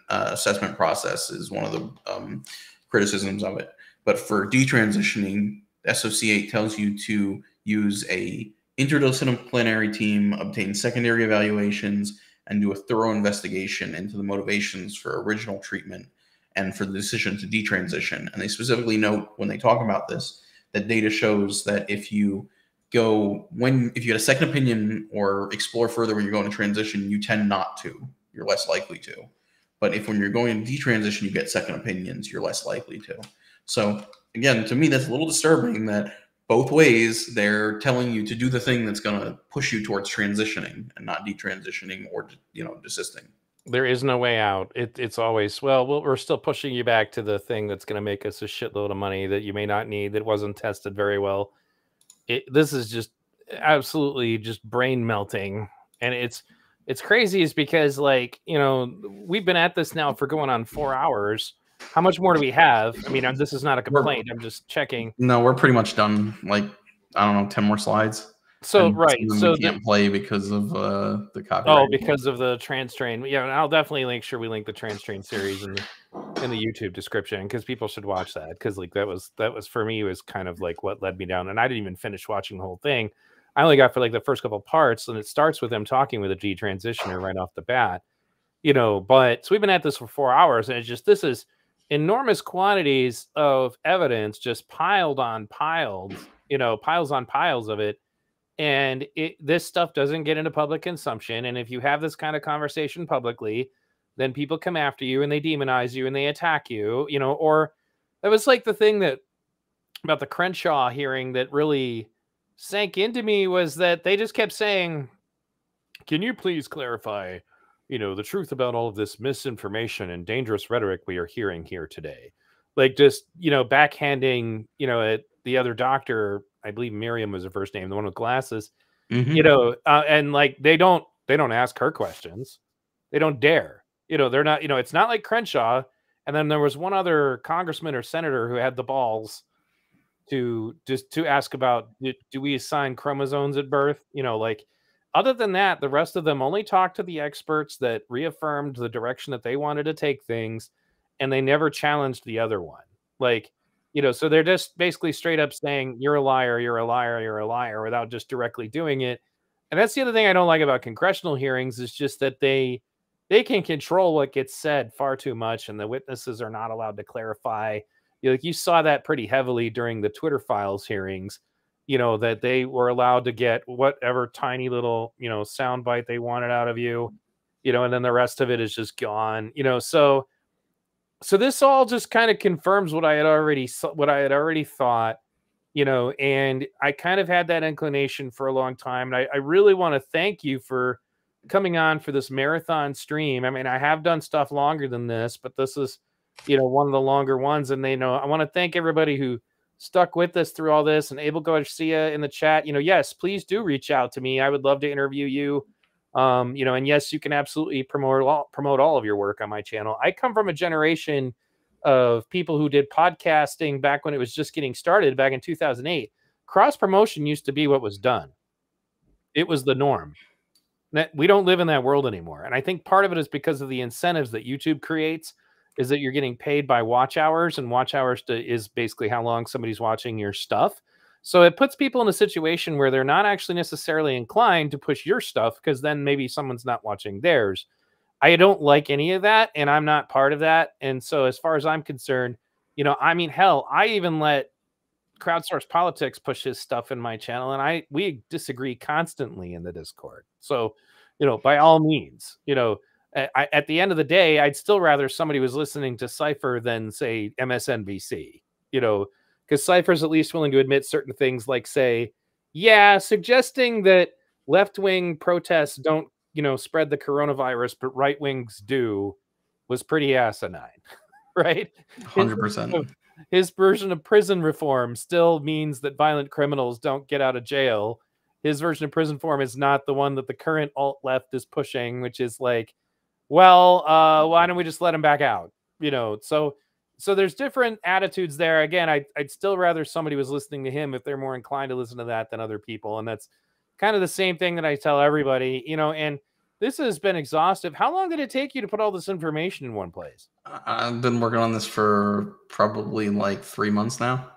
assessment process is one of the criticisms of it. But for detransitioning, SOC 8 tells you to use a interdisciplinary team, obtain secondary evaluations, and do a thorough investigation into the motivations for original treatment and for the decision to detransition. And they specifically note when they talk about this that data shows that if you get a second opinion or explore further when you're going to transition, you tend not to. You're less likely to. But if when you're going to detransition, you get second opinions, you're less likely to. So again, to me, that's a little disturbing that both ways they're telling you to do the thing that's going to push you towards transitioning and not detransitioning or desisting. There is no way out. It's always, well, we're still pushing you back to the thing that's going to make us a shitload of money that you may not need, that wasn't tested very well. This is just absolutely just brain melting. And it's crazy is because, like, we've been at this now for going on 4 hours. How much more do we have? I mean, this is not a complaint. I'm just checking. No, we're pretty much done. Like, I don't know, 10 more slides. So, and right. So we can't play because of the copyright. Oh, because of the trans train. Yeah, and I'll definitely make sure we link the trans train series in the YouTube description, because people should watch that, because like that was for me was kind of like what led me down, and I didn't even finish watching the whole thing. I only got for like the first couple parts, and it starts with them talking with a detransitioner right off the bat. But so we've been at this for 4 hours, and it's just, this is enormous quantities of evidence just piled on piles, piles on piles of it. And this stuff doesn't get into public consumption. And if you have this kind of conversation publicly, then people come after you and they demonize you and they attack you, or that was like the thing that about the Crenshaw hearing that really sank into me, was that they just kept saying, can you please clarify, the truth about all of this misinformation and dangerous rhetoric we are hearing here today? Like, just, backhanding, at the other doctor, I believe Miriam was her first name, the one with glasses, and like, they don't ask her questions. They don't dare, they're not, it's not like Crenshaw. And then there was one other congressman or senator who had the balls to ask about, do we assign chromosomes at birth? Like, other than that, the rest of them only talked to the experts that reaffirmed the direction that they wanted to take things, and they never challenged the other one. Like, so they're just basically straight up saying, you're a liar, you're a liar, you're a liar, without just directly doing it. And that's the other thing I don't like about congressional hearings, is just that they can control what gets said far too much, and the witnesses are not allowed to clarify. You saw that pretty heavily during the Twitter Files hearings, that they were allowed to get whatever tiny little, soundbite they wanted out of you, and then the rest of it is just gone, so this all just kind of confirms what I had already thought, and I kind of had that inclination for a long time. And I really want to thank you for coming on for this marathon stream. I mean, I have done stuff longer than this, but this is, one of the longer ones. And I want to thank everybody who stuck with us through all this. And Abel Garcia in the chat, yes, please do reach out to me. I would love to interview you. And yes, you can absolutely promote all of your work on my channel. I come from a generation of people who did podcasting back when it was just getting started back in 2008. Cross promotion used to be what was done. It was the norm. We don't live in that world anymore. And I think part of it is because of the incentives that YouTube creates, is that you're getting paid by watch hours, and watch hours is basically how long somebody's watching your stuff. So it puts people in a situation where they're not actually necessarily inclined to push your stuff, because then maybe someone's not watching theirs. I don't like any of that, and I'm not part of that. And so as far as I'm concerned, you know, I mean, hell, I even let Crowdsource Politics push his stuff in my channel, and we disagree constantly in the Discord. So, you know, by all means, you know, at the end of the day, I'd still rather somebody was listening to Cypher than, say, MSNBC, you know, because Cypher's at least willing to admit certain things, like, say, yeah, suggesting that left-wing protests don't, you know, spread the coronavirus, but right wings do, was pretty asinine, right? 100%. His version of prison reform still means that violent criminals don't get out of jail. His version of prison reform is not the one that the current alt left is pushing, which is like, well, why don't we just let him back out? You know, so there's different attitudes there. Again, I'd still rather somebody was listening to him if they're more inclined to listen to that than other people. And that's kind of the same thing that I tell everybody, you know, and this has been exhaustive. How long did it take you to put all this information in one place? I've been working on this for probably like 3 months now.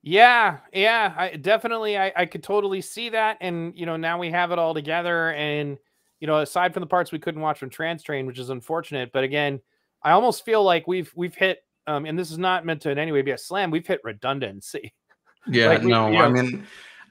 Yeah, I could totally see that. And, you know, now we have it all together. And, you know, aside from the parts we couldn't watch from TransTrain, which is unfortunate, but again, I almost feel like we've hit, and this is not meant to in any way be a slam, we've hit redundancy. Yeah, Like no, you know, I mean,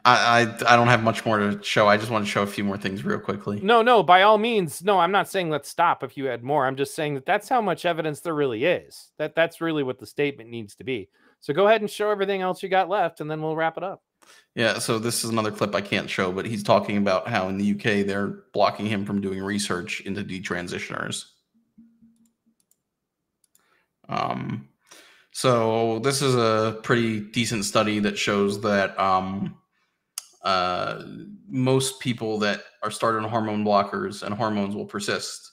I don't have much more to show. I just want to show a few more things real quickly. No, by all means. No, I'm not saying let's stop if you had more. I'm just saying that that's how much evidence there really is. That's really what the statement needs to be. So go ahead and show everything else you got left, and then we'll wrap it up. Yeah, so this is another clip I can't show, but he's talking about how in the UK they're blocking him from doing research into detransitioners. So this is a pretty decent study that shows that most people that are started on hormone blockers and hormones will persist.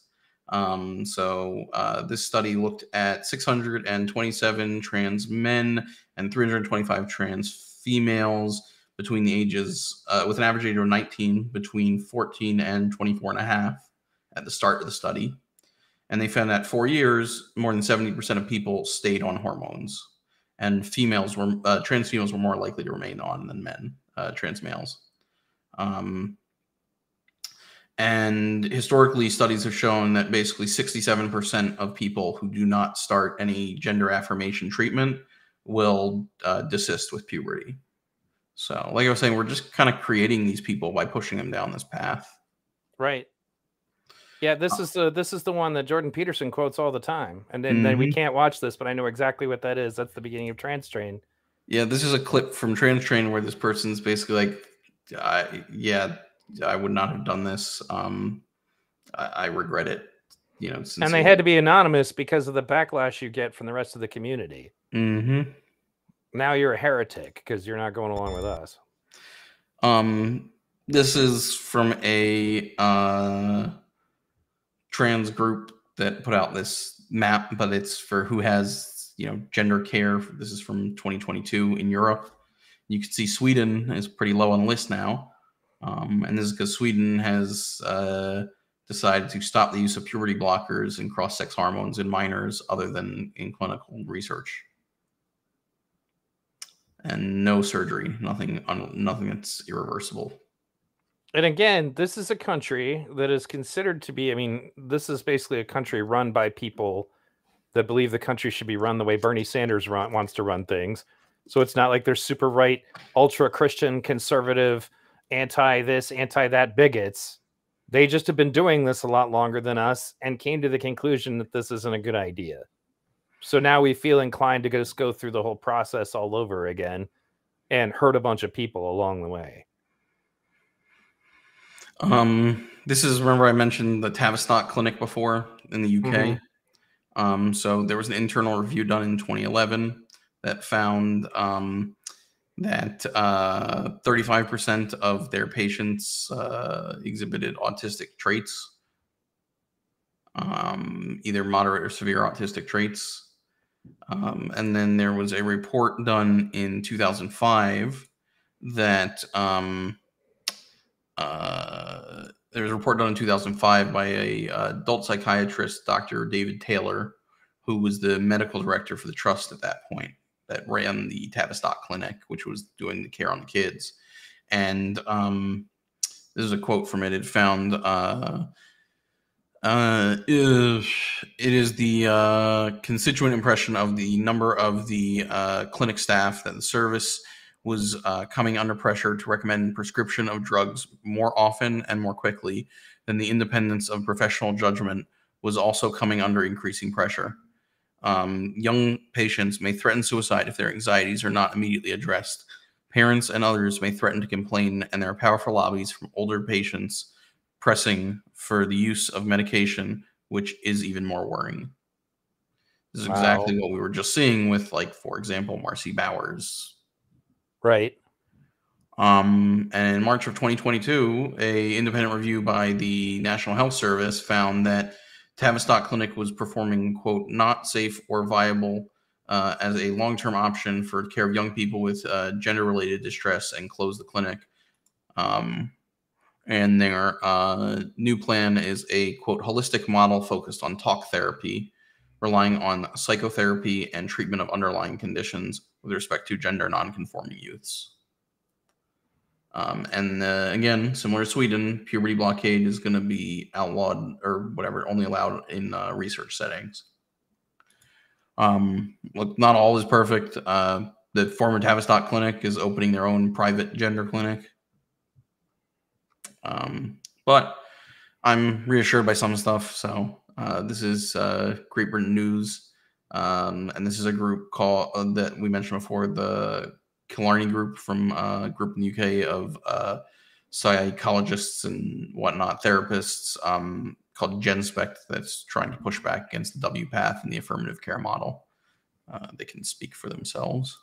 This study looked at 627 trans men and 325 trans females between the ages, with an average age of 19, between 14 and 24 and a half at the start of the study. And they found that 4 years, more than 70% of people stayed on hormones. And females were, trans females were more likely to remain on than men, trans males. And historically, studies have shown that basically 67% of people who do not start any gender affirmation treatment will desist with puberty. So, like I was saying, we're just kind of creating these people by pushing them down this path. Right. Yeah, this is the one that Jordan Peterson quotes all the time. And then we can't watch this, but I know exactly what that is. That's the beginning of TransTrain. Yeah, this is a clip from TransTrain where this person's basically like, I would not have done this. I regret it. You know, and they had to be anonymous because of the backlash you get from the rest of the community. Mm-hmm. Now you're a heretic because you're not going along with us. This is from a trans group that put out this map, but it's for who has, you know, gender care. This is from 2022 in Europe. You can see Sweden is pretty low on the list now. And this is because Sweden has decided to stop the use of puberty blockers and cross-sex hormones in minors other than in clinical research. And no surgery, nothing that's irreversible. And again, this is a country that is considered to be, I mean, this is basically a country run by people that believe the country should be run the way Bernie Sanders wants to run things. So it's not like they're super right, ultra Christian, conservative, anti this, anti that bigots. They just have been doing this a lot longer than us and came to the conclusion that this isn't a good idea. So now we feel inclined to just go through the whole process all over again and hurt a bunch of people along the way. This is, remember I mentioned the Tavistock Clinic before in the UK. Mm-hmm. So there was an internal review done in 2011 that found that 35% of their patients exhibited autistic traits, either moderate or severe autistic traits. And then there was a report done in 2005 that there was a report done in 2005 by a adult psychiatrist, Dr. David Taylor, who was the medical director for the trust at that point, that ran the Tavistock Clinic, which was doing the care on the kids. And this is a quote from it. It found it is the constituent impression of the number of the clinic staff that the service was coming under pressure to recommend prescription of drugs more often and more quickly than the independence of professional judgment was also coming under increasing pressure. Young patients may threaten suicide if their anxieties are not immediately addressed. Parents and others may threaten to complain, and there are powerful lobbies from older patients pressing for the use of medication, which is even more worrying. This is exactly what we were just seeing with, like, for example, Marcy Bowers. Right. And in March of 2022, a independent review by the National Health Service found that Tavistock Clinic was performing, quote, not safe or viable as a long-term option for care of young people with gender-related distress, and closed the clinic. And their new plan is a, quote, holistic model focused on talk therapy, relying on psychotherapy and treatment of underlying conditions with respect to gender nonconforming youths. And again, similar to Sweden, puberty blockade is going to be outlawed, or whatever, only allowed in research settings. Look, not all is perfect. The former Tavistock Clinic is opening their own private gender clinic. But I'm reassured by some stuff. So this is Great Britain News, and this is a group called that we mentioned before, the Killarney group from group in the UK of psychologists and whatnot, therapists, called GenSpect, that's trying to push back against the WPATH and the affirmative care model. They can speak for themselves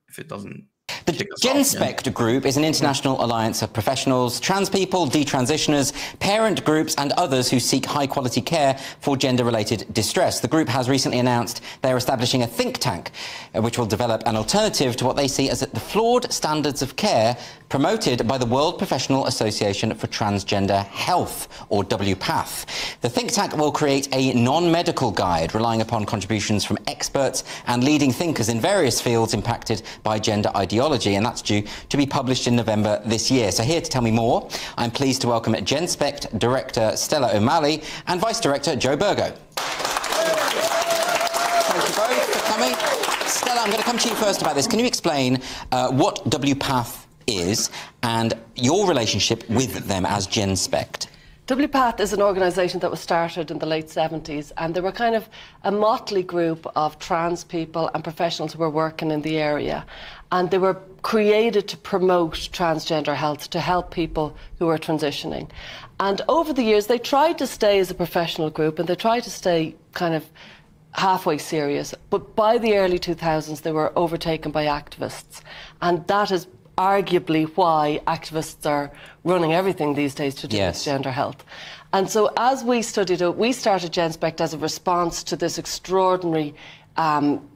if it doesn't. The GenSpect group is an international alliance of professionals, trans people, detransitioners, parent groups and others who seek high-quality care for gender-related distress. The group has recently announced they are establishing a think tank which will develop an alternative to what they see as the flawed standards of care promoted by the World Professional Association for Transgender Health, or WPATH. The think tank will create a non-medical guide relying upon contributions from experts and leading thinkers in various fields impacted by gender ideology, and that's due to be published in November this year. So here to tell me more, I'm pleased to welcome GenSpect Director Stella O'Malley and Vice Director Joe Burgo. Thank you both for coming. Stella, I'm going to come to you first about this. Can you explain what WPATH is and your relationship with them as GenSpect? WPATH is an organisation that was started in the late 70s, and they were kind of a motley group of trans people and professionals who were working in the area. And they were created to promote transgender health, to help people who are transitioning. And over the years, they tried to stay as a professional group, and they tried to stay kind of halfway serious. But by the early 2000s, they were overtaken by activists. And that is arguably why activists are running everything these days to do with gender health. And so as we studied it, we started GenSpect as a response to this extraordinary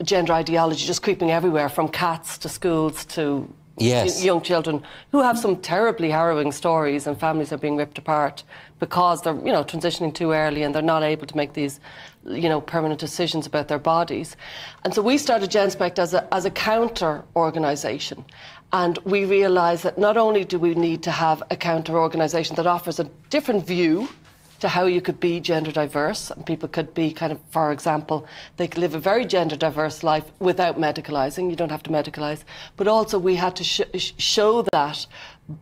gender ideology just creeping everywhere, from cats to schools to young children who have some terribly harrowing stories, and families are being ripped apart because they're, you know, transitioning too early and they're not able to make these, you know, permanent decisions about their bodies. And so we started GenSpect as a counter organisation. And we realised that not only do we need to have a counter organisation that offers a different view to how you could be gender diverse, and people could be kind of, for example, they could live a very gender diverse life without medicalising. You don't have to medicalise. But also we had to show that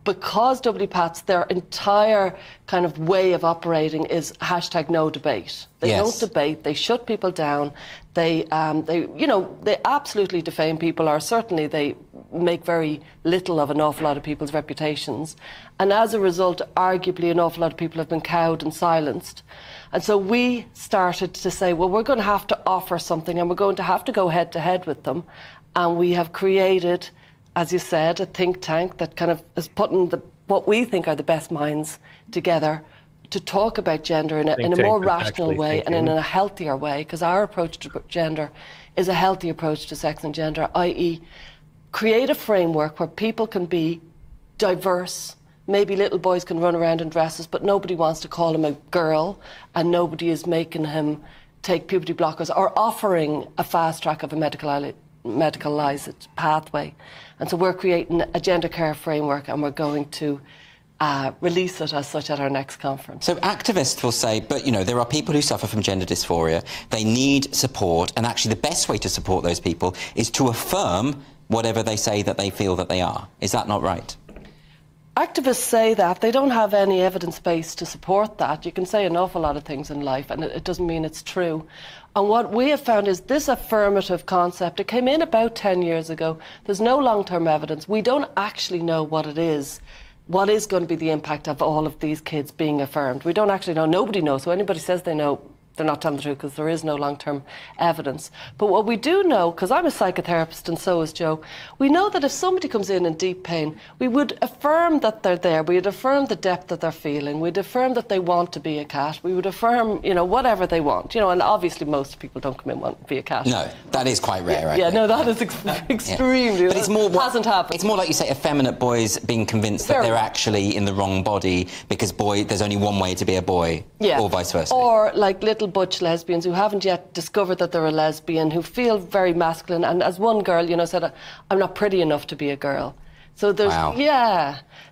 because WPATH's, their entire kind of way of operating is #NoDebate. They don't debate. They shut people down. They absolutely defame people, or certainly they make very little of an awful lot of people's reputations. And as a result, arguably, an awful lot of people have been cowed and silenced. And so we started to say, well, we're going to have to offer something, and we're going to have to go head to head with them. And we have created, as you said, a think tank that kind of is putting what we think are the best minds together to talk about gender in a more rational way and in a healthier way, because our approach to gender is a healthy approach to sex and gender, i.e. create a framework where people can be diverse. Maybe little boys can run around in dresses, but nobody wants to call him a girl, and nobody is making him take puberty blockers or offering a fast track of a medicalised pathway. And so we're creating a gender care framework, and we're going to release it as such at our next conference. So activists will say, but you know, there are people who suffer from gender dysphoria, they need support, and actually the best way to support those people is to affirm whatever they say that they feel that they are. Is that not right? Activists say that. They don't have any evidence base to support that. You can say an awful lot of things in life, and it doesn't mean it's true. And what we have found is this affirmative concept, it came in about 10 years ago. There's no long-term evidence. We don't actually know what it is. What is going to be the impact of all of these kids being affirmed? We don't actually know. Nobody knows. So anybody says they know, they're not telling the truth, because there is no long-term evidence. But what we do know, because I'm a psychotherapist and so is Joe, we know that if somebody comes in deep pain, we would affirm that they're there. We would affirm the depth that they're feeling. We'd affirm that they want to be a cat. We would affirm, you know, whatever they want. You know, and obviously most people don't come in wanting to be a cat. No, that is quite rare. Yeah, no, that is extremely. Yeah. But it's more hasn't happened. It's more like you say, effeminate boys being convinced that they're actually in the wrong body because there's only one way to be a boy, or vice versa. Or like little butch lesbians who haven't yet discovered that they're a lesbian, who feel very masculine, and as one girl, you know, said, I'm not pretty enough to be a girl. So there's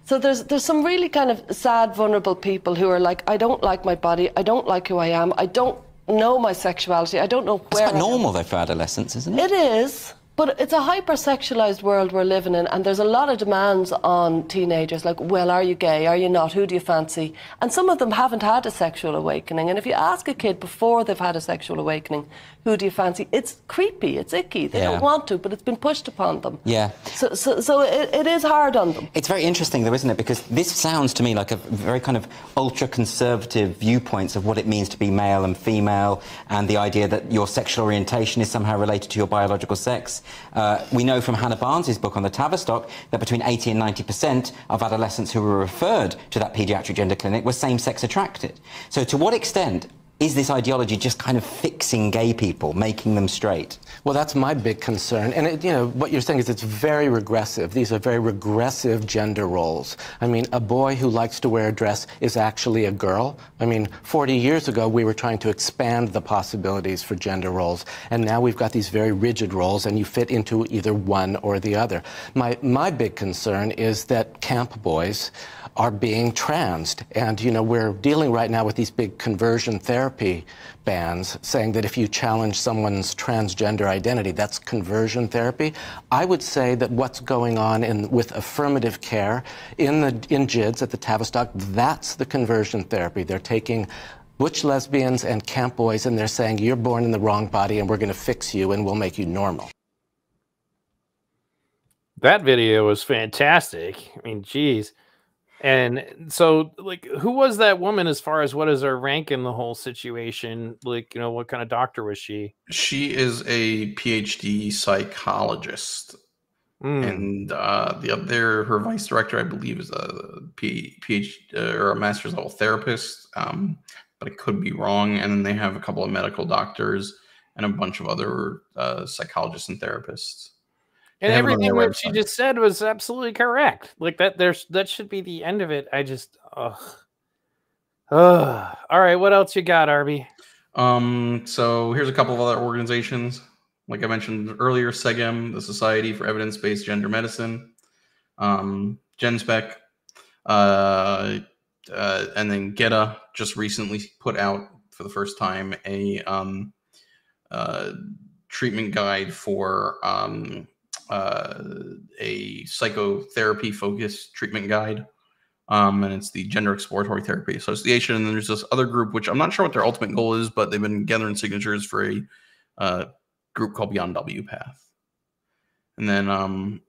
so there's some really kind of sad, vulnerable people who are like, I don't like my body, I don't like who I am, I don't know my sexuality, I don't know where. It's quite normal though for adolescents, isn't it? It is. But it's a hyper-sexualized world we're living in, and there's a lot of demands on teenagers, like, well, are you gay? Are you not? Who do you fancy? And some of them haven't had a sexual awakening. And if you ask a kid before they've had a sexual awakening, who do you fancy? It's creepy, it's icky. They don't want to, but it's been pushed upon them. Yeah. So it is hard on them. It's very interesting, though, isn't it? Because this sounds to me like a very kind of ultra-conservative viewpoints of what it means to be male and female, and the idea that your sexual orientation is somehow related to your biological sex. We know from Hannah Barnes' book on the Tavistock that between 80 and 90% of adolescents who were referred to that paediatric gender clinic were same-sex attracted. So to what extent is this ideology just kind of fixing gay people, making them straight? Well, that's my big concern. And, you know, what you're saying is it's very regressive. These are very regressive gender roles. I mean, a boy who likes to wear a dress is actually a girl. I mean, 40 years ago, we were trying to expand the possibilities for gender roles. And now we've got these very rigid roles, and you fit into either one or the other. My big concern is that camp boys are being transed. And, you know, we're dealing right now with these big conversion therapy bans saying that if you challenge someone's transgender identity, that's conversion therapy. I would say that what's going on with affirmative care in JIDS at the Tavistock, that's the conversion therapy. They're taking butch lesbians and camp boys, and they're saying, you're born in the wrong body, and we're going to fix you, and we'll make you normal. That video was fantastic. I mean, geez. And so, like, who was that woman as far as what is her rank in the whole situation? Like, you know, what kind of doctor was she? She is a PhD psychologist. And her vice director, I believe, is a PhD or a master's level therapist, but I could be wrong. And then they have a couple of medical doctors and a bunch of other psychologists and therapists. And everything that she just said was absolutely correct. Like that should be the end of it. I just, all right. What else you got, Arby? So here's a couple of other organizations. Like I mentioned earlier, SEGEM, the Society for Evidence-Based Gender Medicine, GenSpec, and then GETA just recently put out for the first time a treatment guide for a psychotherapy-focused treatment guide, and it's the Gender Exploratory Therapy Association. And then there's this other group, which I'm not sure what their ultimate goal is, but they've been gathering signatures for a group called Beyond WPATH. And then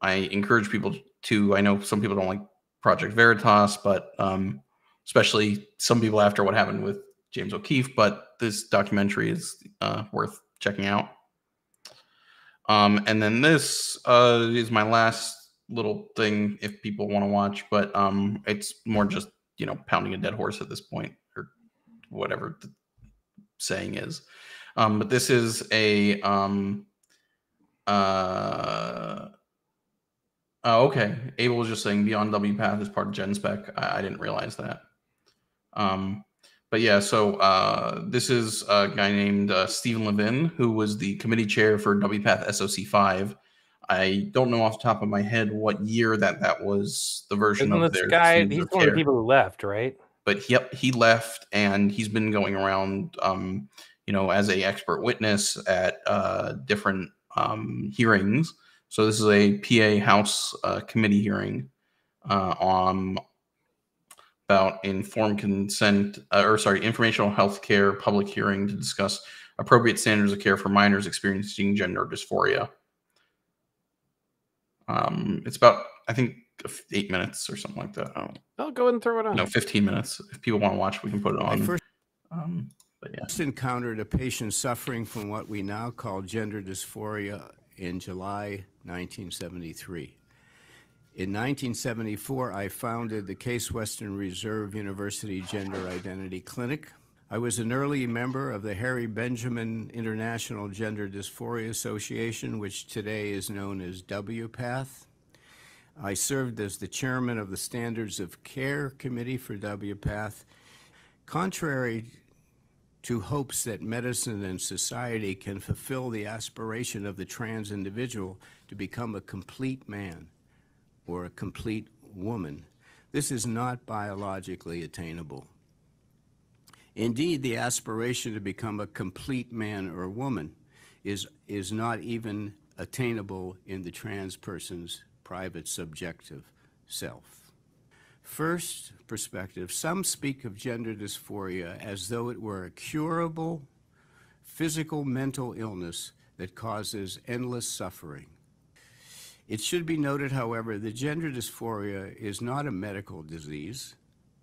I encourage people to, I know some people don't like Project Veritas, but especially some people after what happened with James O'Keefe, but this documentary is worth checking out. And then this is my last little thing if people want to watch, but it's more just, you know, pounding a dead horse at this point, or whatever the saying is. But this is a okay. Abel was just saying Beyond WPATH is part of GenSpec. I didn't realize that. But yeah, so this is a guy named Stephen Levin, who was the committee chair for WPATH SOC 5. I don't know off the top of my head what year that was the version Isn't of this their guy? standards He's of one of the care. people who left, right? But yep, he left, and he's been going around, as a expert witness at different hearings. So this is a PA House committee hearing about informed consent, informational health care public hearing to discuss appropriate standards of care for minors experiencing gender dysphoria. It's about, I think, 8 minutes or something like that. I'll go ahead and throw it on. No, 15 minutes. If people want to watch, we can put it on. First Yeah. encountered a patient suffering from what we now call gender dysphoria in July 1973. In 1974, I founded the Case Western Reserve University Gender Identity Clinic. I was an early member of the Harry Benjamin International Gender Dysphoria Association, which today is known as WPATH. I served as the chairman of the Standards of Care Committee for WPATH. Contrary to hopes that medicine and society can fulfill the aspiration of the trans individual to become a complete man or a complete woman, this is not biologically attainable. Indeed, the aspiration to become a complete man or woman is not even attainable in the trans person's private subjective self. First perspective, some speak of gender dysphoria as though it were a curable physical mental illness that causes endless suffering. It should be noted, however, that gender dysphoria is not a medical disease,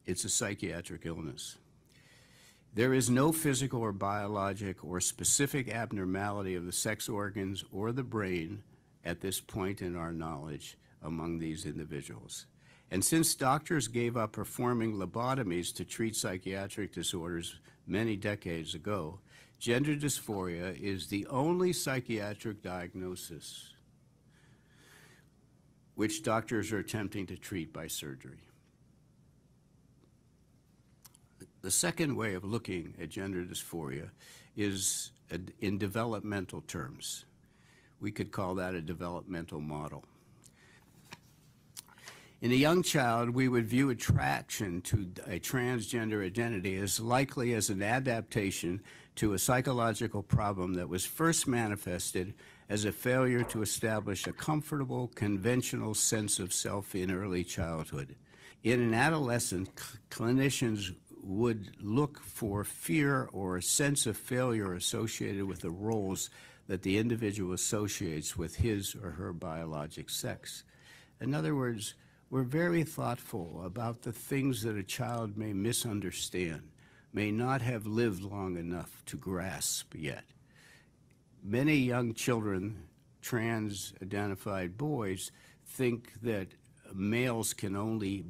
it's a psychiatric illness. There is no physical or biologic or specific abnormality of the sex organs or the brain at this point in our knowledge among these individuals. And since doctors gave up performing lobotomies to treat psychiatric disorders many decades ago, gender dysphoria is the only psychiatric diagnosis which doctors are attempting to treat by surgery. The second way of looking at gender dysphoria is in developmental terms. We could call that a developmental model. In a young child, we would view attraction to a transgender identity as likely as an adaptation to a psychological problem that was first manifested as a failure to establish a comfortable, conventional sense of self in early childhood. In an adolescent, clinicians would look for fear or a sense of failure associated with the roles that the individual associates with his or her biologic sex. In other words, we're very thoughtful about the things that a child may misunderstand, may not have lived long enough to grasp yet. Many young children, trans-identified boys, think that males can only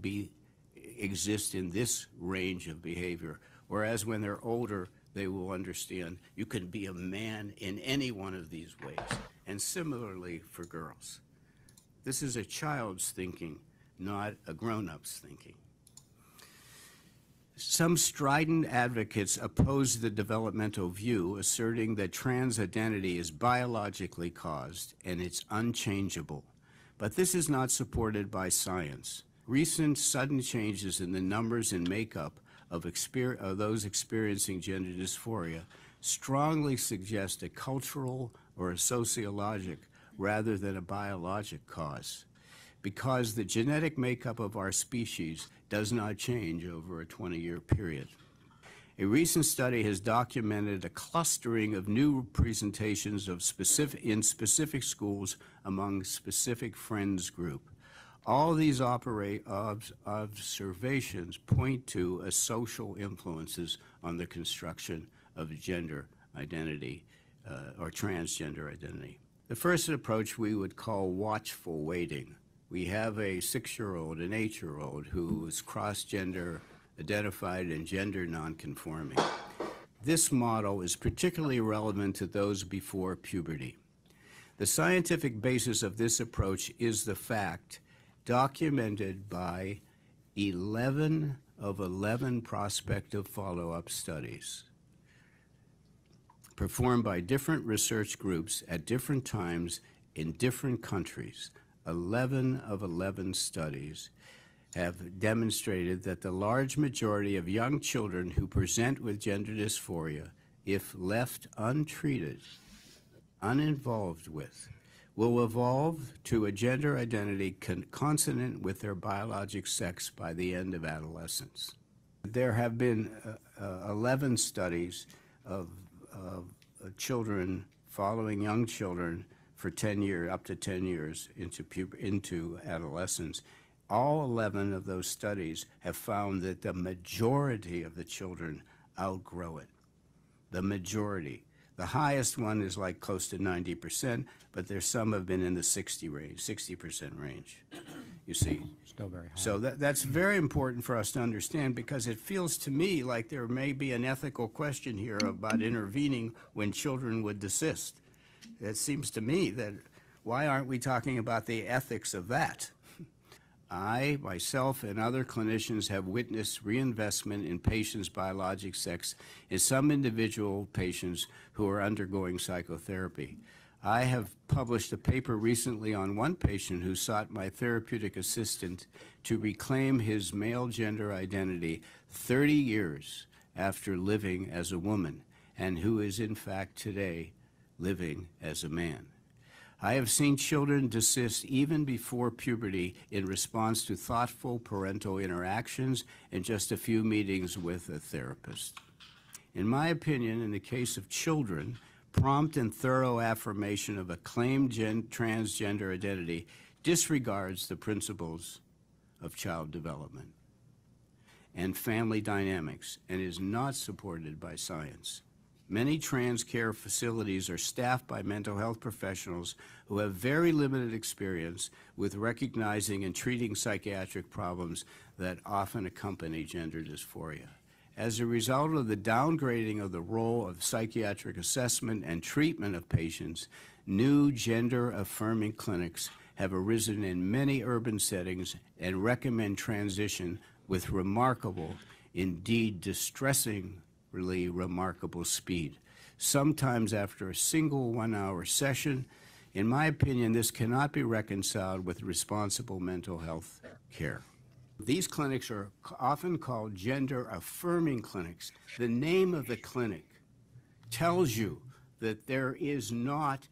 exist in this range of behavior, whereas when they're older, they will understand you can be a man in any one of these ways. And similarly for girls. This is a child's thinking, not a grown-up's thinking. Some strident advocates oppose the developmental view, asserting that trans identity is biologically caused and it's unchangeable. But this is not supported by science. Recent sudden changes in the numbers and makeup of those experiencing gender dysphoria strongly suggest a cultural or a sociologic rather than a biologic cause, because the genetic makeup of our species does not change over a 20-year period. A recent study has documented a clustering of new presentations of in specific schools among specific friends group. All these observations point to social influences on the construction of gender identity or transgender identity. The first approach we would call watchful waiting. We have a 6-year-old, an 8-year-old who is cross-gender identified and gender nonconforming. This model is particularly relevant to those before puberty. The scientific basis of this approach is the fact documented by 11 of 11 prospective follow-up studies performed by different research groups at different times in different countries. 11 of 11 studies have demonstrated that the large majority of young children who present with gender dysphoria, if left untreated, uninvolved with, will evolve to a gender identity consonant with their biologic sex by the end of adolescence. There have been 11 studies of children following young children for 10 years, up to 10 years into adolescence. All 11 of those studies have found that the majority of the children outgrow it. The majority. The highest one is like close to 90%, but there's some have been in the 60% range, you see. Still very high. So that's very important for us to understand, because it feels to me like there may be an ethical question here about intervening when children would desist. It seems to me that why aren't we talking about the ethics of that? I, myself, and other clinicians have witnessed reinvestment in patients' biologic sex in some individual patients who are undergoing psychotherapy. I have published a paper recently on one patient who sought my therapeutic assistant to reclaim his male gender identity 30 years after living as a woman, and who is in fact today living as a man. I have seen children desist even before puberty in response to thoughtful parental interactions and just a few meetings with a therapist. In my opinion, in the case of children, prompt and thorough affirmation of a claimed transgender identity disregards the principles of child development and family dynamics and is not supported by science. Many trans care facilities are staffed by mental health professionals who have very limited experience with recognizing and treating psychiatric problems that often accompany gender dysphoria. As a result of the downgrading of the role of psychiatric assessment and treatment of patients, new gender-affirming clinics have arisen in many urban settings and recommend transition with remarkable, indeed distressingly remarkable speed, sometimes after a single 1-hour session. In my opinion, this cannot be reconciled with responsible mental health care. These clinics are often called gender-affirming clinics. The name of the clinic tells you that there is not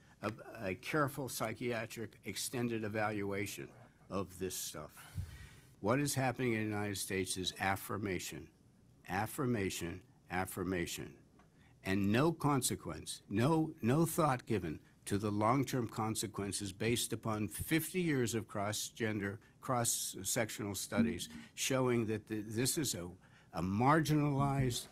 a careful psychiatric extended evaluation of this stuff. What is happening in the United States is affirmation, affirmation, affirmation, and no consequence, no thought given to the long-term consequences based upon 50 years of cross-sectional studies showing that this is a marginalized,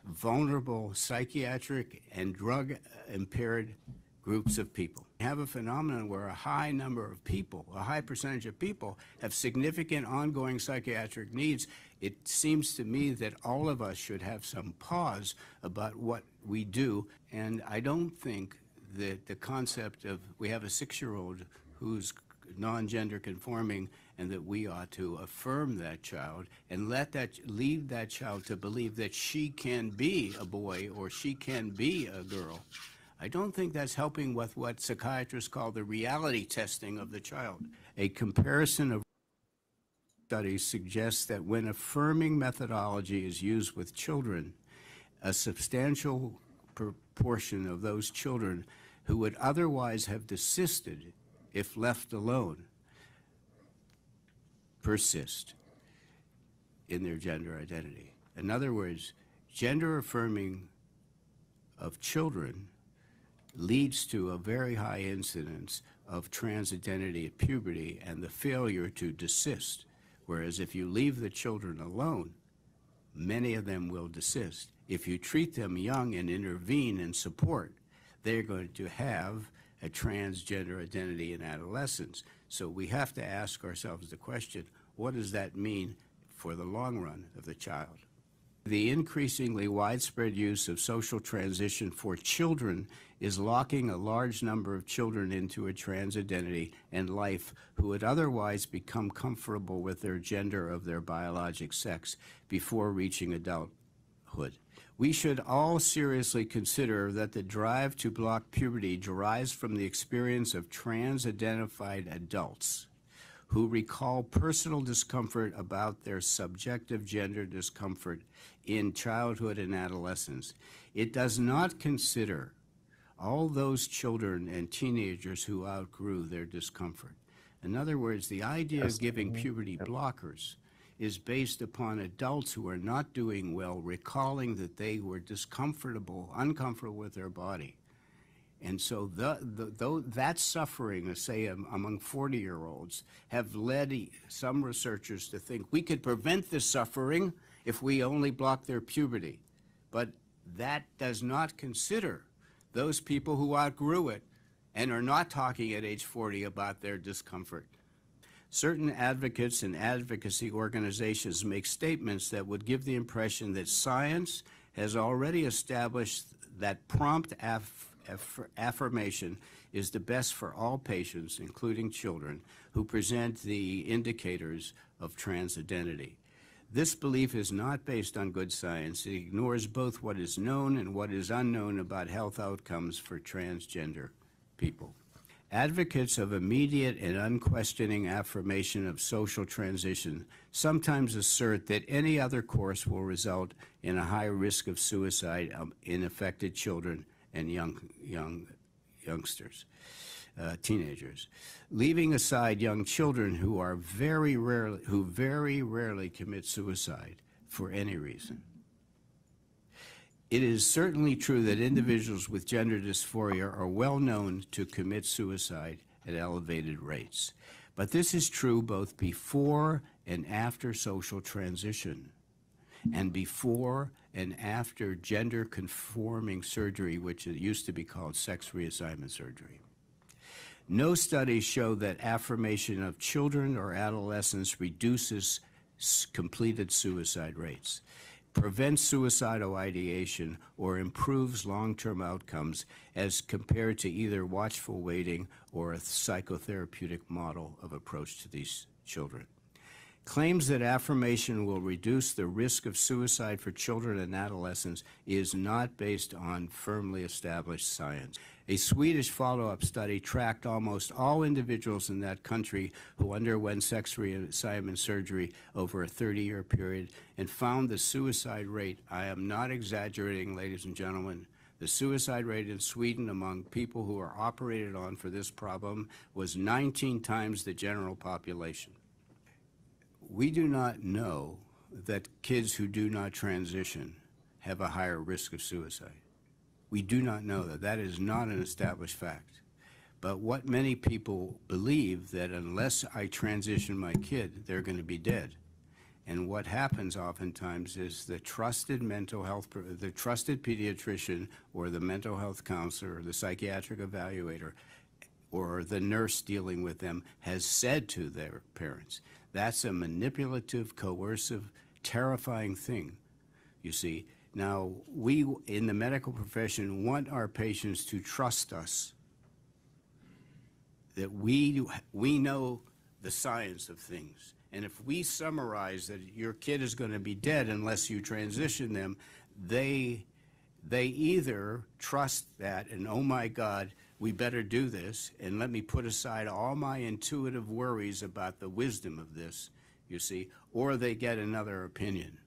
vulnerable, psychiatric and drug-impaired groups of people. We have a phenomenon where a high number of people, a high percentage of people, have significant ongoing psychiatric needs. It seems to me that all of us should have some pause about what we do, and I don't think that the concept of we have a 6-year-old who's non-gender conforming and that we ought to affirm that child and lead that child to believe that she can be a boy or she can be a girl. I don't think that's helping with what psychiatrists call the reality testing of the child. A comparison of studies suggests that when affirming methodology is used with children, a substantial proportion of those children who would otherwise have desisted if left alone persist in their gender identity. In other words, gender affirming of children leads to a very high incidence of trans identity at puberty and the failure to desist. Whereas if you leave the children alone, many of them will desist. If you treat them young and intervene and support, they're going to have a transgender identity in adolescence. So we have to ask ourselves the question, what does that mean for the long run of the child? The increasingly widespread use of social transition for children is locking a large number of children into a trans identity and life who would otherwise become comfortable with their gender of their biologic sex before reaching adulthood. We should all seriously consider that the drive to block puberty derives from the experience of trans-identified adults who recall personal discomfort about their subjective gender discomfort in childhood and adolescence. It does not consider all those children and teenagers who outgrew their discomfort. In other words, the idea of giving puberty blockers is based upon adults who are not doing well, recalling that they were uncomfortable with their body. And so that suffering, say, among 40-year-olds, have led some researchers to think we could prevent this suffering if we only block their puberty. But that does not consider those people who outgrew it and are not talking at age 40 about their discomfort. Certain advocates and advocacy organizations make statements that would give the impression that science has already established that prompt affirmation is the best for all patients, including children, who present the indicators of trans identity. This belief is not based on good science. It ignores both what is known and what is unknown about health outcomes for transgender people. Advocates of immediate and unquestioning affirmation of social transition sometimes assert that any other course will result in a high risk of suicide in affected children and youngsters, teenagers, leaving aside young children who very rarely commit suicide for any reason. It is certainly true that individuals with gender dysphoria are well known to commit suicide at elevated rates, but this is true both before and after social transition, and before and after gender-conforming surgery, which it used to be called sex reassignment surgery. No studies show that affirmation of children or adolescents reduces completed suicide rates, prevents suicidal ideation, or improves long-term outcomes as compared to either watchful waiting or a psychotherapeutic model of approach to these children. Claims that affirmation will reduce the risk of suicide for children and adolescents is not based on firmly established science. A Swedish follow-up study tracked almost all individuals in that country who underwent sex reassignment surgery over a 30-year period and found the suicide rate, I am not exaggerating, ladies and gentlemen, the suicide rate in Sweden among people who are operated on for this problem was 19 times the general population. We do not know that kids who do not transition have a higher risk of suicide. We do not know that. That is not an established fact. But what many people believe that unless I transition my kid, they're going to be dead. And what happens oftentimes is the trusted mental health, the trusted pediatrician or the mental health counselor or the psychiatric evaluator or the nurse dealing with them has said to their parents, that's a manipulative, coercive, terrifying thing, you see. Now, we in the medical profession want our patients to trust us, that we know the science of things. And if we summarize that your kid is going to be dead unless you transition them, they either trust that and, oh my God, we better do this, and let me put aside all my intuitive worries about the wisdom of this, you see, or they get another opinion.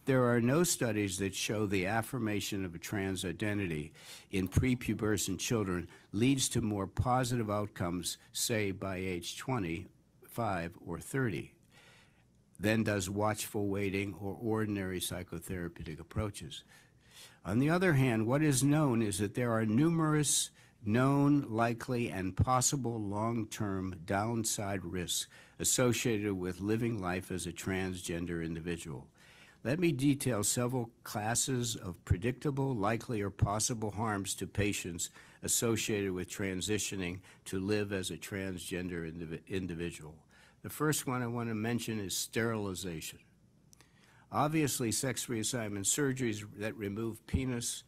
There are no studies that show the affirmation of a trans identity in prepubescent children leads to more positive outcomes, say, by age 25 or 30, than does watchful waiting or ordinary psychotherapeutic approaches. On the other hand, what is known is that there are numerous known, likely, and possible long-term downside risks associated with living life as a transgender individual. Let me detail several classes of predictable, likely, or possible harms to patients associated with transitioning to live as a transgender individual. The first one I want to mention is sterilization. Obviously, sex reassignment surgeries that remove penis,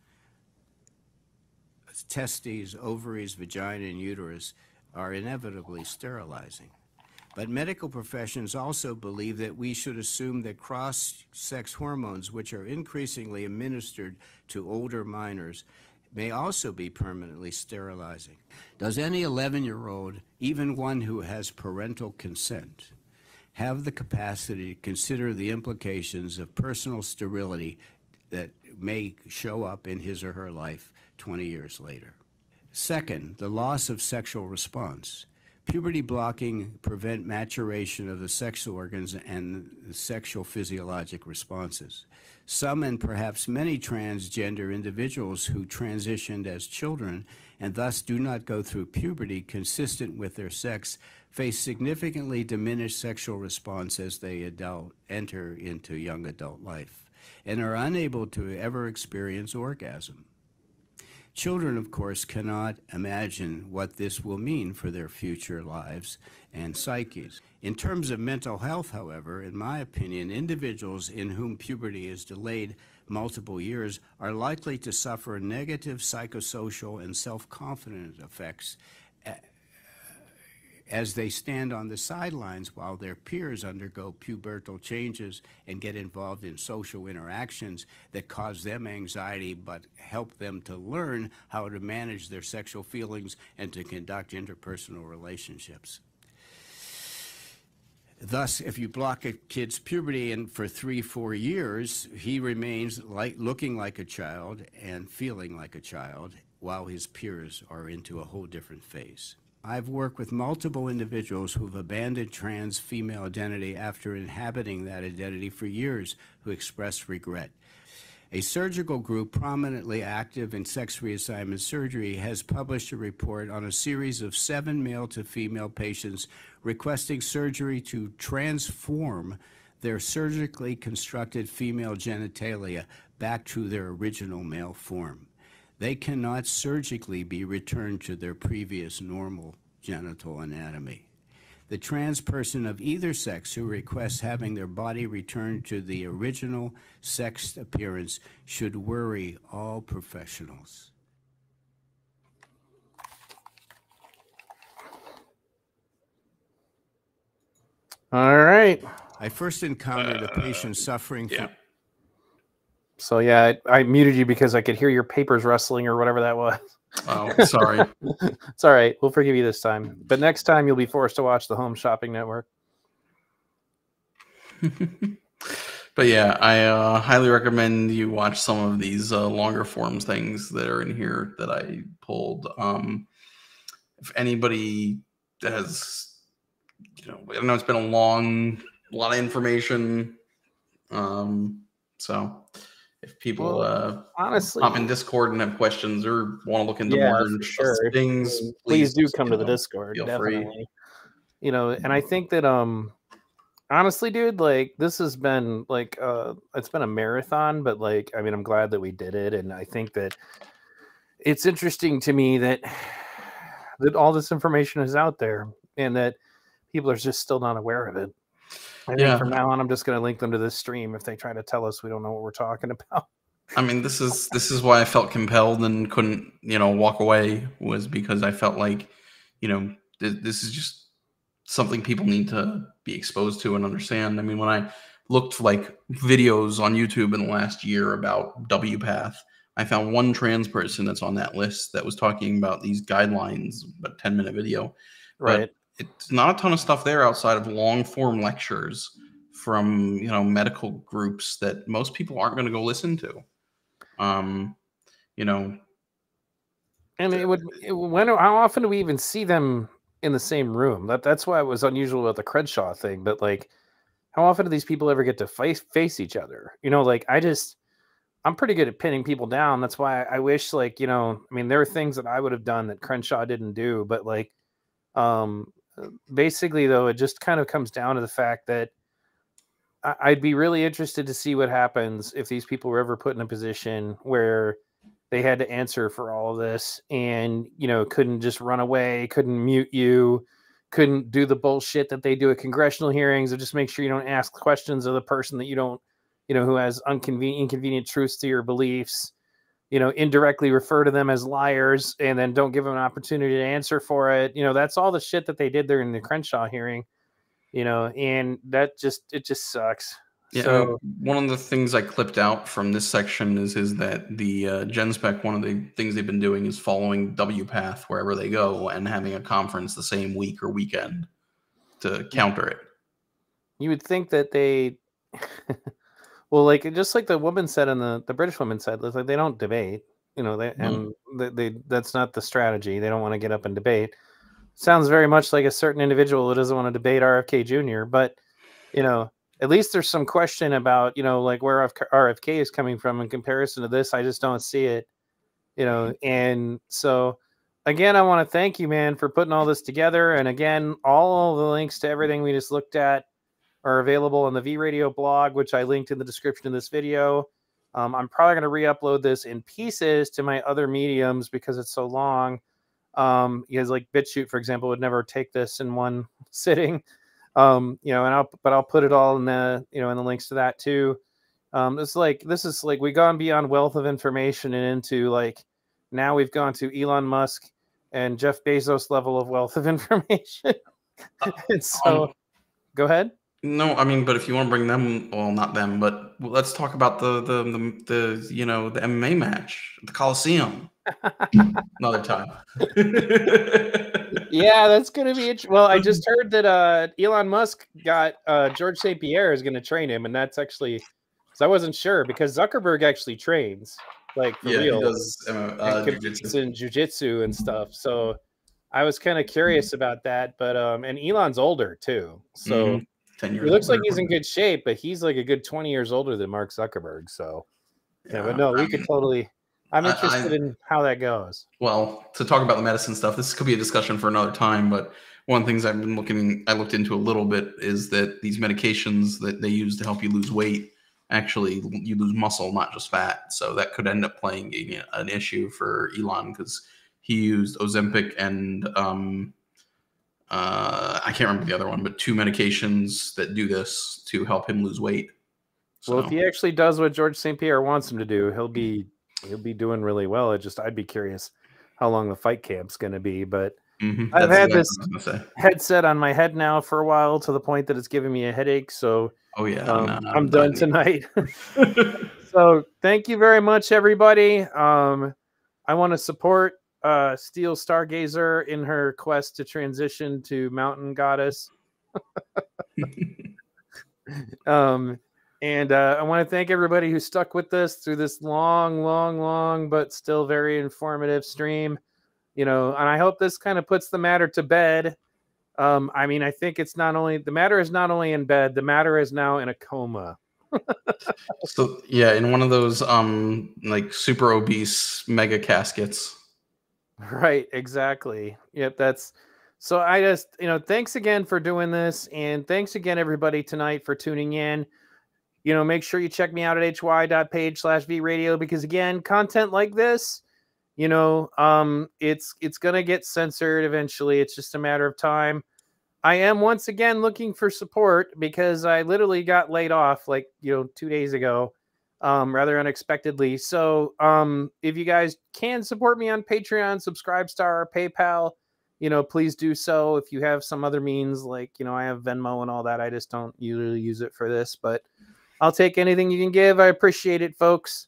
testes, ovaries, vagina, and uterus are inevitably sterilizing. But medical professions also believe that we should assume that cross-sex hormones, which are increasingly administered to older minors, may also be permanently sterilizing. Does any 11-year-old, even one who has parental consent, have the capacity to consider the implications of personal sterility that may show up in his or her life 20 years later? Second, the loss of sexual response. Puberty blocking prevent maturation of the sex organs and the sexual physiologic responses. Some and perhaps many transgender individuals who transitioned as children and thus do not go through puberty consistent with their sex face significantly diminished sexual response as they enter into young adult life and are unable to ever experience orgasm. Children, of course, cannot imagine what this will mean for their future lives and psyches. In terms of mental health, however, in my opinion, individuals in whom puberty is delayed multiple years are likely to suffer negative psychosocial and self-confidence effects as they stand on the sidelines while their peers undergo pubertal changes and get involved in social interactions that cause them anxiety but help them to learn how to manage their sexual feelings and to conduct interpersonal relationships. Thus, if you block a kid's puberty and for 3-4 years, he remains looking like a child and feeling like a child while his peers are into a whole different phase. I've worked with multiple individuals who've abandoned trans female identity after inhabiting that identity for years who express regret. A surgical group prominently active in sex reassignment surgery has published a report on a series of 7 male to female patients requesting surgery to transform their surgically constructed female genitalia back to their original male form. They cannot surgically be returned to their previous normal genital anatomy. The trans person of either sex who requests having their body returned to the original sex appearance should worry all professionals. All right. I first encountered a patient suffering from... So yeah, I muted you because I could hear your papers rustling or whatever that was. Oh, sorry. It's all right. We'll forgive you this time. But next time you'll be forced to watch the Home Shopping Network. But yeah, I highly recommend you watch some of these longer forms things that are in here that I pulled. If anybody has, I know it's been a lot of information. So if people honestly hop in Discord and have questions or want to look into more things, please do come to the Discord. Feel Definitely. free. And I think that honestly, dude, like this has been like it's been a marathon, but like I mean, I'm glad that we did it, and I think that it's interesting to me that all this information is out there and that people are just still not aware of it. I think from now on, I'm just going to link them to this stream if they try to tell us we don't know what we're talking about. I mean, this is why I felt compelled and couldn't, walk away, was because I felt like, this is just something people need to be exposed to and understand. I mean, when I looked for like videos on YouTube in the last year about WPATH, I found one trans person that's on that list that was talking about these guidelines, about a 10-minute video. Right. But it's not a ton of stuff there outside of long form lectures from, medical groups that most people aren't going to go listen to. And how often do we even see them in the same room? That's why it was unusual about the Crenshaw thing. But like, how often do these people ever get to face each other? I'm pretty good at pinning people down. That's why I wish, there are things that I would have done that Crenshaw didn't do. But like, basically though, it just kind of comes down to the fact that I'd be really interested to see what happens if these people were ever put in a position where they had to answer for all of this and, couldn't just run away, couldn't mute you, couldn't do the bullshit that they do at congressional hearings, or just make sure you don't ask questions of the person that you don't who has inconvenient truths to your beliefs, indirectly refer to them as liars and then don't give them an opportunity to answer for it. That's all the shit that they did there in the Crenshaw hearing, and it just sucks. Yeah, So one of the things I clipped out from this section is that the GenSpec, one of the things they've been doing is following WPATH wherever they go and having a conference the same week or weekend to counter it. you would think that they, well, like just like the woman said, and the British woman said, like they don't debate, that's not the strategy. They don't want to get up and debate. Sounds very much like a certain individual who doesn't want to debate RFK Jr., but at least there's some question about, like where RFK is coming from in comparison to this. I just don't see it, and so again, I want to thank you, man, for putting all this together. And again, all the links to everything we just looked at are available on the V-Radio blog, which I linked in the description of this video. I'm probably going to re-upload this in pieces to my other mediums because it's so long. Because like BitChute, for example, would never take this in one sitting. And I'll put it all in the, in the links to that too. This is like we've gone beyond wealth of information and into like, now we've gone to Elon Musk and Jeff Bezos level of wealth of information. And so go ahead. No, I mean, but if you want to bring them, well, not them, but let's talk about the MMA match, the Coliseum, another time. Yeah, that's gonna be it. Well, I just heard that Elon Musk got George St. Pierre is going to train him, and that's actually, because I wasn't sure, because Zuckerberg actually trains like for real. He does jiu-jitsu and stuff. So I was kind of curious about that, but and Elon's older too, so. 10 years He looks older. like he's in good shape, but he's like a good 20 years older than Mark Zuckerberg. So, but no, we could totally. I'm interested in how that goes. Well, to talk about the medicine stuff, this could be a discussion for another time. But one of the things I looked into a little bit is that these medications that they use to help you lose weight, actually you lose muscle, not just fat. So that could end up playing an issue for Elon because he used Ozempic and I can't remember the other one, but 2 medications that do this to help him lose weight. So. Well, if he actually does what George St. Pierre wants him to do, he'll be doing really well. I'd be curious how long the fight camp's going to be. But I've had this headset on my head now for a while to the point that it's giving me a headache. So I'm done tonight. So thank you very much, everybody. I want to support Steel Stargazer in her quest to transition to Mountain Goddess. And I want to thank everybody who stuck with us through this long, but still very informative stream. And I hope this kind of puts the matter to bed. I mean, I think it's not only, the matter is not only in bed, the matter is now in a coma. So yeah, in one of those like super obese mega caskets. Right, exactly. Yep, that's so I just, thanks again for doing this, and thanks again everybody tonight for tuning in. Make sure you check me out at hy.page/vradio, because again, content like this, it's going to get censored eventually. It's just a matter of time. I am once again looking for support because I literally got laid off 2 days ago. Rather unexpectedly. So if you guys can support me on Patreon, Subscribestar, or PayPal, please do so. If you have some other means, I have Venmo and all that, I just don't usually use it for this, but I'll take anything you can give. I appreciate it, folks.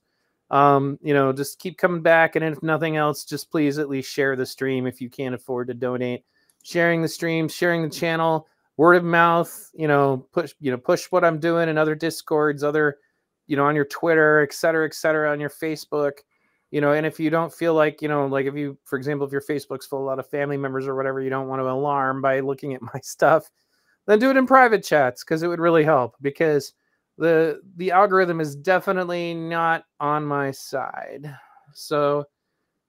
Just keep coming back, and if nothing else, just please at least share the stream if you can't afford to donate. Sharing the stream, sharing the channel, word of mouth, push what I'm doing in other Discords, other on your Twitter, et cetera, on your Facebook, and if you don't feel like, if you, for example, if your Facebook's full of a lot of family members or whatever, you don't want to alarm by looking at my stuff, then do it in private chats, because it would really help, because the algorithm is definitely not on my side. So,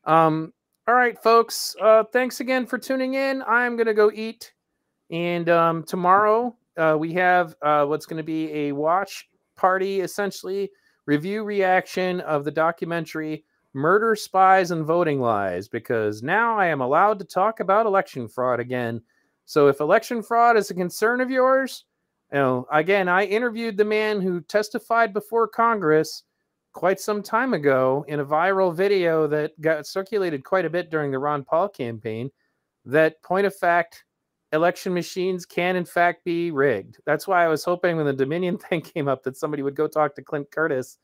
all right, folks, thanks again for tuning in. I'm going to go eat. And tomorrow we have what's going to be a watch party, essentially review reaction of the documentary Murder, Spies, and Voting Lies, because now I am allowed to talk about election fraud again. So if election fraud is a concern of yours, You know, again, I interviewed the man who testified before Congress quite some time ago in a viral video that got circulated quite a bit during the Ron Paul campaign, that point of fact, election machines can in fact be rigged. That's why I was hoping when the Dominion thing came up that somebody would go talk to Clint Curtis.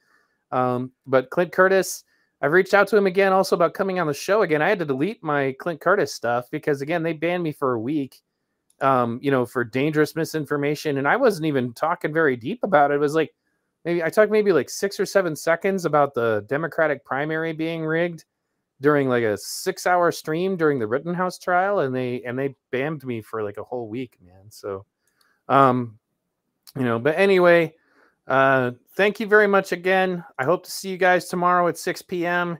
But Clint Curtis, I've reached out to him again also about coming on the show again. I had to delete my Clint Curtis stuff because, again, they banned me for a week, you know, for dangerous misinformation. And I wasn't even talking very deep about it. It was like, maybe I talked maybe like 6 or 7 seconds about the Democratic primary being rigged during like a 6-hour stream during the Rittenhouse trial. And they banned me for like a whole week, man. So, you know, but anyway, thank you very much again. I hope to see you guys tomorrow at 6 p.m.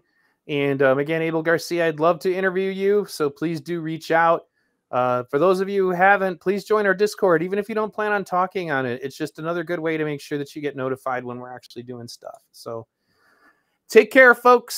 And again, Abel Garcia, I'd love to interview you. So please do reach out. For those of you who haven't, please join our Discord. Even if you don't plan on talking on it, it's just another good way to make sure that you get notified when we're actually doing stuff. So take care, folks.